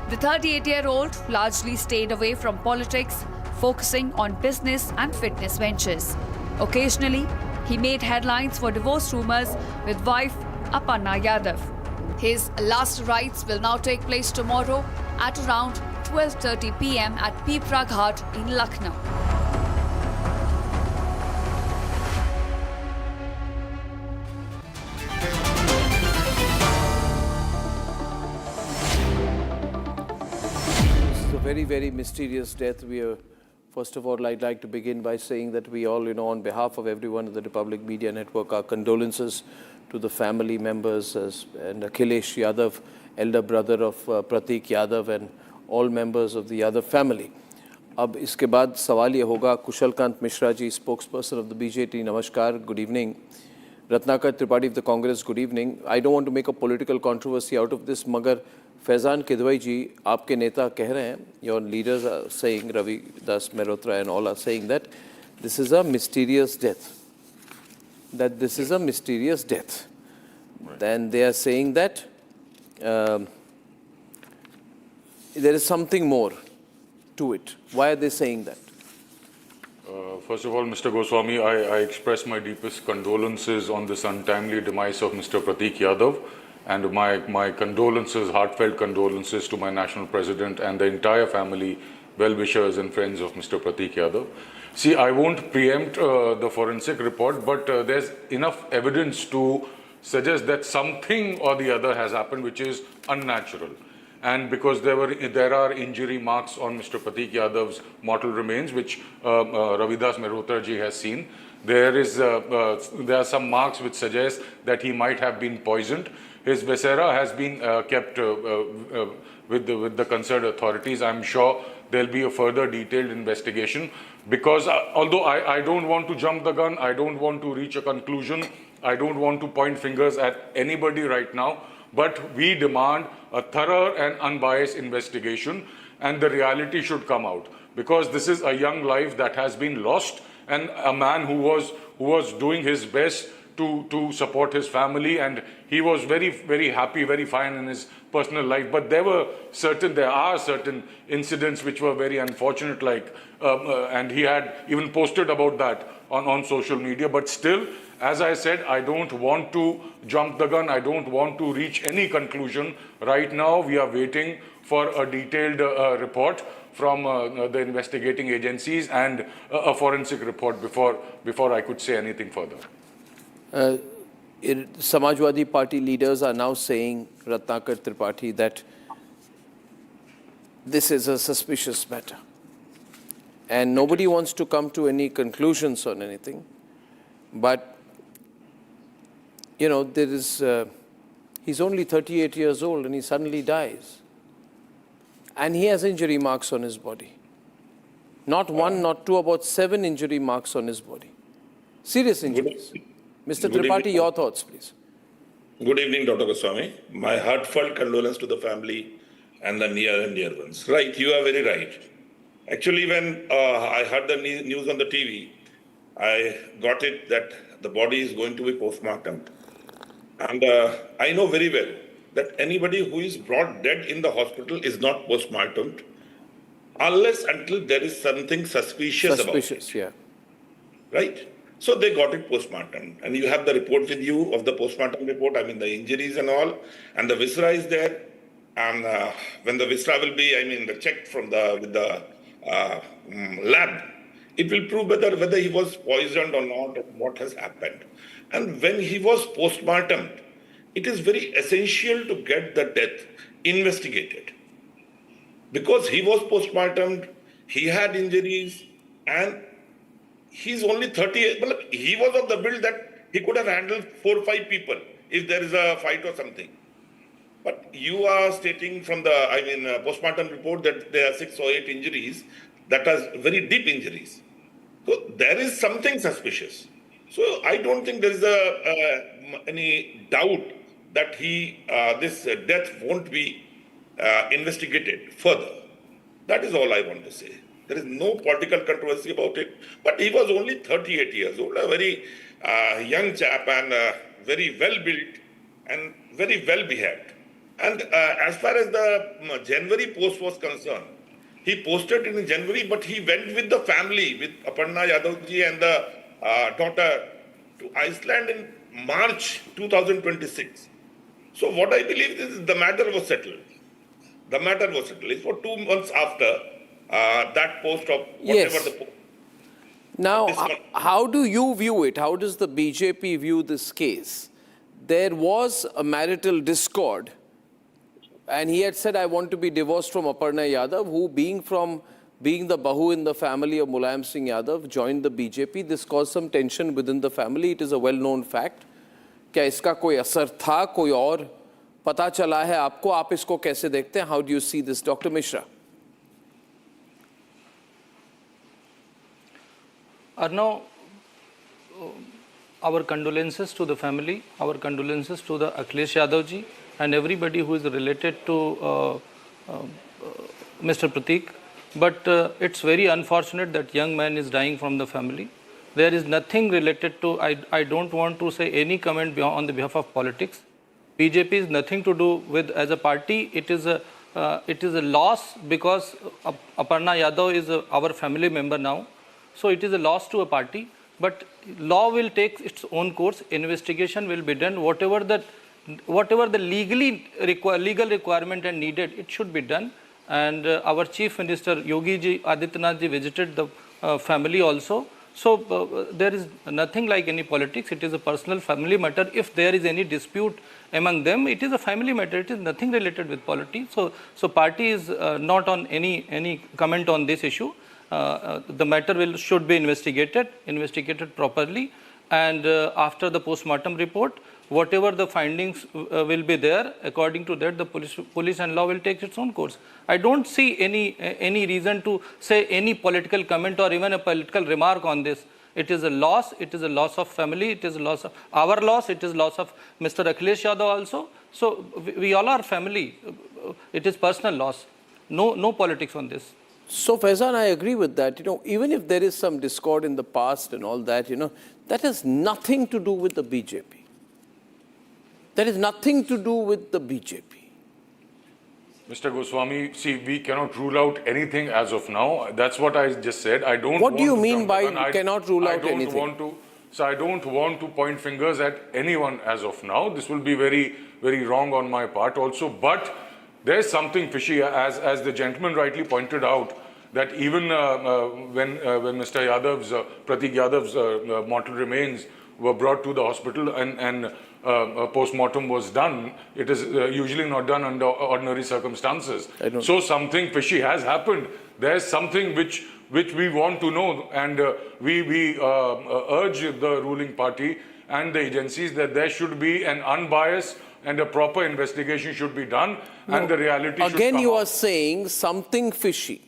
The 38-year-old largely stayed away from politics, focusing on business and fitness ventures. Occasionally, he made headlines for divorce rumors with wife Aparna Yadav. His last rites will now take place tomorrow at around 12:30 p.m. at Pipra Ghat in Lucknow. Very, very mysterious death. First of all, I'd like to begin by saying that we all, on behalf of everyone at the Republic Media Network, our condolences to the family members and Akhilesh Yadav, elder brother of Prateek Yadav, and all members of the Yadav family. अब इसके बाद सवाल ये होगा, कुशलकांत Mishra ji, spokesperson of the BJP, नमस्कार, good evening. Ratnakar Tripathi of the Congress, good evening. I don't want to make a political controversy out of this, मगर फैज़ान किदवई जी, आपके नेता कह रहे हैं, your leaders are saying, Ravi Das Mehrotra and all are saying that this is a mysterious death. That this is a mysterious death. Right. Then they are saying that there is something more to it. Why are they saying that? First of all, Mr. Goswami, I express my deepest condolences on this untimely demise of Mr. Pratik Yadav, and my condolences, heartfelt condolences to my national president and the entire family, well-wishers and friends of Mr. Pratik Yadav. See, I won't preempt the forensic report, but there's enough evidence to suggest that something or the other has happened which is unnatural. And because there are injury marks on Mr. Pratik Yadav's mortal remains, which Ravi Das Mehrotra ji has seen, there are some marks which suggest that he might have been poisoned. His viscera has been kept with the concerned authorities. I'm sure there'll be a further detailed investigation, because although I don't want to jump the gun, I don't want to reach a conclusion, I don't want to point fingers at anybody right now, but we demand a thorough and unbiased investigation, and the reality should come out, because this is a young life that has been lost, and a man who was doing his best to support his family, and he was very, very happy, very fine in his personal life. But there are certain incidents which were very unfortunate, like and he had even posted about that on social media. But still, as I said, I don't want to jump the gun. I don't want to reach any conclusion. Right now, we are waiting for a detailed report from the investigating agencies and a forensic report before I could say anything further. Samajwadi Party leaders are now saying, Ratnakar Tripathi, that this is a suspicious matter. And nobody wants to come to any conclusions on anything. But, there is, he's only 38 years old and he suddenly dies. And he has injury marks on his body. Not one, not two, about 7 injury marks on his body. Serious injuries. Mr. Tripathi, your thoughts, please. Good evening, Dr. Goswami. My heartfelt condolence to the family and the near and dear ones. Right, you are very right. Actually, when I heard the news on the TV, I got it that the body is going to be postmortem. And I know very well that anybody who is brought dead in the hospital is not postmortem unless until there is something suspicious about it. Yeah. Right? So they got it postmortem. And you have the report with you of the postmortem report, I mean the injuries and all, and the viscera is there. And when the viscera will be, checked from with the lab, it will prove whether he was poisoned or not, or what has happened. And when he was postmortem, it is very essential to get the death investigated. Because he was post-mortem, he had injuries, and he's only 30. Well, he was of the build that he could have handled 4 or 5 people if there is a fight or something. But you are stating from the, post-mortem report that there are 6 or 8 injuries that are very deep injuries. So there is something suspicious. So I don't think there is any doubt that this death won't be investigated further. That is all I want to say. There is no political controversy about it. But he was only 38 years old, a very young chap and very well built and very well behaved. And as far as the January post was concerned, he posted in January, but he went with the family, with Aparna Yadavji and the daughter, to Iceland in March 2026. So what I believe is the matter was settled. The matter was settled. It's for 2 months after that post of whatever Yes. the post. Now, how do you view it? How does the BJP view this case? There was a marital discord, and he had said, I want to be divorced from Aparna Yadav, who being the Bahu in the family of Mulayam Singh Yadav, joined the BJP. This caused some tension within the family. It is a well-known fact. क्या इसका कोई असर था, कोई और पता चला है आपको? आप इसको कैसे देखते हैं? How do you see this, Dr. Mishra? Arnab, our condolences to the family, our condolences to the Akhilesh Yadav ji and everybody who is related to Mr. Prateek. But it's very unfortunate that young man is dying from the family. There is nothing related to, I don't want to say any comment on the behalf of politics. BJP is nothing to do with, as a party, it is a loss because Aparna Yadav is our family member now. So it is a loss to a party, but law will take its own course. Investigation will be done. Whatever the legal requirement and needed, it should be done. And our Chief Minister Yogi ji, Adityanath ji visited the family also. So there is nothing like any politics. It is a personal family matter. If there is any dispute among them, it is a family matter. It is nothing related with politics. So party is not on any comment on this issue. The matter should be investigated properly, and after the post-mortem report, whatever the findings will be there, according to that, the police and law will take its own course. I don't see any reason to say any political comment or even a political remark on this. It is a loss. It is a loss of family. It is a loss of our loss. It is loss of Mr. Akhilesh Yadav also. So we all are family. It is personal loss. No politics on this. So Faizan, I agree with that. Even if there is some discord in the past and all that, that has nothing to do with the BJP. That is nothing to do with the BJP. Mr. Goswami, see, we cannot rule out anything as of now. That's what I just said. I don't. What do you mean by you cannot rule out anything? I don't want to point fingers at anyone as of now. This will be very, very wrong on my part also. But there's something fishy, as the gentleman rightly pointed out, that even when Mr. Yadav's, Pratik Yadav's mortal remains were brought to the hospital and a post-mortem was done, it is usually not done under ordinary circumstances. So something fishy has happened. There's something which we want to know, and we urge the ruling party and the agencies that there should be an unbiased and a proper investigation should be done, and the reality should come Again, you are saying something fishy.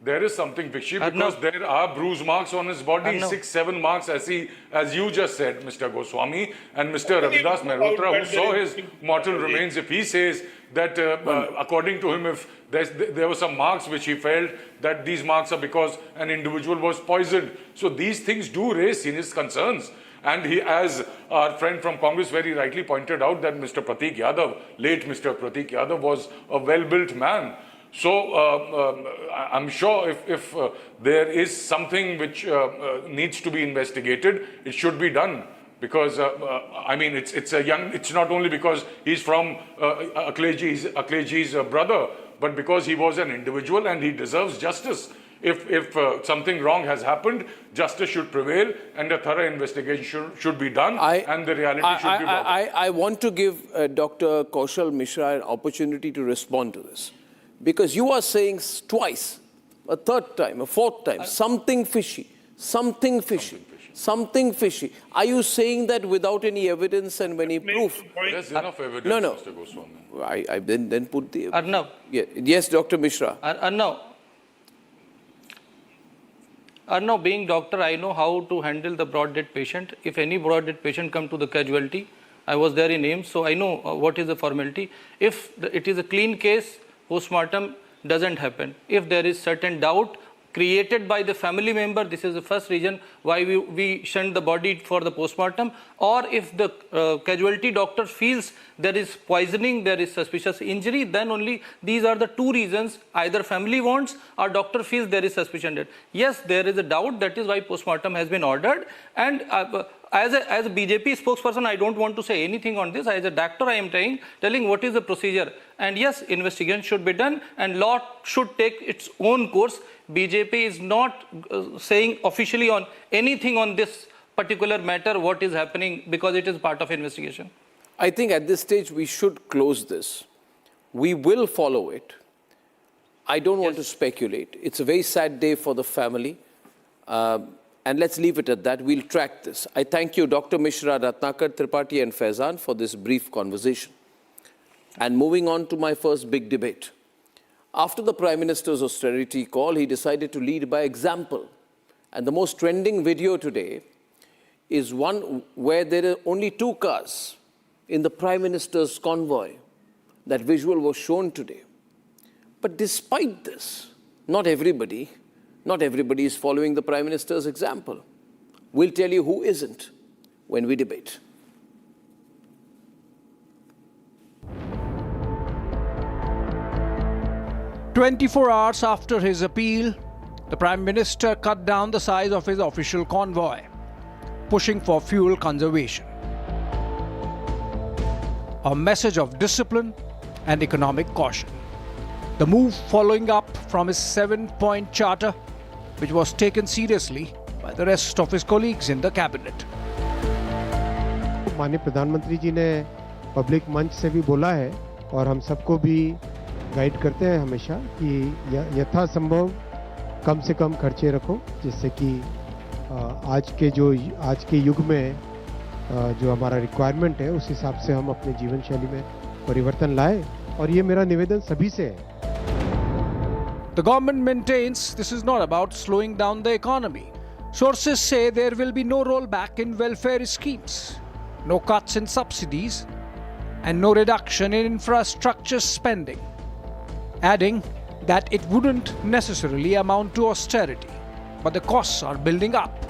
There is something fishy because there are bruise marks on his body, 6-7 marks, as you just said, Mr. Goswami, and Mr. Ravidas Mehrotra, who saw his mortal remains. If he says that, according to him, if there were some marks which he felt that these marks are because an individual was poisoned. So these things do raise serious concerns. And he, as our friend from Congress very rightly pointed out, that Mr. Prateek Yadav, late Mr. Prateek Yadav, was a well-built man. So I'm sure if there is something which needs to be investigated, it should be done. Because I mean, it's not only because he's from Akhilesh ji's brother, but because he was an individual and he deserves justice. If something wrong has happened, justice should prevail and a thorough investigation should be done and the reality should be brought out. I want to give Dr. Kaushal Mishra an opportunity to respond to this. Because you are saying twice, a third time, a fourth time, something fishy, something fishy, something fishy. Are you saying that without any evidence and any proof? There's enough evidence, No. Mr. Goswami. I then put the... Arnab. Yes, Dr. Mishra. Arnab, being doctor, I know how to handle the broad dead patient. If any broad dead patient come to the casualty, I was there in AIMS, so I know what is the formality. If it is a clean case, post-mortem doesn't happen. If there is certain doubt created by the family member, this is the first reason why we send the body for the post-mortem, or if the casualty doctor feels there is poisoning, there is suspicious injury, then only these are the two reasons, either family wants or doctor feels there is suspicion death. Yes, there is a doubt, that is why post-mortem has been ordered, and as a BJP spokesperson, I don't want to say anything on this. As a doctor, I am telling what is the procedure. And yes, investigation should be done and law should take its own course. BJP is not saying officially on anything on this particular matter, what is happening, because it is part of investigation. I think at this stage we should close this. We will follow it. I don't want to speculate. It's a very sad day for the family. And let's leave it at that. We'll track this. I thank you, Dr. Mishra, Ratnakar, Tripathi and Faizan for this brief conversation. And moving on to my first big debate. After the Prime Minister's austerity call, he decided to lead by example. And the most trending video today is one where there are only 2 cars in the Prime Minister's convoy. That visual was shown today. But despite this, not everybody is following the Prime Minister's example. We'll tell you who isn't when we debate. "24 hours after his appeal, the Prime Minister cut down the size of his official convoy, pushing for fuel conservation. A message of discipline and economic caution. The move following up from his 7-point charter, which was taken seriously by the rest of his colleagues in the cabinet." माननीय प्रधानमंत्री जी ने public मंच से भी बोला है और हम सबको भी गाइड करते हैं हमेशा कि यथासंभव कम से कम खर्चे रखो, जिससे कि आज के युग में जो हमारा रिक्वायरमेंट है उस हिसाब से हम अपने जीवन शैली में परिवर्तन लाए, और ये मेरा निवेदन सभी से है. The government maintains this is not about slowing down the economy. Sources say there will be no rollback in welfare schemes, no cuts in subsidies, and no reduction in infrastructure spending, adding that it wouldn't necessarily amount to austerity, but the costs are building up.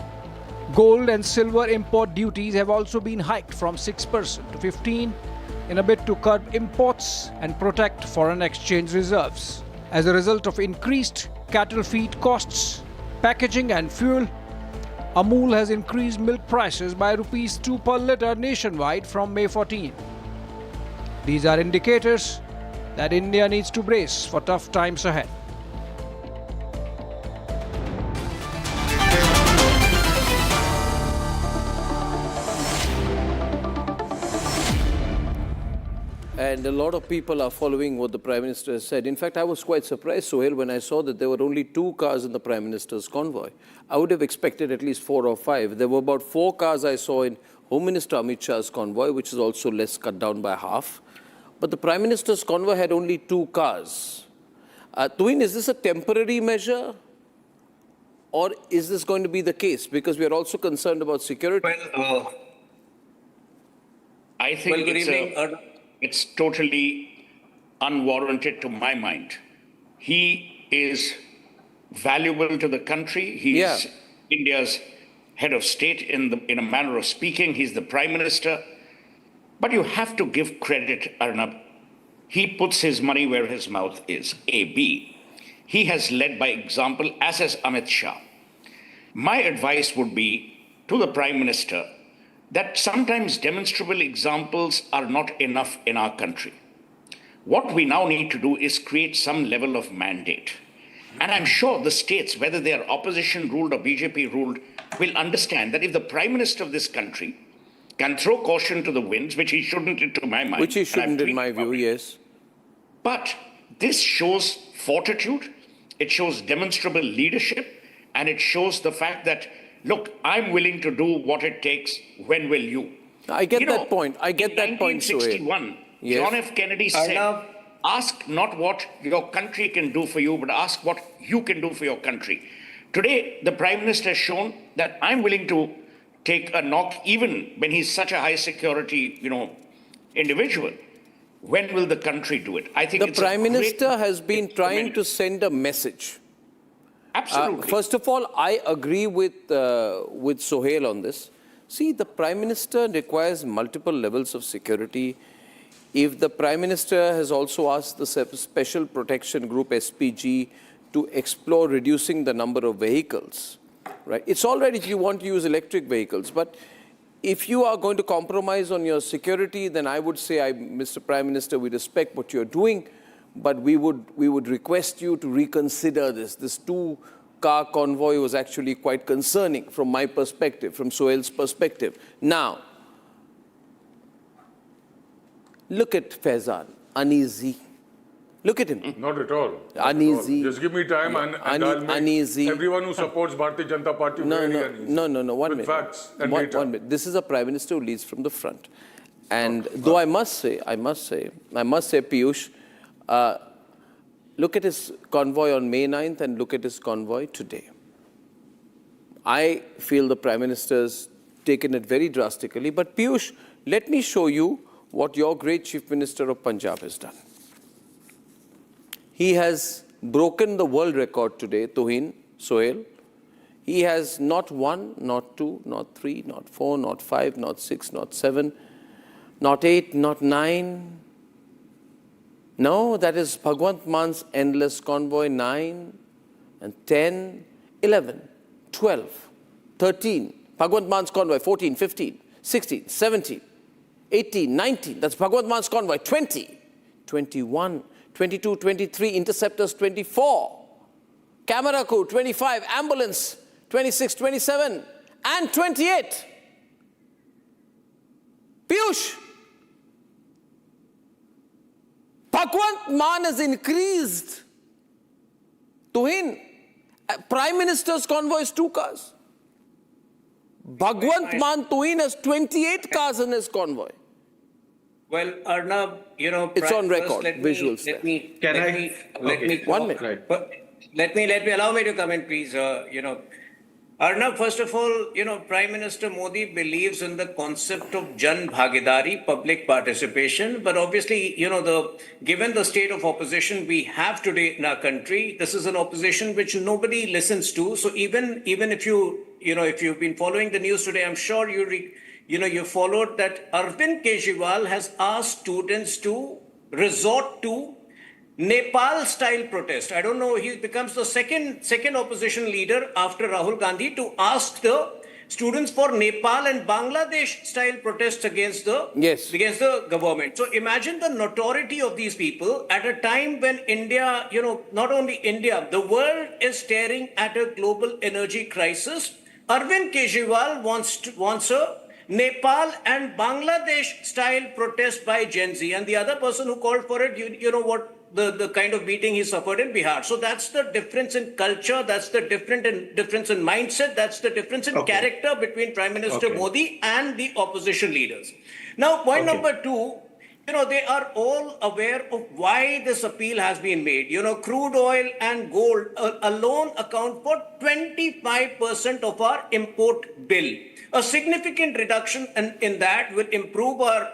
Gold and silver import duties have also been hiked from 6% to 15% in a bid to curb imports and protect foreign exchange reserves. As a result of increased cattle feed costs, packaging and fuel, Amul has increased milk prices by ₹2 per litre nationwide from May 14. These are indicators that India needs to brace for tough times ahead. And a lot of people are following what the Prime Minister has said. In fact, I was quite surprised, Sohail, when I saw that there were only 2 cars in the Prime Minister's convoy. I would have expected at least 4 or 5. There were about 4 cars I saw in Home Minister Amit Shah's convoy, which is also less, cut down by half. But the Prime Minister's convoy had only 2 cars. Tuin, is this a temporary measure? Or is this going to be the case? Because we are also concerned about security. Well, I think it's totally unwarranted to my mind. He is valuable to the country. He's India's head of state in a manner of speaking. He's the Prime Minister. But you have to give credit, Arnab. He puts his money where his mouth is. A. B. He has led by example, as has Amit Shah. My advice would be to the Prime Minister that sometimes demonstrable examples are not enough in our country. What we now need to do is create some level of mandate. And I'm sure the states, whether they are opposition ruled or BJP ruled, will understand that if the Prime Minister of this country can throw caution to the winds, which he shouldn't, to my mind. Which he shouldn't, in my view, yes. But this shows fortitude, it shows demonstrable leadership, and it shows the fact that, look, I'm willing to do what it takes. When will you? I get that point. I get that point, Sohail. In 1961, Yes. John F. Kennedy said, ask not what your country can do for you, but ask what you can do for your country. Today, the Prime Minister has shown that I'm willing to take a knock, even when he's such a high security, individual. When will the country do it? I think the Prime Minister has been trying to send a message. Absolutely. First of all, I agree with Sohail on this. See, the Prime Minister requires multiple levels of security. If the Prime Minister has also asked the Special Protection Group, SPG, to explore reducing the number of vehicles, right? It's all right if you want to use electric vehicles, but if you are going to compromise on your security, then I would say, Mr. Prime Minister, we respect what you're doing, but we would request you to reconsider this. This two-car convoy was actually quite concerning from my perspective, from Sohail's perspective. Now, look at Faizan, uneasy. Look at him. Not at all. Uneasy. Just give me time and I'll make uneasy. everyone who supports Bharatiya Janata Party very uneasy. No. One minute. Facts and one data. minute. This is a Prime Minister who leads from the front. And though I must say, Piyush, look at his convoy on May 9th and look at his convoy today. I feel the Prime Minister's taken it very drastically. But Piyush, let me show you what your great Chief Minister of Punjab has done. He has broken the world record today, Tuhin, Sohail. He has not 1, not 2, not 3, not 4, not 5, not 6, not 7, not 8, not 9. No, that is Bhagwant Man's endless convoy, 9 and 10, 11, 12, 13. Bhagwant Man's convoy, 14, 15, 16, 17, 18, 19. That's Bhagwant Man's convoy, 20, 21, 22, 23, interceptors 24, camera crew 25, ambulance 26, 27, and 28. Piyush, Bhagwant Man has increased. Tuhin, Prime Minister's convoy is 2 cars. Bhagwant Man Tuhin has 28 cars in his convoy. Well, Arnab, it's on record, visuals. Let me allow me to comment, please. Arnab, first of all, Prime Minister Modi believes in the concept of Jan Bhagidari, public participation. But obviously, given the state of opposition we have today in our country, this is an opposition which nobody listens to. So even if you've been following the news today, I'm sure you followed that Arvind Kejriwal has asked students to resort to Nepal-style protest. I don't know, he becomes the second opposition leader after Rahul Gandhi to ask the students for Nepal and Bangladesh-style protests against the government. So imagine the notoriety of these people at a time when India, not only India, the world is staring at a global energy crisis. Arvind Kejriwal wants a Nepal and Bangladesh-style protest by Gen Z. And the other person who called for it, you know what, the kind of beating he suffered in Bihar. So that's the difference in culture, that's the difference in mindset, that's the difference in character between Prime Minister Modi and the opposition leaders. Now, point number 2, they are all aware of why this appeal has been made. Crude oil and gold alone account for 25% of our import bill. A significant reduction in that will improve our,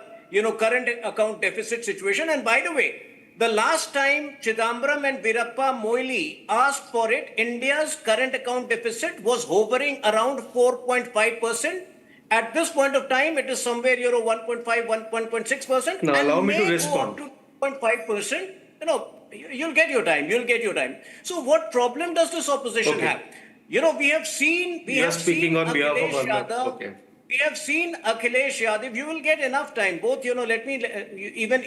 current account deficit situation. And by the way, the last time Chidambaram and Virappa Moily asked for it, India's current account deficit was hovering around 4.5%. At this point of time, it is somewhere, 1.5, 1.6%. Now, allow me to respond. To 2.5%. You'll get your time. So what problem does this opposition have? We have seen speaking on behalf of Arnab. We have seen Akhilesh Yadav. You will get enough time. Both, let me, even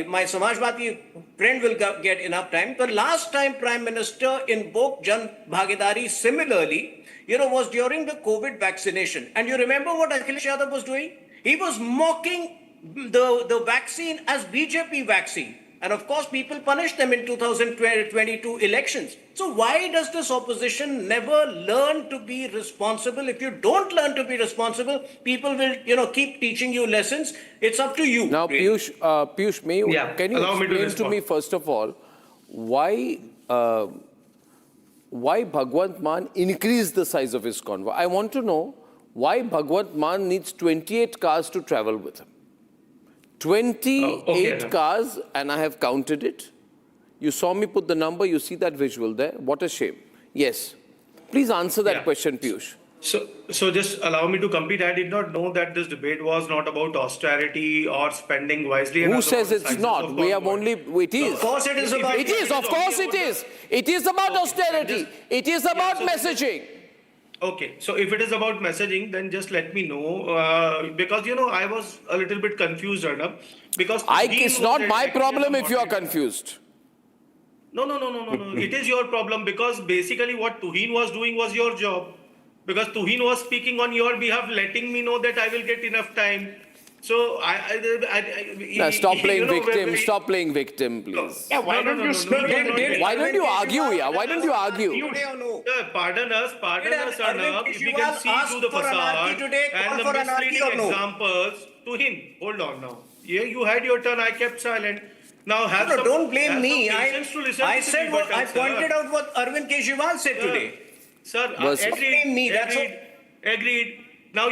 my Samajwadi friend will get enough time. The last time Prime Minister invoked Jan Bhagidari similarly, was during the COVID vaccination. And you remember what Akhilesh Yadav was doing? He was mocking the vaccine as BJP vaccine. And of course, people punished them in 2022 elections. So why does this opposition never learn to be responsible? If you don't learn to be responsible, people will, keep teaching you lessons. It's up to you. Now, really. Piyush, can you explain to me, first of all, why Bhagwant Mann increased the size of his convoy? I want to know why Bhagwant Mann needs 28 cars to travel with him. 28 cars, and I have counted it. You saw me put the number, you see that visual there. What a shame. Yes. Please answer that question, Piyush. So just allow me to complete. I did not know that this debate was not about austerity or spending wisely. Who says it's not? We have only, it is. Of course it is about. It is, of course it is. It is about austerity. It is about messaging. Okay, so if it is about messaging, then just let me know, because, I was a little bit confused, Arnab, because... It's not my problem if you are confused. No. It is your problem, because basically what Tuhin was doing was your job. Because Tuhin was speaking on your behalf, letting me know that I will get enough time. So, stop playing victim. Stop playing victim, please. Yeah, why don't you... Why don't you argue here? Why don't you argue? Pardon us, Arnab. If we can see through the facade and the misleading examples. Tuhin, hold on now. Yeah, you had your turn. I kept silent. Now don't blame me. I pointed out what Arvind Kejriwal said today. Sir, agreed. Now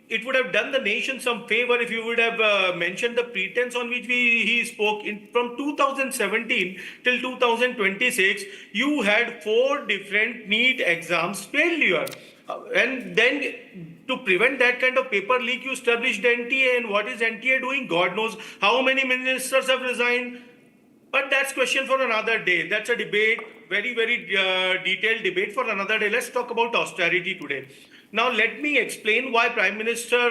it would have done the nation some favor if you would have mentioned the pretense on which he spoke. From 2017 till 2026, you had 4 different NEET exams failure. And then to prevent that kind of paper leak, you established NTA. And what is NTA doing? God knows how many ministers have resigned. But that's question for another day. That's a debate, very, very detailed debate for another day. Let's talk about austerity today. Now, let me explain why Prime Minister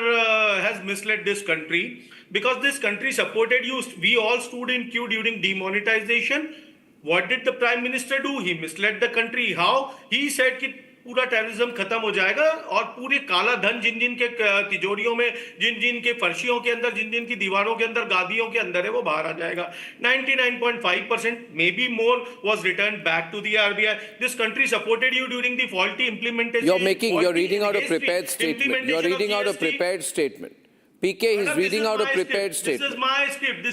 has misled this country. Because this country supported you. We all stood in queue during demonetization. What did the Prime Minister do? He misled the country. How? He said that पूरा terrorism खत्म हो जाएगा और पूरे काला धन जिन के तिजोरियों में जिन के फर्शियों के अंदर जिन की दीवारों के अंदर गादियों के अंदर है वो बाहर आ जाएगा 99.5% maybe more was returned back to the RBI. This country supported you during the faulty implementation. You're reading out a prepared statement. You're reading out a prepared statement. PK is reading out a prepared statement. This is my script.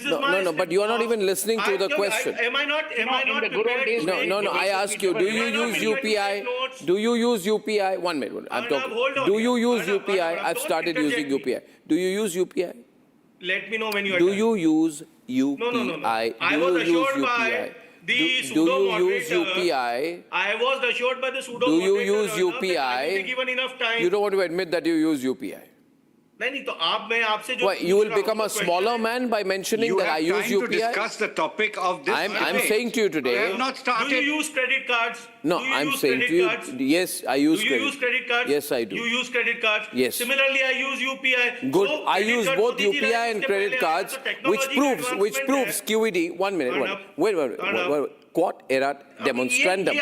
No, but you are not even listening to the question. Am I not prepared? No, I ask you, do you use UPI? Do you use UPI? 1 minute, I'm talking. Do you use UPI? I've started using UPI. Do you use UPI? Let me know when you are done. Do you use UPI? No. I was assured by the pseudo moderator. I was assured by the pseudo moderator. Do you use UPI? Given enough time. You don't want to admit that you use UPI. You will become a smaller man by mentioning that I use UPI? You have time to discuss the topic of this I'm saying to you today. I have not started. Do you use credit cards? No, I'm saying to you, yes, I use credit. Do you use credit cards? Yes, I do. You use credit cards? Yes. Similarly, I use UPI. Good. I use both UPI and credit cards, which proves QED. 1 minute. Wait. Quod erat demonstrandum.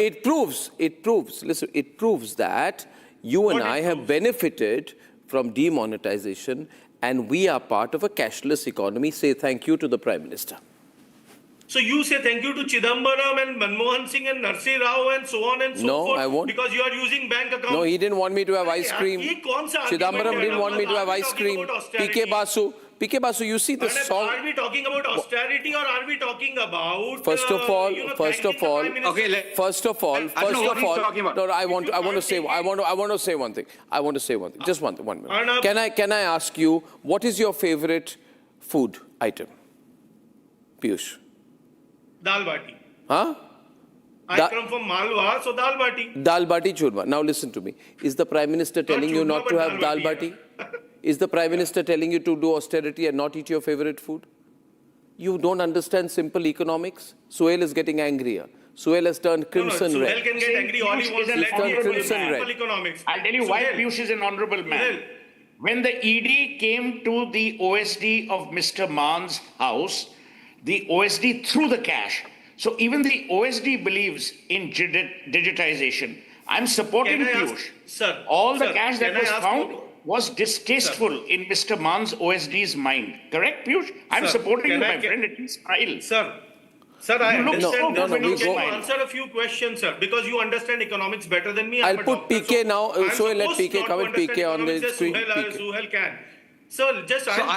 It proves that you and I have benefited from demonetization, and we are part of a cashless economy. Say thank you to the Prime Minister. So you say thank you to Chidambaram and Manmohan Singh and Narsi Rao and so on and so forth? No, I won't. Because you are using bank accounts? No, he didn't want me to have ice cream. Chidambaram didn't want me to have ice cream. PK Basu, you see the song. Are we talking about austerity or are we talking about... First of all, no, I want to say one thing. Just one minute. Arnab. Can I ask you, what is your favorite food item? Piyush. Dal bati. Huh? I come from Malwa, so dal bati. Dal bati churma. Now listen to me. Is the Prime Minister telling you not to have dal bati? Is the Prime Minister telling you to do austerity and not eat your favorite food? You don't understand simple economics? Suhail is getting angrier. Suhail has turned crimson red. Suhail can get angry all he wants. He's turned crimson red. Economics. I'll tell you why Piyush is an honorable man. When the ED came to the OSD of Mr. Man's house, the OSD threw the cash. So even the OSD believes in digitization. I'm supporting Piyush. Sir, all the cash that was found was distasteful in Mr. Man's OSD's mind. Correct, Piyush? I'm supporting you, my friend. At least smile. Sir, I understand. No, we go. Answer a few questions, sir, because you understand economics better than me. I'll put PK now. So let PK come and PK on the screen. Suhail can. So I'm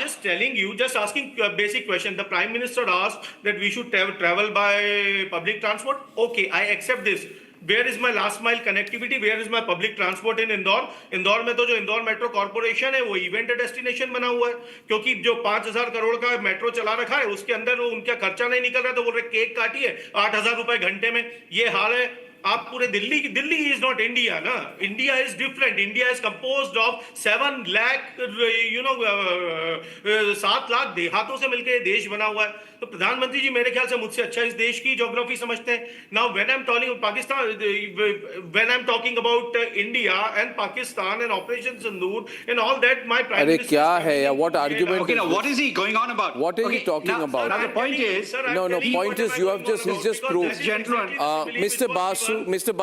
just telling you, just asking a basic question. The Prime Minister asked that we should travel by public transport. Okay, I accept this. Where is my last mile connectivity? Where is my public transport in Indore? Indore में तो जो Indore metro corporation है वो event destination बना हुआ है, क्योंकि जो 5,000 करोड़ का मेट्रो चला रखा है उसके अंदर वो उनका खर्चा नहीं निकल रहा, तो बोल रहे केक काटिए 8,000 रुपए घंटे में. ये हाल है. आप पूरे दिल्ली इज नॉट इंडिया ना. India is different. India is composed of 7 lakh 7 lakh देहातों से मिलकर ये देश बना हुआ है. तो प्रधानमंत्री जी मेरे ख्याल से मुझसे अच्छा इस देश की ज्योग्राफी समझते हैं. Now when I am talking Pakistan, when I am talking about India and Pakistan and operation Sindoor and all that, my prime minister. अरे क्या है या what argument? Okay, now what is he going on about? What is he talking about? Now the point is, no, point is you have just proved. Mr. Basu, Mr.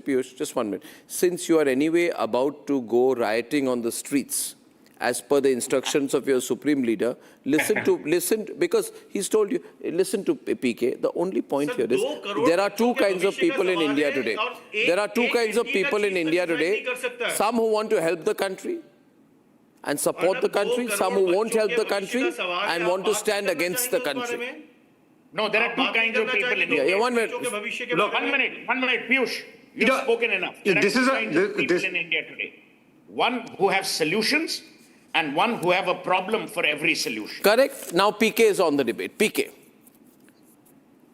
Piyush, just 1 minute. Since you are anyway about to go rioting on the streets, as per the instructions of your supreme leader, listen, because he's told you, listen to PK. The only point here is, there are two kinds of people in India today. There are two kinds of people in India today. Some who want to help the country and support the country, some who won't help the country and want to stand against the country. No, there are two kinds of people in India. Yeah, 1 minute. Look, 1 minute, Piyush. You've spoken enough. There are two kinds of people in India today. One who have solutions and one who have a problem for every solution. Correct. Now PK is on the debate. PK.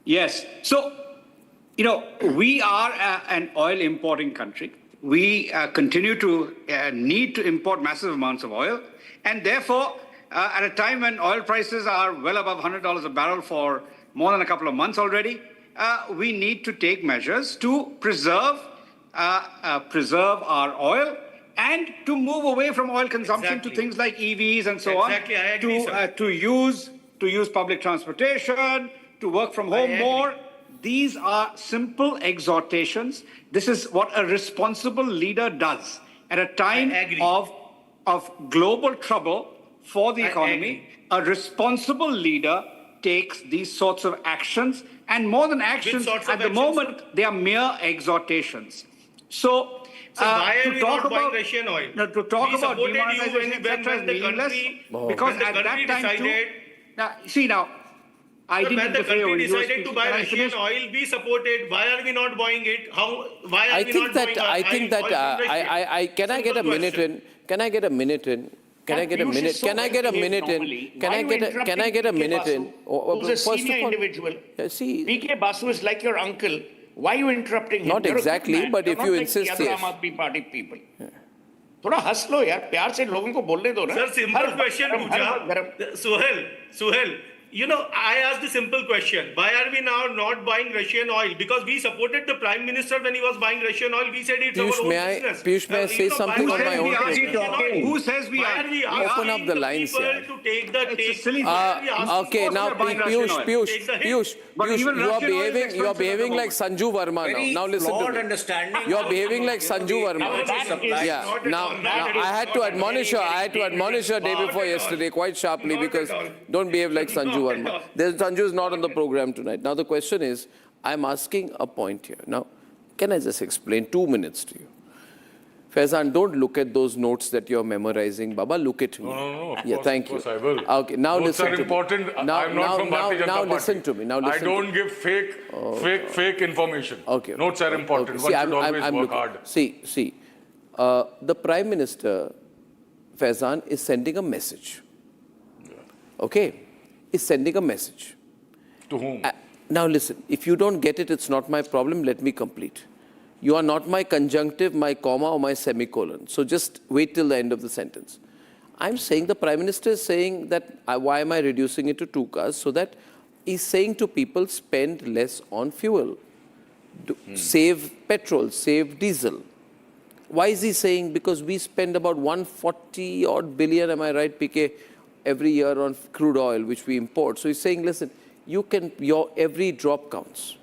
Yes. So, we are an oil importing country. We continue to need to import massive amounts of oil. And therefore, at a time when oil prices are well above $100 a barrel for more than a couple of months already, we need to take measures to preserve our oil and to move away from oil consumption to things like EVs and so on. Exactly, I agree, to use public transportation, to work from home more. These are simple exhortations. This is what a responsible leader does at a time of global trouble for the economy. A responsible leader takes these sorts of actions, and more than actions, at the moment, they are mere exhortations. So why are we not buying about Russian oil? No, to talk We about supported you demonetization, etc. is meaningless, because when the at that country time decided, I didn't when the interfere country when you were decided to speaking. buy Can I Russian finish? oil, we supported. Why are we not buying it? Why are we not buying I think that can I get a minute in? Can I get a minute in? Can I get a minute? Can I get a minute in? Can I get a minute in? Who's a senior individual? See, PK Basu is like your uncle. Why are you interrupting him? Not exactly, but if you insist, yes. Aam Aadmi Party people. थोड़ा हंस लो यार, प्यार से लोगों को बोलने दो ना. Sir, simple question पूछा. Suhail, I asked the simple question. Why are we now not buying Russian oil? Because we supported the Prime Minister when he was buying Russian oil. We said it's our own business. Piyush, may I say something on my own? Who says we are? Open up the lines here. To take the Okay, now Piyush, you are behaving like Sanju Verma now. Now listen to me. You are behaving like Sanju Verma. Yeah. Now I had to admonish her day before yesterday quite sharply, because don't behave like Sanju Verma. Sanju is not on the program tonight. Now the question is, I'm asking a point here. Now, can I just explain 2 minutes to you? Faizan, don't look at those notes that you're memorizing. Baba, look at me. No, yeah, thank you. Of course I will. Okay, now Notes listen are to important. me. I'm not from Bharatiya Janata Now Party. listen to me. Now I listen. don't give fake information. Okay. Notes are important. One should always work hard. See. The Prime Minister, Faizan, is sending a message. Okay? Is sending a message. To whom? Now listen, if you don't get it, it's not my problem. Let me complete. You are not my conjunctive, my comma, or my semicolon. So just wait till the end of the sentence. I'm saying the Prime Minister is saying that why am I reducing it to 2 cars? So that he's saying to people, spend less on fuel, save petrol, save diesel. Why is he saying? Because we spend about 140 odd billion, am I right, PK, every year on crude oil, which we import. So he's saying, listen, your every drop counts.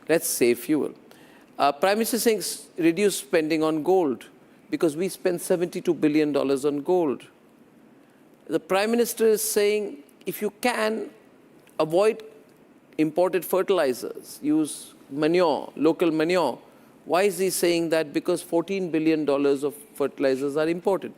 Let's save fuel. Prime Minister is saying, reduce spending on gold, because we spend $72 billion on gold. The Prime Minister is saying, if you can, avoid imported fertilizers, use manure, local manure. Why is he saying that? Because $14 billion of fertilizers are imported.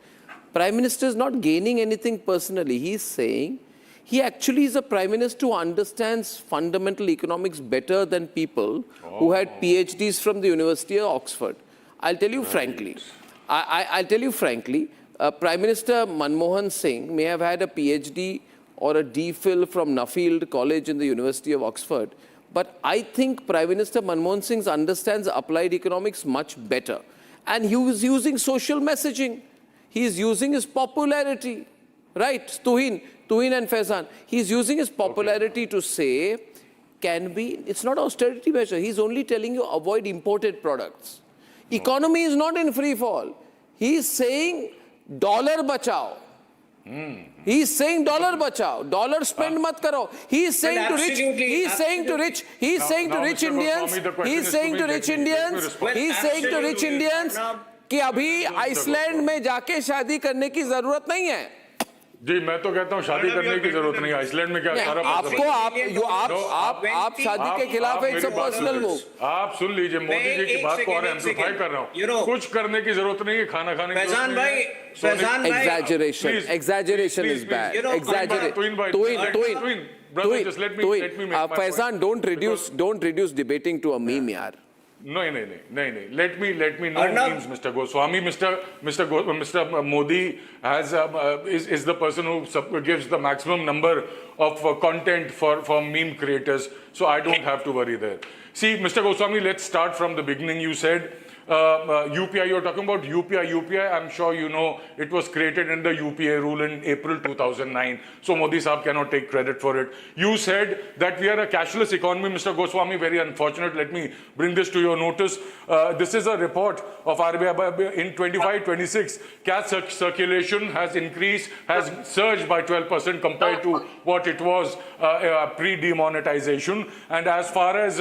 Prime Minister is not gaining anything personally. He's saying he actually is a Prime Minister who understands fundamental economics better than people who had PhDs from the University of Oxford. I'll tell you frankly. I'll tell you frankly, Prime Minister Manmohan Singh may have had a PhD or a DPhil from Nuffield College in the University of Oxford. But I think Prime Minister Manmohan Singh understands applied economics much better. And he was using social messaging. He is using his popularity. Right, Tuhin and Faizan. He's using his popularity to say, it's not austerity measure. He's only telling you avoid imported products. Economy is not in free fall. He's saying dollar bachao. He's saying dollar bachao, dollar spend mat karo. He's saying to rich Indians कि अभी Iceland में जाके शादी करने की जरूरत नहीं है. जी मैं तो कहता हूँ शादी करने की जरूरत नहीं है. आइसलैंड में क्या सारा आप शादी के खिलाफ है. It's a personal move. आप सुन लीजिए मोदी जी की बात को और एम्प्लीफाई कर रहा हूँ. कुछ करने की जरूरत नहीं है. खाना खाने की जरूरत नहीं है. Exaggeration is bad. Faizan, don't reduce debating to a meme, yaar. No. Let me know memes, Mr. Goswami. Mr. Modi is the person who gives the maximum number of content for meme creators. So I don't have to worry there. See, Mr. Goswami, let's start from the beginning. You said UPI, you're talking about UPI. I'm sure you know it was created in the UPA rule in April 2009. So Modi Saab cannot take credit for it. You said that we are a cashless economy, Mr. Goswami. Very unfortunate. Let me bring this to your notice. This is a report of RBI in 25-26. Cash circulation has surged by 12% compared to what it was pre-demonetization. And as far as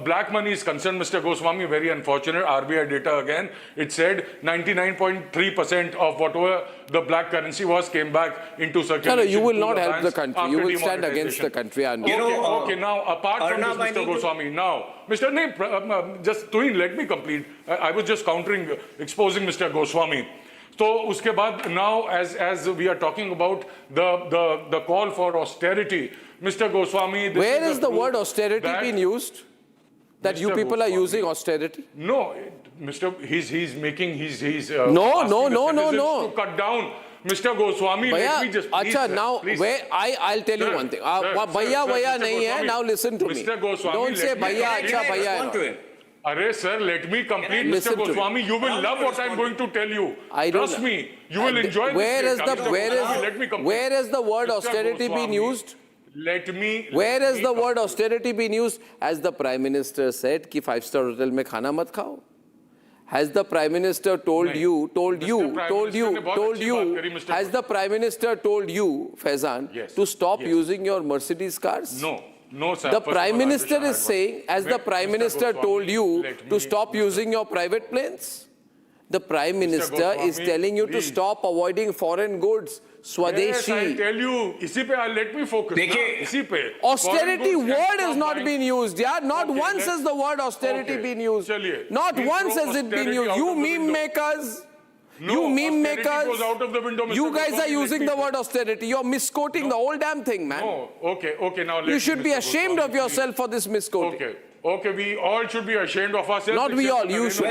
black money is concerned, Mr. Goswami, very unfortunate. RBI data again, it said 99.3% of whatever the black currency was came back into circulation. No, you will not help the country. You will stand against the country. Okay, now apart from this, Mr. Goswami, just let me complete. I was just exposing Mr. Goswami. So, uske baad, now as we are talking about the call for austerity, Mr. Goswami, where is the word austerity being used? That you people are using austerity? No, he's making No. to cut down. Mr. Goswami, let me just please, where I'll tell you one thing. Bhaiya nahi hai. Now listen to me. Mr. Goswami, don't say bhaiya, acha bhaiya. Arey sir, let me complete. Mr. Goswami, you will love what I'm going to tell you. Trust me, you will enjoy this. Where is the word austerity being used? Where is the word austerity being used? Has the Prime Minister said कि 5-star hotel में खाना मत खाओ? Has the Prime Minister told you, has the Prime Minister told you, Faizan, to stop using your Mercedes cars? No, sir. The Prime Minister is saying, has the Prime Minister told you to stop using your private planes? The Prime Minister is telling you to stop avoiding foreign goods. Swadeshi. Yes, I'll tell you. Let me focus. Austerity word is not being used. Yeah? Not once has the word austerity been used. Not once has it been used. You meme makers. You guys are using the word austerity. You're misquoting the whole damn thing, man. Okay, now you should be ashamed of yourself for this misquoting. Okay. Okay, we all should be ashamed of ourselves. Not we all, you should.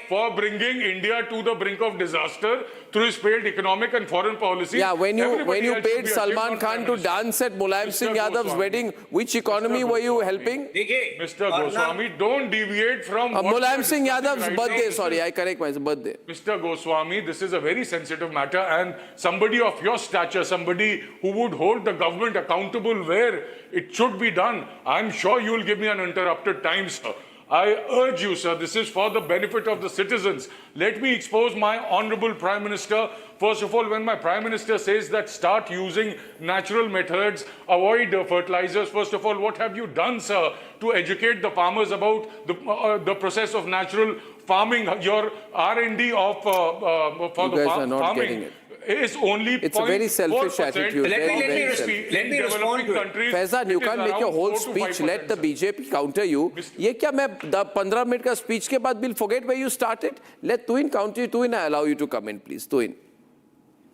For bringing India to the brink of disaster through his failed economic and foreign policy. Yeah, when you else should paid be Salman ashamed Khan of to Prime dance at Mulayam Singh Yadav's Goswami. wedding, which economy were you helping? Mr. Goswami, don't deviate from what Mulayam we are Singh discussing Yadav's right birthday, now. sorry, I correct myself, birthday. Mr. Goswami, this is a very sensitive matter, and somebody of your stature, somebody who would hold the government accountable where it should be done, I'm sure you will give me an uninterrupted time, sir. I urge you, sir, this is for the benefit of the citizens. Let me expose my honorable Prime Minister. First of all, when my Prime Minister says that start using natural methods, avoid fertilizers, first of all, what have you done, sir, to educate the farmers about the process of natural farming? Your R&D of for You the guys are not farming getting it. is only It's a very selfish 0.4%. attitude. Let me respond to it. Faizan, you can't make your whole speech. Let the BJP counter you. ये क्या मैं 15 minute का speech के बाद will forget where you started? Let Tuin counter you. Tuin, I allow you to come in, please. Tuin.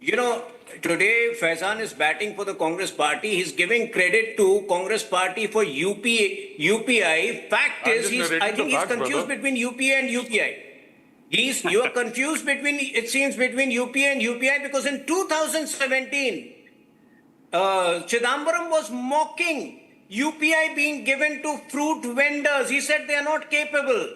You know, today Faizan is batting for the Congress party. He's giving credit to Congress party for UPI. Fact is, I think he's confused between UPA and UPI. You are confused between, it seems, between UPA and UPI because in 2017, Chidambaram was mocking UPI being given to fruit vendors. He said they are not capable.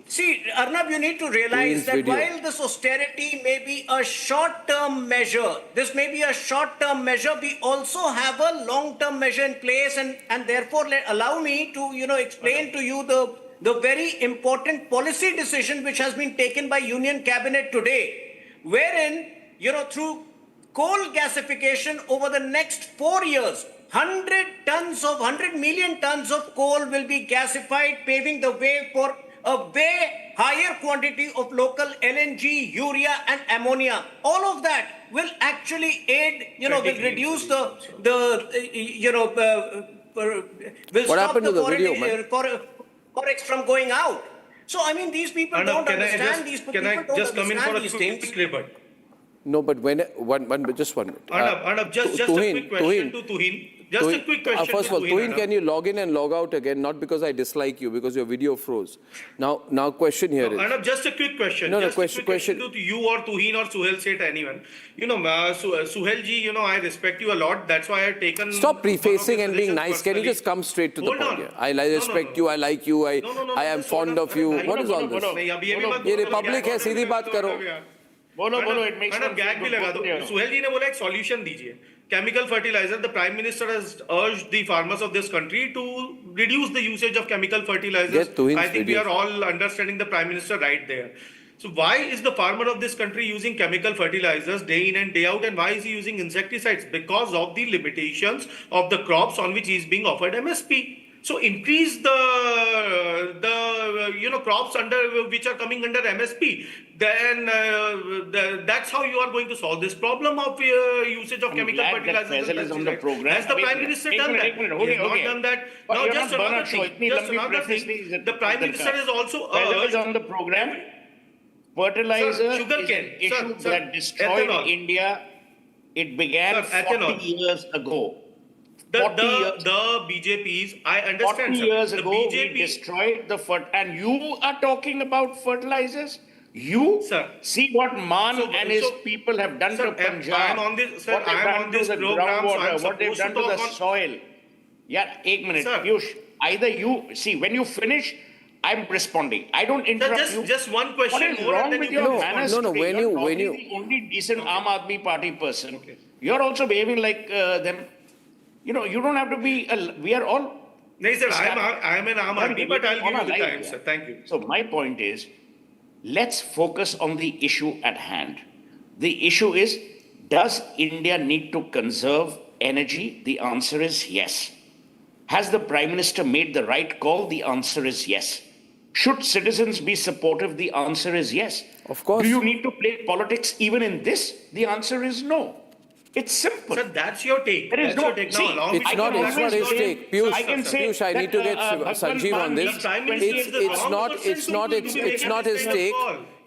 See, Arnab, you need to realize that while this austerity may be a short-term measure, we also have a long-term measure in place, and therefore allow me to, explain to you the very important policy decision which has been taken by Union Cabinet today, wherein, through coal gasification over the next 4 years, 100 million tons of coal will be gasified, paving the way for a way higher quantity of local LNG, urea and ammonia. All of that will actually aid, will reduce will What stop happened to the video, man? Forex from going out. So, I mean, these people don't understand these people. Can I just come in for a quick rebut? No, but just 1 minute. Arnab, just a quick question to Tuhin. Just a quick question. First of all, Tuhin, Arnab. can you log in and log out again? Not because I dislike you, because your video froze. Now question here is. Arnab, just a quick question. No, just question. A quick question to you or Tuhin or Suhel, say to anyone. Suhel ji, I respect you a lot. That's why I have taken. Stop prefacing and being nice. Can you just come straight to the point here? I respect you. I like you. I am fond of you. What is all this? ये Republic है, सीधी बात करो. बोलो, it makes sense. Gag भी लगा दो. सुहेल जी ने बोला एक सॉल्यूशन दीजिए. Chemical fertilizer. The Prime Minister has urged the farmers of this country to reduce the usage of chemical fertilizers. I think we are all understanding the Prime Minister right there. So why is the farmer of this country using chemical fertilizers day in and day out, and why is he using insecticides? Because of the limitations of the crops on which he is being offered MSP. So increase the crops which are coming under MSP. Then that's how you are going to solve this problem of usage of chemical fertilizers. Has the Prime Minister done that? He has not done that. Now just another thing. The Prime Minister has also urged on the program. Fertilizer is an issue that destroyed India. It began 40 years ago. The BJPs, I understand. 40 years ago, we destroyed the and you are talking about fertilizers? You see what Man and his people have done to Punjab. I'm on this, what they've done to the groundwater, what they've done to the soil. Yeah, 1 minute, Piyush. Either you see when you finish, I'm responding. I don't interrupt you. Just one question. What is wrong with your manners? No. When you the only decent Aam Aadmi Party person, you're also behaving like them. You don't have to be. We are all. No, sir. I'm an Aam Aadmi, but I'll give you the time, sir. Thank you. So my point is, let's focus on the issue at hand. The issue is, does India need to conserve energy? The answer is yes. Has the Prime Minister made the right call? The answer is yes. Should citizens be supportive? The answer is yes. Of course. Do you need to play politics even in this? The answer is no. It's simple. Sir, that's your take. There is that's no your take. see, Now, it's not his take. Piyush, I need to get Sanjeev on this. It's not his take.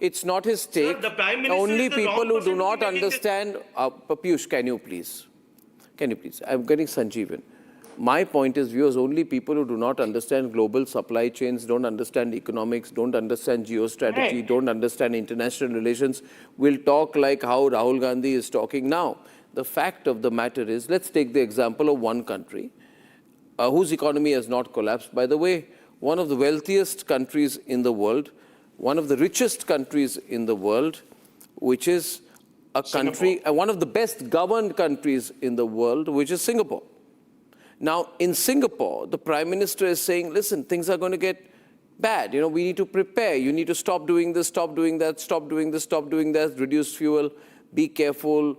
It's not his take. Only people who do not understand. Piyush, can you please? I'm getting Sanjeev in. my point is, viewers, only people who do not understand global supply chains, don't understand economics, don't understand geostrategy, Right. don't understand international relations, will talk like how Rahul Gandhi is talking now. The fact of the matter is, let's take the example of one country whose economy has not collapsed. By the way, one of the wealthiest countries in the world, one of the richest countries in the world, which is a country, one of the best governed countries in the world, which is Singapore. Now, in Singapore, the Prime Minister is saying, listen, things are going to get bad. You know, we need to prepare. You need to stop doing this, stop doing that, stop doing this, stop doing that, reduce fuel, be careful,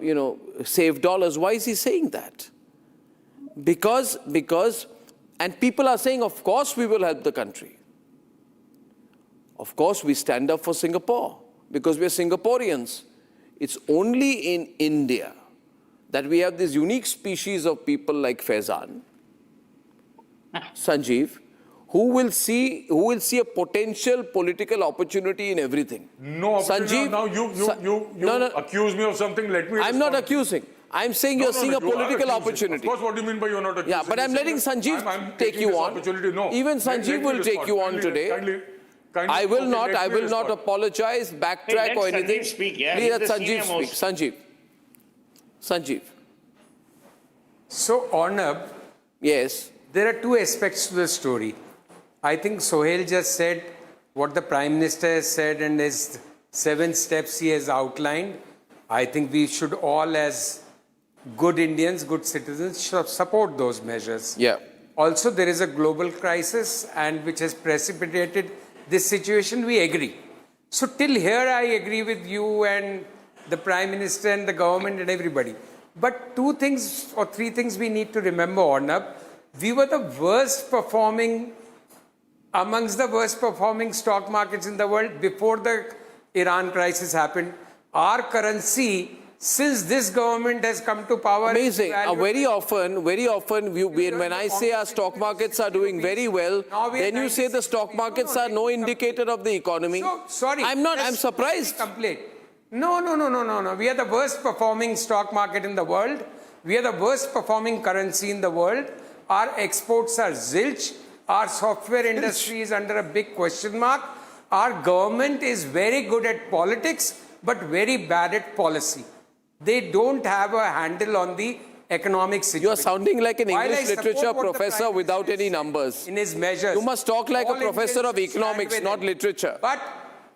you know, save dollars. Why is he saying that? Because, and people are saying, of course we will help the country. Of course we stand up for Singapore because we're Singaporeans. It's only in India that we have this unique species of people like Faizan, Sanjeev, who will see a potential political opportunity in everything. No, Sanjeev, now you accuse me of something. Let me. I'm not accusing. I'm saying you're seeing a political opportunity. Of course, what do you mean by you're not accusing? Yeah, but I'm letting Sanjeev take you on. No. Even Sanjeev will take you on today. I will not apologize, backtrack or anything. Speak, yeah. Please let Sanjeev speak. Sanjeev. So, Arnab, yes, there are two aspects to the story. I think Sohail just said what the Prime Minister has said and his 7 steps he has outlined. I think we should all, as good Indians, good citizens, should support those measures. Yeah. Also, there is a global crisis and which has precipitated this situation. We agree. So till here, I agree with you and the Prime Minister and the government and everybody. But 2 things or 3 things we need to remember, Arnab. We were the worst performing, amongst the worst performing stock markets in the world before the Iran crisis happened. Our currency, since this government has come to power... Amazing. Very often, when I say our stock markets are doing very well, then you say the stock markets are no indicator of the economy. So, sorry. I'm surprised. No. We are the worst performing stock market in the world. We are the worst performing currency in the world. Our exports are zilch. Our software industry is under a big question mark. Our government is very good at politics, but very bad at policy. They don't have a handle on the economic situation. You are sounding like an English literature professor without any numbers. In his measures. You must talk like a professor of economics, not literature. But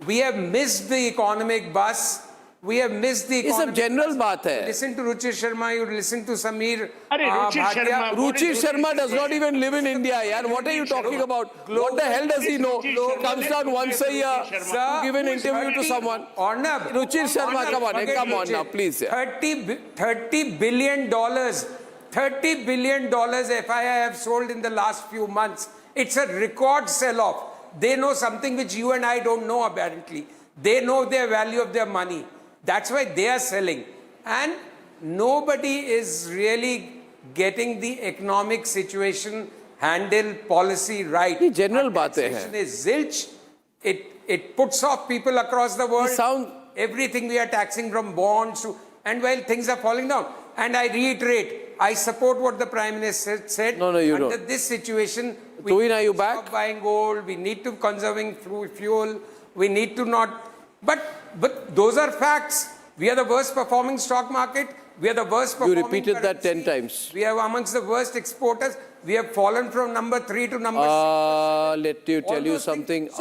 we have missed the economic bus. We have missed the economic bus. It's a general baat hai. Listen to Ruchir Sharma, you listen to Samir. Ruchir Sharma does not even live in India, yaar. What are you talking about? What the hell does he know? Comes down once a year to give an interview to someone. Arnab. Ruchir Sharma, come on now, please. $30 billion. $30 billion FII have sold in the last few months. It's a record sell-off. They know something which you and I don't know apparently. They know their value of their money. That's why they are selling. And nobody is really getting the economic situation, handle, policy right. The general batein hai. Is zilch. It puts off people across the world. Everything we are taxing from bonds to, and while things are falling down. And I reiterate, I support what the Prime Minister said. No, you Under don't. this situation, we Tuhin, are you stop back? buying gold. We need to conserving fuel. We need to not. But those are facts. We are the worst performing stock market. We are the worst performing You repeated currency. that 10 times. We are amongst the worst exporters. We have fallen from number 3 to number 6. Let me tell you something.